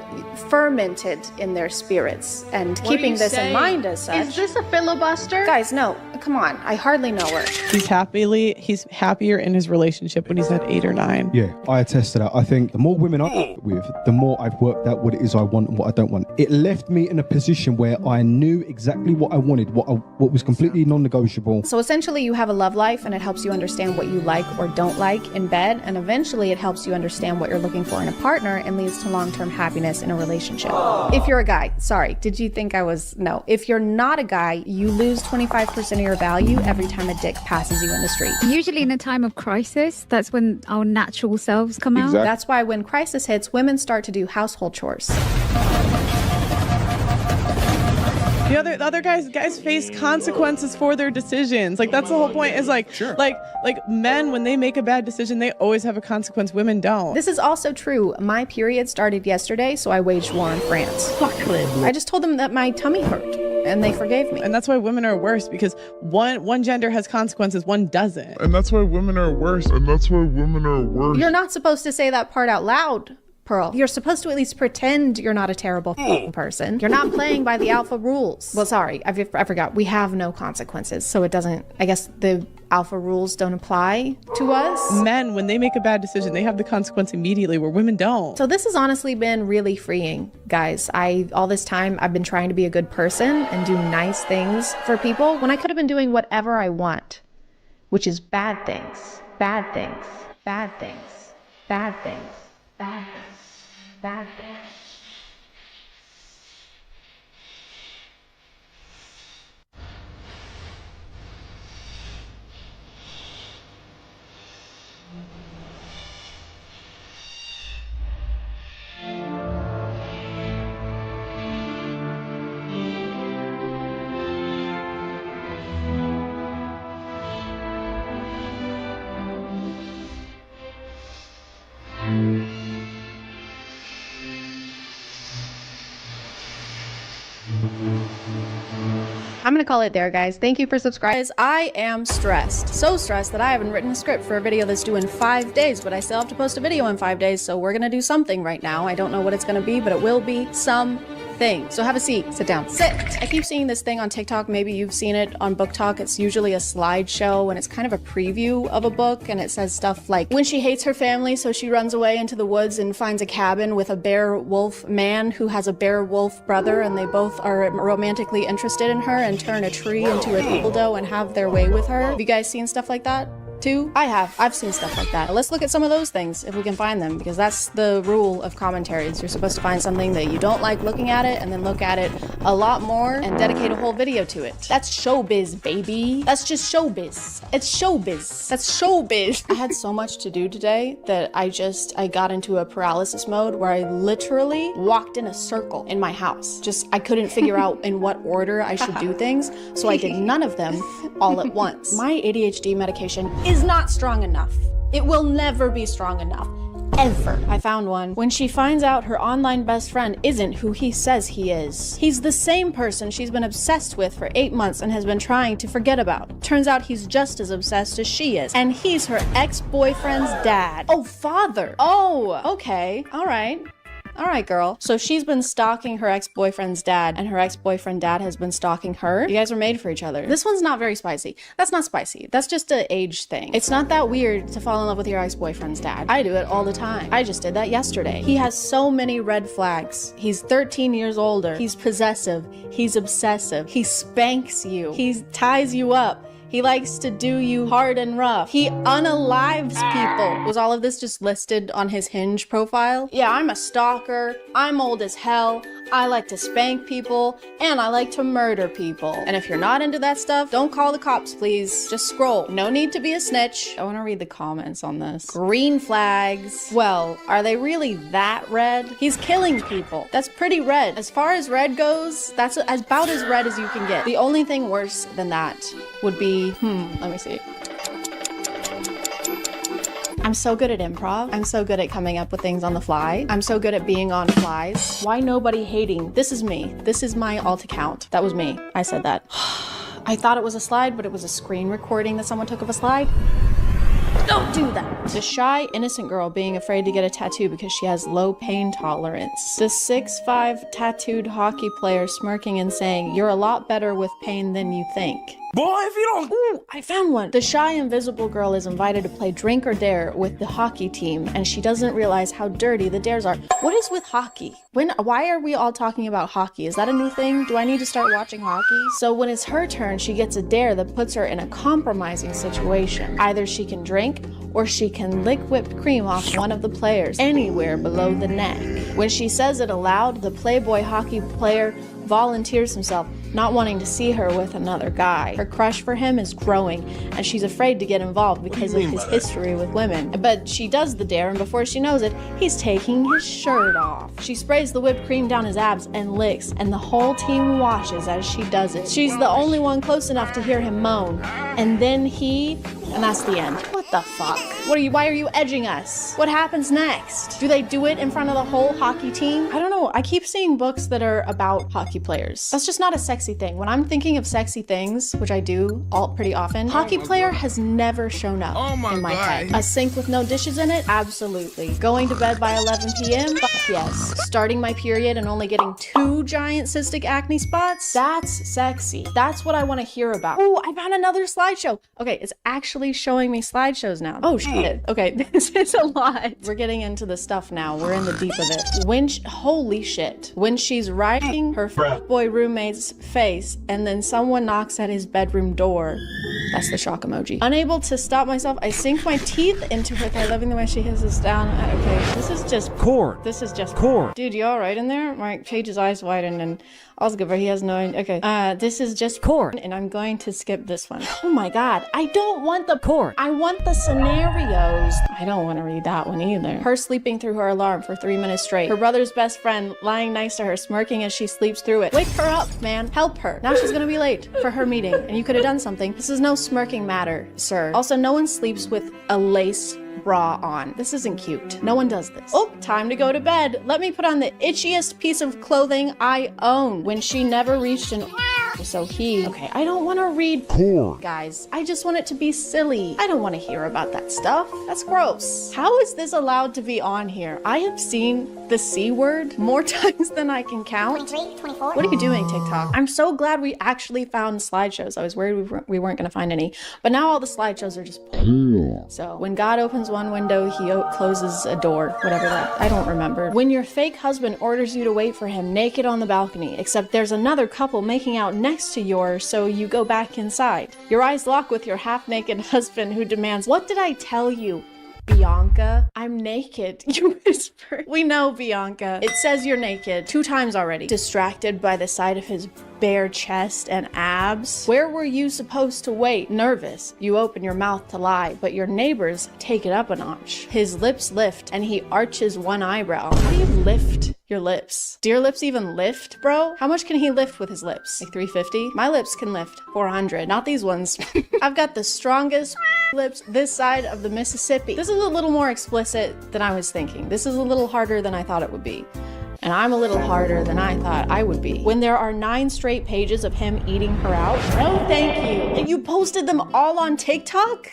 fermented in their spirits. And keeping this in mind as such. Is this a filibuster? Guys, no, come on. I hardly know her. He's happier in his relationship when he's at 8 or 9. Yeah, I attest to that. I think the more women I'm with, the more I've worked out what it is I want and what I don't want. It left me in a position where I knew exactly what I wanted, what was completely non-negotiable. So essentially you have a love life and it helps you understand what you like or don't like in bed, and eventually it helps you understand what you're looking for in a partner and leads to long-term happiness in a relationship. If you're a guy, sorry, did you think I was, no. If you're not a guy, you lose 25% of your value every time a dick passes you in the street. Usually in a time of crisis, that's when our natural selves come out. That's why when crisis hits, women start to do household chores. The other guys face consequences for their decisions. Like, that's the whole point, is like, like men, when they make a bad decision, they always have a consequence. Women don't. This is also true. My period started yesterday, so I waged war on France. I just told them that my tummy hurt, and they forgave me. And that's why women are worse, because one gender has consequences, one doesn't. And that's why women are worse. You're not supposed to say that part out loud, Pearl. You're supposed to at least pretend you're not a terrible person. You're not playing by the alpha rules. Well, sorry, I forgot. We have no consequences, so it doesn't, I guess the alpha rules don't apply to us. Men, when they make a bad decision, they have the consequence immediately, where women don't. So this has honestly been really freeing, guys. All this time, I've been trying to be a good person and do nice things for people when I could have been doing whatever I want, which is bad things, bad things, bad things, bad things, bad things. Bad things. I'm gonna call it there, guys. Thank you for subscribing. I am stressed. So stressed that I haven't written a script for a video that's due in 5 days, but I still have to post a video in 5 days, so we're gonna do something right now. I don't know what it's gonna be, but it will be something. So have a seat, sit down, sit. I keep seeing this thing on TikTok, maybe you've seen it on Book Talk. It's usually a slideshow and it's kind of a preview of a book, and it says stuff like, when she hates her family, so she runs away into the woods and finds a cabin with a bear wolf man who has a bear wolf brother, and they both are romantically interested in her and turn a tree into a dildo and have their way with her. Have you guys seen stuff like that? Too? I have. I've seen stuff like that. Let's look at some of those things if we can find them, because that's the rule of commentaries. You're supposed to find something that you don't like looking at it and then look at it a lot more and dedicate a whole video to it. That's showbiz, baby. That's just showbiz. It's showbiz. That's showbiz. I had so much to do today that I got into a paralysis mode where I literally walked in a circle in my house. I couldn't figure out in what order I should do things, so I did none of them all at once. My ADHD medication is not strong enough. It will never be strong enough. Ever. I found one. When she finds out her online best friend isn't who he says he is. He's the same person she's been obsessed with for 8 months and has been trying to forget about. Turns out he's just as obsessed as she is. And he's her ex-boyfriend's dad. Oh, father. Oh, okay. All right. All right, girl. So she's been stalking her ex-boyfriend's dad, and her ex-boyfriend dad has been stalking her. You guys are made for each other. This one's not very spicy. That's not spicy. That's just an age thing. It's not that weird to fall in love with your ex-boyfriend's dad. I do it all the time. I just did that yesterday. He has so many red flags. He's 13 years older. He's possessive. He's obsessive. He spanks you. He ties you up. He likes to do you hard and rough. He unalives people. Was all of this just listed on his Hinge profile? Yeah, I'm a stalker. I'm old as hell. I like to spank people, and I like to murder people. And if you're not into that stuff, don't call the cops, please. Just scroll. No need to be a snitch. I want to read the comments on this. Green flags. Well, are they really that red? He's killing people. That's pretty red. As far as red goes, that's about as red as you can get. The only thing worse than that would be, let me see. I'm so good at improv. I'm so good at coming up with things on the fly. I'm so good at being on flies. Why nobody hating? This is me. This is my alt account. That was me. I said that. I thought it was a slide, but it was a screen recording that someone took of a slide. Don't do that. The shy, innocent girl being afraid to get a tattoo because she has low pain tolerance. The 6'5" tattooed hockey player smirking and saying, "You're a lot better with pain than you think." Boy, if you don't... Ooh, I found one. The shy, invisible girl is invited to play Drink or Dare with the hockey team, and she doesn't realize how dirty the dares are. What is with hockey? Why are we all talking about hockey? Is that a new thing? Do I need to start watching hockey? So when it's her turn, she gets a dare that puts her in a compromising situation. Either she can drink, or she can lick whipped cream off one of the players anywhere below the neck. When she says it aloud, the Playboy hockey player volunteers himself, not wanting to see her with another guy. Her crush for him is growing, and she's afraid to get involved because of his history with women. But she does the dare, and before she knows it, he's taking his shirt off. She sprays the whipped cream down his abs and licks, and the whole team watches as she does it. She's the only one close enough to hear him moan. And then and that's the end. What the fuck? Why are you edging us? What happens next? Do they do it in front of the whole hockey team? I don't know. I keep seeing books that are about hockey players. That's just not a sexy thing. When I'm thinking of sexy things, which I do pretty often, hockey player has never shown up in my head. A sink with no dishes in it? Absolutely. Going to bed by 11 p.m.? Fuck yes. Starting my period and only getting 2 giant cystic acne spots? That's sexy. That's what I want to hear about. Ooh, I found another slideshow. Okay, it's actually showing me slideshows now. Oh shit. Okay, this is a lot. We're getting into the stuff now. We're in the deep of it. Holy shit. When she's riding her boy roommate's face and then someone knocks at his bedroom door. That's the shock emoji. Unable to stop myself, I sink my teeth into her thigh, loving the way she hisses down. Okay, this is just cord. This is just cord. Dude, you all right in there? My Page's eyes widen and all's good, but he has no idea. Okay, this is just cord, and I'm going to skip this one. Oh my god, I don't want the cord. I want the scenarios. I don't want to read that one either. Her sleeping through her alarm for 3 minutes straight. Her brother's best friend lying next to her, smirking as she sleeps through it. Wake her up, man. Help her. Now she's gonna be late for her meeting, and you could have done something. This is no smirking matter, sir. Also, no one sleeps with a lace bra on. This isn't cute. No one does this. Oh, time to go to bed. Let me put on the itchiest piece of clothing I own. When she never reached an okay, I don't want to read guys. I just want it to be silly. I don't want to hear about that stuff. That's gross. How is this allowed to be on here? I have seen the C word more times than I can count. 23, 24. What are you doing, TikTok? I'm so glad we actually found slideshows. I was worried we weren't going to find any, but now all the slideshows are just so when God opens one window, he closes a door, whatever that, I don't remember. When your fake husband orders you to wait for him naked on the balcony, except there's another couple making out next to yours, so you go back inside. Your eyes lock with your half-naked husband who demands, "What did I tell you, Bianca? I'm naked," you whisper. We know, Bianca. It says you're naked 2 times already. Distracted by the sight of his bare chest and abs. Where were you supposed to wait? Nervous, you open your mouth to lie, but your neighbors take it up a notch. His lips lift and he arches one eyebrow. How do you lift your lips? Do your lips even lift, bro? How much can he lift with his lips? Like 350? My lips can lift 400, not these ones. I've got the strongest lips this side of the Mississippi. This is a little more explicit than I was thinking. This is a little harder than I thought it would be. And I'm a little harder than I thought I would be. When there are 9 straight pages of him eating her out, no thank you. And you posted them all on TikTok?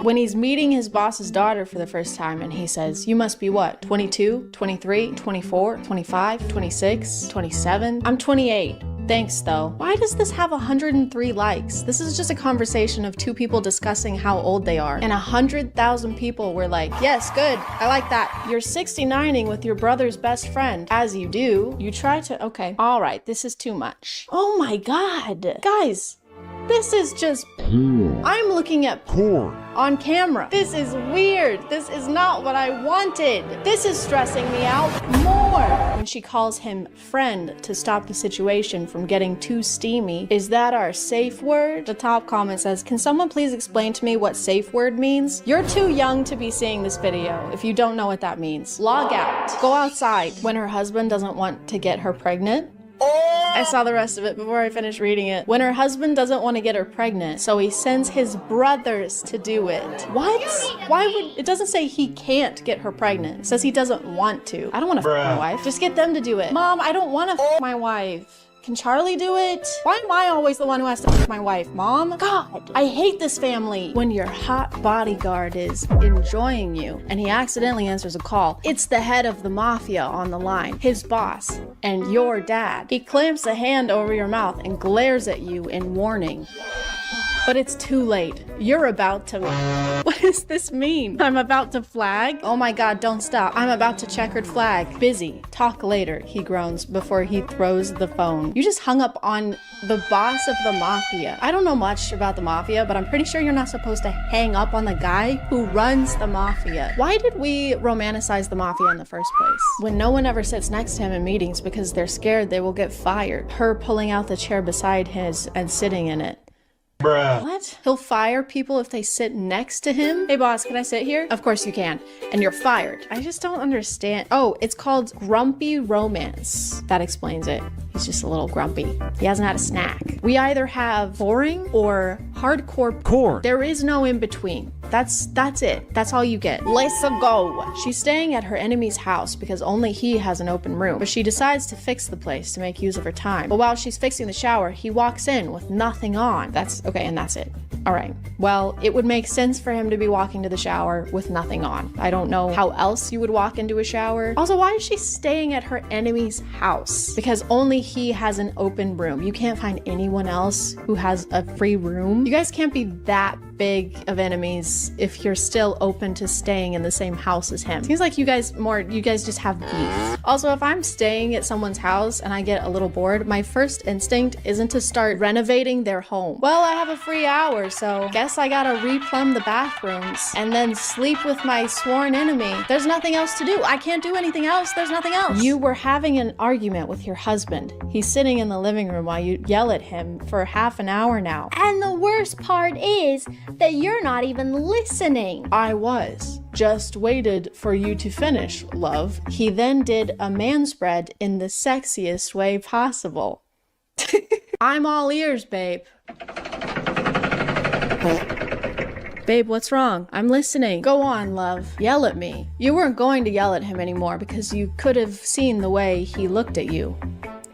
When he's meeting his boss's daughter for the first time and he says, "You must be what, 22, 23, 24, 25, 26, 27? I'm 28. Thanks though." Why does this have 103 likes? This is just a conversation of 2 people discussing how old they are. And 100,000 people were like, "Yes, good. I like that." You're 69ing with your brother's best friend. As you do, you try to, okay. All right, this is too much. Oh my God. Guys, this is just, I'm looking at porn on camera. This is weird. This is not what I wanted. This is stressing me out more. When she calls him friend to stop the situation from getting too steamy, is that our safe word? The top comment says, "Can someone please explain to me what safe word means?" You're too young to be seeing this video if you don't know what that means. Log out. Go outside. When her husband doesn't want to get her pregnant, I saw the rest of it before I finished reading it. When her husband doesn't want to get her pregnant, so he sends his brothers to do it. What? Why would... It doesn't say he can't get her pregnant. It says he doesn't want to. I don't want to f my wife. Just get them to do it. Mom, I don't want to f my wife. Can Charlie do it? Why am I always the one who has to f my wife, Mom? God, I hate this family. When your hot bodyguard is enjoying you and he accidentally answers a call, it's the head of the mafia on the line, his boss, and your dad. He clamps a hand over your mouth and glares at you in warning. But it's too late. You're about to... What does this mean? I'm about to flag? Oh my god, don't stop. I'm about to checkered flag. Busy. Talk later, he groans before he throws the phone. You just hung up on the boss of the mafia. I don't know much about the mafia, but I'm pretty sure you're not supposed to hang up on the guy who runs the mafia. Why did we romanticize the mafia in the first place? When no one ever sits next to him in meetings because they're scared they will get fired. Her pulling out the chair beside his and sitting in it. Bruh. What? He'll fire people if they sit next to him? Hey boss, can I sit here? Of course you can. And you're fired. I just don't understand. Oh, it's called grumpy romance. That explains it. He's just a little grumpy. He hasn't had a snack. We either have boring or hardcore core. There is no in between. That's it. That's all you get. Let's go. She's staying at her enemy's house because only he has an open room, but she decides to fix the place to make use of her time. But while she's fixing the shower, he walks in with nothing on. That's okay, and that's it. All right. Well, it would make sense for him to be walking to the shower with nothing on. I don't know how else you would walk into a shower. Also, why is she staying at her enemy's house? Because only he has an open room. You can't find anyone else who has a free room. You guys can't be that big of enemies if you're still open to staying in the same house as him. Seems like you guys just have beef. Also, if I'm staying at someone's house and I get a little bored, my first instinct isn't to start renovating their home. Well, I have a free hour, so guess I gotta replumb the bathrooms and then sleep with my sworn enemy. There's nothing else to do. I can't do anything else. There's nothing else. You were having an argument with your husband. He's sitting in the living room while you yell at him for half an hour now. And the worst part is that you're not even listening. I was. Just waited for you to finish, love. He then did a man spread in the sexiest way possible. I'm all ears, babe. Babe, what's wrong? I'm listening. Go on, love. Yell at me. You weren't going to yell at him anymore because you could have seen the way he looked at you.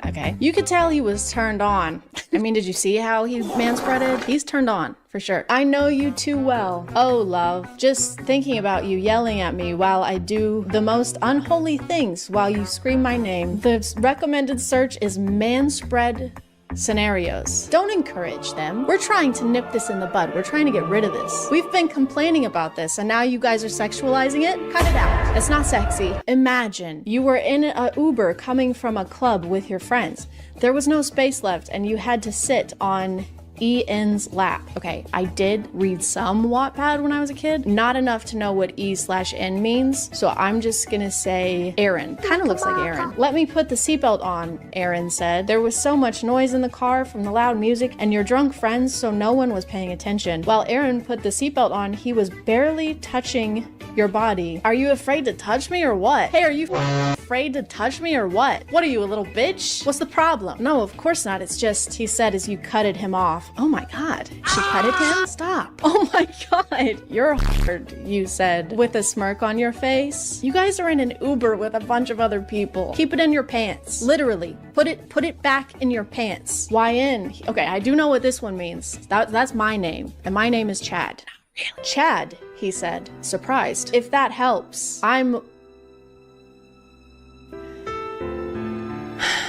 Okay. You could tell he was turned on. I mean, did you see how he manspreaded? He's turned on, for sure. I know you too well. Oh, love. Just thinking about you yelling at me while I do the most unholy things while you scream my name. The recommended search is manspread scenarios. Don't encourage them. We're trying to nip this in the bud. We're trying to get rid of this. We've been complaining about this and now you guys are sexualizing it? Cut it out. It's not sexy. Imagine you were in a Uber coming from a club with your friends. There was no space left and you had to sit on Ian's lap. Okay, I did read some Wattpad when I was a kid. Not enough to know what E/N means, so I'm just gonna say Aaron. Kind of looks like Aaron. Let me put the seatbelt on, Aaron said. There was so much noise in the car from the loud music and your drunk friends, so no one was paying attention. While Aaron put the seatbelt on, he was barely touching your body. Are you afraid to touch me or what? Hey, are you afraid to touch me or what? What are you, a little bitch? What's the problem? No, of course not. It's just, he said as you cutted him off. Oh my god. She cutted him? Stop. Oh my god. You're hard, you said, with a smirk on your face. You guys are in an Uber with a bunch of other people. Keep it in your pants. Literally. Put it back in your pants. Why in? Okay, I do know what this one means. That's my name. And my name is Chad. Really? Chad, he said, surprised. If that helps,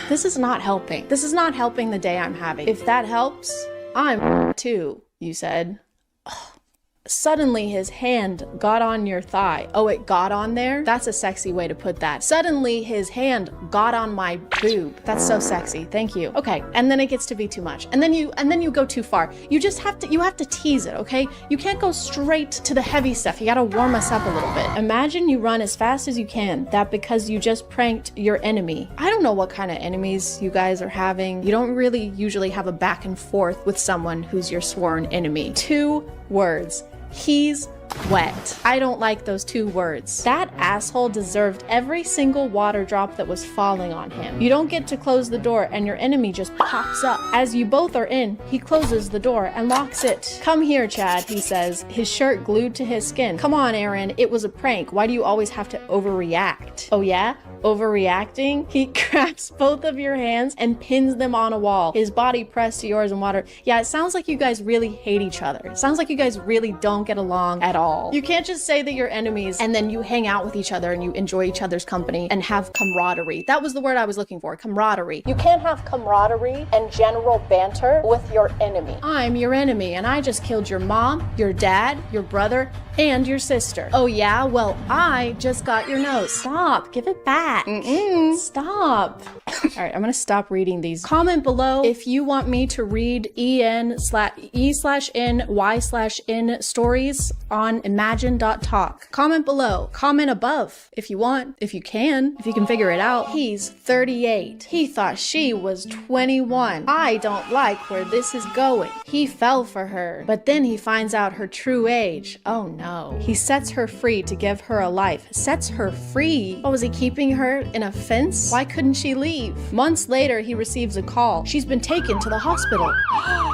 This is not helping. This is not helping the day I'm having. If that helps, I'm too, you said. Ugh. Suddenly his hand got on your thigh. Oh, it got on there? That's a sexy way to put that. Suddenly his hand got on my boob. That's so sexy. Thank you. Okay, and then it gets to be too much. And then you go too far. You have to tease it, okay? You can't go straight to the heavy stuff. You gotta warm us up a little bit. Imagine you run as fast as you can. That because you just pranked your enemy. I don't know what kind of enemies you guys are having. You don't really usually have a back and forth with someone who's your sworn enemy. 2 words. He's wet. I don't like those two words. That asshole deserved every single water drop that was falling on him. You don't get to close the door and your enemy just pops up. As you both are in, he closes the door and locks it. Come here, Chad, he says, his shirt glued to his skin. Come on, Aaron, it was a prank. Why do you always have to overreact? Oh yeah? Overreacting? He grabs both of your hands and pins them on a wall, his body pressed to yours in water. Yeah, it sounds like you guys really hate each other. It sounds like you guys really don't get along at all. You can't just say that you're enemies and then you hang out with each other and you enjoy each other's company and have camaraderie. That was the word I was looking for, camaraderie. You can't have camaraderie and general banter with your enemy. I'm your enemy and I just killed your mom, your dad, your brother, and your sister. Oh yeah? Well, I just got your nose. Stop, give it back. Stop. All right, I'm gonna stop reading these. Comment below if you want me to read E/N/Y/N stories on imagine.talk. Comment below. Comment above if you want, if you can figure it out. He's 38. He thought she was 21. I don't like where this is going. He fell for her, but then he finds out her true age. Oh no. He sets her free to give her a life. Sets her free? What, was he keeping her in a fence? Why couldn't she leave? Months later, he receives a call. She's been taken to the hospital.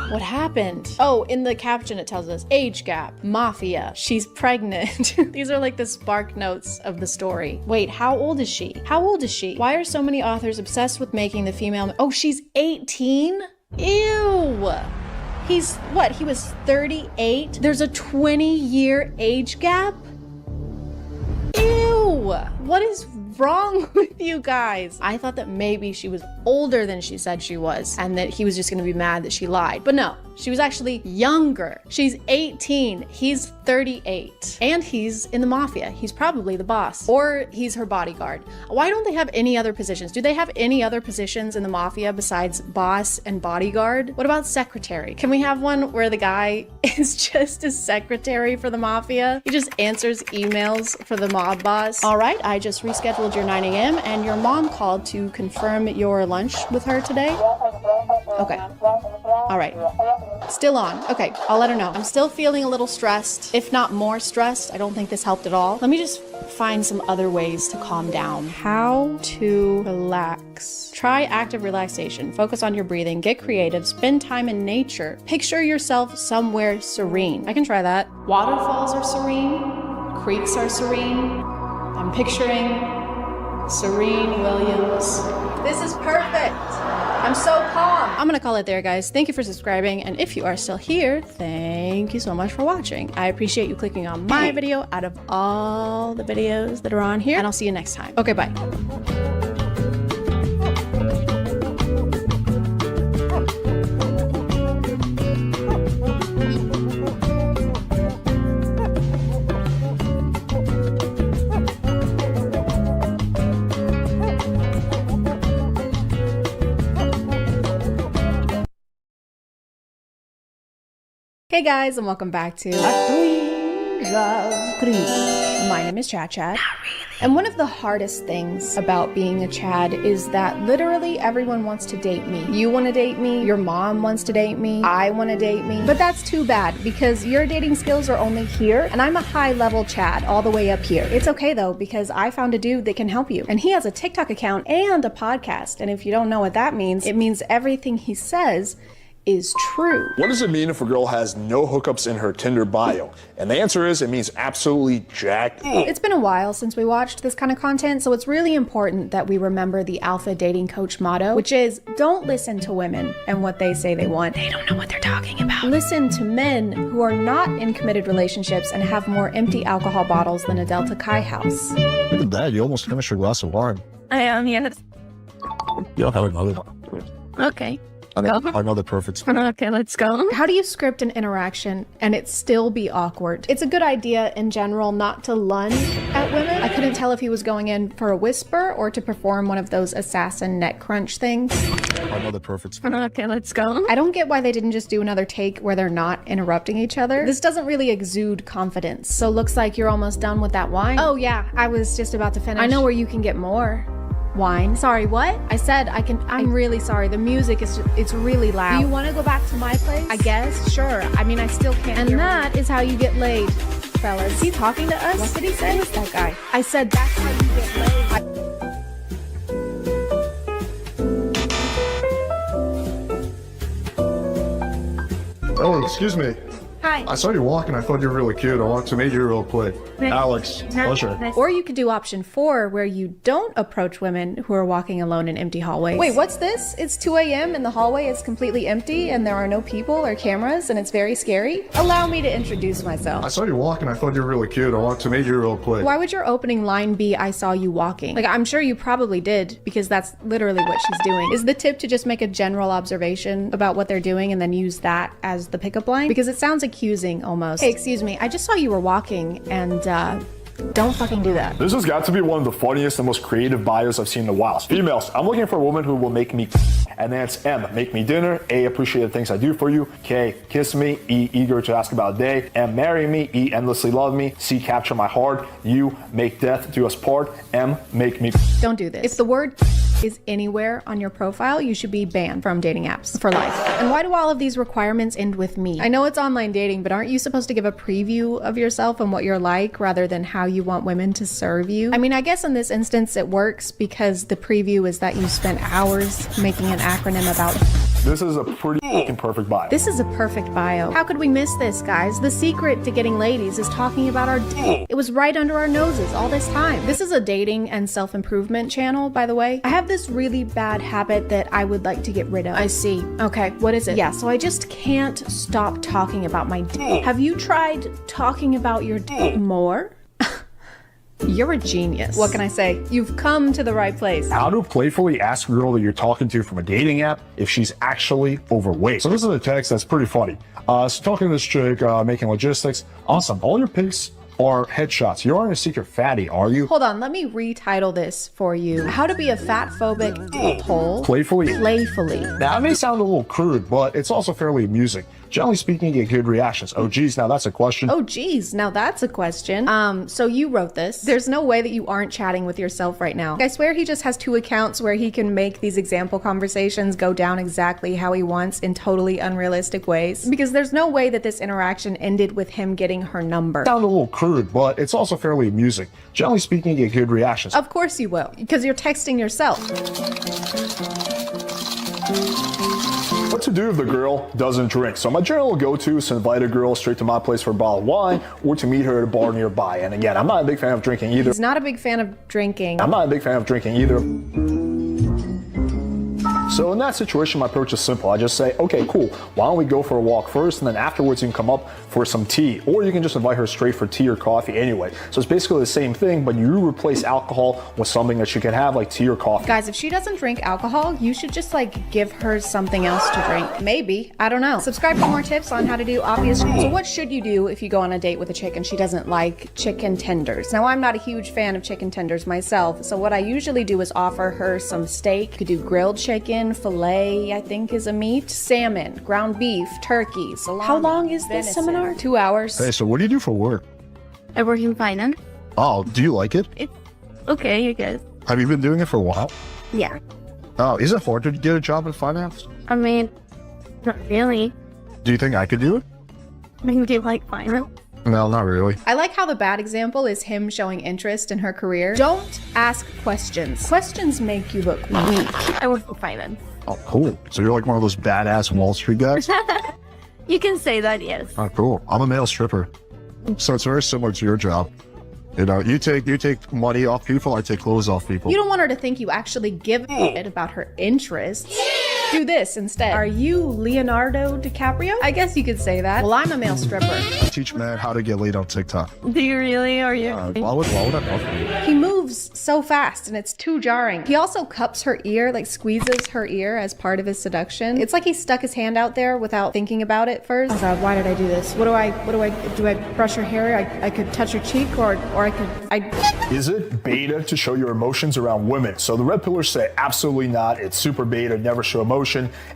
What happened? Oh, in the caption it tells us, age gap, mafia, she's pregnant. These are like the spark notes of the story. Wait, how old is she? How old is she? Why are so many authors obsessed with making the female? Oh, she's 18? Ew. He's, what, he was 38? There's a 20-year age gap? Ew. What is wrong with you guys? I thought that maybe she was older than she said she was and that he was just gonna be mad that she lied. But no, she was actually younger. She's 18, he's 38. And he's in the mafia. He's probably the boss. Or he's her bodyguard. Why don't they have any other positions? Do they have any other positions in the mafia besides boss and bodyguard? What about secretary? Can we have one where the guy is just a secretary for the mafia? He just answers emails for the mob boss. All right, I just rescheduled your 9 a.m. and your mom called to confirm your lunch with her today. Okay. All right. Still on. Okay, I'll let her know. I'm still feeling a little stressed, if not more stressed. I don't think this helped at all. Let me just find some other ways to calm down. How to relax. Try active relaxation. Focus on your breathing. Get creative. Spend time in nature. Picture yourself somewhere serene. I can try that. Waterfalls are serene. Creeks are serene. I'm picturing Serene Williams. This is perfect. I'm so calm. I'm gonna call it there, guys. Thank you for subscribing, and if you are still here, thank you so much for watching. I appreciate you clicking on my video out of all the videos that are on here, and I'll see you next time. Okay, bye. Hey guys, and welcome back to A Twinge of Cringe. My name is ChadChad. And one of the hardest things about being a Chad is that literally everyone wants to date me. You want to date me, your mom wants to date me, I want to date me. But that's too bad because your dating skills are only here and I'm a high level Chad all the way up here. It's okay though because I found a dude that can help you. And he has a TikTok account and a podcast. And if you don't know what that means, it means everything he says is true. What does it mean if a girl has no hookups in her Tinder bio? And the answer is it means absolutely jack. It's been a while since we watched this kind of content, so it's really important that we remember the alpha dating coach motto, which is don't listen to women and what they say they want. They don't know what they're talking about. Listen to men who are not in committed relationships and have more empty alcohol bottles than a Delta Chi house. Look at that, you almost finished your glass of wine. I am, yes. You'll have another. Okay. Another perfect. Okay, let's go. How do you script an interaction and it still be awkward? It's a good idea in general not to lunge at women. I couldn't tell if he was going in for a whisper or to perform one of those assassin neck crunch things. Another perfect. Okay, let's go. I don't get why they didn't just do another take where they're not interrupting each other. This doesn't really exude confidence. So looks like you're almost done with that wine. Oh yeah, I was just about to finish. I know where you can get more. Wine. Sorry, what? I said I can. I'm really sorry. The music is it's really loud. Do you want to go back to my place? I guess. Sure. I mean, I still can't. And that is how you get laid. fellas. Is he talking to us? What did he say? Who's that guy? I said that's how you get laid. Oh, excuse me. Hi. I saw you walking. I thought you were really cute. I want to meet you real quick. Alex, pleasure. Or you could do option 4, where you don't approach women who are walking alone in empty hallways. Wait, what's this? It's 2 a.m. and the hallway is completely empty and there are no people or cameras and it's very scary? Allow me to introduce myself. I saw you walking. I thought you were really cute. I want to meet you real quick. Why would your opening line be, I saw you walking? Like, I'm sure you probably did, because that's literally what she's doing. Is the tip to just make a general observation about what they're doing and then use that as the pickup line? Because it sounds accusing almost. Hey, excuse me, I just saw you were walking and don't fucking do that. This has got to be one of the funniest and most creative bios I've seen in a while. Females, I'm looking for a woman who will make me. And then it's M, make me dinner. A, appreciate the things I do for you. K, kiss me. E, eager to ask about a day. M, marry me. E, endlessly love me. C, capture my heart. U, make death do us part. M, make me. Don't do this. If the word is anywhere on your profile, you should be banned from dating apps for life. And why do all of these requirements end with me? I know it's online dating, but aren't you supposed to give a preview of yourself and what you're like rather than how you want women to serve you? I mean, I guess in this instance it works because the preview is that you spent hours making an acronym about. This is a pretty perfect bio. This is a perfect bio. How could we miss this, guys? The secret to getting ladies is talking about our dick. It was right under our noses all this time. This is a dating and self-improvement channel, by the way. I have this really bad habit that I would like to get rid of. I see. Okay, what is it? Yeah, so I just can't stop talking about my dick. Have you tried talking about your dick more? You're a genius. What can I say? You've come to the right place. How to playfully ask a girl that you're talking to from a dating app if she's actually overweight. So this is a text that's pretty funny. So talking to this chick, making logistics. Awesome. All your pics are headshots. You aren't a secret fatty, are you? Hold on, let me retitle this for you. How to be a fat phobic asshole. Playfully. Now, that may sound a little crude, but it's also fairly amusing. Generally speaking, you get good reactions. Oh, geez, now that's a question. Oh, geez, now that's a question. So you wrote this. There's no way that you aren't chatting with yourself right now. I swear he just has 2 accounts where he can make these example conversations go down exactly how he wants in totally unrealistic ways. Because there's no way that this interaction ended with him getting her number. Sound a little crude, but it's also fairly amusing. Generally speaking, you get good reactions. Of course you will, because you're texting yourself. What to do if the girl doesn't drink? So my general go-to is to invite a girl straight to my place for a bottle of wine or to meet her at a bar nearby. And again, I'm not a big fan of drinking either. He's not a big fan of drinking. I'm not a big fan of drinking either. So in that situation, my approach is simple. I just say, okay, cool. Why don't we go for a walk first, and then afterwards you can come up for some tea, or you can just invite her straight for tea or coffee anyway. So it's basically the same thing, but you replace alcohol with something that she can have, like tea or coffee. Guys, if she doesn't drink alcohol, you should just like give her something else to drink. Maybe, I don't know. Subscribe for more tips on how to do obvious. So what should you do if you go on a date with a chick and she doesn't like chicken tenders? Now, I'm not a huge fan of chicken tenders myself, so what I usually do is offer her some steak. You could do grilled chicken, filet, I think is a meat, salmon, ground beef, turkey, salami. How long is this seminar? 2 hours. Hey, so what do you do for work? I work in finance. Oh, do you like it? It's okay, I guess. Have you been doing it for a while? Yeah. Oh, is it hard to get a job in finance? I mean, not really. Do you think I could do it? I mean, do you like finance? No, not really. I like how the bad example is him showing interest in her career. Don't ask questions. Questions make you look weak. I work in finance. Oh, cool. So you're like one of those badass Wall Street guys? You can say that, yes. Oh, cool. I'm a male stripper. So it's very similar to your job. You know, you take money off people, I take clothes off people. You don't want her to think you actually give a shit about her interests. Do this instead. Are you Leonardo DiCaprio? I guess you could say that. Well, I'm a male stripper. I teach men how to get laid on TikTok. Do you really? Are you? Why would I offer you? He moves so fast and it's too jarring. He also cups her ear, like squeezes her ear as part of his seduction. It's like he stuck his hand out there without thinking about it first. Oh God, why did I do this? Do I brush her hair? I could touch her cheek or Is it beta to show your emotions around women? So the red pillars say absolutely not. It's super beta, never show emotion.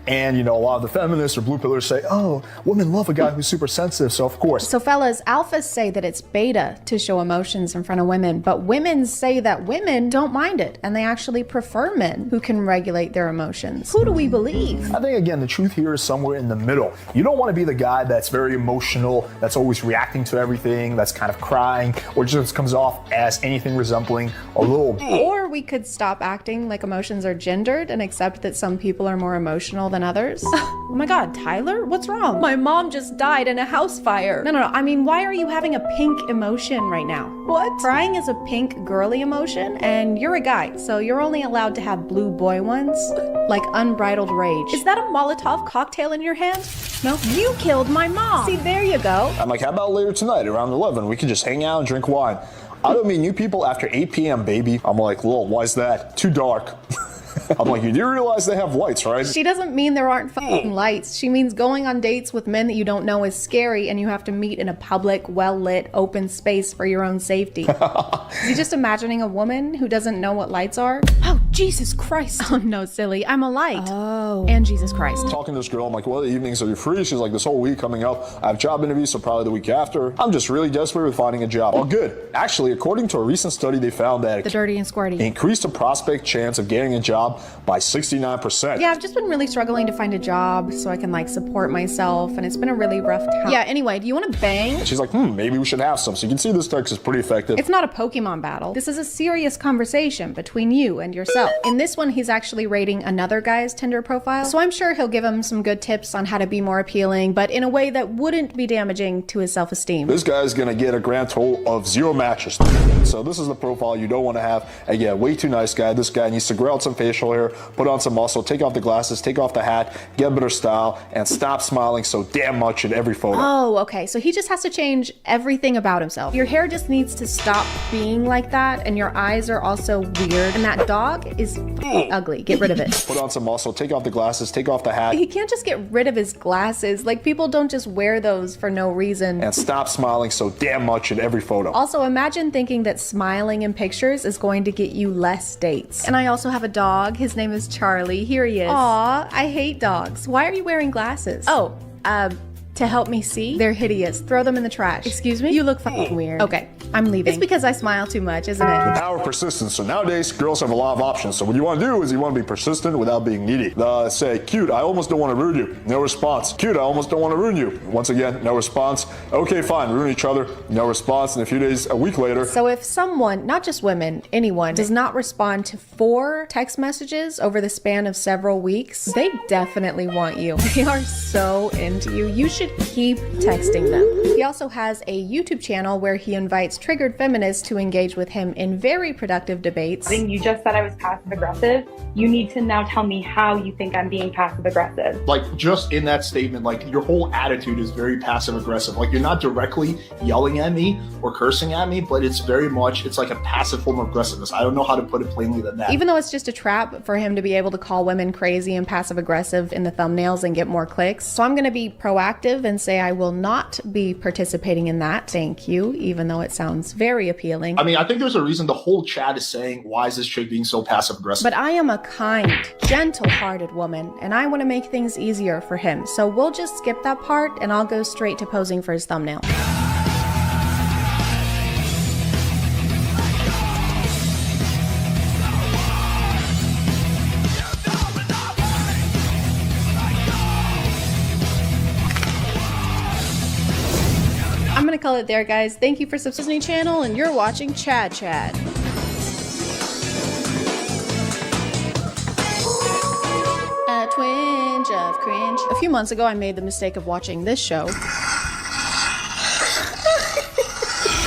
And, you know, a lot of the feminists or blue pillars say, oh, women love a guy who's super sensitive, so of course. So fellas, alphas say that it's beta to show emotions in front of women, but women say that women don't mind it and they actually prefer men who can regulate their emotions. Who do we believe? I think, again, the truth here is somewhere in the middle. You don't want to be the guy that's very emotional, that's always reacting to everything, that's kind of crying, or just comes off as anything resembling a little. Or we could stop acting like emotions are gendered and accept that some people are more emotional than others. Oh my God, Tyler, what's wrong? My mom just died in a house fire. No. I mean, why are you having a pink emotion right now? What? Crying is a pink girly emotion, and you're a guy, so you're only allowed to have blue boy ones, like unbridled rage. Is that a Molotov cocktail in your hand? No? You killed my mom. See, there you go. I'm like, how about later tonight around 11? We can just hang out and drink wine. I don't meet new people after 8 p.m., baby. I'm like, lol, why's that? Too dark. I'm like, you do realize they have lights, right? She doesn't mean there aren't fucking lights. She means going on dates with men that you don't know is scary and you have to meet in a public, well-lit, open space for your own safety. Is he just imagining a woman who doesn't know what lights are? Oh, Jesus Christ. Oh, no, silly. I'm a light. Oh. And Jesus Christ. Talking to this girl, I'm like, what evenings are you free? She's like, this whole week coming up, I have job interviews, so probably the week after. I'm just really desperate with finding a job. Oh, good. Actually, according to a recent study, they found that the dirty and squirty increased the prospect chance of getting a job by 69%. Yeah, I've just been really struggling to find a job so I can like support myself, and it's been a really rough time. Yeah, anyway, do you want to bang? And she's like, maybe we should have some. So you can see this text is pretty effective. It's not a Pokemon battle. This is a serious conversation between you and yourself. In this one, he's actually rating another guy's Tinder profile, so I'm sure he'll give him some good tips on how to be more appealing, but in a way that wouldn't be damaging to his self-esteem. This guy's gonna get a grand total of 0 matches. So this is the profile you don't want to have. Again, way too nice guy. This guy needs to grow out some facial hair, put on some muscle, take off the glasses, take off the hat, get better style, and stop smiling so damn much in every photo. Oh, okay. So he just has to change everything about himself. Your hair just needs to stop being like that, and your eyes are also weird, and that dog is ugly. Get rid of it. Put on some muscle, take off the glasses, take off the hat. He can't just get rid of his glasses. Like, people don't just wear those for no reason. And stop smiling so damn much in every photo. Also, imagine thinking that smiling in pictures is going to get you less dates. And I also have a dog. His name is Charlie. Here he is. Aw, I hate dogs. Why are you wearing glasses? Oh, to help me see? They're hideous. Throw them in the trash. Excuse me? You look fucking weird. Okay, I'm leaving. It's because I smile too much, isn't it? The power of persistence. So nowadays, girls have a lot of options. So what you want to do is you want to be persistent without being needy. Say, cute, I almost don't want to ruin you. No response. Cute, I almost don't want to ruin you. Once again, no response. Okay, fine, ruin each other. No response. And a few days, a week later. So if someone, not just women, anyone, does not respond to 4 text messages over the span of several weeks, they definitely want you. They are so into you. You should keep texting them. He also has a YouTube channel where he invites triggered feminists to engage with him in very productive debates. You just said I was passive aggressive. You need to now tell me how you think I'm being passive aggressive. Like, just in that statement, like, your whole attitude is very passive aggressive. Like, you're not directly yelling at me or cursing at me, but it's very much, it's like a passive form of aggressiveness. I don't know how to put it plainly than that. Even though it's just a trap for him to be able to call women crazy and passive aggressive in the thumbnails and get more clicks. So I'm going to be proactive and say I will not be participating in that. Thank you, even though it sounds very appealing. I mean, I think there's a reason the whole chat is saying, why is this chick being so passive aggressive? But I am a kind, gentle-hearted woman, and I want to make things easier for him. So we'll just skip that part, and I'll go straight to posing for his thumbnail. I'm gonna call it there, guys. Thank you for subscribing to Disney Channel, and you're watching ChadChad. A twinge of cringe. A few months ago, I made the mistake of watching this show.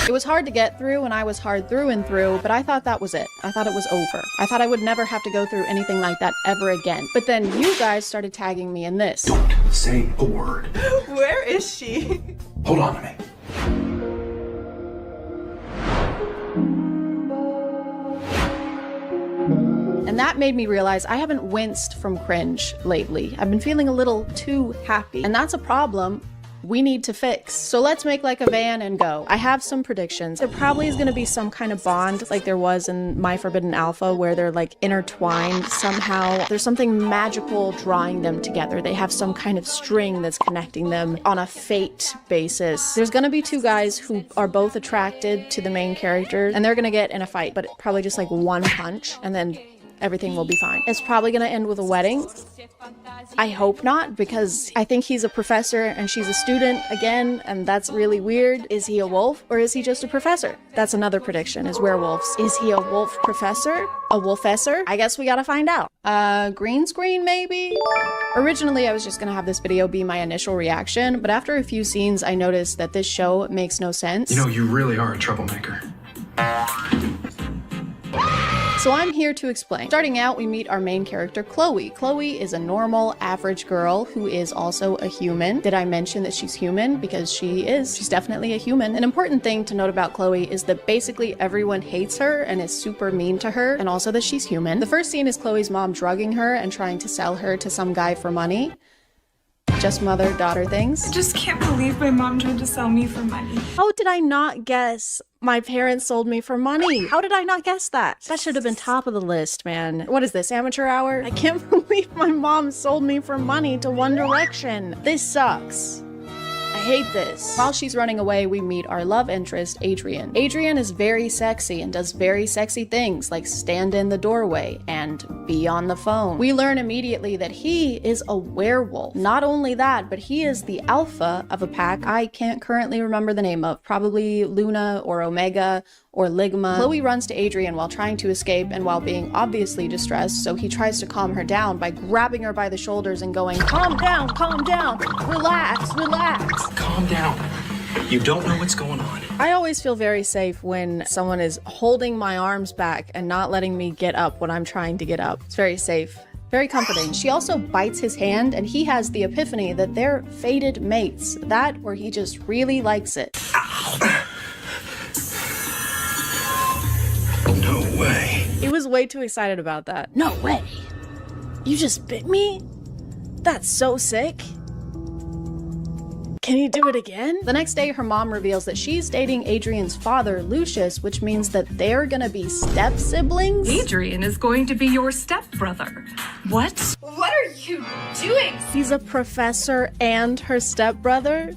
It was hard to get through, and I was hard through and through, but I thought that was it. I thought it was over. I thought I would never have to go through anything like that ever again. But then you guys started tagging me in this. Don't say a word. Where is she? Hold on to me. And that made me realize I haven't winced from cringe lately. I've been feeling a little too happy. And that's a problem we need to fix. So let's make like a van and go. I have some predictions. There probably is going to be some kind of bond like there was in My Forbidden Alpha where they're like intertwined somehow. There's something magical drawing them together. They have some kind of string that's connecting them on a fate basis. There's going to be two guys who are both attracted to the main character and they're going to get in a fight, but probably just like one punch and then everything will be fine. It's probably gonna end with a wedding. I hope not, because I think he's a professor and she's a student again, and that's really weird. Is he a wolf or is he just a professor? That's another prediction, is werewolves. Is he a wolf professor? A wolfessor? I guess we gotta find out. Green screen maybe? Originally, I was just gonna have this video be my initial reaction, but after a few scenes, I noticed that this show makes no sense. You know, you really are a troublemaker. So I'm here to explain. Starting out, we meet our main character, Chloe. Chloe is a normal, average girl who is also a human. Did I mention that she's human? Because she is. She's definitely a human. An important thing to note about Chloe is that basically everyone hates her and is super mean to her, and also that she's human. The first scene is Chloe's mom drugging her and trying to sell her to some guy for money. Just mother-daughter things. I just can't believe my mom tried to sell me for money. How did I not guess my parents sold me for money? How did I not guess that? That should have been top of the list, man. What is this, amateur hour? I can't believe my mom sold me for money to One Direction. This sucks. I hate this. While she's running away, we meet our love interest, Adrian. Adrian is very sexy and does very sexy things like stand in the doorway and be on the phone. We learn immediately that he is a werewolf. Not only that, but he is the alpha of a pack I can't currently remember the name of. Probably Luna or Omega or Ligma. Chloe runs to Adrian while trying to escape and while being obviously distressed, so he tries to calm her down by grabbing her by the shoulders and going, calm down, relax, relax. Calm down. You don't know what's going on. I always feel very safe when someone is holding my arms back and not letting me get up when I'm trying to get up. It's very safe. Very comforting. She also bites his hand and he has the epiphany that they're fated mates. That or he just really likes it. No way. He was way too excited about that. No way. You just bit me? That's so sick. Can you do it again? The next day, her mom reveals that she's dating Adrian's father, Lucius, which means that they're gonna be step-siblings? Adrian is going to be your stepbrother. What? What are you doing? He's a professor and her stepbrother?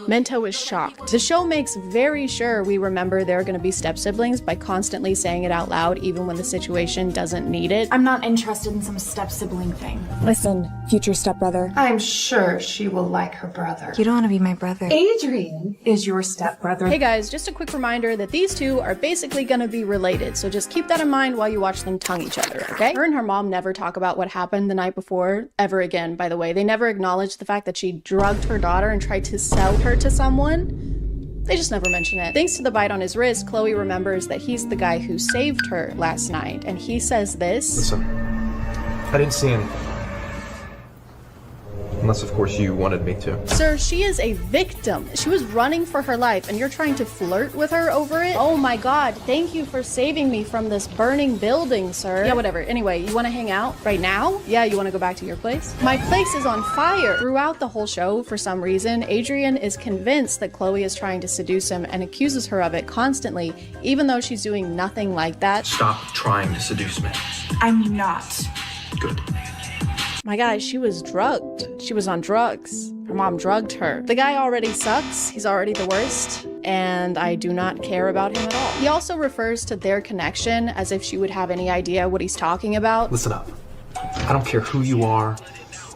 Mento is shocked. The show makes very sure we remember they're going to be step-siblings by constantly saying it out loud even when the situation doesn't need it. I'm not interested in some step-sibling thing. Listen, future stepbrother. I'm sure she will like her brother. You don't want to be my brother. Adrian is your stepbrother. Hey guys, just a quick reminder that these two are basically going to be related, so just keep that in mind while you watch them tongue each other, okay? Her and her mom never talk about what happened the night before, ever again, by the way. They never acknowledge the fact that she drugged her daughter and tried to sell her to someone. They just never mention it. Thanks to the bite on his wrist, Chloe remembers that he's the guy who saved her last night, and he says this. Listen, I didn't see anything. Unless, of course, you wanted me to. Sir, she is a victim. She was running for her life, and you're trying to flirt with her over it? Oh my god, thank you for saving me from this burning building, sir. Yeah, whatever. Anyway, you want to hang out right now? Yeah, you want to go back to your place? My place is on fire. Throughout the whole show, for some reason, Adrian is convinced that Chloe is trying to seduce him and accuses her of it constantly, even though she's doing nothing like that. Stop trying to seduce me. I'm not. Good. My guy, she was drugged. She was on drugs. Her mom drugged her. The guy already sucks. He's already the worst. And I do not care about him at all. He also refers to their connection as if she would have any idea what he's talking about. Listen up. I don't care who you are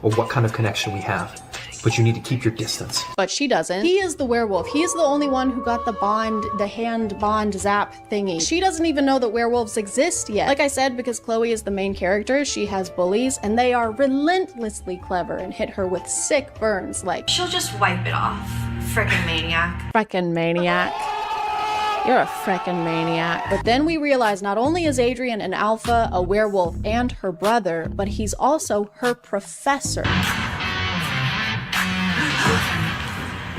or what kind of connection we have, but you need to keep your distance. But she doesn't. He is the werewolf. He is the only one who got the hand bond zap thingy. She doesn't even know that werewolves exist yet. Like I said, because Chloe is the main character, she has bullies, and they are relentlessly clever and hit her with sick burns like, She'll just wipe it off. Frickin' maniac. Frickin' maniac. You're a frickin' maniac. But then we realize not only is Adrian an alpha, a werewolf, and her brother, but he's also her professor.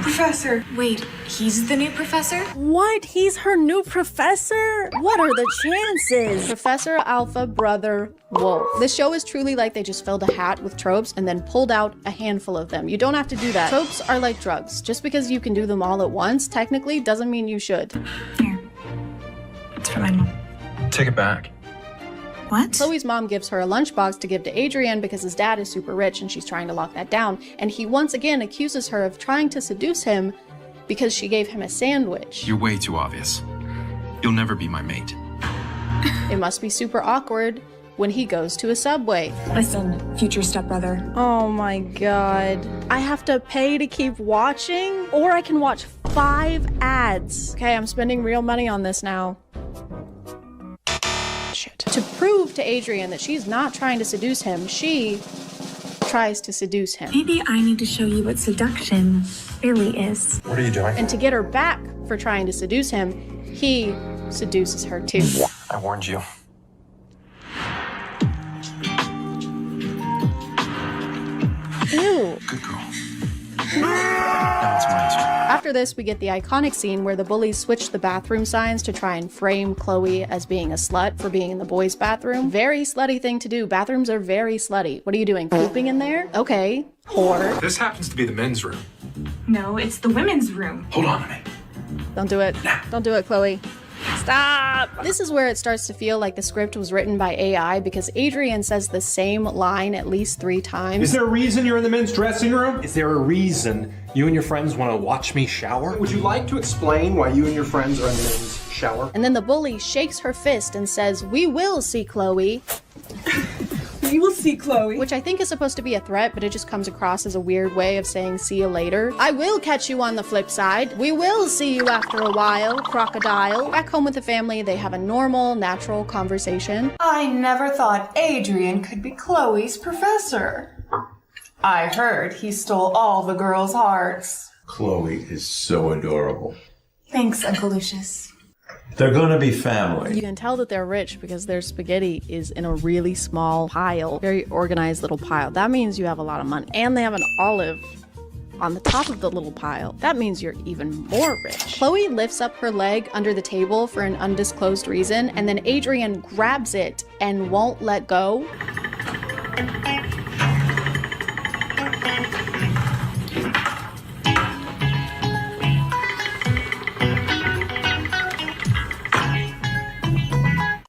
Professor. Wait, he's the new professor? What? He's her new professor? What are the chances? Professor Alpha Brother Wolf. This show is truly like they just filled a hat with tropes and then pulled out a handful of them. You don't have to do that. Tropes are like drugs. Just because you can do them all at once, technically, doesn't mean you should. Here. It's for my mom. Take it back. What? Chloe's mom gives her a lunchbox to give to Adrian because his dad is super rich and she's trying to lock that down. And he once again accuses her of trying to seduce him because she gave him a sandwich. You're way too obvious. You'll never be my mate. It must be super awkward when he goes to a Subway. Listen, future stepbrother. Oh my god. I have to pay to keep watching? Or I can watch 5 ads. Okay, I'm spending real money on this now. Shit. To prove to Adrian that she's not trying to seduce him, she tries to seduce him. Maybe I need to show you what seduction really is. What are you doing? And to get her back for trying to seduce him, he seduces her too. I warned you. Ew. Good girl. Now it's my turn. After this, we get the iconic scene where the bullies switch the bathroom signs to try and frame Chloe as being a slut for being in the boys' bathroom. Very slutty thing to do. Bathrooms are very slutty. What are you doing, pooping in there? Okay, whore. This happens to be the men's room. No, it's the women's room. Hold on to me. Don't do it. Don't do it, Chloe. Stop! This is where it starts to feel like the script was written by AI because Adrian says the same line at least 3 times. Is there a reason you're in the men's dressing room? Is there a reason you and your friends want to watch me shower? Would you like to explain why you and your friends are in the men's shower? And then the bully shakes her fist and says, "We will see Chloe." We will see Chloe. Which I think is supposed to be a threat, but it just comes across as a weird way of saying see you later. I will catch you on the flip side. We will see you after a while, crocodile. Back home with the family, they have a normal, natural conversation. I never thought Adrian could be Chloe's professor. I heard he stole all the girls' hearts. Chloe is so adorable. Thanks, Uncle Lucius. They're gonna be family. You can tell that they're rich because their spaghetti is in a really small pile, very organized little pile. That means you have a lot of money. And they have an olive on the top of the little pile. That means you're even more rich. Chloe lifts up her leg under the table for an undisclosed reason, and then Adrian grabs it and won't let go.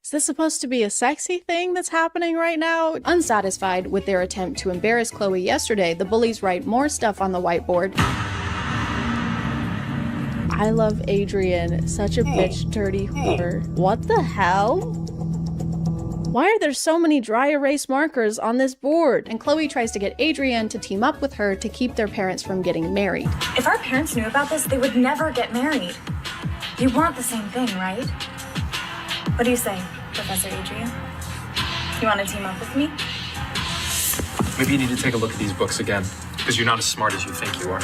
Is this supposed to be a sexy thing that's happening right now? Unsatisfied with their attempt to embarrass Chloe yesterday, the bullies write more stuff on the whiteboard. I love Adrian, such a bitch dirty whore. What the hell? Why are there so many dry erase markers on this board? And Chloe tries to get Adrian to team up with her to keep their parents from getting married. If our parents knew about this, they would never get married. You want the same thing, right? What do you say, Professor Adrian? You want to team up with me? Maybe you need to take a look at these books again, because you're not as smart as you think you are.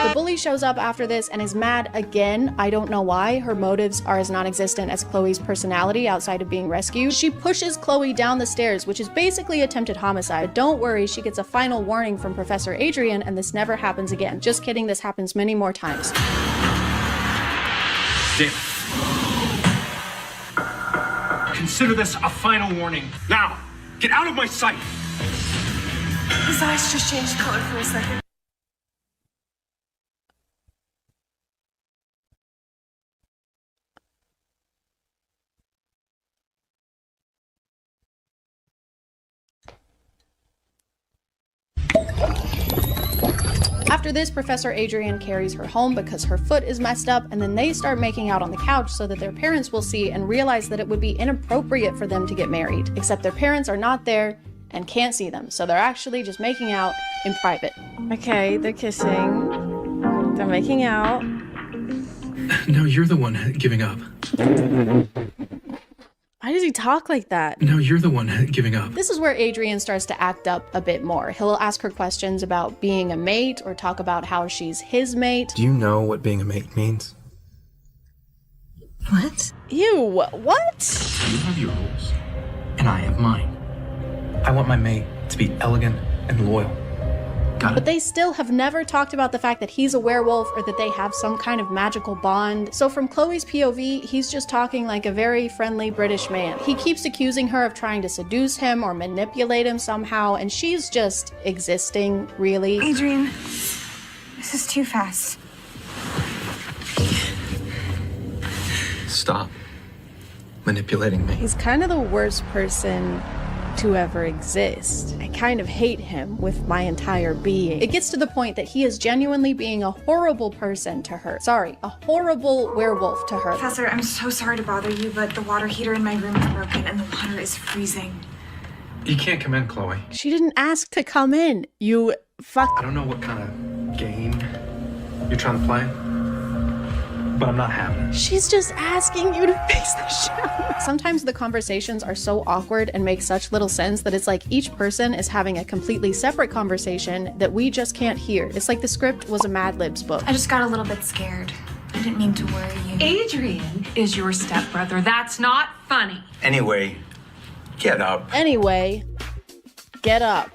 The bully shows up after this and is mad again. I don't know why. Her motives are as non-existent as Chloe's personality outside of being rescued. She pushes Chloe down the stairs, which is basically attempted homicide. But don't worry, she gets a final warning from Professor Adrian and this never happens again. Just kidding, this happens many more times. Damn. Consider this a final warning. Now, get out of my sight! His eyes just changed color for a second. After this, Professor Adrian carries her home because her foot is messed up, and then they start making out on the couch so that their parents will see and realize that it would be inappropriate for them to get married. Except their parents are not there and can't see them, so they're actually just making out in private. Okay, they're kissing. They're making out. No, you're the one giving up. Why does he talk like that? No, you're the one giving up. This is where Adrian starts to act up a bit more. He'll ask her questions about being a mate or talk about how she's his mate. Do you know what being a mate means? What? Ew, what? You have your rules, and I have mine. I want my mate to be elegant and loyal. Got But they still have never talked about the fact that he's a werewolf or that they have some kind of magical bond. So from Chloe's POV, he's just talking like a very friendly British man. He keeps accusing her of trying to seduce him or manipulate him somehow, and she's just existing, really. Adrian, this is too fast. Stop manipulating me. He's kind of the worst person to ever exist. I kind of hate him with my entire being. It gets to the point that he is genuinely being a horrible person to her. Sorry, a horrible werewolf to her. Professor, I'm so sorry to bother you, but the water heater in my room is broken and the water is freezing. You can't come in, Chloe. She didn't ask to come in. You fuck. I don't know what kind of game you're trying to play, but I'm not having it. She's just asking you to fix the shower. Sometimes the conversations are so awkward and make such little sense that it's like each person is having a completely separate conversation that we just can't hear. It's like the script was a Mad Libs book. I just got a little bit scared. I didn't mean to worry you. Adrian is your stepbrother. That's not funny. Anyway, get up. Anyway, get up.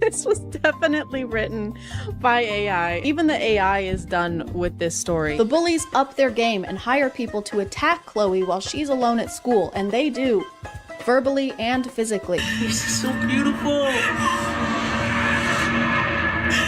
This was definitely written by AI. Even the AI is done with this story. The bullies up their game and hire people to attack Chloe while she's alone at school, and they do, verbally and physically. This is so beautiful.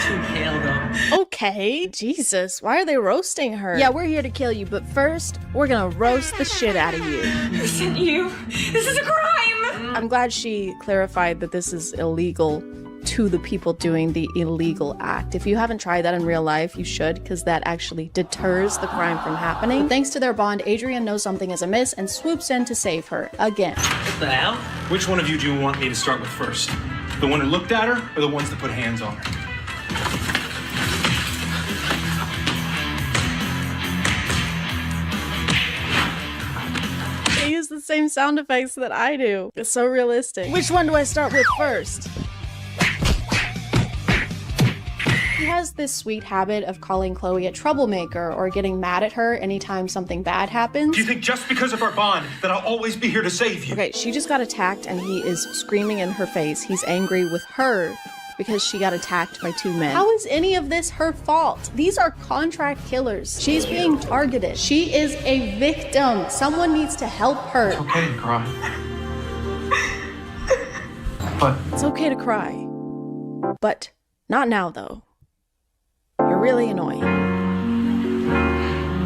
Too pale though. Okay, Jesus, why are they roasting her? Yeah, we're here to kill you, but first, we're gonna roast the shit out of you. Listen, you. This is a crime. I'm glad she clarified that this is illegal to the people doing the illegal act. If you haven't tried that in real life, you should, because that actually deters the crime from happening. But thanks to their bond, Adrian knows something is amiss and swoops in to save her again. What the hell? Which one of you do you want me to start with first? The one who looked at her, or the ones that put hands on her? They use the same sound effects that I do. It's so realistic. Which one do I start with first? He has this sweet habit of calling Chloe a troublemaker or getting mad at her anytime something bad happens. Do you think just because of our bond that I'll always be here to save you? Okay, she just got attacked and he is screaming in her face. He's angry with her because she got attacked by two men. How is any of this her fault? These are contract killers. She's being targeted. She is a victim. Someone needs to help her. It's okay to cry. But it's okay to cry. But not now, though. You're really annoying.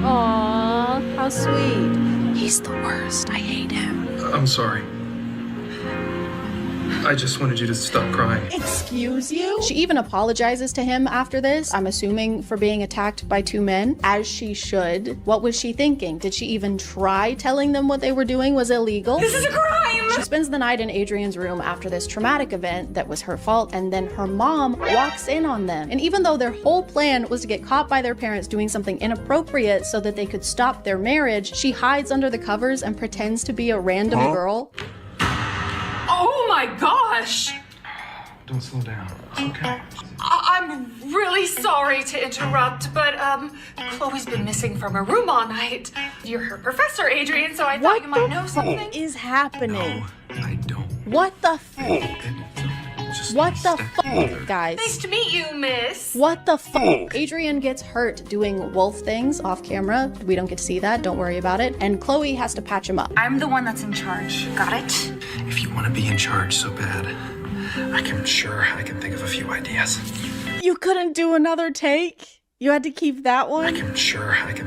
Aww, how sweet. He's the worst. I hate him. I'm sorry. I just wanted you to stop crying. Excuse you? She even apologizes to him after this, I'm assuming for being attacked by two men, as she should. What was she thinking? Did she even try telling them what they were doing was illegal? This is a crime! She spends the night in Adrian's room after this traumatic event that was her fault, and then her mom walks in on them. And even though their whole plan was to get caught by their parents doing something inappropriate so that they could stop their marriage, she hides under the covers and pretends to be a random girl. Oh my gosh! Don't slow down. It's okay. I'm really sorry to interrupt, but Chloe's been missing from her room all night. You're her professor, Adrian, so I thought you might know something. What is happening? No, I don't. What the What the fuck, guys? Nice to meet you, miss. What the fuck? Adrian gets hurt doing wolf things off camera. We don't get to see that. Don't worry about it. And Chloe has to patch him up. I'm the one that's in charge. Got it? If you want to be in charge so bad, I can think of a few ideas. You couldn't do another take? You had to keep that one? I can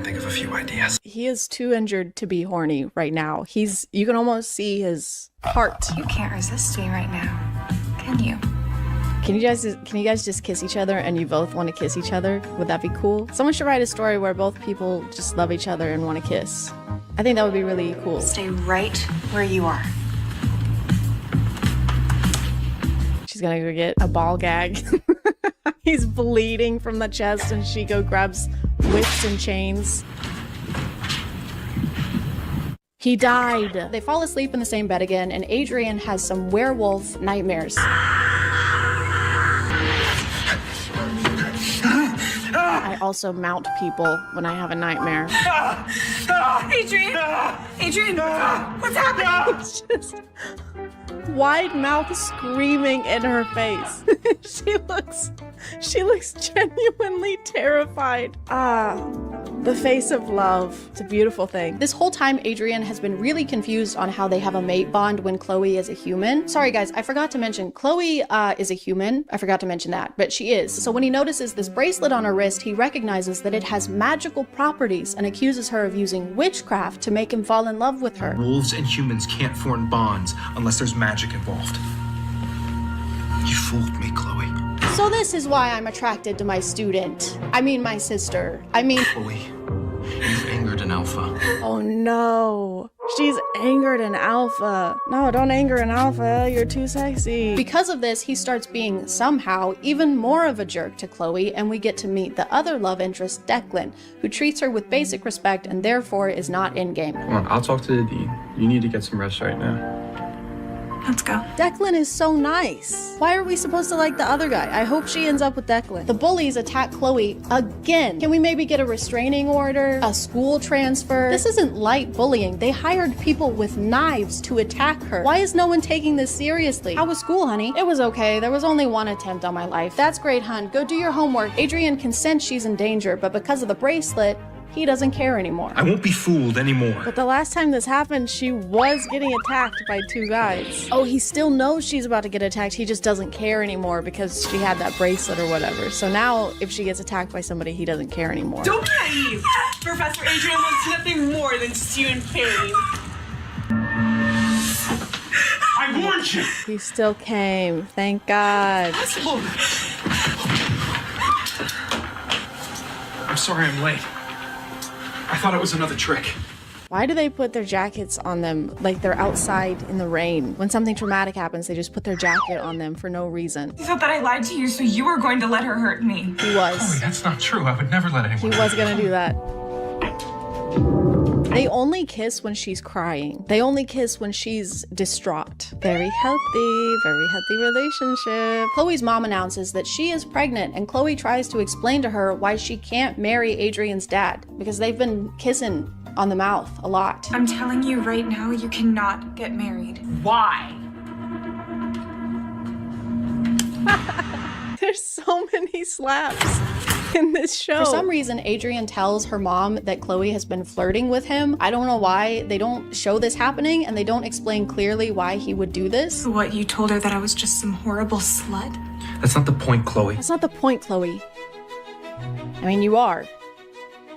think of a few ideas. He is too injured to be horny right now. You can almost see his heart. You can't resist me right now, can you? Can you guys just kiss each other and you both want to kiss each other? Would that be cool? Someone should write a story where both people just love each other and want to kiss. I think that would be really cool. Stay right where you are. She's gonna go get a ball gag. He's bleeding from the chest and she grabs whips and chains. He died. They fall asleep in the same bed again and Adrian has some werewolf nightmares. I also mount people when I have a nightmare. Adrian! Adrian! What's happening? It's just wide mouth screaming in her face. She looks genuinely terrified. The face of love. It's a beautiful thing. This whole time, Adrian has been really confused on how they have a mate bond when Chloe is a human. Sorry guys, I forgot to mention, Chloe is a human. I forgot to mention that, but she is. So when he notices this bracelet on her wrist, he recognizes that it has magical properties and accuses her of using witchcraft to make him fall in love with her. Wolves and humans can't form bonds unless there's magic involved. You fooled me, Chloe. So this is why I'm attracted to my student. I mean my sister. Chloe, you've angered an alpha. Oh no. She's angered an alpha. No, don't anger an alpha. You're too sexy. Because of this, he starts being somehow even more of a jerk to Chloe, and we get to meet the other love interest, Declan, who treats her with basic respect and therefore is not in-game. Come on, I'll talk to the dean. You need to get some rest right now. Let's go. Declan is so nice. Why are we supposed to like the other guy? I hope she ends up with Declan. The bullies attack Chloe again. Can we maybe get a restraining order? A school transfer? This isn't light bullying. They hired people with knives to attack her. Why is no one taking this seriously? How was school, honey? It was okay. There was only one attempt on my life. That's great, hun. Go do your homework. Adrian can sense she's in danger, but because of the bracelet, he doesn't care anymore. I won't be fooled anymore. But the last time this happened, she was getting attacked by two guys. Oh, he still knows she's about to get attacked. He just doesn't care anymore because she had that bracelet or whatever. So now if she gets attacked by somebody, he doesn't care anymore. Don't get naive. Professor Adrian wants nothing more than to see you in pain. I warned you. He still came. Thank God. I'm sorry I'm late. I thought it was another trick. Why do they put their jackets on them like they're outside in the rain? When something traumatic happens, they just put their jacket on them for no reason. You thought that I lied to you, so you were going to let her hurt me. He was. Chloe, that's not true. I would never let anyone. He was gonna do that. They only kiss when she's crying. They only kiss when she's distraught. Very healthy relationship. Chloe's mom announces that she is pregnant, and Chloe tries to explain to her why she can't marry Adrian's dad, because they've been kissing on the mouth a lot. I'm telling you right now, you cannot get married. Why? There's so many slaps in this show. For some reason, Adrian tells her mom that Chloe has been flirting with him. I don't know why. They don't show this happening, and they don't explain clearly why he would do this. What, you told her that I was just some horrible slut? That's not the point, Chloe. That's not the point, Chloe. I mean, you are.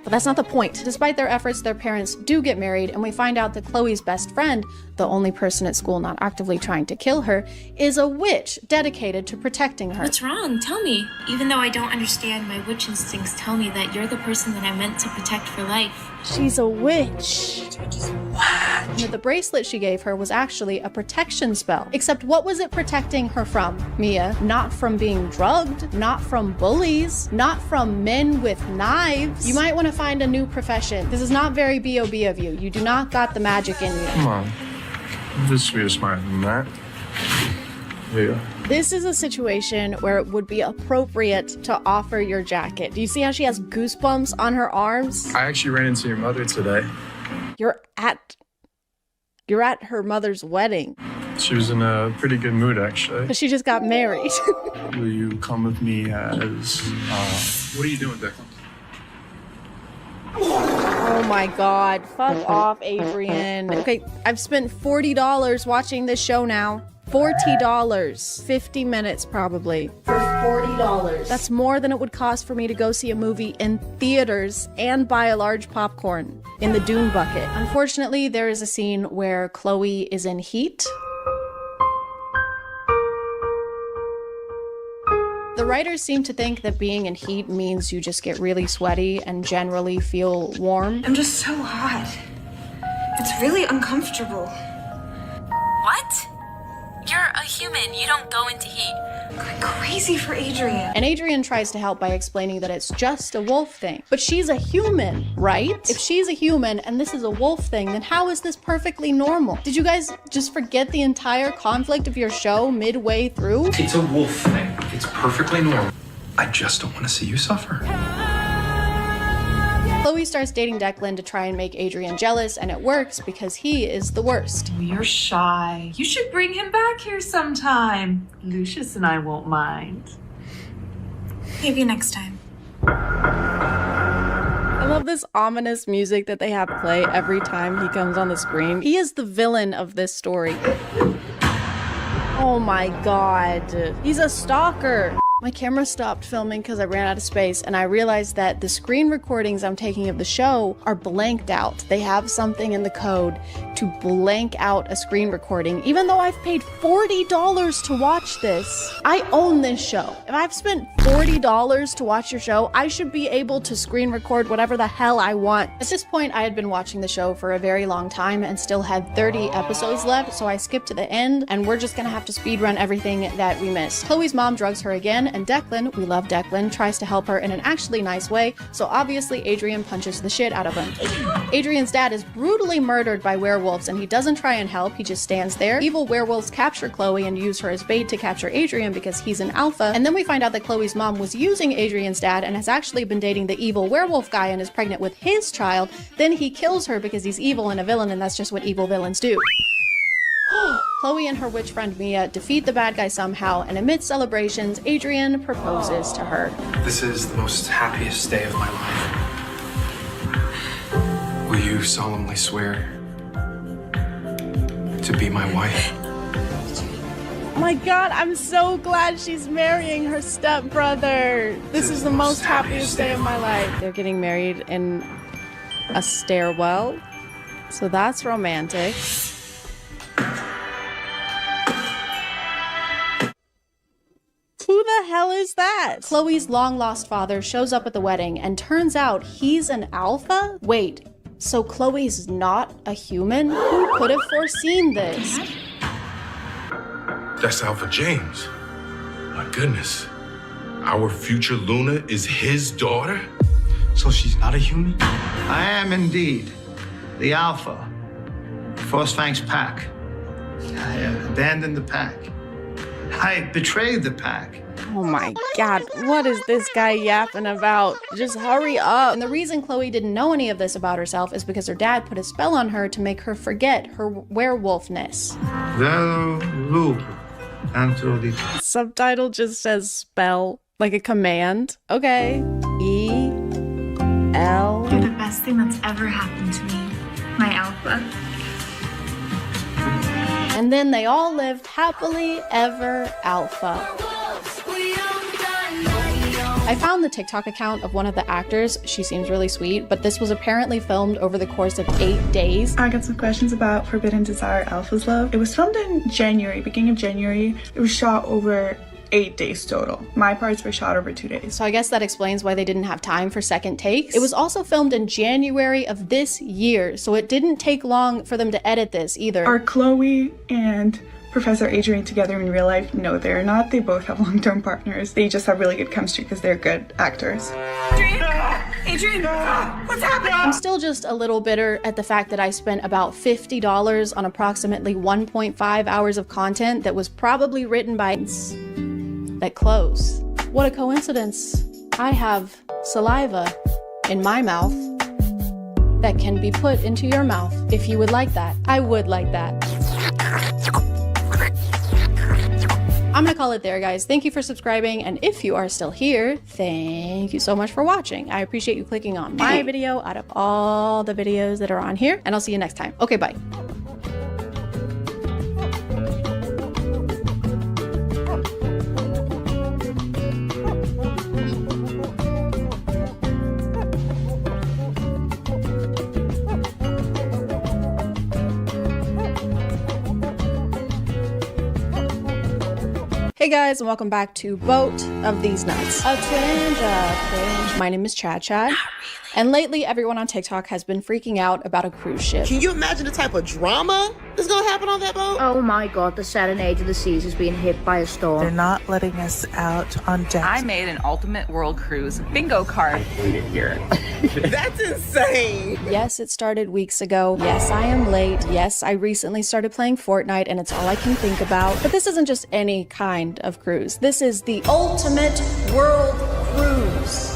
But that's not the point. Despite their efforts, their parents do get married, and we find out that Chloe's best friend, the only person at school not actively trying to kill her, is a witch dedicated to protecting her. What's wrong? Tell me. Even though I don't understand, my witch instincts tell me that you're the person that I'm meant to protect for life. She's a witch. What? The bracelet she gave her was actually a protection spell. Except what was it protecting her from, Mia? Not from being drugged, not from bullies, not from men with knives. You might want to find a new profession. This is not very B.O.B. of you. You do not got the magic in you. Come on. This would be smarter than that. Yeah. This is a situation where it would be appropriate to offer your jacket. Do you see how she has goosebumps on her arms? I actually ran into your mother today. You're at her mother's wedding. She was in a pretty good mood, actually. But she just got married. Will you come with me as, what are you doing, Declan? Oh my God, fuck off, Adrian. Okay, I've spent $40 watching this show now. $40. 50 minutes probably. For $40. That's more than it would cost for me to go see a movie in theaters and buy a large popcorn in the Dune bucket. Unfortunately, there is a scene where Chloe is in heat. The writers seem to think that being in heat means you just get really sweaty and generally feel warm. I'm just so hot. It's really uncomfortable. What? You're a human. You don't go into heat. I'm going crazy for Adrian. And Adrian tries to help by explaining that it's just a wolf thing. But she's a human, right? If she's a human and this is a wolf thing, then how is this perfectly normal? Did you guys just forget the entire conflict of your show midway through? It's a wolf thing. It's perfectly normal. I just don't want to see you suffer. Chloe starts dating Declan to try and make Adrian jealous, and it works because he is the worst. You're shy. You should bring him back here sometime. Lucius and I won't mind. Maybe next time. I love this ominous music that they have play every time he comes on the screen. He is the villain of this story. Oh my god. He's a stalker. My camera stopped filming because I ran out of space, and I realized that the screen recordings I'm taking of the show are blanked out. They have something in the code to blank out a screen recording, even though I've paid $40 to watch this. I own this show. If I've spent $40 to watch your show, I should be able to screen record whatever the hell I want. At this point, I had been watching the show for a very long time and still had 30 episodes left, so I skipped to the end, and we're just gonna have to speedrun everything that we missed. Chloe's mom drugs her again, and Declan, we love Declan, tries to help her in an actually nice way, so obviously Adrian punches the shit out of him. Adrian's dad is brutally murdered by werewolves, and he doesn't try and help, he just stands there. Evil werewolves capture Chloe and use her as bait to capture Adrian because he's an alpha, and then we find out that Chloe's mom was using Adrian's dad and has actually been dating the evil werewolf guy and is pregnant with his child. Then he kills her because he's evil and a villain, and that's just what evil villains do. Chloe and her witch friend Mia defeat the bad guy somehow, and amidst celebrations, Adrian proposes to her. This is the most happiest day of my life. Will you solemnly swear to be my wife? Oh my god, I'm so glad she's marrying her stepbrother. This is the most happiest day of my life. They're getting married in a stairwell, so that's romantic. Who the hell is that? Chloe's long-lost father shows up at the wedding, and turns out he's an alpha? Wait, so Chloe's not a human? Who could have foreseen this? That's Alpha James. My goodness. Our future Luna is his daughter? So she's not a human? I am indeed the Alpha. Frostfang's pack. I abandoned the pack. I betrayed the pack. Oh my god, what is this guy yapping about? Just hurry up. And the reason Chloe didn't know any of this about herself is because her dad put a spell on her to make her forget her werewolfness. Subtitle just says spell, like a command. Okay. E-L. You're the best thing that's ever happened to me, my Alpha. And then they all lived happily ever alpha. I found the TikTok account of one of the actors. She seems really sweet, but this was apparently filmed over the course of 8 days. I got some questions about Forbidden Desire Alpha's Love. It was filmed in January, beginning of January. It was shot over 8 days total. My parts were shot over 2 days. So I guess that explains why they didn't have time for second takes. It was also filmed in January of this year, so it didn't take long for them to edit this either. Are Chloe and Professor Adrian together in real life? No, they're not. They both have long-term partners. They just have really good chemistry because they're good actors. Adrian, what's happening? I'm still just a little bitter at the fact that I spent about $50 on approximately 1.5 hours of content that was probably written by that close. What a coincidence. I have saliva in my mouth that can be put into your mouth if you would like that. I would like that. I'm gonna call it there, guys. Thank you for subscribing, and if you are still here, thank you so much for watching. I appreciate you clicking on my video out of all the videos that are on here, and I'll see you next time. Okay, bye. Hey guys, and welcome back to Boat of These Nuts. A twinge. My name is ChadChad. And lately, everyone on TikTok has been freaking out about a cruise ship. Can you imagine the type of drama that's gonna happen on that boat? Oh my god, the Serenade of the Seas is being hit by a storm. They're not letting us out on deck. I made an ultimate world cruise bingo card. I hate it here. That's insane. Yes, it started weeks ago. Yes, I am late. Yes, I recently started playing Fortnite and it's all I can think about. But this isn't just any kind of cruise. This is the ultimate world cruise.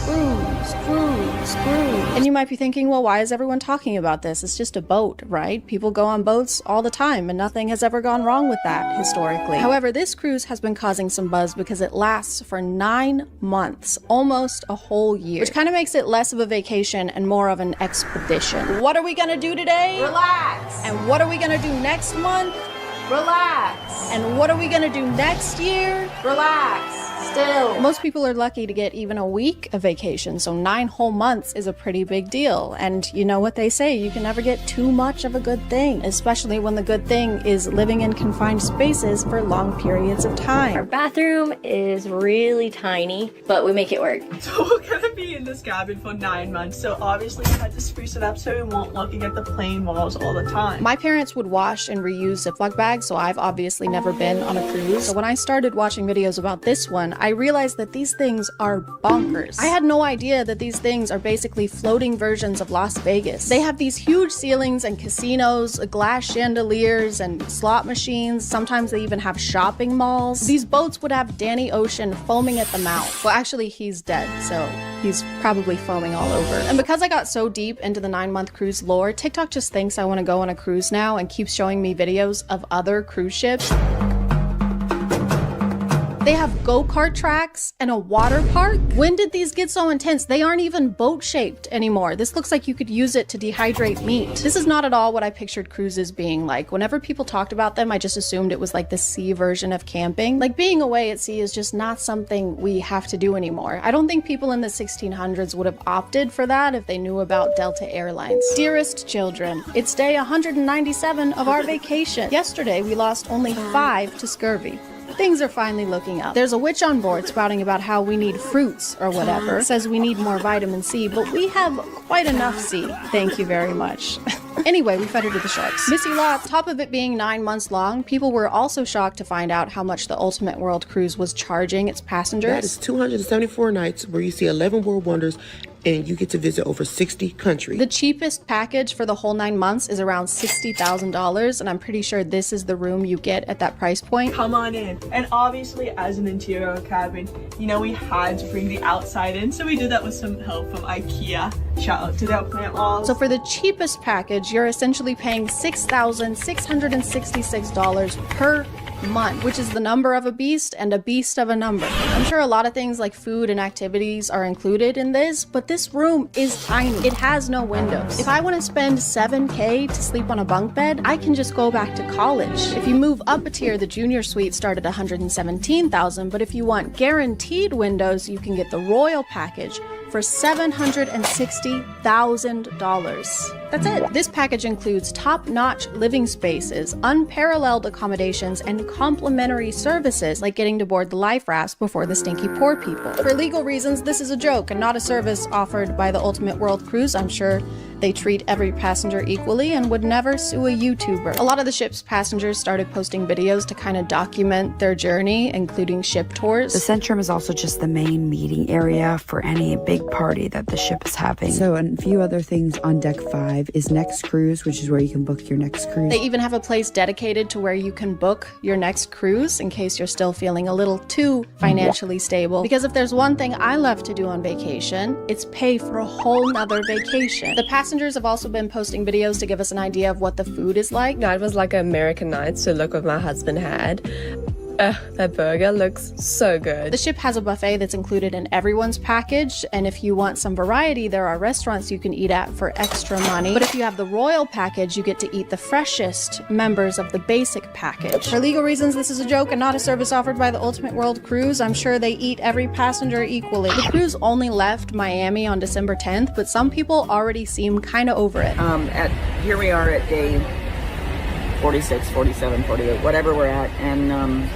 Cruise. screwed. And you might be thinking, well, why is everyone talking about this? It's just a boat, right? People go on boats all the time and nothing has ever gone wrong with that historically. However, this cruise has been causing some buzz because it lasts for 9 months, almost a whole year, which kind of makes it less of a vacation and more of an expedition. What are we gonna do today? Relax. And what are we gonna do next month? Relax. And what are we gonna do next year? Relax. Still. Most people are lucky to get even a week of vacation, so 9 whole months is a pretty big deal. And you know what they say, you can never get too much of a good thing, especially when the good thing is living in confined spaces for long periods of time. Our bathroom is really tiny, but we make it work. So we're gonna be in this cabin for 9 months, so obviously we had to spruce it up so we won't looking at the plain walls all the time. My parents would wash and reuse Ziploc bags, so I've obviously never been on a cruise. So when I started watching videos about this one, I realized that these things are bonkers. I had no idea that these things are basically floating versions of Las Vegas. They have these huge ceilings and casinos, glass chandeliers and slot machines. Sometimes they even have shopping malls. These boats would have Danny Ocean foaming at the mouth. Well, actually, he's dead, so he's probably foaming all over. And because I got so deep into the 9-month cruise lore, TikTok just thinks I want to go on a cruise now and keeps showing me videos of other cruise ships. They have go-kart tracks and a water park. When did these get so intense? They aren't even boat-shaped anymore. This looks like you could use it to dehydrate meat. This is not at all what I pictured cruises being like. Whenever people talked about them, I just assumed it was like the sea version of camping. Like, being away at sea is just not something we have to do anymore. I don't think people in the 1600s would have opted for that if they knew about Delta Airlines. Dearest children, it's day 197 of our vacation. Yesterday, we lost only 5 to scurvy. Things are finally looking up. There's a witch on board spouting about how we need fruits or whatever. Says we need more vitamin C, but we have quite enough C. Thank you very much. Anyway, we fed her to the sharks. Missy Lot, top of it being 9 months long, people were also shocked to find out how much the Ultimate World Cruise was charging its passengers. That is 274 nights where you see 11 world wonders and you get to visit over 60 countries. The cheapest package for the whole 9 months is around $60,000, and I'm pretty sure this is the room you get at that price point. Come on in. And obviously, as an interior cabin, you know, we had to bring the outside in, so we did that with some help from IKEA. Shout out to their plant walls. So for the cheapest package, you're essentially paying $6,666 per month, which is the number of a beast and a beast of a number. I'm sure a lot of things like food and activities are included in this, but this room is tiny. It has no windows. If I want to spend $7K to sleep on a bunk bed, I can just go back to college. If you move up a tier, the junior suite start at $117,000, but if you want guaranteed windows, you can get the royal package for $760,000. That's it. This package includes top-notch living spaces, unparalleled accommodations, and complimentary services like getting to board the life rafts before the stinky poor people. For legal reasons, this is a joke and not a service offered by the Ultimate World Cruise. I'm sure they treat every passenger equally and would never sue a YouTuber. A lot of the ship's passengers started posting videos to kind of document their journey, including ship tours. The Centrum is also just the main meeting area for any big party that the ship is having. So, and a few other things on Deck 5 is Next Cruise, which is where you can book your next cruise. They even have a place dedicated to where you can book your next cruise in case you're still feeling a little too financially stable. Because if there's one thing I love to do on vacation, it's pay for a whole nother vacation. The passengers have also been posting videos to give us an idea of what the food is like. That was like American night, so look what my husband had. That burger looks so good. The ship has a buffet that's included in everyone's package, and if you want some variety, there are restaurants you can eat at for extra money. But if you have the royal package, you get to eat the freshest members of the basic package. For legal reasons, this is a joke and not a service offered by the Ultimate World Cruise. I'm sure they eat every passenger equally. The cruise only left Miami on December 10th, but some people already seem kind of over it. Here we are at day 46, 47, 48, whatever we're at, and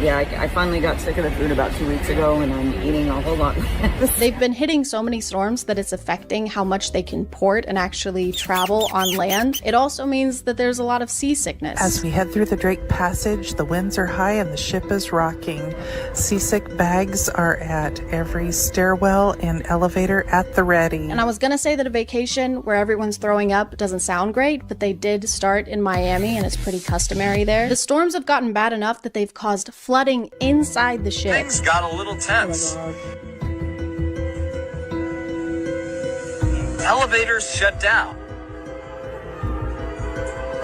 yeah, I finally got sick of the food about 2 weeks ago, and I'm eating a whole lot less. They've been hitting so many storms that it's affecting how much they can port and actually travel on land. It also means that there's a lot of seasickness. As we head through the Drake Passage, the winds are high and the ship is rocking. Seasick bags are at every stairwell and elevator at the ready. And I was gonna say that a vacation where everyone's throwing up doesn't sound great, but they did start in Miami and it's pretty customary there. The storms have gotten bad enough that they've caused flooding inside the ship. Things got a little tense. Elevators shut down.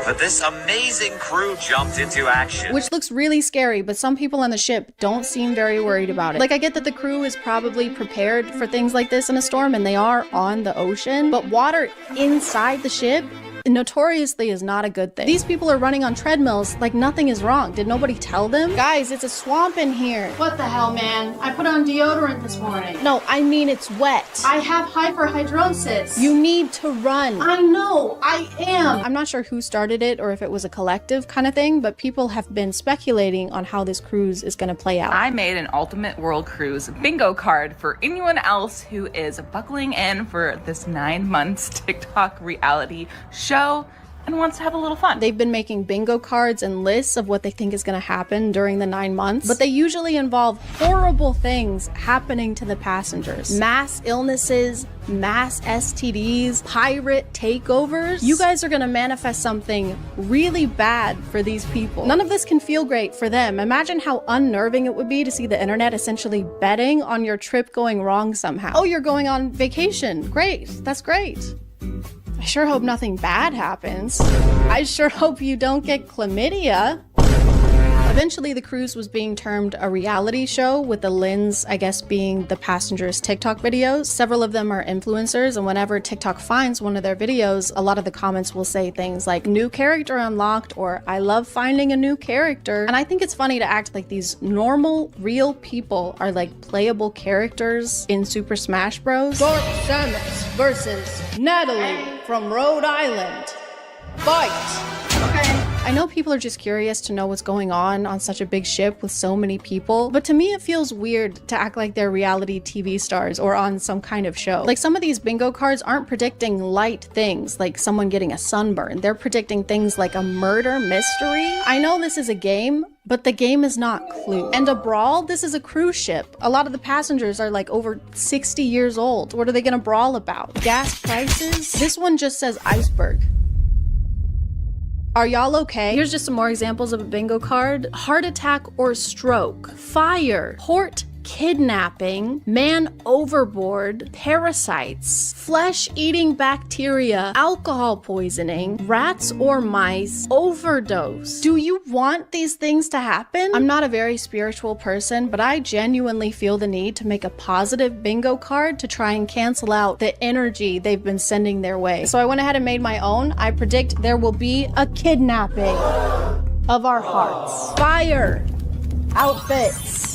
But this amazing crew jumped into action. Which looks really scary, but some people on the ship don't seem very worried about it. Like, I get that the crew is probably prepared for things like this in a storm, and they are on the ocean, but water inside the ship notoriously is not a good thing. These people are running on treadmills like nothing is wrong. Did nobody tell them? Guys, it's a swamp in here. What the hell, man? I put on deodorant this morning. No, I mean it's wet. I have hyperhidrosis. You need to run. I know, I am. I'm not sure who started it or if it was a collective kind of thing, but people have been speculating on how this cruise is going to play out. I made an ultimate world cruise bingo card for anyone else who is buckling in for this 9 months TikTok reality show and wants to have a little fun. They've been making bingo cards and lists of what they think is going to happen during the 9 months, but they usually involve horrible things happening to the passengers. Mass illnesses, mass STDs, pirate takeovers. You guys are going to manifest something really bad for these people. None of this can feel great for them. Imagine how unnerving it would be to see the internet essentially betting on your trip going wrong somehow. Oh, you're going on vacation. Great. That's great. I sure hope nothing bad happens. I sure hope you don't get chlamydia. Eventually, the cruise was being termed a reality show, with the lens, I guess, being the passengers' TikTok videos. Several of them are influencers, and whenever TikTok finds one of their videos, a lot of the comments will say things like, "New character unlocked," or "I love finding a new character." And I think it's funny to act like these normal, real people are like playable characters in Super Smash Bros. Dark Samus versus Natalie from Rhode Island. Fight! I know people are just curious to know what's going on such a big ship with so many people, but to me it feels weird to act like they're reality TV stars or on some kind of show. Like, some of these bingo cards aren't predicting light things like someone getting a sunburn. They're predicting things like a murder mystery. I know this is a game, but the game is not Clue. And a brawl? This is a cruise ship. A lot of the passengers are like over 60 years old. What are they gonna brawl about? Gas prices? This one just says iceberg. Are y'all okay? Here's just some more examples of a bingo card. Heart attack or stroke. Fire. Port kidnapping. Man overboard. Parasites. Flesh-eating bacteria. Alcohol poisoning. Rats or mice. Overdose. Do you want these things to happen? I'm not a very spiritual person, but I genuinely feel the need to make a positive bingo card to try and cancel out the energy they've been sending their way. So I went ahead and made my own. I predict there will be a kidnapping of our hearts. Fire. Outfits.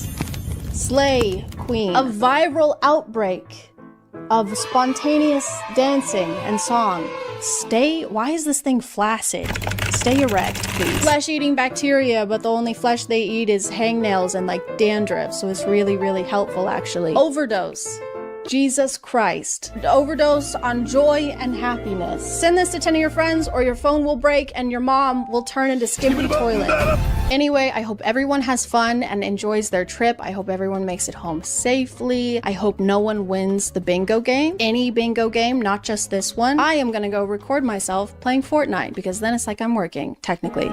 Slay queen. A viral outbreak of spontaneous dancing and song. Why is this thing flaccid? Stay erect, please. Flesh-eating bacteria, but the only flesh they eat is hangnails and like dandruff, so it's really, really helpful actually. Overdose. Jesus Christ. Overdose on joy and happiness. Send this to 10 of your friends or your phone will break and your mom will turn into Skippy Toilet. Anyway, I hope everyone has fun and enjoys their trip. I hope everyone makes it home safely. I hope no one wins the bingo game. Any bingo game, not just this one. I am gonna go record myself playing Fortnite because then it's like I'm working, technically.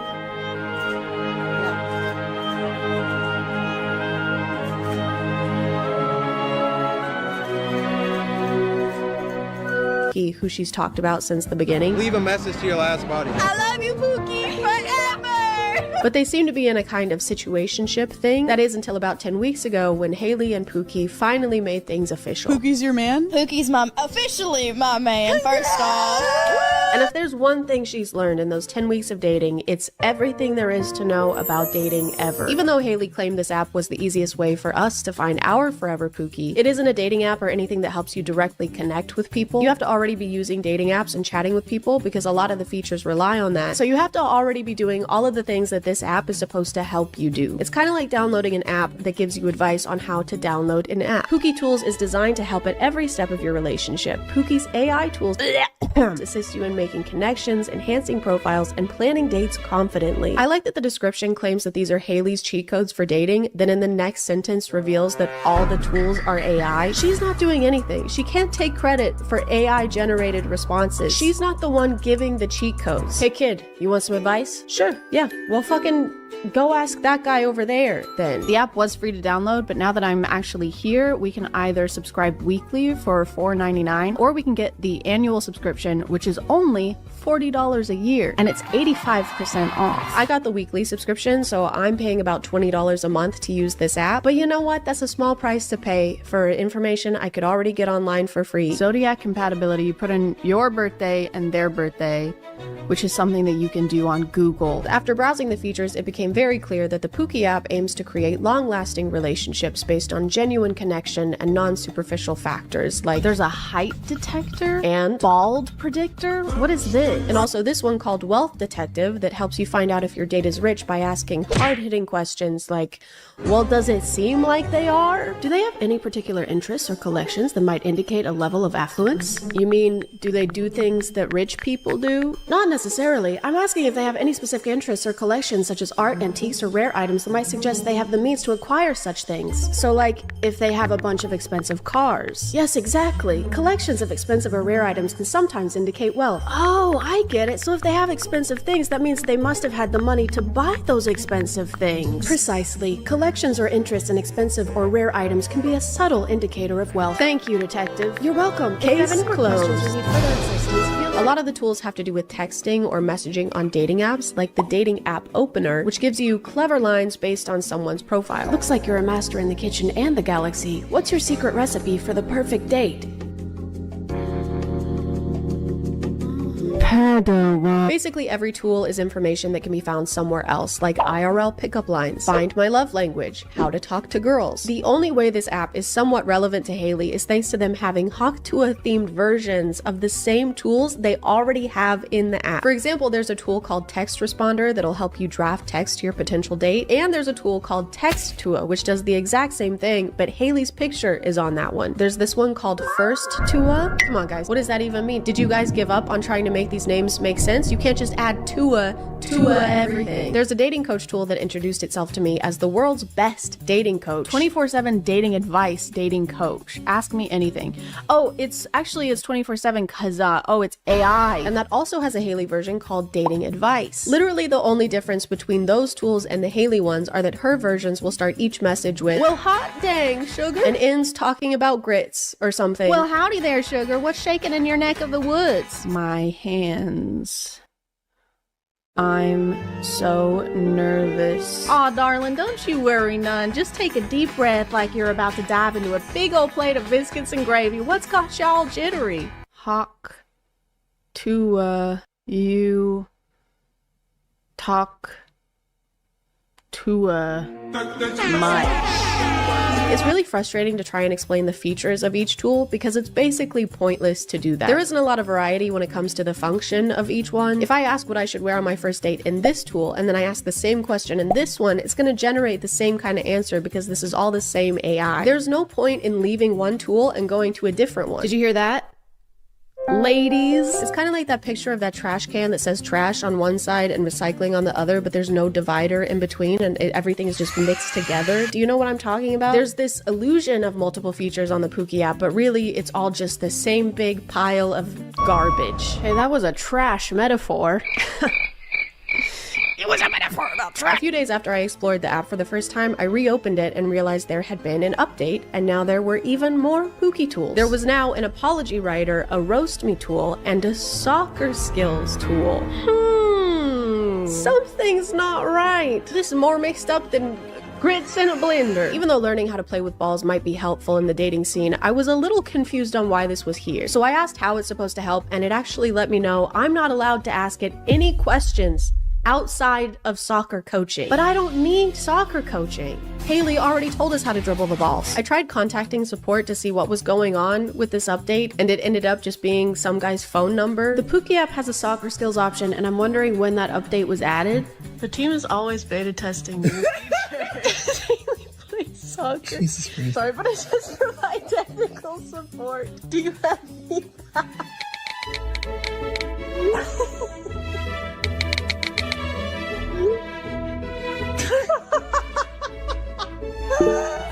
Who she's talked about since the beginning. Leave a message to your last body. I love you, Pookie, forever! But they seem to be in a kind of situationship thing. That is until about 10 weeks ago when Haley and Pookie finally made things official. Pookie's your man? Pookie's officially my man, first off. And if there's one thing she's learned in those 10 weeks of dating, it's everything there is to know about dating ever. Even though Haley claimed this app was the easiest way for us to find our forever Pookie, it isn't a dating app or anything that helps you directly connect with people. You have to already be using dating apps and chatting with people because a lot of the features rely on that. So you have to already be doing all of the things that this app is supposed to help you do. It's kind of like downloading an app that gives you advice on how to download an app. Pookie Tools is designed to help at every step of your relationship. Pookie's AI tools assist you in making connections, enhancing profiles, and planning dates confidently. I like that the description claims that these are Haley's cheat codes for dating, then in the next sentence reveals that all the tools are AI. She's not doing anything. She can't take credit for AI-generated responses. She's not the one giving the cheat codes. Hey kid, you want some advice? Sure, yeah. Well fucking go ask that guy over there then. The app was free to download, but now that I'm actually here, we can either subscribe weekly for $4.99 or we can get the annual subscription, which is only $40 a year, and it's 85% off. I got the weekly subscription, so I'm paying about $20 a month to use this app, but you know what? That's a small price to pay for information I could already get online for free. Zodiac compatibility, you put in your birthday and their birthday, which is something that you can do on Google. After browsing the features, it became very clear that the Pookie app aims to create long-lasting relationships based on genuine connection and non-superficial factors, like there's a height detector and bald predictor. What is this? And also this one called Wealth Detective that helps you find out if your date is rich by asking hard-hitting questions like, well, does it seem like they are? Do they have any particular interests or collections that might indicate a level of affluence? You mean, do they do things that rich people do? Not necessarily. I'm asking if they have any specific interests or collections such as art, antiques, or rare items that might suggest they have the means to acquire such things. So like, if they have a bunch of expensive cars. Yes, exactly. Collections of expensive or rare items can sometimes indicate wealth. Oh, I get it. So if they have expensive things, that means they must have had the money to buy those expensive things. Precisely. Collections or interests in expensive or rare items can be a subtle indicator of wealth. Thank you, detective. You're welcome. Case closed. A lot of the tools have to do with texting or messaging on dating apps, like the dating app opener, which gives you clever lines based on someone's profile. Looks like you're a master in the kitchen and the galaxy. What's your secret recipe for the perfect date? Basically, every tool is information that can be found somewhere else, like IRL pickup lines, find my love language, how to talk to girls. The only way this app is somewhat relevant to Haley is thanks to them having Hawktua-themed versions of the same tools they already have in the app. For example, there's a tool called Text Responder that'll help you draft text to your potential date, and there's a tool called Textua, which does the exact same thing, but Haley's picture is on that one. There's this one called First-Tua. Come on, guys, what does that even mean? Did you guys give up on trying to make these names make sense? You can't just add Tua everything. There's a dating coach tool that introduced itself to me as the world's best dating coach. 24/7 dating advice dating coach. Ask me anything. Oh, it's 24/7 cause it's AI. And that also has a Haley version called Dating Advice. Literally the only difference between those tools and the Haley ones are that her versions will start each message with, well, hot dang, sugar, and ends talking about grits or something. Well, howdy there, sugar. What's shaking in your neck of the woods? My hands. I'm so nervous. Aw, darling, don't you worry none. Just take a deep breath like you're about to dive into a big old plate of biscuits and gravy. What's got y'all jittery? Hawk to you talk to much. It's really frustrating to try and explain the features of each tool because it's basically pointless to do that. There isn't a lot of variety when it comes to the function of each one. If I ask what I should wear on my first date in this tool and then I ask the same question in this one, it's going to generate the same kind of answer because this is all the same AI. There's no point in leaving one tool and going to a different one. Did you hear that? Ladies. It's kind of like that picture of that trash can that says trash on one side and recycling on the other, but there's no divider in between and everything is just mixed together. Do you know what I'm talking about? There's this illusion of multiple features on the Pookie app, but really it's all just the same big pile of garbage. Hey, that was a trash metaphor. It was a metaphor about trash. A few days after I explored the app for the first time, I reopened it and realized there had been an update, and now there were even more Pookie tools. There was now an apology writer, a roast me tool, and a soccer skills tool. Something's not right. This is more mixed up than grits in a blender. Even though learning how to play with balls might be helpful in the dating scene, I was a little confused on why this was here. So I asked how it's supposed to help, and it actually let me know I'm not allowed to ask it any questions outside of soccer coaching. But I don't need soccer coaching. Haley already told us how to dribble the balls. I tried contacting support to see what was going on with this update, and it ended up just being some guy's phone number. The Pookie app has a soccer skills option, and I'm wondering when that update was added. The team is always beta testing me. Haley plays soccer. Jesus Christ. Sorry, but I just provide technical support. Do you have feedback?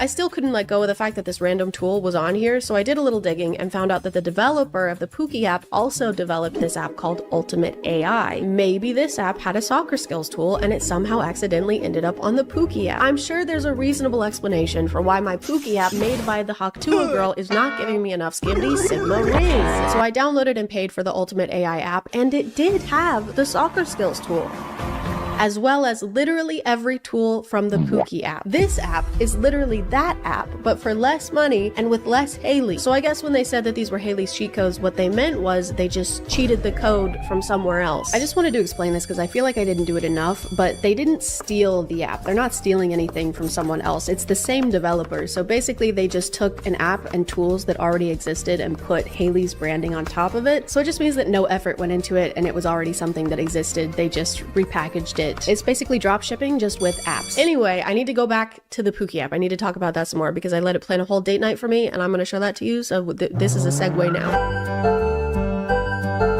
I still couldn't let go of the fact that this random tool was on here, so I did a little digging and found out that the developer of the Pookie app also developed this app called Ultimate AI. Maybe this app had a soccer skills tool and it somehow accidentally ended up on the Pookie app. I'm sure there's a reasonable explanation for why my Pookie app made by the Haktua girl is not giving me enough Skibbity Sigma rings. So I downloaded and paid for the Ultimate AI app, and it did have the soccer skills tool, as well as literally every tool from the Pookie app. This app is literally that app, but for less money and with less Haley. So I guess when they said that these were Haley's cheat codes, what they meant was they just cheated the code from somewhere else. I just wanted to explain this because I feel like I didn't do it enough, but they didn't steal the app. They're not stealing anything from someone else. It's the same developer. So basically they just took an app and tools that already existed and put Haley's branding on top of it. So it just means that no effort went into it and it was already something that existed. They just repackaged it. It's basically drop shipping just with apps. Anyway, I need to go back to the Pookie app. I need to talk about that some more because I let it plan a whole date night for me, and I'm going to show that to you. So this is a segue now.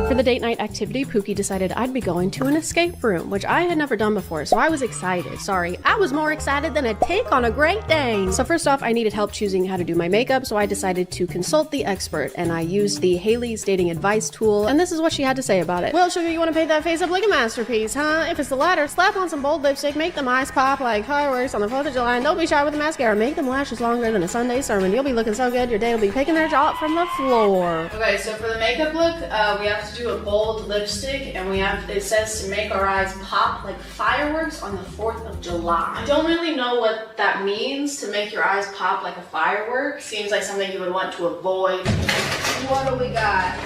For the date night activity, Pookie decided I'd be going to an escape room, which I had never done before, so I was excited. Sorry, I was more excited than a tick on a Great Dane. So first off, I needed help choosing how to do my makeup, so I decided to consult the expert, and I used the Haley's Dating Advice tool, and this is what she had to say about it. Well, sugar, you want to paint that face up like a masterpiece, huh? If it's the latter, slap on some bold lipstick, make them eyes pop like fireworks on the 4th of July, and don't be shy with the mascara. Make them lashes longer than a Sunday sermon. You'll be looking so good, your day will be picking their jaw up from the floor. Okay, so for the makeup look, we have to do a bold lipstick, and it says to make our eyes pop like fireworks on the 4th of July. I don't really know what that means, to make your eyes pop like a firework. Seems like something you would want to avoid. What do we got?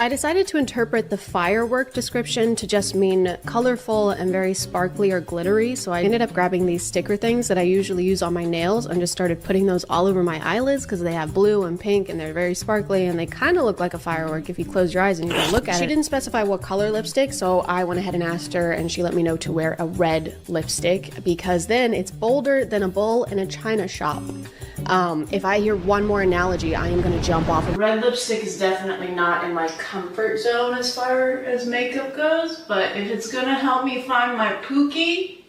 I decided to interpret the firework description to just mean colorful and very sparkly or glittery, so I ended up grabbing these sticker things that I usually use on my nails and just started putting those all over my eyelids because they have blue and pink and they're very sparkly and they kind of look like a firework if you close your eyes and you can look at it. She didn't specify what color lipstick, so I went ahead and asked her, and she let me know to wear a red lipstick because then it's bolder than a bull in a china shop. If I hear one more analogy, I am going to jump off. Red lipstick is definitely not in my comfort zone as far as makeup goes, but if it's gonna help me find my Pookie,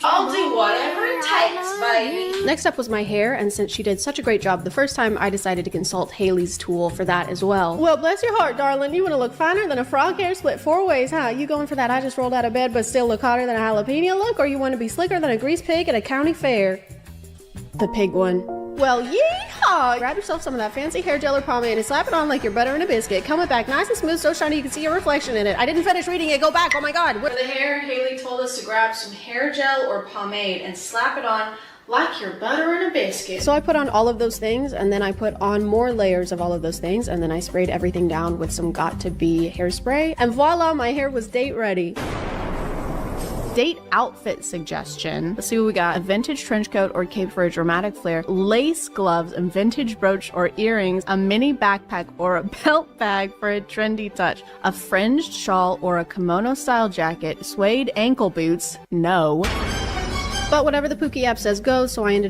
I'll do whatever it takes, baby. Next up was my hair, and since she did such a great job the first time, I decided to consult Haley's tool for that as well. Well, bless your heart, darling. You want to look finer than a frog hair split 4 ways, huh? You going for that I just rolled out of bed but still look hotter than a jalapeno look, or you want to be slicker than a grease pig at a county fair? The pig one. Well, yeehaw! Grab yourself some of that fancy hair gel or pomade and slap it on like you're butter in a biscuit. Comb it back nice and smooth, so shiny you can see your reflection in it. I didn't finish reading it. Go back. Oh my god. For the hair, Haley told us to grab some hair gel or pomade and slap it on like you're butter in a biscuit. So I put on all of those things, and then I put on more layers of all of those things, and then I sprayed everything down with some Got2b hairspray, and voila, my hair was date ready. Date outfit suggestion. Let's see what we got. A vintage trench coat or cape for a dramatic flair, lace gloves and vintage brooch or earrings, a mini backpack or a belt bag for a trendy touch, a fringed shawl or a kimono style jacket, suede ankle boots, no. But whatever the Pookie app says goes, so I ended